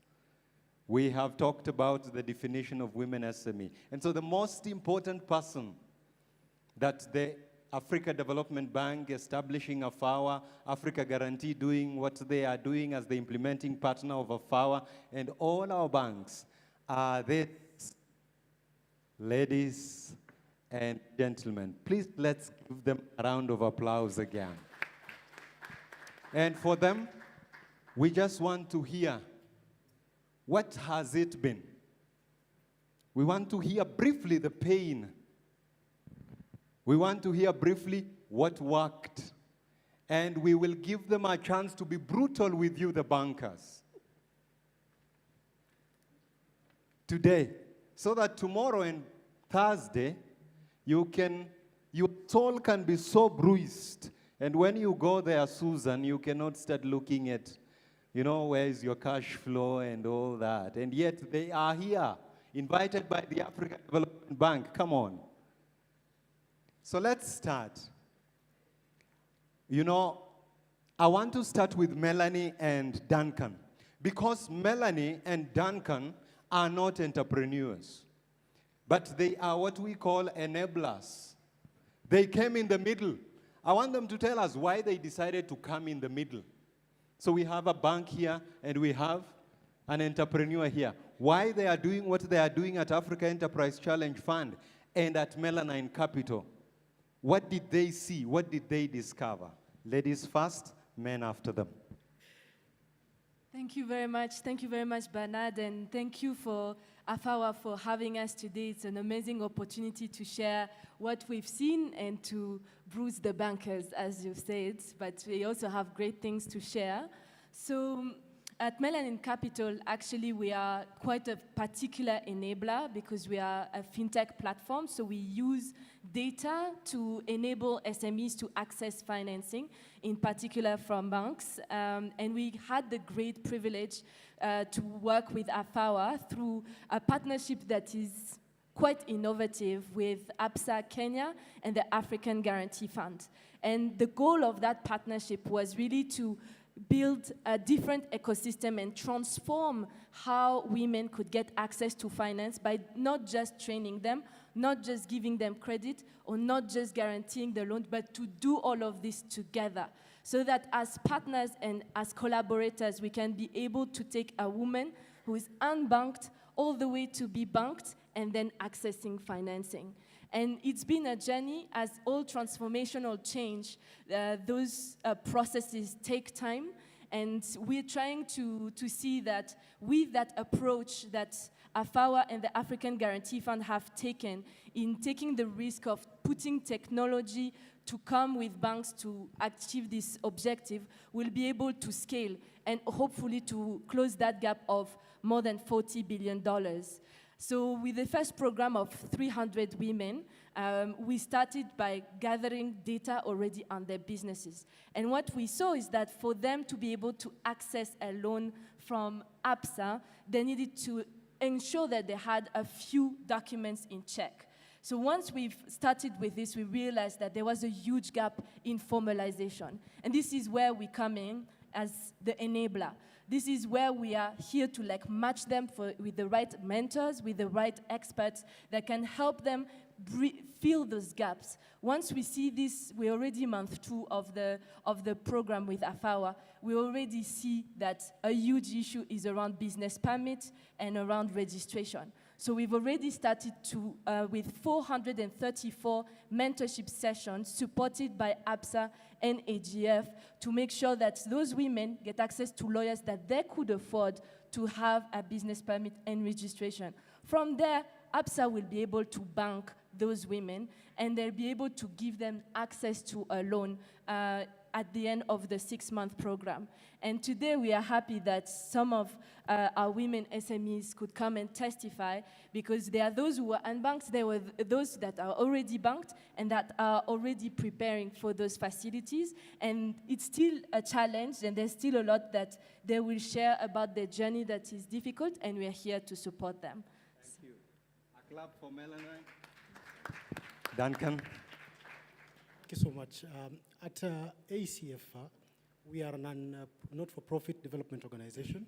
We have talked about the definition of women SME. And so the most important person that the Africa Development Bank establishing AFAWA, Africa Guarantee doing what they are doing as the implementing partner of AFAWA, and all our banks are these ladies and gentlemen. Please let's give them a round of applause again. And for them, we just want to hear, what has it been? We want to hear briefly the pain. We want to hear briefly what worked. And we will give them a chance to be brutal with you, the bankers, today, so that tomorrow and Thursday, your soul can be so bruised. And when you go there, Susan, you cannot start looking at, you know, where is your cash flow and all that. And yet they are here, invited by the African Development Bank. Come on. So let's start. You know, I want to start with Melanie and Duncan, because Melanie and Duncan are not entrepreneurs, but they are what we call enablers. They came in the middle. I want them to tell us why they decided to come in the middle. So we have a bank here, and we have an entrepreneur here. Why they are doing what they are doing at Africa Enterprise Challenge Fund and at Melanine Capital. What did they see? What did they discover? Ladies first, men after them. Thank you very much. Thank you very much, Bernard, and thank you for AFAWA for having us today. It's an amazing opportunity to share what we've seen and to bruise the bankers, as you've said, but we also have great things to share. So at Melanin Capital, actually, we are quite a particular enabler because we are a fintech platform, so we use data to enable SMEs to access financing, in particular from banks. And we had the great privilege to work with AFAWA through a partnership that is quite innovative with ABSA Kenya and the African Guarantee Fund. And the goal of that partnership was really to build a different ecosystem and transform how women could get access to finance by not just training them, not just giving them credit, or not just guaranteeing the loan, but to do all of this together so that as partners and as collaborators, we can be able to take a woman who is unbanked all the way to be banked and then accessing financing. And it's been a journey. As all transformational change, those processes take time. And we're trying to see that with that approach that AFAWA and the African Guarantee Fund have taken in taking the risk of putting technology to come with banks to achieve this objective, we'll be able to scale and hopefully to close that gap of more than $40 billion. So with the first program of 300 women, we started by gathering data already on their businesses. And what we saw is that for them to be able to access a loan from ABSA, they needed to ensure that they had a few documents in check. So once we've started with this, we realized that there was a huge gap in formalization. And this is where we come in as the enabler. This is where we are here to match them with the right mentors, with the right experts that can help them fill those gaps. Once we see this, we're already month 2 of the program with AFAWA, we already see that a huge issue is around business permits and around registration. So we've already started with 434 mentorship sessions supported by ABSA and AGF to make sure that those women get access to lawyers that they could afford to have a business permit and registration. From there, ABSA will be able to bank those women, and they'll be able to give them access to a loan at the end of the 6-month program. And today we are happy that some of our women SMEs could come and testify, because there are those who are unbanked, there were those that are already banked and that are already preparing for those facilities. And it's still a challenge, and there's still a lot that they will share about their journey that is difficult, and we're here to support them. Thank you. A clap for Melanie. Duncan. Thank you so much. At ACF, we are a not-for-profit development organization.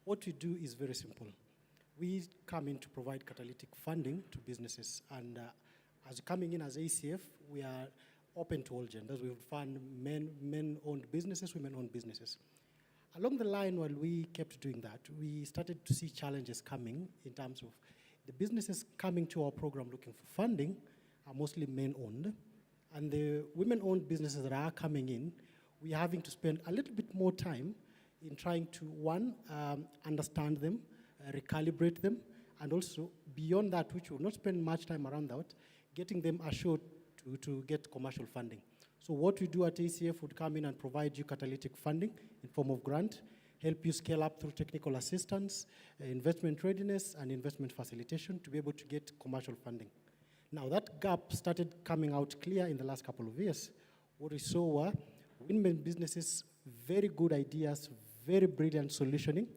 What we do is very simple. We come in to provide catalytic funding to businesses, and as coming in as ACF, we are open to all genders. We fund men-owned businesses, women-owned businesses. Along the line, while we kept doing that, we started to see challenges coming in terms of the businesses coming to our program looking for funding are mostly men-owned, and the women-owned businesses that are coming in, we're having to spend a little bit more time in trying to, one, understand them, recalibrate them, and also beyond that, which will not spend much time around that, getting them assured to get commercial funding. So what we do at ACF would come in and provide you catalytic funding in form of grant, help you scale up through technical assistance, investment readiness, and investment facilitation to be able to get commercial funding. Now that gap started coming out clear in the last couple of years. What we saw were women businesses, very good ideas, very brilliant solutioning.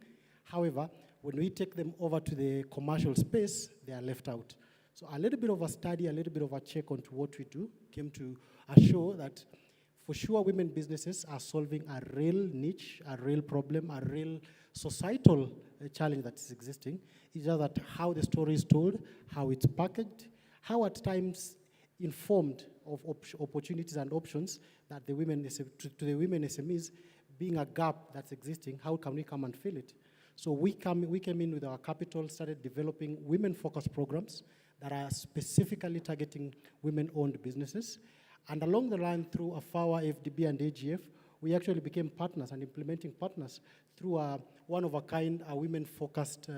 However, when we take them over to the commercial space, they are left out. So a little bit of a study, a little bit of a check onto what we do came to assure that for sure women businesses are solving a real niche, a real problem, a real societal challenge that is existing. It's just that how the story is told, how it's packaged, how at times informed of opportunities and options that the women, to the women SMEs, being a gap that's existing, how can we come and fill it? So we came in with our capital, started developing women-focused programs that are specifically targeting women-owned businesses. And along the line, through AFAWA, FDB, and AGF, we actually became partners and implementing partners through a one-of-a-kind, women-focused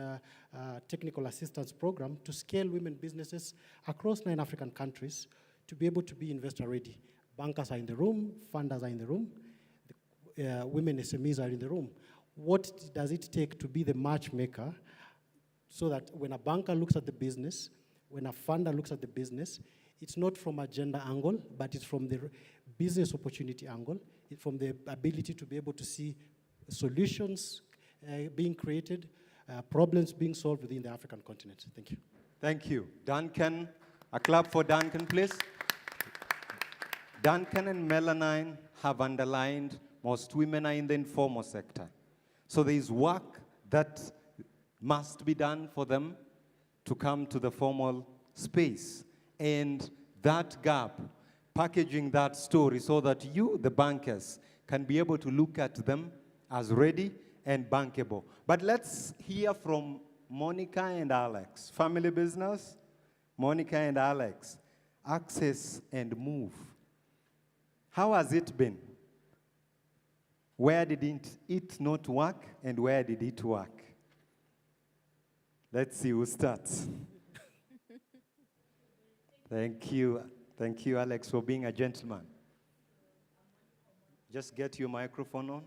technical assistance program to scale women businesses across 9 African countries to be able to be investor-ready. Bankers are in the room, funders are in the room, the, women SMEs are in the room. What does it take to be the matchmaker so that when a banker looks at the business, when a funder looks at the business, it's not from a gender angle, but it's from the business opportunity angle. It's from the ability to be able to see solutions being created, problems being solved within the African continent. Thank you. Thank you. Duncan, a clap for Duncan, please. Duncan and Melanine have underlined most women are in the informal sector. So there is work that must be done for them to come to the formal space. And that gap, packaging that story so that you, the bankers, can be able to look at them as ready and bankable. But let's hear from Monica and Alex. Family business, Monica and Alex. Access and move. How has it been? Where did it not work and where did it work? Let's see who starts. Thank you. Thank you, Alex, for being a gentleman. Just get your microphone on.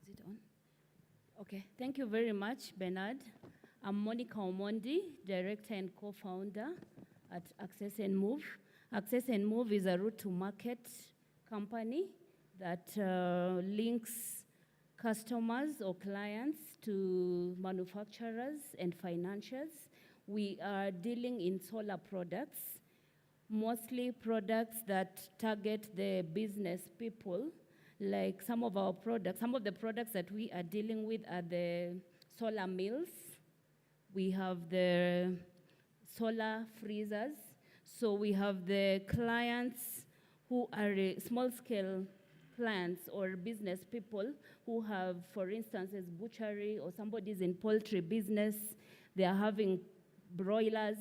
Is it on? Okay, thank you very much, Bernard. I'm Monica Omondi, Director and Co-Founder at Access and Move. Access and Move is a route to market company that links customers or clients to manufacturers and financiers. We are dealing in solar products, mostly products that target the business people. Like some of the products that we are dealing with are the solar mills. We have the solar freezers. So we have the clients who are small-scale clients or business people who have, for instance, a butchery, or somebody's in poultry business. They are having broilers.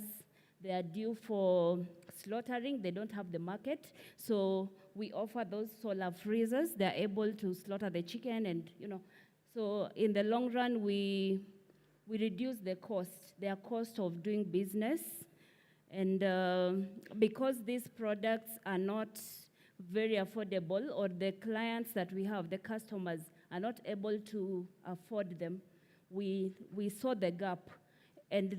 They are due for slaughtering. They don't have the market. So we offer those solar freezers. They're able to slaughter the chicken and, So in the long run, we reduce their cost of doing business. And because these products are not very affordable, or the clients that we have, the customers, are not able to afford them, we saw the gap and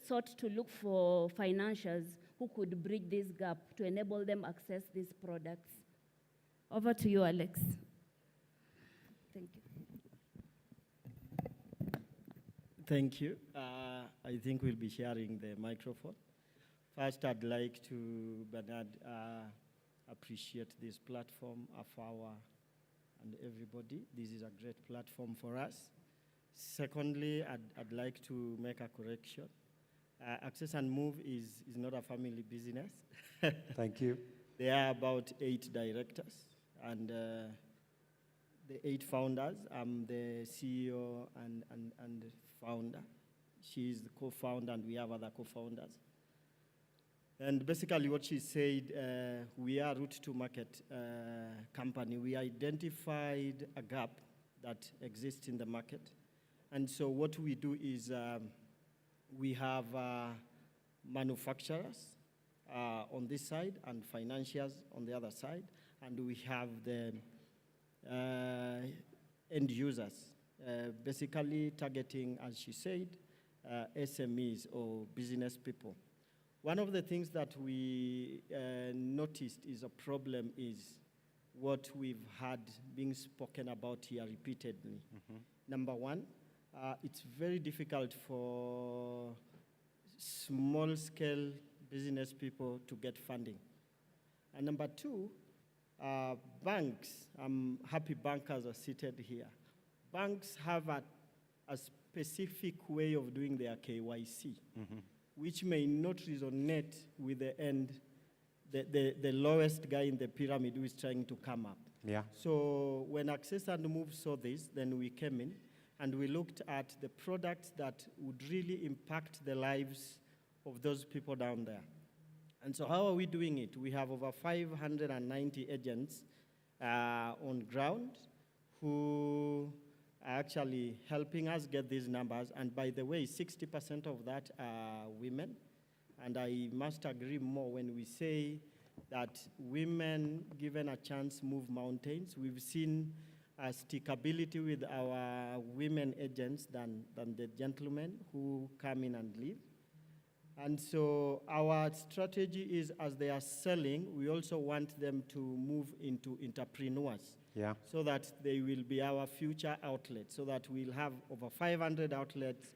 sought to look for financiers who could bridge this gap to enable them access these products. Over to you, Alex. Thank you. Thank you. I think we'll be sharing the microphone. First, I'd like to, Bernard, appreciate this platform, AFAWA, and everybody. This is a great platform for us. Secondly, I'd like to make a correction. Access and Move is not a family business. Thank you. There are about 8 directors, and the 8 founders. I'm the CEO and founder. She's the co-founder, and we have other co-founders. And basically what she said, we are route to market company. We identified a gap that exists in the market. And so what we do is we have manufacturers on this side and financiers on the other side. And we have the end users, basically targeting, as she said, SMEs or business people. One of the things that we noticed is a problem is what we've had being spoken about here repeatedly. Number one, it's very difficult for small-scale business people to get funding. And number two, banks, I'm happy bankers are seated here. Banks have a specific way of doing their KYC, which may not resonate with the lowest guy in the pyramid who is trying to come up. Yeah. So when Access and Move saw this, then we came in and we looked at the products that would really impact the lives of those people down there. And so how are we doing it? We have over 590 agents on ground who are actually helping us get these numbers. And by the way, 60% of that are women. And I must agree more when we say that women, given a chance, move mountains. We've seen a stickability with our women agents than the gentlemen who come in and leave. And so our strategy is, as they are selling, we also want them to move into entrepreneurs. Yeah. So that they will be our future outlets, so that we'll have over 500 outlets.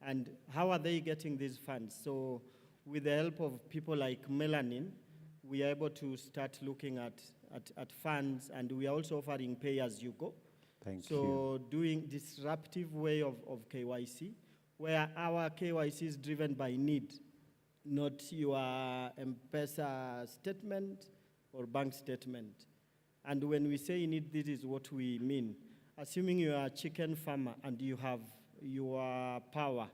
And how are they getting these funds? So with the help of people like Melanin, we are able to start looking at funds, and we are also offering pay-as-you-go. Thank you. So doing disruptive way of KYC, where our KYC is driven by need, not your M-Pesa statement or bank statement. And when we say need, this is what we mean. Assuming you are a chicken farmer and you have your power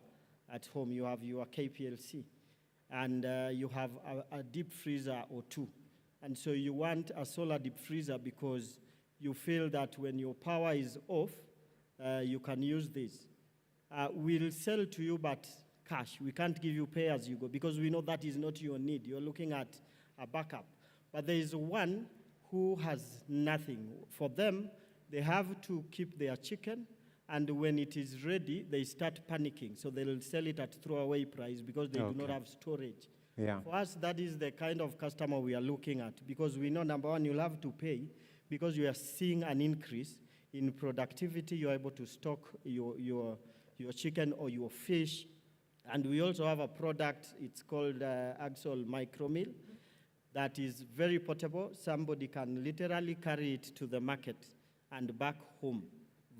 at home, you have your KPLC, and you have a deep freezer or two. And so you want a solar deep freezer because you feel that when your power is off, you can use this. We'll sell to you, but cash. We can't give you pay as you go because we know that is not your need. You're looking at a backup. But there is one who has nothing. For them, they have to keep their chicken, and when it is ready, they start panicking. So they'll sell it at throwaway price because they do not have storage. Yeah. For us, that is the kind of customer we are looking at, because we know, number one, you'll have to pay because you are seeing an increase in productivity. You're able to stock your chicken or your fish. And we also have a product, it's called Axol Micromeal, that is very portable. Somebody can literally carry it to the market and back home.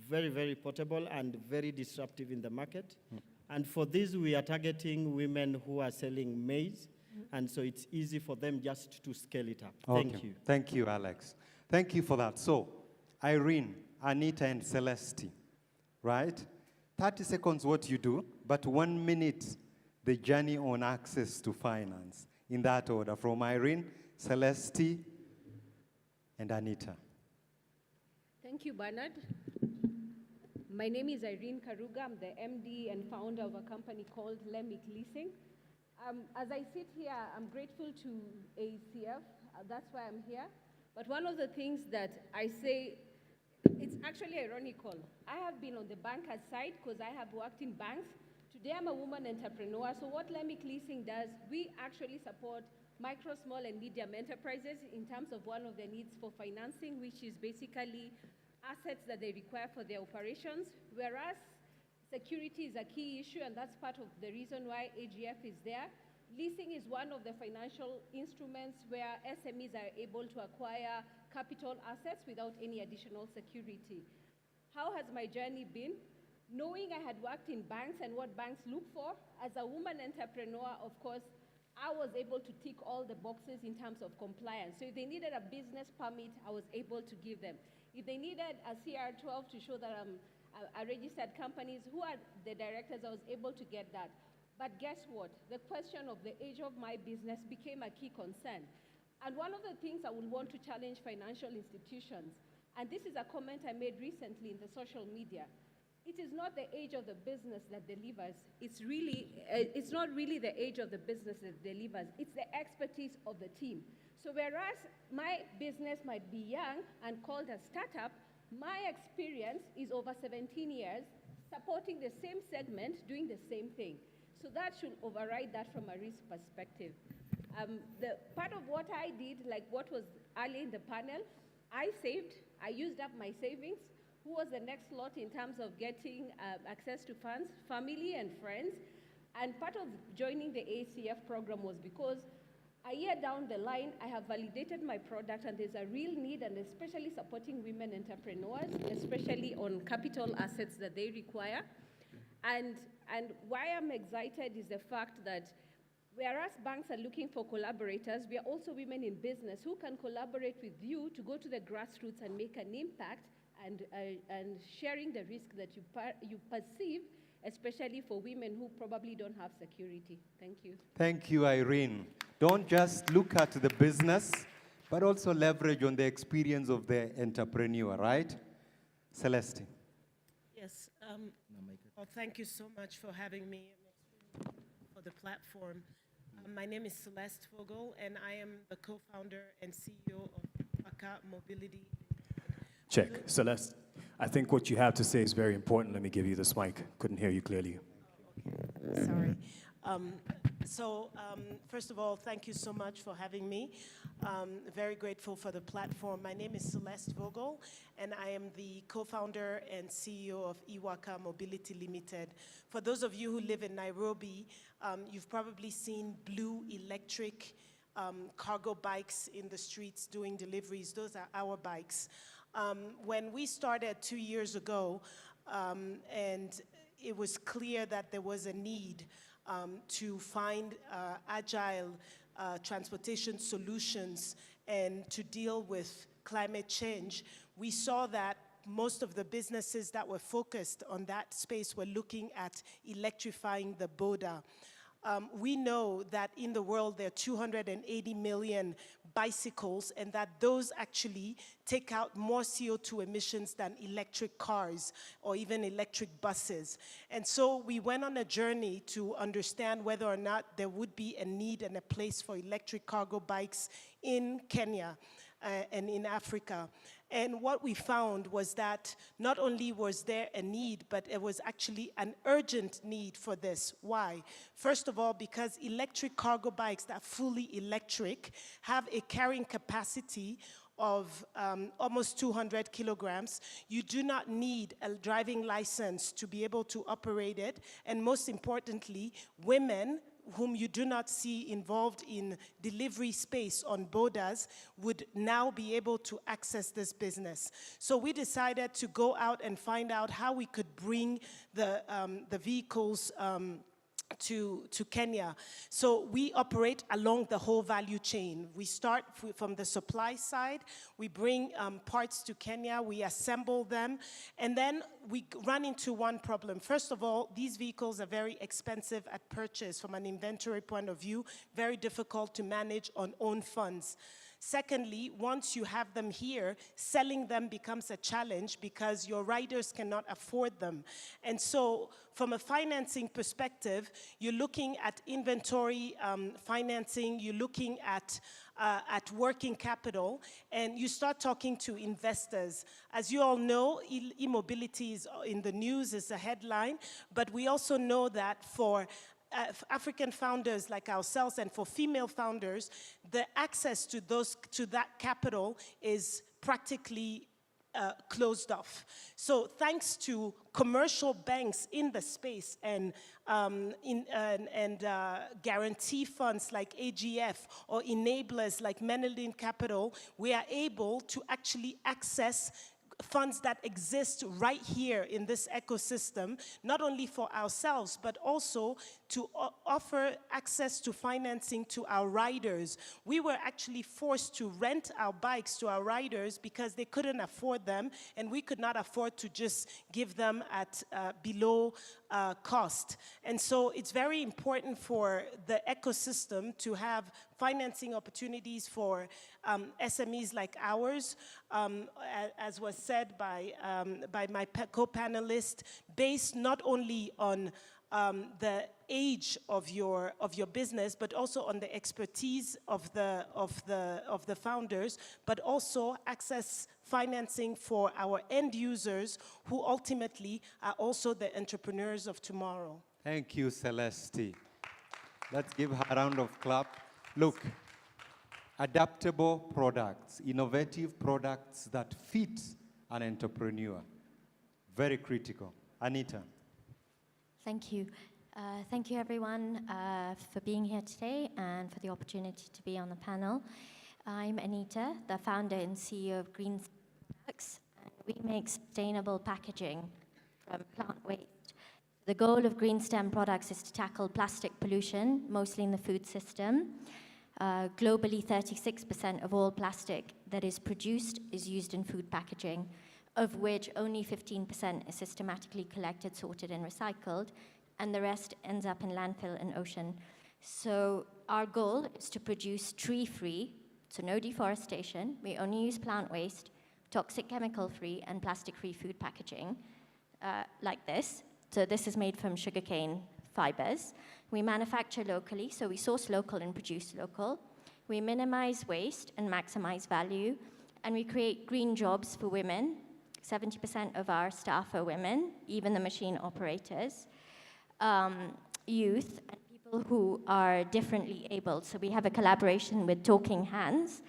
Very, very portable and very disruptive in the market. And for this, we are targeting women who are selling maize, and so it's easy for them just to scale it up. Okay. Thank you. Thank you, Alex. Thank you for that. So, Irene, Anita, and Celeste, right? 30 seconds what you do, but 1 minute the journey on access to finance. In that order, from Irene, Celeste, and Anita. Thank you, Bernard. My name is Irene Karuga. I'm the MD and founder of a company called Lemic Leasing. As I sit here, I'm grateful to ACF. That's why I'm here. But one of the things that I say, it's actually ironical. I have been on the banker's side because I have worked in banks. Today I'm a woman entrepreneur. So what Lemic Leasing does, we actually support micro, small, and medium enterprises in terms of one of their needs for financing, which is basically assets that they require for their operations, whereas security is a key issue, and that's part of the reason why AGF is there. Leasing is one of the financial instruments where SMEs are able to acquire capital assets without any additional security. How has my journey been? Knowing I had worked in banks and what banks look for, as a woman entrepreneur, of course, I was able to tick all the boxes in terms of compliance. So if they needed a business permit, I was able to give them. If they needed a CR12 to show that I'm a registered companies, who are the directors, I was able to get that. But guess what? The question of the age of my business became a key concern. And one of the things I would want to challenge financial institutions, and this is a comment I made recently in the social media, it is not the age of the business that delivers. It's not really the age of the business that delivers. It's the expertise of the team. So whereas my business might be young and called a startup, my experience is over 17 years supporting the same segment, doing the same thing. So that should override that from a risk perspective. The part of what I did, like what was early in the panel, I saved, I used up my savings. Who was the next lot in terms of getting access to funds? Family and friends. And part of joining the ACF program was because a year down the line, I have validated my product and there's a real need, and especially supporting women entrepreneurs, especially on capital assets that they require. And why I'm excited is the fact that whereas banks are looking for collaborators, we are also women in business who can collaborate with you to go to the grassroots and make an impact and sharing the risk that you perceive, especially for women who probably don't have security. Thank you. Thank you, Irene. Don't just look at the business, but also leverage on the experience of the entrepreneur, right? Celeste. Yes. Well, thank you so much for having me for the platform. My name is Celeste Vogel, and I am the co-founder and CEO of AFAWA Mobility. Check. Celeste, I think what you have to say is very important. Let me give you this mic. Couldn't hear you clearly. Sorry. First of all, thank you so much for having me. Very grateful for the platform. My name is Celeste Vogel, and I am the co-founder and CEO of AFAWA Mobility Limited. For those of you who live in Nairobi, you've probably seen blue electric cargo bikes in the streets doing deliveries. Those are our bikes. When we started 2 years ago, and it was clear that there was a need to find agile transportation solutions and to deal with climate change, we saw that most of the businesses that were focused on that space were looking at electrifying the border. We know that in the world there are 280 million bicycles, and that those actually take out more CO2 emissions than electric cars or even electric buses. And so we went on a journey to understand whether or not there would be a need and a place for electric cargo bikes in Kenya. and in Africa. And what we found was that not only was there a need, but it was actually an urgent need for this. Why? First of all, because electric cargo bikes that are fully electric have a carrying capacity of almost 200 kilograms. You do not need a driving license to be able to operate it. And most importantly, women whom you do not see involved in delivery space on borders would now be able to access this business. So we decided to go out and find out how we could bring the vehicles to Kenya. So we operate along the whole value chain. We start from the supply side, we bring parts to Kenya, we assemble them, and then we run into one problem. First of all, these vehicles are very expensive at purchase from an inventory point of view, very difficult to manage on own funds. Secondly, once you have them here, selling them becomes a challenge because your riders cannot afford them. And so from a financing perspective, you're looking at inventory financing, you're looking at working capital, and you start talking to investors. As you all know, e-mobility is in the news, is a headline, but we also know that for African founders like ourselves and for female founders, the access to that capital is practically closed off. So thanks to commercial banks in the space and guarantee funds like AGF or enablers like Menelin Capital, we are able to actually access funds that exist right here in this ecosystem, not only for ourselves, but also to offer access to financing to our riders. We were actually forced to rent our bikes to our riders because they couldn't afford them, and we could not afford to just give them at below cost. And so it's very important for the ecosystem to have financing opportunities for SMEs like ours, as was said by my co-panelist, based not only on the age of your business, but also on the expertise of the founders, but also access financing for our end users who ultimately are also the entrepreneurs of tomorrow. Thank you, Celeste. Let's give her a round of clap. Look, adaptable products, innovative products that fit an entrepreneur. Very critical. Anita. Thank you. Thank you, everyone, for being here today and for the opportunity to be on the panel. I'm Anita, the founder and CEO of Green Products, and we make sustainable packaging from plant waste. The goal of Green STEM Products is to tackle plastic pollution, mostly in the food system. Globally, 36% of all plastic that is produced is used in food packaging, of which only 15% is systematically collected, sorted, and recycled, and the rest ends up in landfill and ocean. So our goal is to produce tree-free, so no deforestation. We only use plant waste, toxic chemical-free, and plastic-free food packaging, like this. So this is made from sugarcane fibers. We manufacture locally, so we source local and produce local. We minimize waste and maximize value, and we create green jobs for women. 70% of our staff are women, even the machine operators, youth, and people who are differently abled. So we have a collaboration with Talking Hands,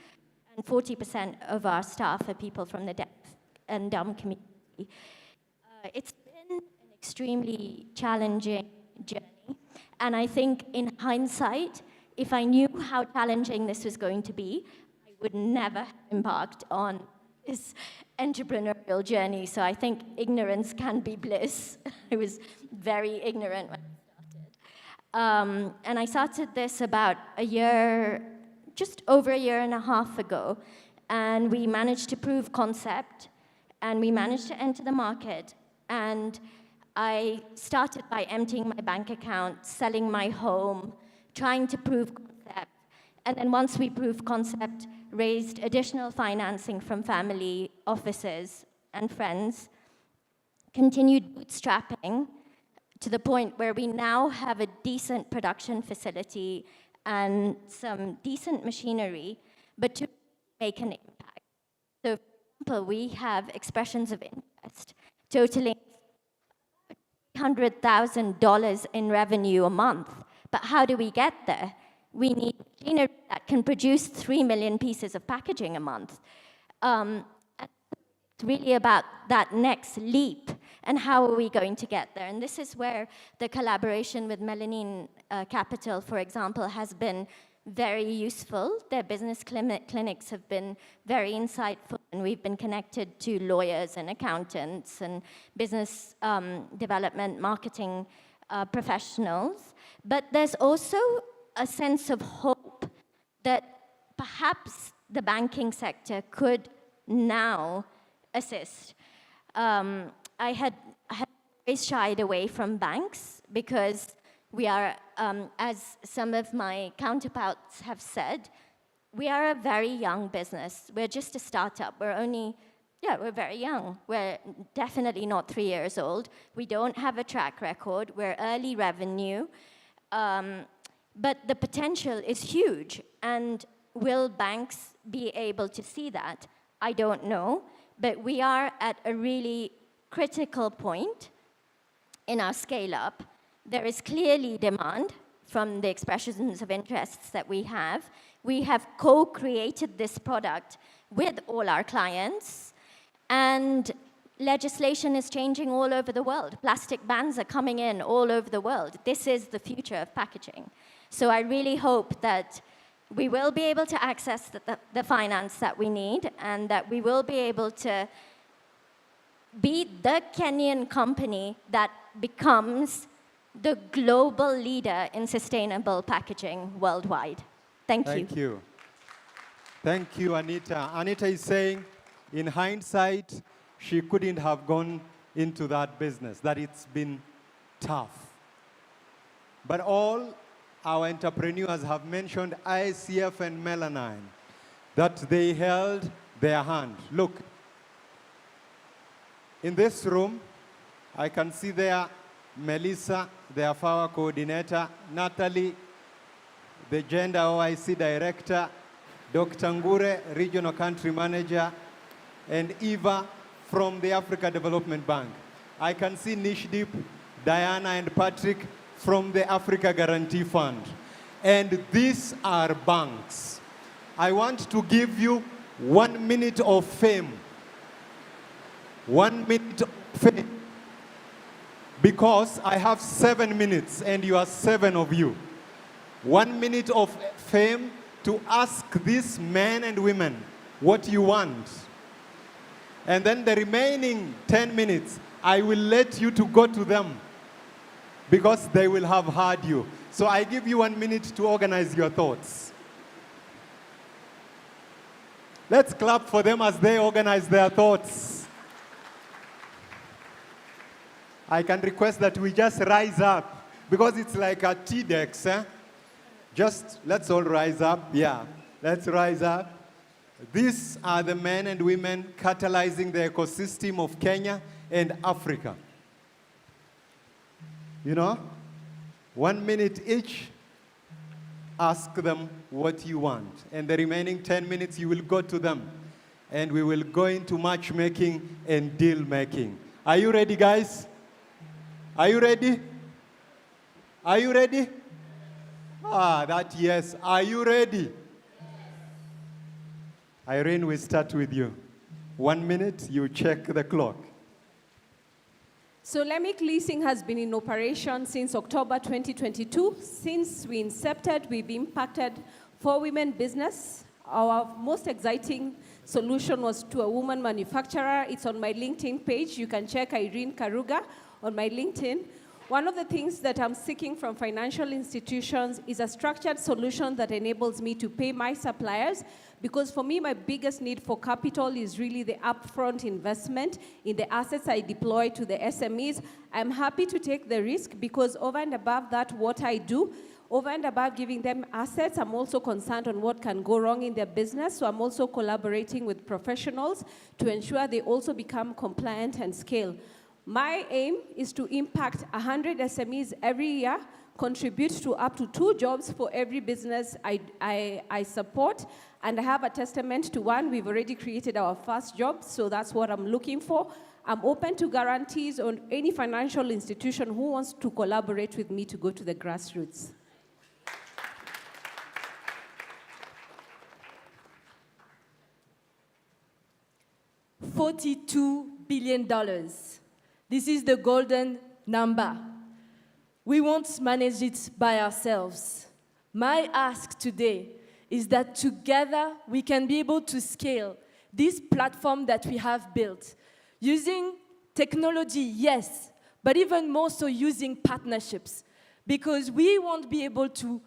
and 40% of our staff are people from the deaf and dumb community. It's been an extremely challenging journey, and I think in hindsight, if I knew how challenging this was going to be, I would never have embarked on this entrepreneurial journey. So I think ignorance can be bliss. I was very ignorant when I started. And I started this about just over a year and a half ago, and we managed to prove concept, and we managed to enter the market, and I started by emptying my bank account, selling my home, trying to prove concept. And then once we proved concept, raised additional financing from family, officers, and friends, continued bootstrapping to the point where we now have a decent production facility and some decent machinery, but to make an impact. we have expressions of interest totaling $100,000 in revenue a month. But how do we get there? We need machinery that can produce 3 million pieces of packaging a month. It's really about that next leap and how are we going to get there. And this is where the collaboration with Melanin Capital, for example, has been very useful. Their business clinics have been very insightful, and we've been connected to lawyers and accountants and business development, marketing professionals. But there's also a sense of hope that perhaps the banking sector could now assist. I had always shied away from banks because we are, as some of my counterparts have said, we are a very young business. We're just a startup. We're very young. We're definitely not 3 years old. We don't have a track record. We're early revenue. But the potential is huge. And will banks be able to see that? I don't know. But we are at a really critical point in our scale-up. There is clearly demand from the expressions of interests that we have. We have co-created this product with all our clients, and legislation is changing all over the world. Plastic bans are coming in all over the world. This is the future of packaging. So I really hope that we will be able to access the finance that we need, and that we will be able to be the Kenyan company that becomes the global leader in sustainable packaging worldwide. Thank you. Thank you. Thank you, Anita. Anita is saying, in hindsight, she couldn't have gone into that business, that it's been tough. But all our entrepreneurs have mentioned ICF and Melanin, that they held their hand. Look, in this room, I can see there Melissa, the AFAWA coordinator, Natalie, the Gender OIC director, Dr. Ngure, regional country manager, and Eva from the Africa Development Bank. I can see Nishdeep, Diana, and Patrick from the Africa Guarantee Fund. And these are banks. I want to give you 1 minute of fame. 1 minute of fame. Because I have 7 minutes and you are 7 of you. 1 minute of fame to ask these men and women what you want. And then the remaining 10 minutes, I will let you to go to them because they will have heard you. So I give you 1 minute to organize your thoughts. Let's clap for them as they organize their thoughts. I can request that we just rise up because it's like a TEDx. Just let's all rise up. Yeah, let's rise up. These are the men and women catalyzing the ecosystem of Kenya and Africa. You know, 1 minute each, ask them what you want. And the remaining 10 minutes, you will go to them. And we will go into matchmaking and deal making. Are you ready, guys? Are you ready? Are you ready? That yes. Are you ready? Irene, we start with you. 1 minute, you check the clock. So Lemic Leasing has been in operation since October 2022. Since we incepted, we've impacted 4 women business. Our most exciting solution was to a woman manufacturer. It's on my LinkedIn page. You can check Irene Karuga on my LinkedIn. One of the things that I'm seeking from financial institutions is a structured solution that enables me to pay my suppliers, because for me, my biggest need for capital is really the upfront investment in the assets I deploy to the SMEs. I'm happy to take the risk because over and above that, what I do, over and above giving them assets, I'm also concerned on what can go wrong in their business. So I'm also collaborating with professionals to ensure they also become compliant and scale. My aim is to impact 100 SMEs every year contribute to up to 2 jobs for every business I support. And I have a testament to one. We've already created our first job, so that's what I'm looking for. I'm open to guarantees on any financial institution who wants to collaborate with me to go to the grassroots. $42 billion. This is the golden number. We won't manage it by ourselves. My ask today is that together we can be able to scale this platform that we have built using technology, yes, but even more so using partnerships, because we won't be able to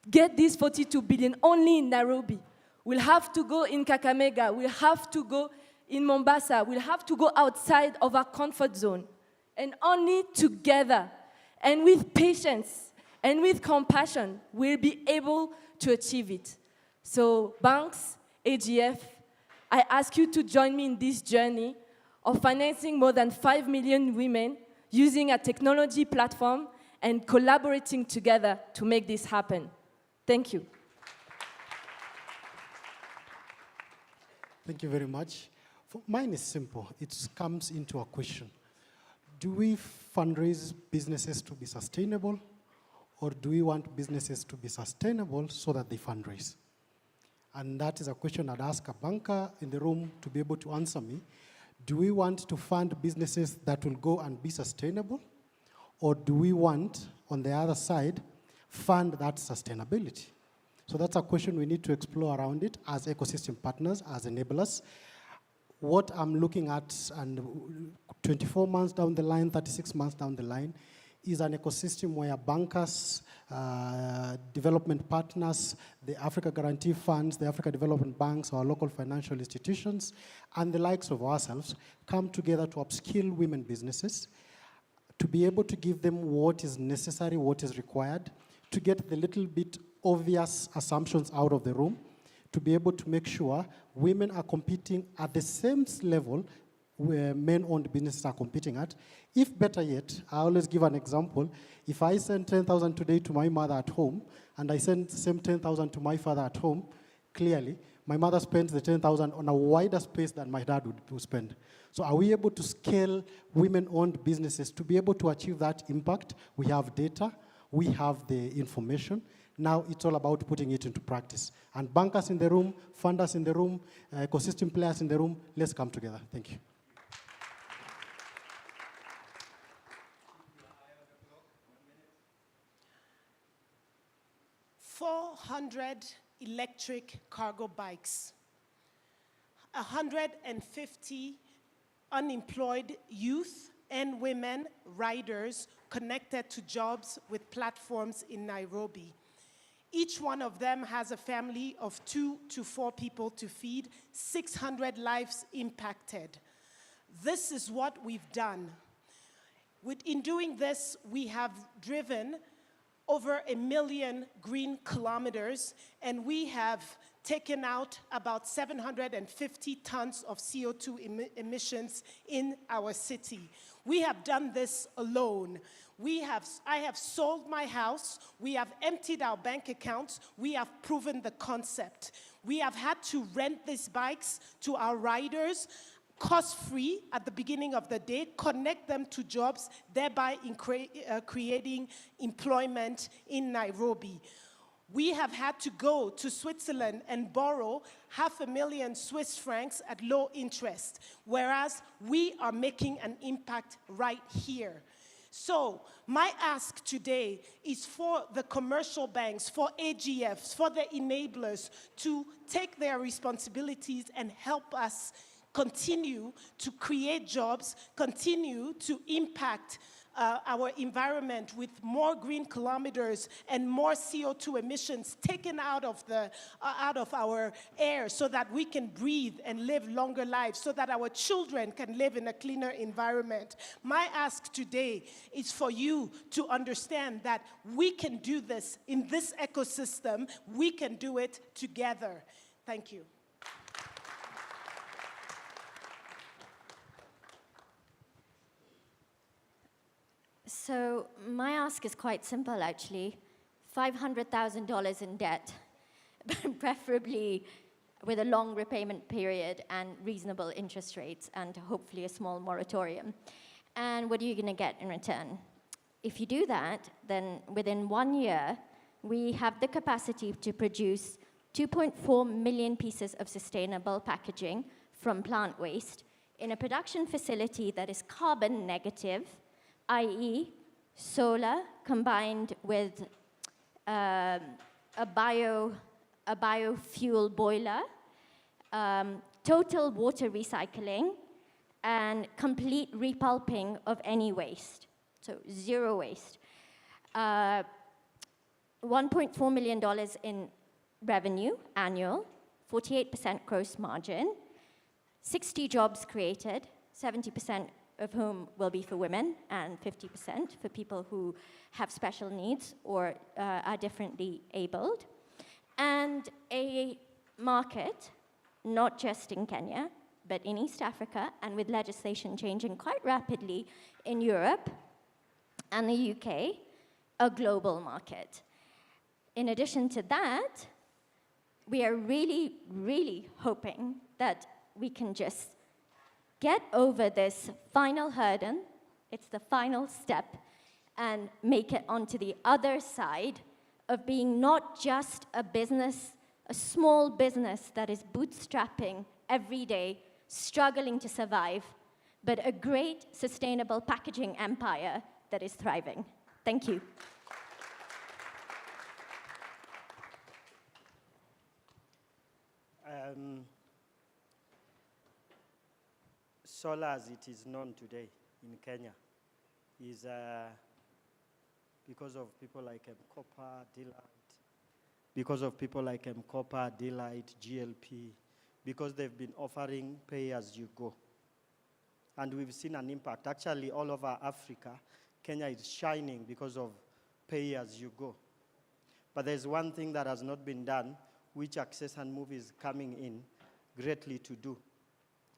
get this 42 billion only in Nairobi. We'll have to go in Kakamega, we'll have to go in Mombasa, we'll have to go outside of our comfort zone. And only together and with patience and with compassion, we'll be able to achieve it. So banks, AGF, I ask you to join me in this journey of financing more than 5 million women using a technology platform and collaborating together to make this happen. Thank you. Thank you very much. Mine is simple. It comes into a question. Do we fundraise businesses to be sustainable, or do we want businesses to be sustainable so that they fundraise? And that is a question I'd ask a banker in the room to be able to answer me. Do we want to fund businesses that will go and be sustainable, or do we want, on the other side, fund that sustainability? So that's a question we need to explore around it as ecosystem partners, as enablers. What I'm looking at, and 24 months down the line, 36 months down the line, is an ecosystem where bankers, development partners, the Africa Guarantee Funds, the Africa Development Banks, our local financial institutions, and the likes of ourselves come together to upskill women businesses, to be able to give them what is necessary, what is required, to get the little bit obvious assumptions out of the room, to be able to make sure women are competing at the same level where men-owned businesses are competing at. If better yet, I always give an example. If I send 10,000 today to my mother at home, and I send the same 10,000 to my father at home, clearly, my mother spends the 10,000 on a wider space than my dad would spend. So are we able to scale women-owned businesses to be able to achieve that impact? We have data, we have the information. Now it's all about putting it into practice. And bankers in the room, funders in the room, ecosystem players in the room, let's come together. Thank you. $400 electric cargo bikes, 150 unemployed youth and women riders connected to jobs with platforms in Nairobi. Each one of them has a family of 2 to 4 people to feed, 600 lives impacted. This is what we've done. In doing this, we have driven over 1 million green kilometers, and we have taken out about 750 tons of CO2 emissions in our city. We have done this alone. I have sold my house, we have emptied our bank accounts, we have proven the concept. We have had to rent these bikes to our riders, cost-free at the beginning of the day, connect them to jobs, thereby creating employment in Nairobi. We have had to go to Switzerland and borrow 500,000 Swiss francs at low interest, whereas we are making an impact right here. So my ask today is for the commercial banks, for AGFs, for the enablers to take their responsibilities and help us continue to create jobs, continue to impact our environment with more green kilometers and more CO2 emissions taken out of our air so that we can breathe and live longer lives, so that our children can live in a cleaner environment. My ask today is for you to understand that we can do this in this ecosystem. We can do it together. Thank you. So my ask is quite simple, actually. $500,000 in debt, preferably with a long repayment period and reasonable interest rates and hopefully a small moratorium. And what are you going to get in return? If you do that, then within 1 year, we have the capacity to produce 2.4 million pieces of sustainable packaging from plant waste in a production facility that is carbon negative, i.e. solar combined with a biofuel boiler, total water recycling, and complete repulping of any waste, so zero waste. $1.4 million in revenue annual, 48% gross margin, 60 jobs created, 70% of whom will be for women and 50% for people who have special needs or are differently abled. And a market, not just in Kenya, but in East Africa, and with legislation changing quite rapidly in Europe and the UK, a global market. In addition to that, we are really, really hoping that we can just get over this final hurdle, it's the final step, and make it onto the other side of being not just a business, a small business that is bootstrapping every day, struggling to survive, but a great sustainable packaging empire that is thriving. Thank you. Solar, as it is known today in Kenya, is because of people like Copper, Delight, because of people like Copper, Delight, GLP, because they've been offering pay-as-you-go. And we've seen an impact. Actually, all over Africa, Kenya is shining because of pay-as-you-go. But there's one thing that has not been done, which Access and Move is coming in greatly to do,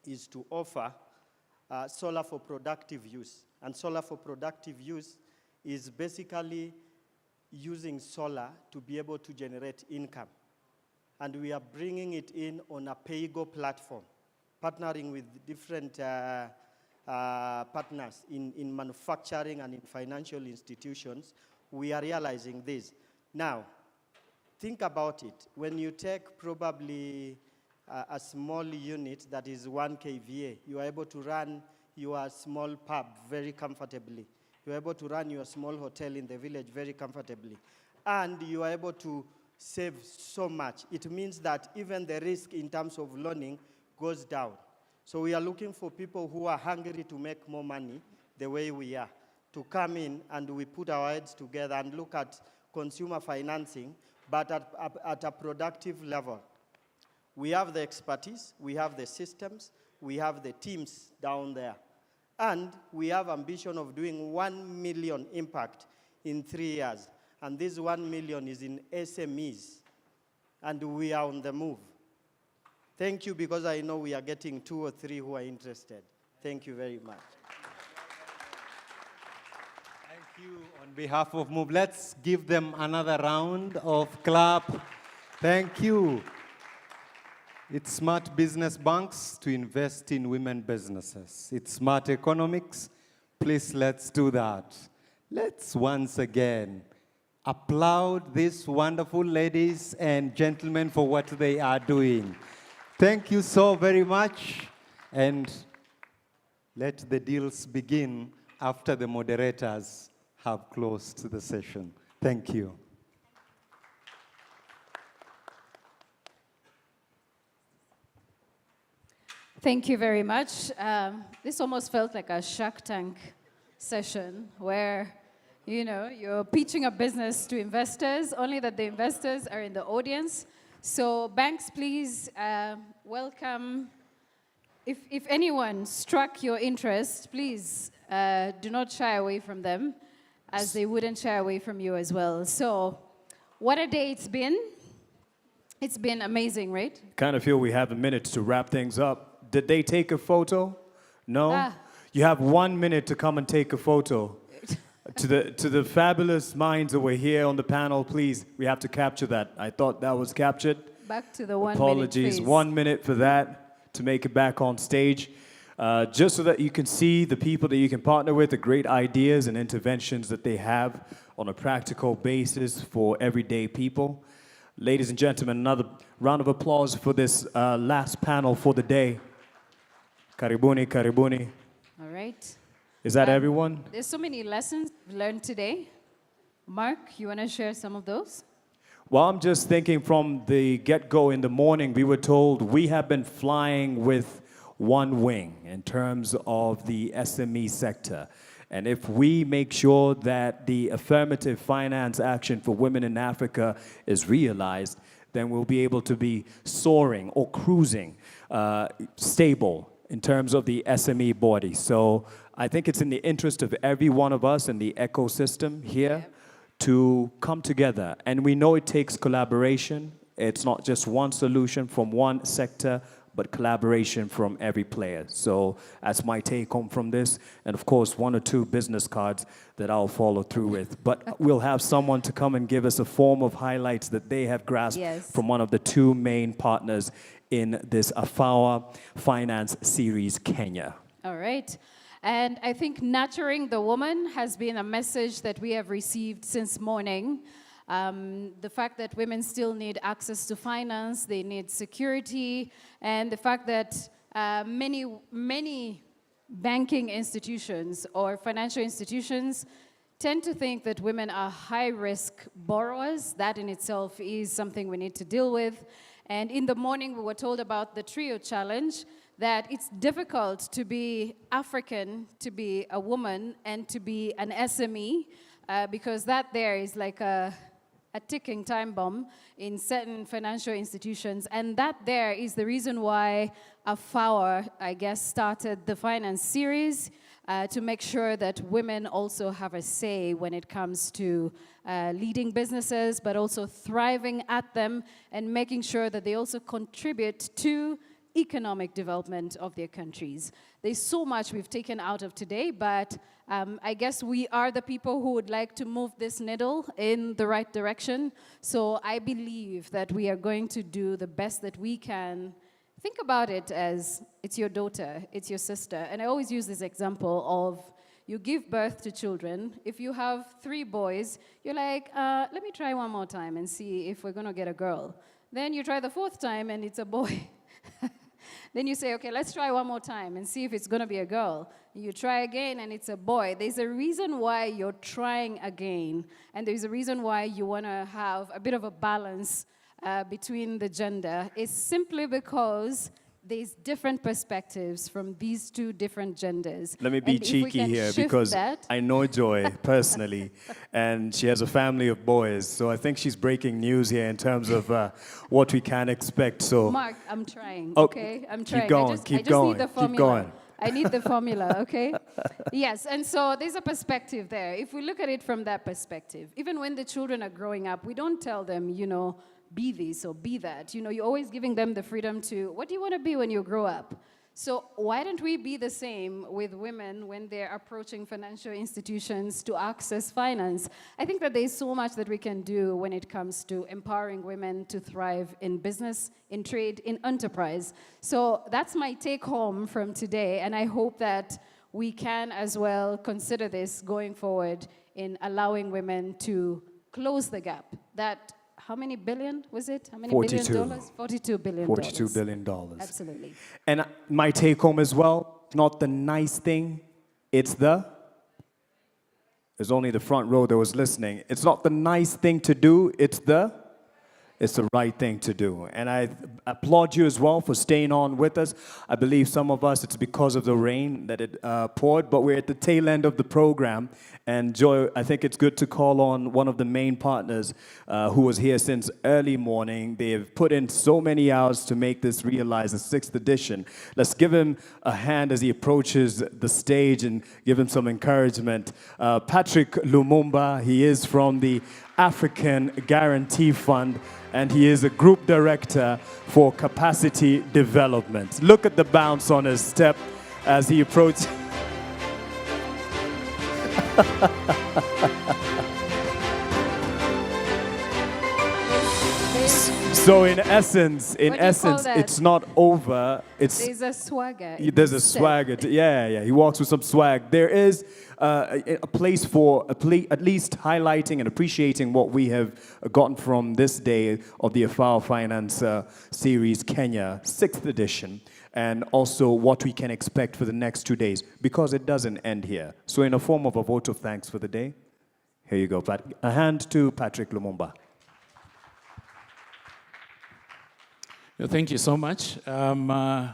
is to offer solar for productive use. And solar for productive use is basically using solar to be able to generate income. And we are bringing it in on a pay-go platform, partnering with different partners in manufacturing and in financial institutions. We are realizing this. Now, think about it. When you take probably a small unit that is 1 kVA, you are able to run your small pub very comfortably. You are able to run your small hotel in the village very comfortably. And you are able to save so much. It means that even the risk in terms of loaning goes down. So we are looking for people who are hungry to make more money the way we are, to come in and we put our heads together and look at consumer financing, but at a productive level. We have the expertise, we have the systems, we have the teams down there. And we have ambition of doing 1 million impact in 3 years. And this 1 million is in SMEs. And we are on the move. Thank you, because I know we are getting 2 or 3 who are interested. Thank you very much. Thank you. On behalf of Move, let's give them another round of clap. Thank you. It's smart business banks to invest in women businesses. It's smart economics. Please, let's do that. Let's once again applaud these wonderful ladies and gentlemen for what they are doing. Thank you so very much. And let the deals begin after the moderators have closed the session. Thank you. Thank you very much. This almost felt like a Shark Tank session where, you know, you're pitching a business to investors, only that the investors are in the audience. So banks, please welcome. If anyone struck your interest, please do not shy away from them, as they wouldn't shy away from you as well. So what a day it's been. It's been amazing, right? Kind of feel we have a minute to wrap things up. Did they take a photo? No? You have 1 minute to come and take a photo. To the fabulous minds that were here on the panel, please, we have to capture that. I thought that was captured. Back to the 1 minute, Apologies, please. 1 minute for that to make it back on stage. Just so that you can see the people that you can partner with, the great ideas and interventions that they have on a practical basis for everyday people. Ladies and gentlemen, another round of applause for this last panel for the day. Karibuni, karibuni. All right. Is that everyone? There's so many lessons we've learned today. Mark, you want to share some of those? Well, I'm just thinking from the get-go in the morning, we were told we have been flying with one wing in terms of the SME sector. And if we make sure that the affirmative finance action for women in Africa is realized, then we'll be able to be soaring or cruising stable in terms of the SME body. So I think it's in the interest of every one of us in the ecosystem here to come together. And we know it takes collaboration. It's not just one solution from one sector, but collaboration from every player. So that's my take home from this. And of course, 1 or 2 business cards that I'll follow through with. But we'll have someone to come and give us a form of highlights that they have grasped from one of the 2 main partners in this AFAWA Finance Series Kenya. All right. And I think nurturing the woman has been a message that we have received since morning. The fact that women still need access to finance, they need security, and the fact that many banking institutions or financial institutions tend to think that women are high-risk borrowers. That in itself is something we need to deal with. And in the morning, we were told about the trio challenge, that it's difficult to be African, to be a woman, and to be an SME, because that there is like a ticking time bomb in certain financial institutions. And that there is the reason why AFAWA, I guess, started the finance series to make sure that women also have a say when it comes to leading businesses, but also thriving at them and making sure that they also contribute to economic development of their countries. There's so much we've taken out of today, but I guess we are the people who would like to move this needle in the right direction. So I believe that we are going to do the best that we can. Think about it as it's your daughter, it's your sister. And I always use this example of you give birth to children. If you have 3 boys, you're like, let me try one more time and see if we're going to get a girl. Then you try the 4th time and it's a boy. Then you say, okay, let's try one more time and see if it's going to be a girl. You try again and it's a boy. There's a reason why you're trying again. And there's a reason why you want to have a bit of a balance between the gender. It's simply because there's different perspectives from these 2 different genders. Let me be cheeky here because I know Joy personally, and she has a family of boys. So I think she's breaking news here in terms of what we can expect. So, Mark, I'm trying, oh, okay? I'm trying. Keep going, I just keep going, need the keep formula. going. I need the formula, okay? Yes, and so there's a perspective there. If we look at it from that perspective, even when the children are growing up, we don't tell them, you know, be this or be that. You know, you're always giving them the freedom to, what do you want to be when you grow up? So why don't we be the same with women when they're approaching financial institutions to access finance? I think that there's so much that we can do when it comes to empowering women to thrive in business, in trade, in enterprise. So that's my take home from today, and I hope that we can as well consider this going forward in allowing women to close the gap. That how many billion was it? How many 42. billion dollars? $42 billion. $42 billion. Absolutely. And my take home as well, not the nice thing, it's there's only the front row that was listening. It's not the nice thing to do, it's the right thing to do. And I applaud you as well for staying on with us. I believe some of us, it's because of the rain that it poured, but we're at the tail end of the program. And Joy, I think it's good to call on one of the main partners who was here since early morning. They've put in so many hours to make this realize the 6th edition. Let's give him a hand as he approaches the stage and give him some encouragement. Patrick Lumumba, he is from the African Guarantee Fund, and he is a group director for capacity development. Look at the bounce on his step as he approaches. So in essence, What do you call that? it's not over. There's a swagger. in There's a his step. swagger. Yeah. He walks with some swag. There is a place for at least highlighting and appreciating what we have gotten from this day of the AFAWA Finance Series Kenya, 6th edition, and also what we can expect for the next 2 days, because it doesn't end here. So in a form of a vote of thanks for the day, here you go. A hand to Patrick Lumumba. Thank you so much. I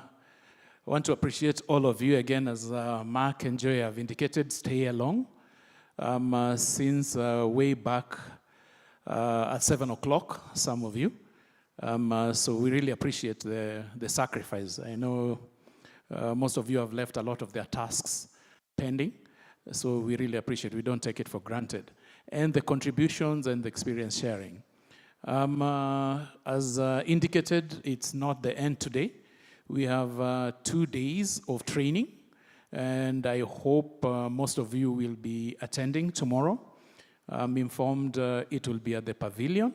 want to appreciate all of you again, as Mark and Joy have indicated, stay along. Since way back at 7 o'clock, some of you. So we really appreciate the sacrifice. I know most of you have left a lot of their tasks pending, so we really appreciate it. We don't take it for granted. And the contributions and the experience sharing. As indicated, it's not the end today. We have 2 days of training, and I hope most of you will be attending tomorrow. I'm informed it will be at the pavilion,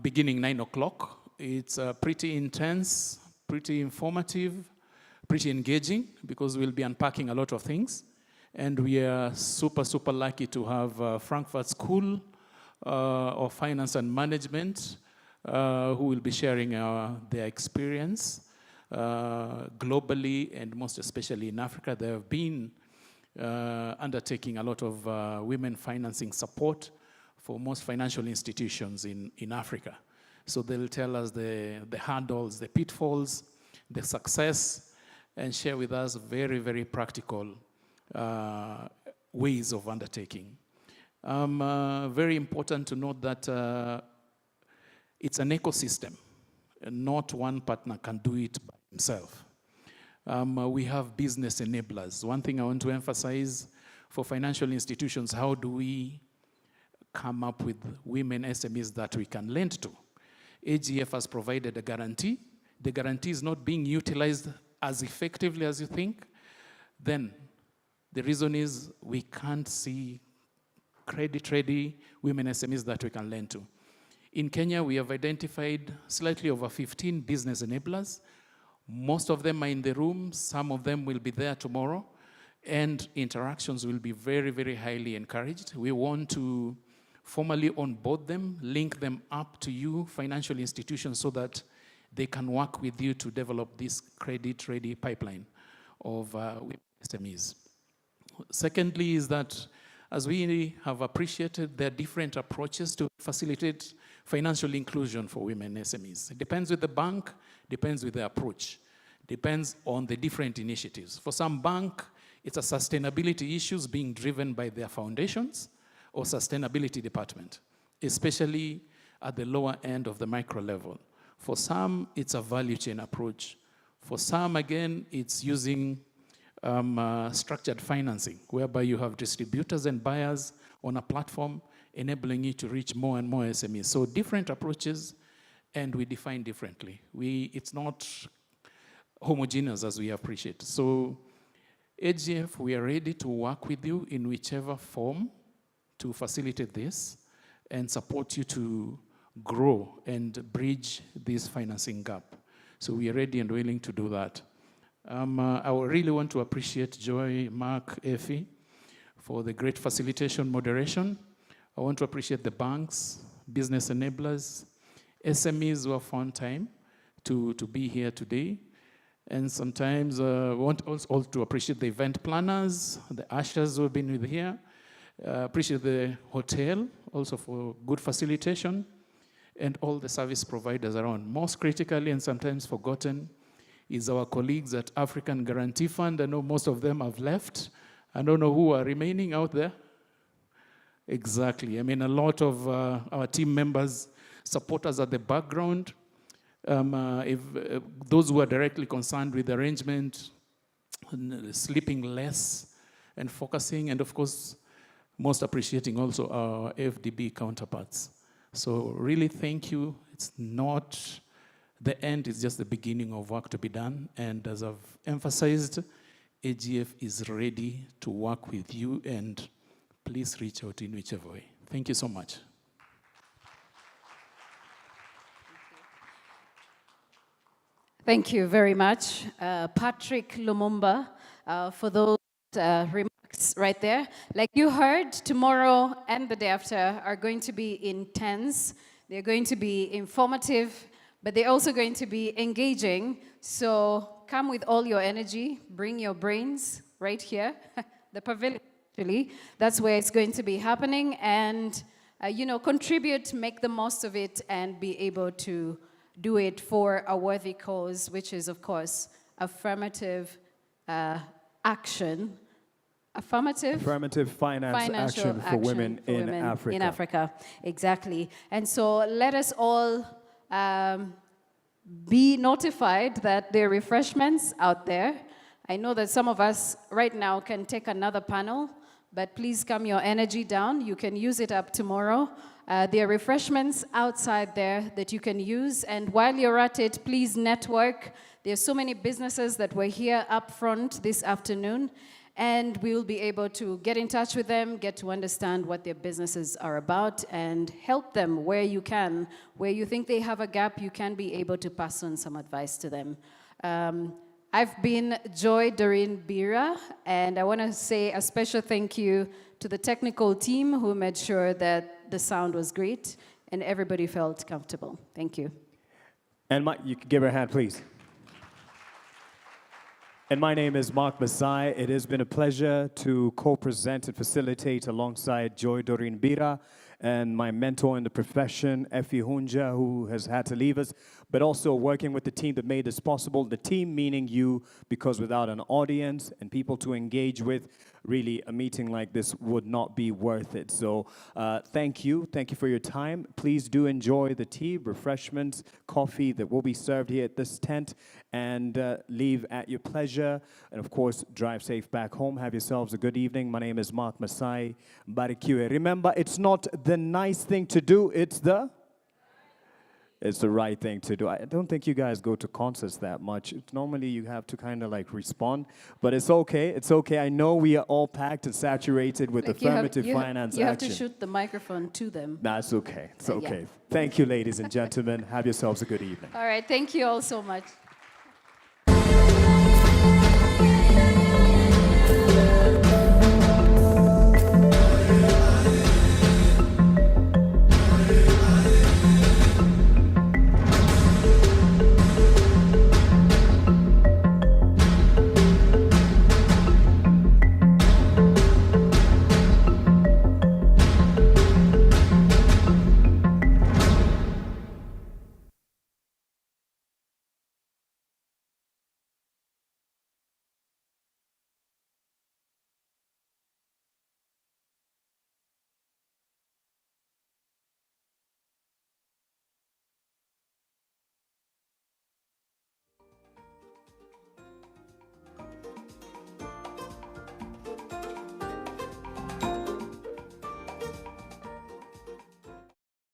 beginning 9 o'clock. It's pretty intense, pretty informative, pretty engaging, because we'll be unpacking a lot of things. And we are super, super lucky to have Frankfurt School of Finance and Management, who will be sharing their experience globally and most especially in Africa. They have been undertaking a lot of women financing support for most financial institutions in Africa. So they'll tell us the hurdles, the pitfalls, the success, and share with us very, very practical ways of undertaking. Very important to note that it's an ecosystem, and not one partner can do it by himself. We have business enablers. One thing I want to emphasize for financial institutions, how do we come up with women SMEs that we can lend to? AGF has provided a guarantee. The guarantee is not being utilized as effectively as you think. Then the reason is we can't see credit-ready women SMEs that we can lend to. In Kenya, we have identified slightly over 15 business enablers. Most of them are in the room. Some of them will be there tomorrow. And interactions will be very, very highly encouraged. We want to formally onboard them, link them up to you, financial institutions, so that they can work with you to develop this credit-ready pipeline of SMEs. Secondly is that, as we have appreciated, there are different approaches to facilitate financial inclusion for women SMEs. It depends with the bank, depends with the approach, depends on the different initiatives. For some bank, it's a sustainability issues being driven by their foundations or sustainability department, especially at the lower end of the micro level. For some, it's a value chain approach. For some, again, it's using structured financing, whereby you have distributors and buyers on a platform enabling you to reach more and more SMEs. So different approaches, and we define differently. It's not homogeneous as we appreciate. So AGF, we are ready to work with you in whichever form to facilitate this and support you to grow and bridge this financing gap. So we are ready and willing to do that. I really want to appreciate Joy, Mark, Effie for the great facilitation moderation. I want to appreciate the banks, business enablers, SMEs who have found time to be here today. And sometimes I want also to appreciate the event planners, the ushers who have been with here. Appreciate the hotel also for good facilitation, and all the service providers around. Most critically and sometimes forgotten is our colleagues at African Guarantee Fund. I know most of them have left. I don't know who are remaining out there. Exactly. I mean, a lot of our team members support us at the background. Those who are directly concerned with the arrangement, sleeping less and focusing, and of course, most appreciating also our FDB counterparts. So really thank you. It's not the end, it's just the beginning of work to be done. And as I've emphasized, AGF is ready to work with you and please reach out in whichever way. Thank you so much. Thank you very much, Patrick Lumumba, for those remarks right there. Like you heard, tomorrow and the day after are going to be intense. They're going to be informative, but they're also going to be engaging. So come with all your energy, bring your brains right here, the pavilion actually. That's where it's going to be happening, and contribute, make the most of it, and be able to do it for a worthy cause, which is, of course, affirmative action. Affirmative finance action for women in Africa. In Africa, exactly. And so let us all be notified that there are refreshments out there. I know that some of us right now can take another panel, but please calm your energy down. You can use it up tomorrow. There are refreshments outside there that you can use, and while you're at it, please network. There are so many businesses that were here up front this afternoon, and we will be able to get in touch with them, get to understand what their businesses are about, and help them where you can. Where you think they have a gap, you can be able to pass on some advice to them. I've been Joy Doreen Bira, and I want to say a special thank you to the technical team who made sure that the sound was great and everybody felt comfortable. Thank you. And you can give her a hand, please. And my name is Mark Masai. It has been a pleasure to co-present and facilitate alongside Joy Doreen Bira and my mentor in the profession, Effie Hunja, who has had to leave us, but also working with the team that made this possible. The team meaning you, because without an audience and people to engage with, really a meeting like this would not be worth it. So thank you for your time. Please do enjoy the tea, refreshments, coffee that will be served here at this tent, and leave at your pleasure. And of course, drive safe back home. Have yourselves a good evening. My name is Mark Masai. Barikiwe. Remember, it's not the nice thing to do, it's the right thing to do. I don't think you guys go to concerts that much. Normally you have to kind of like respond, but it's okay. It's okay. I know we are all packed and saturated with affirmative finance action. You have to shoot the microphone to them. That's okay. It's okay. Yeah. Thank you, ladies and gentlemen. Have yourselves a good evening. All right. Thank you all so much.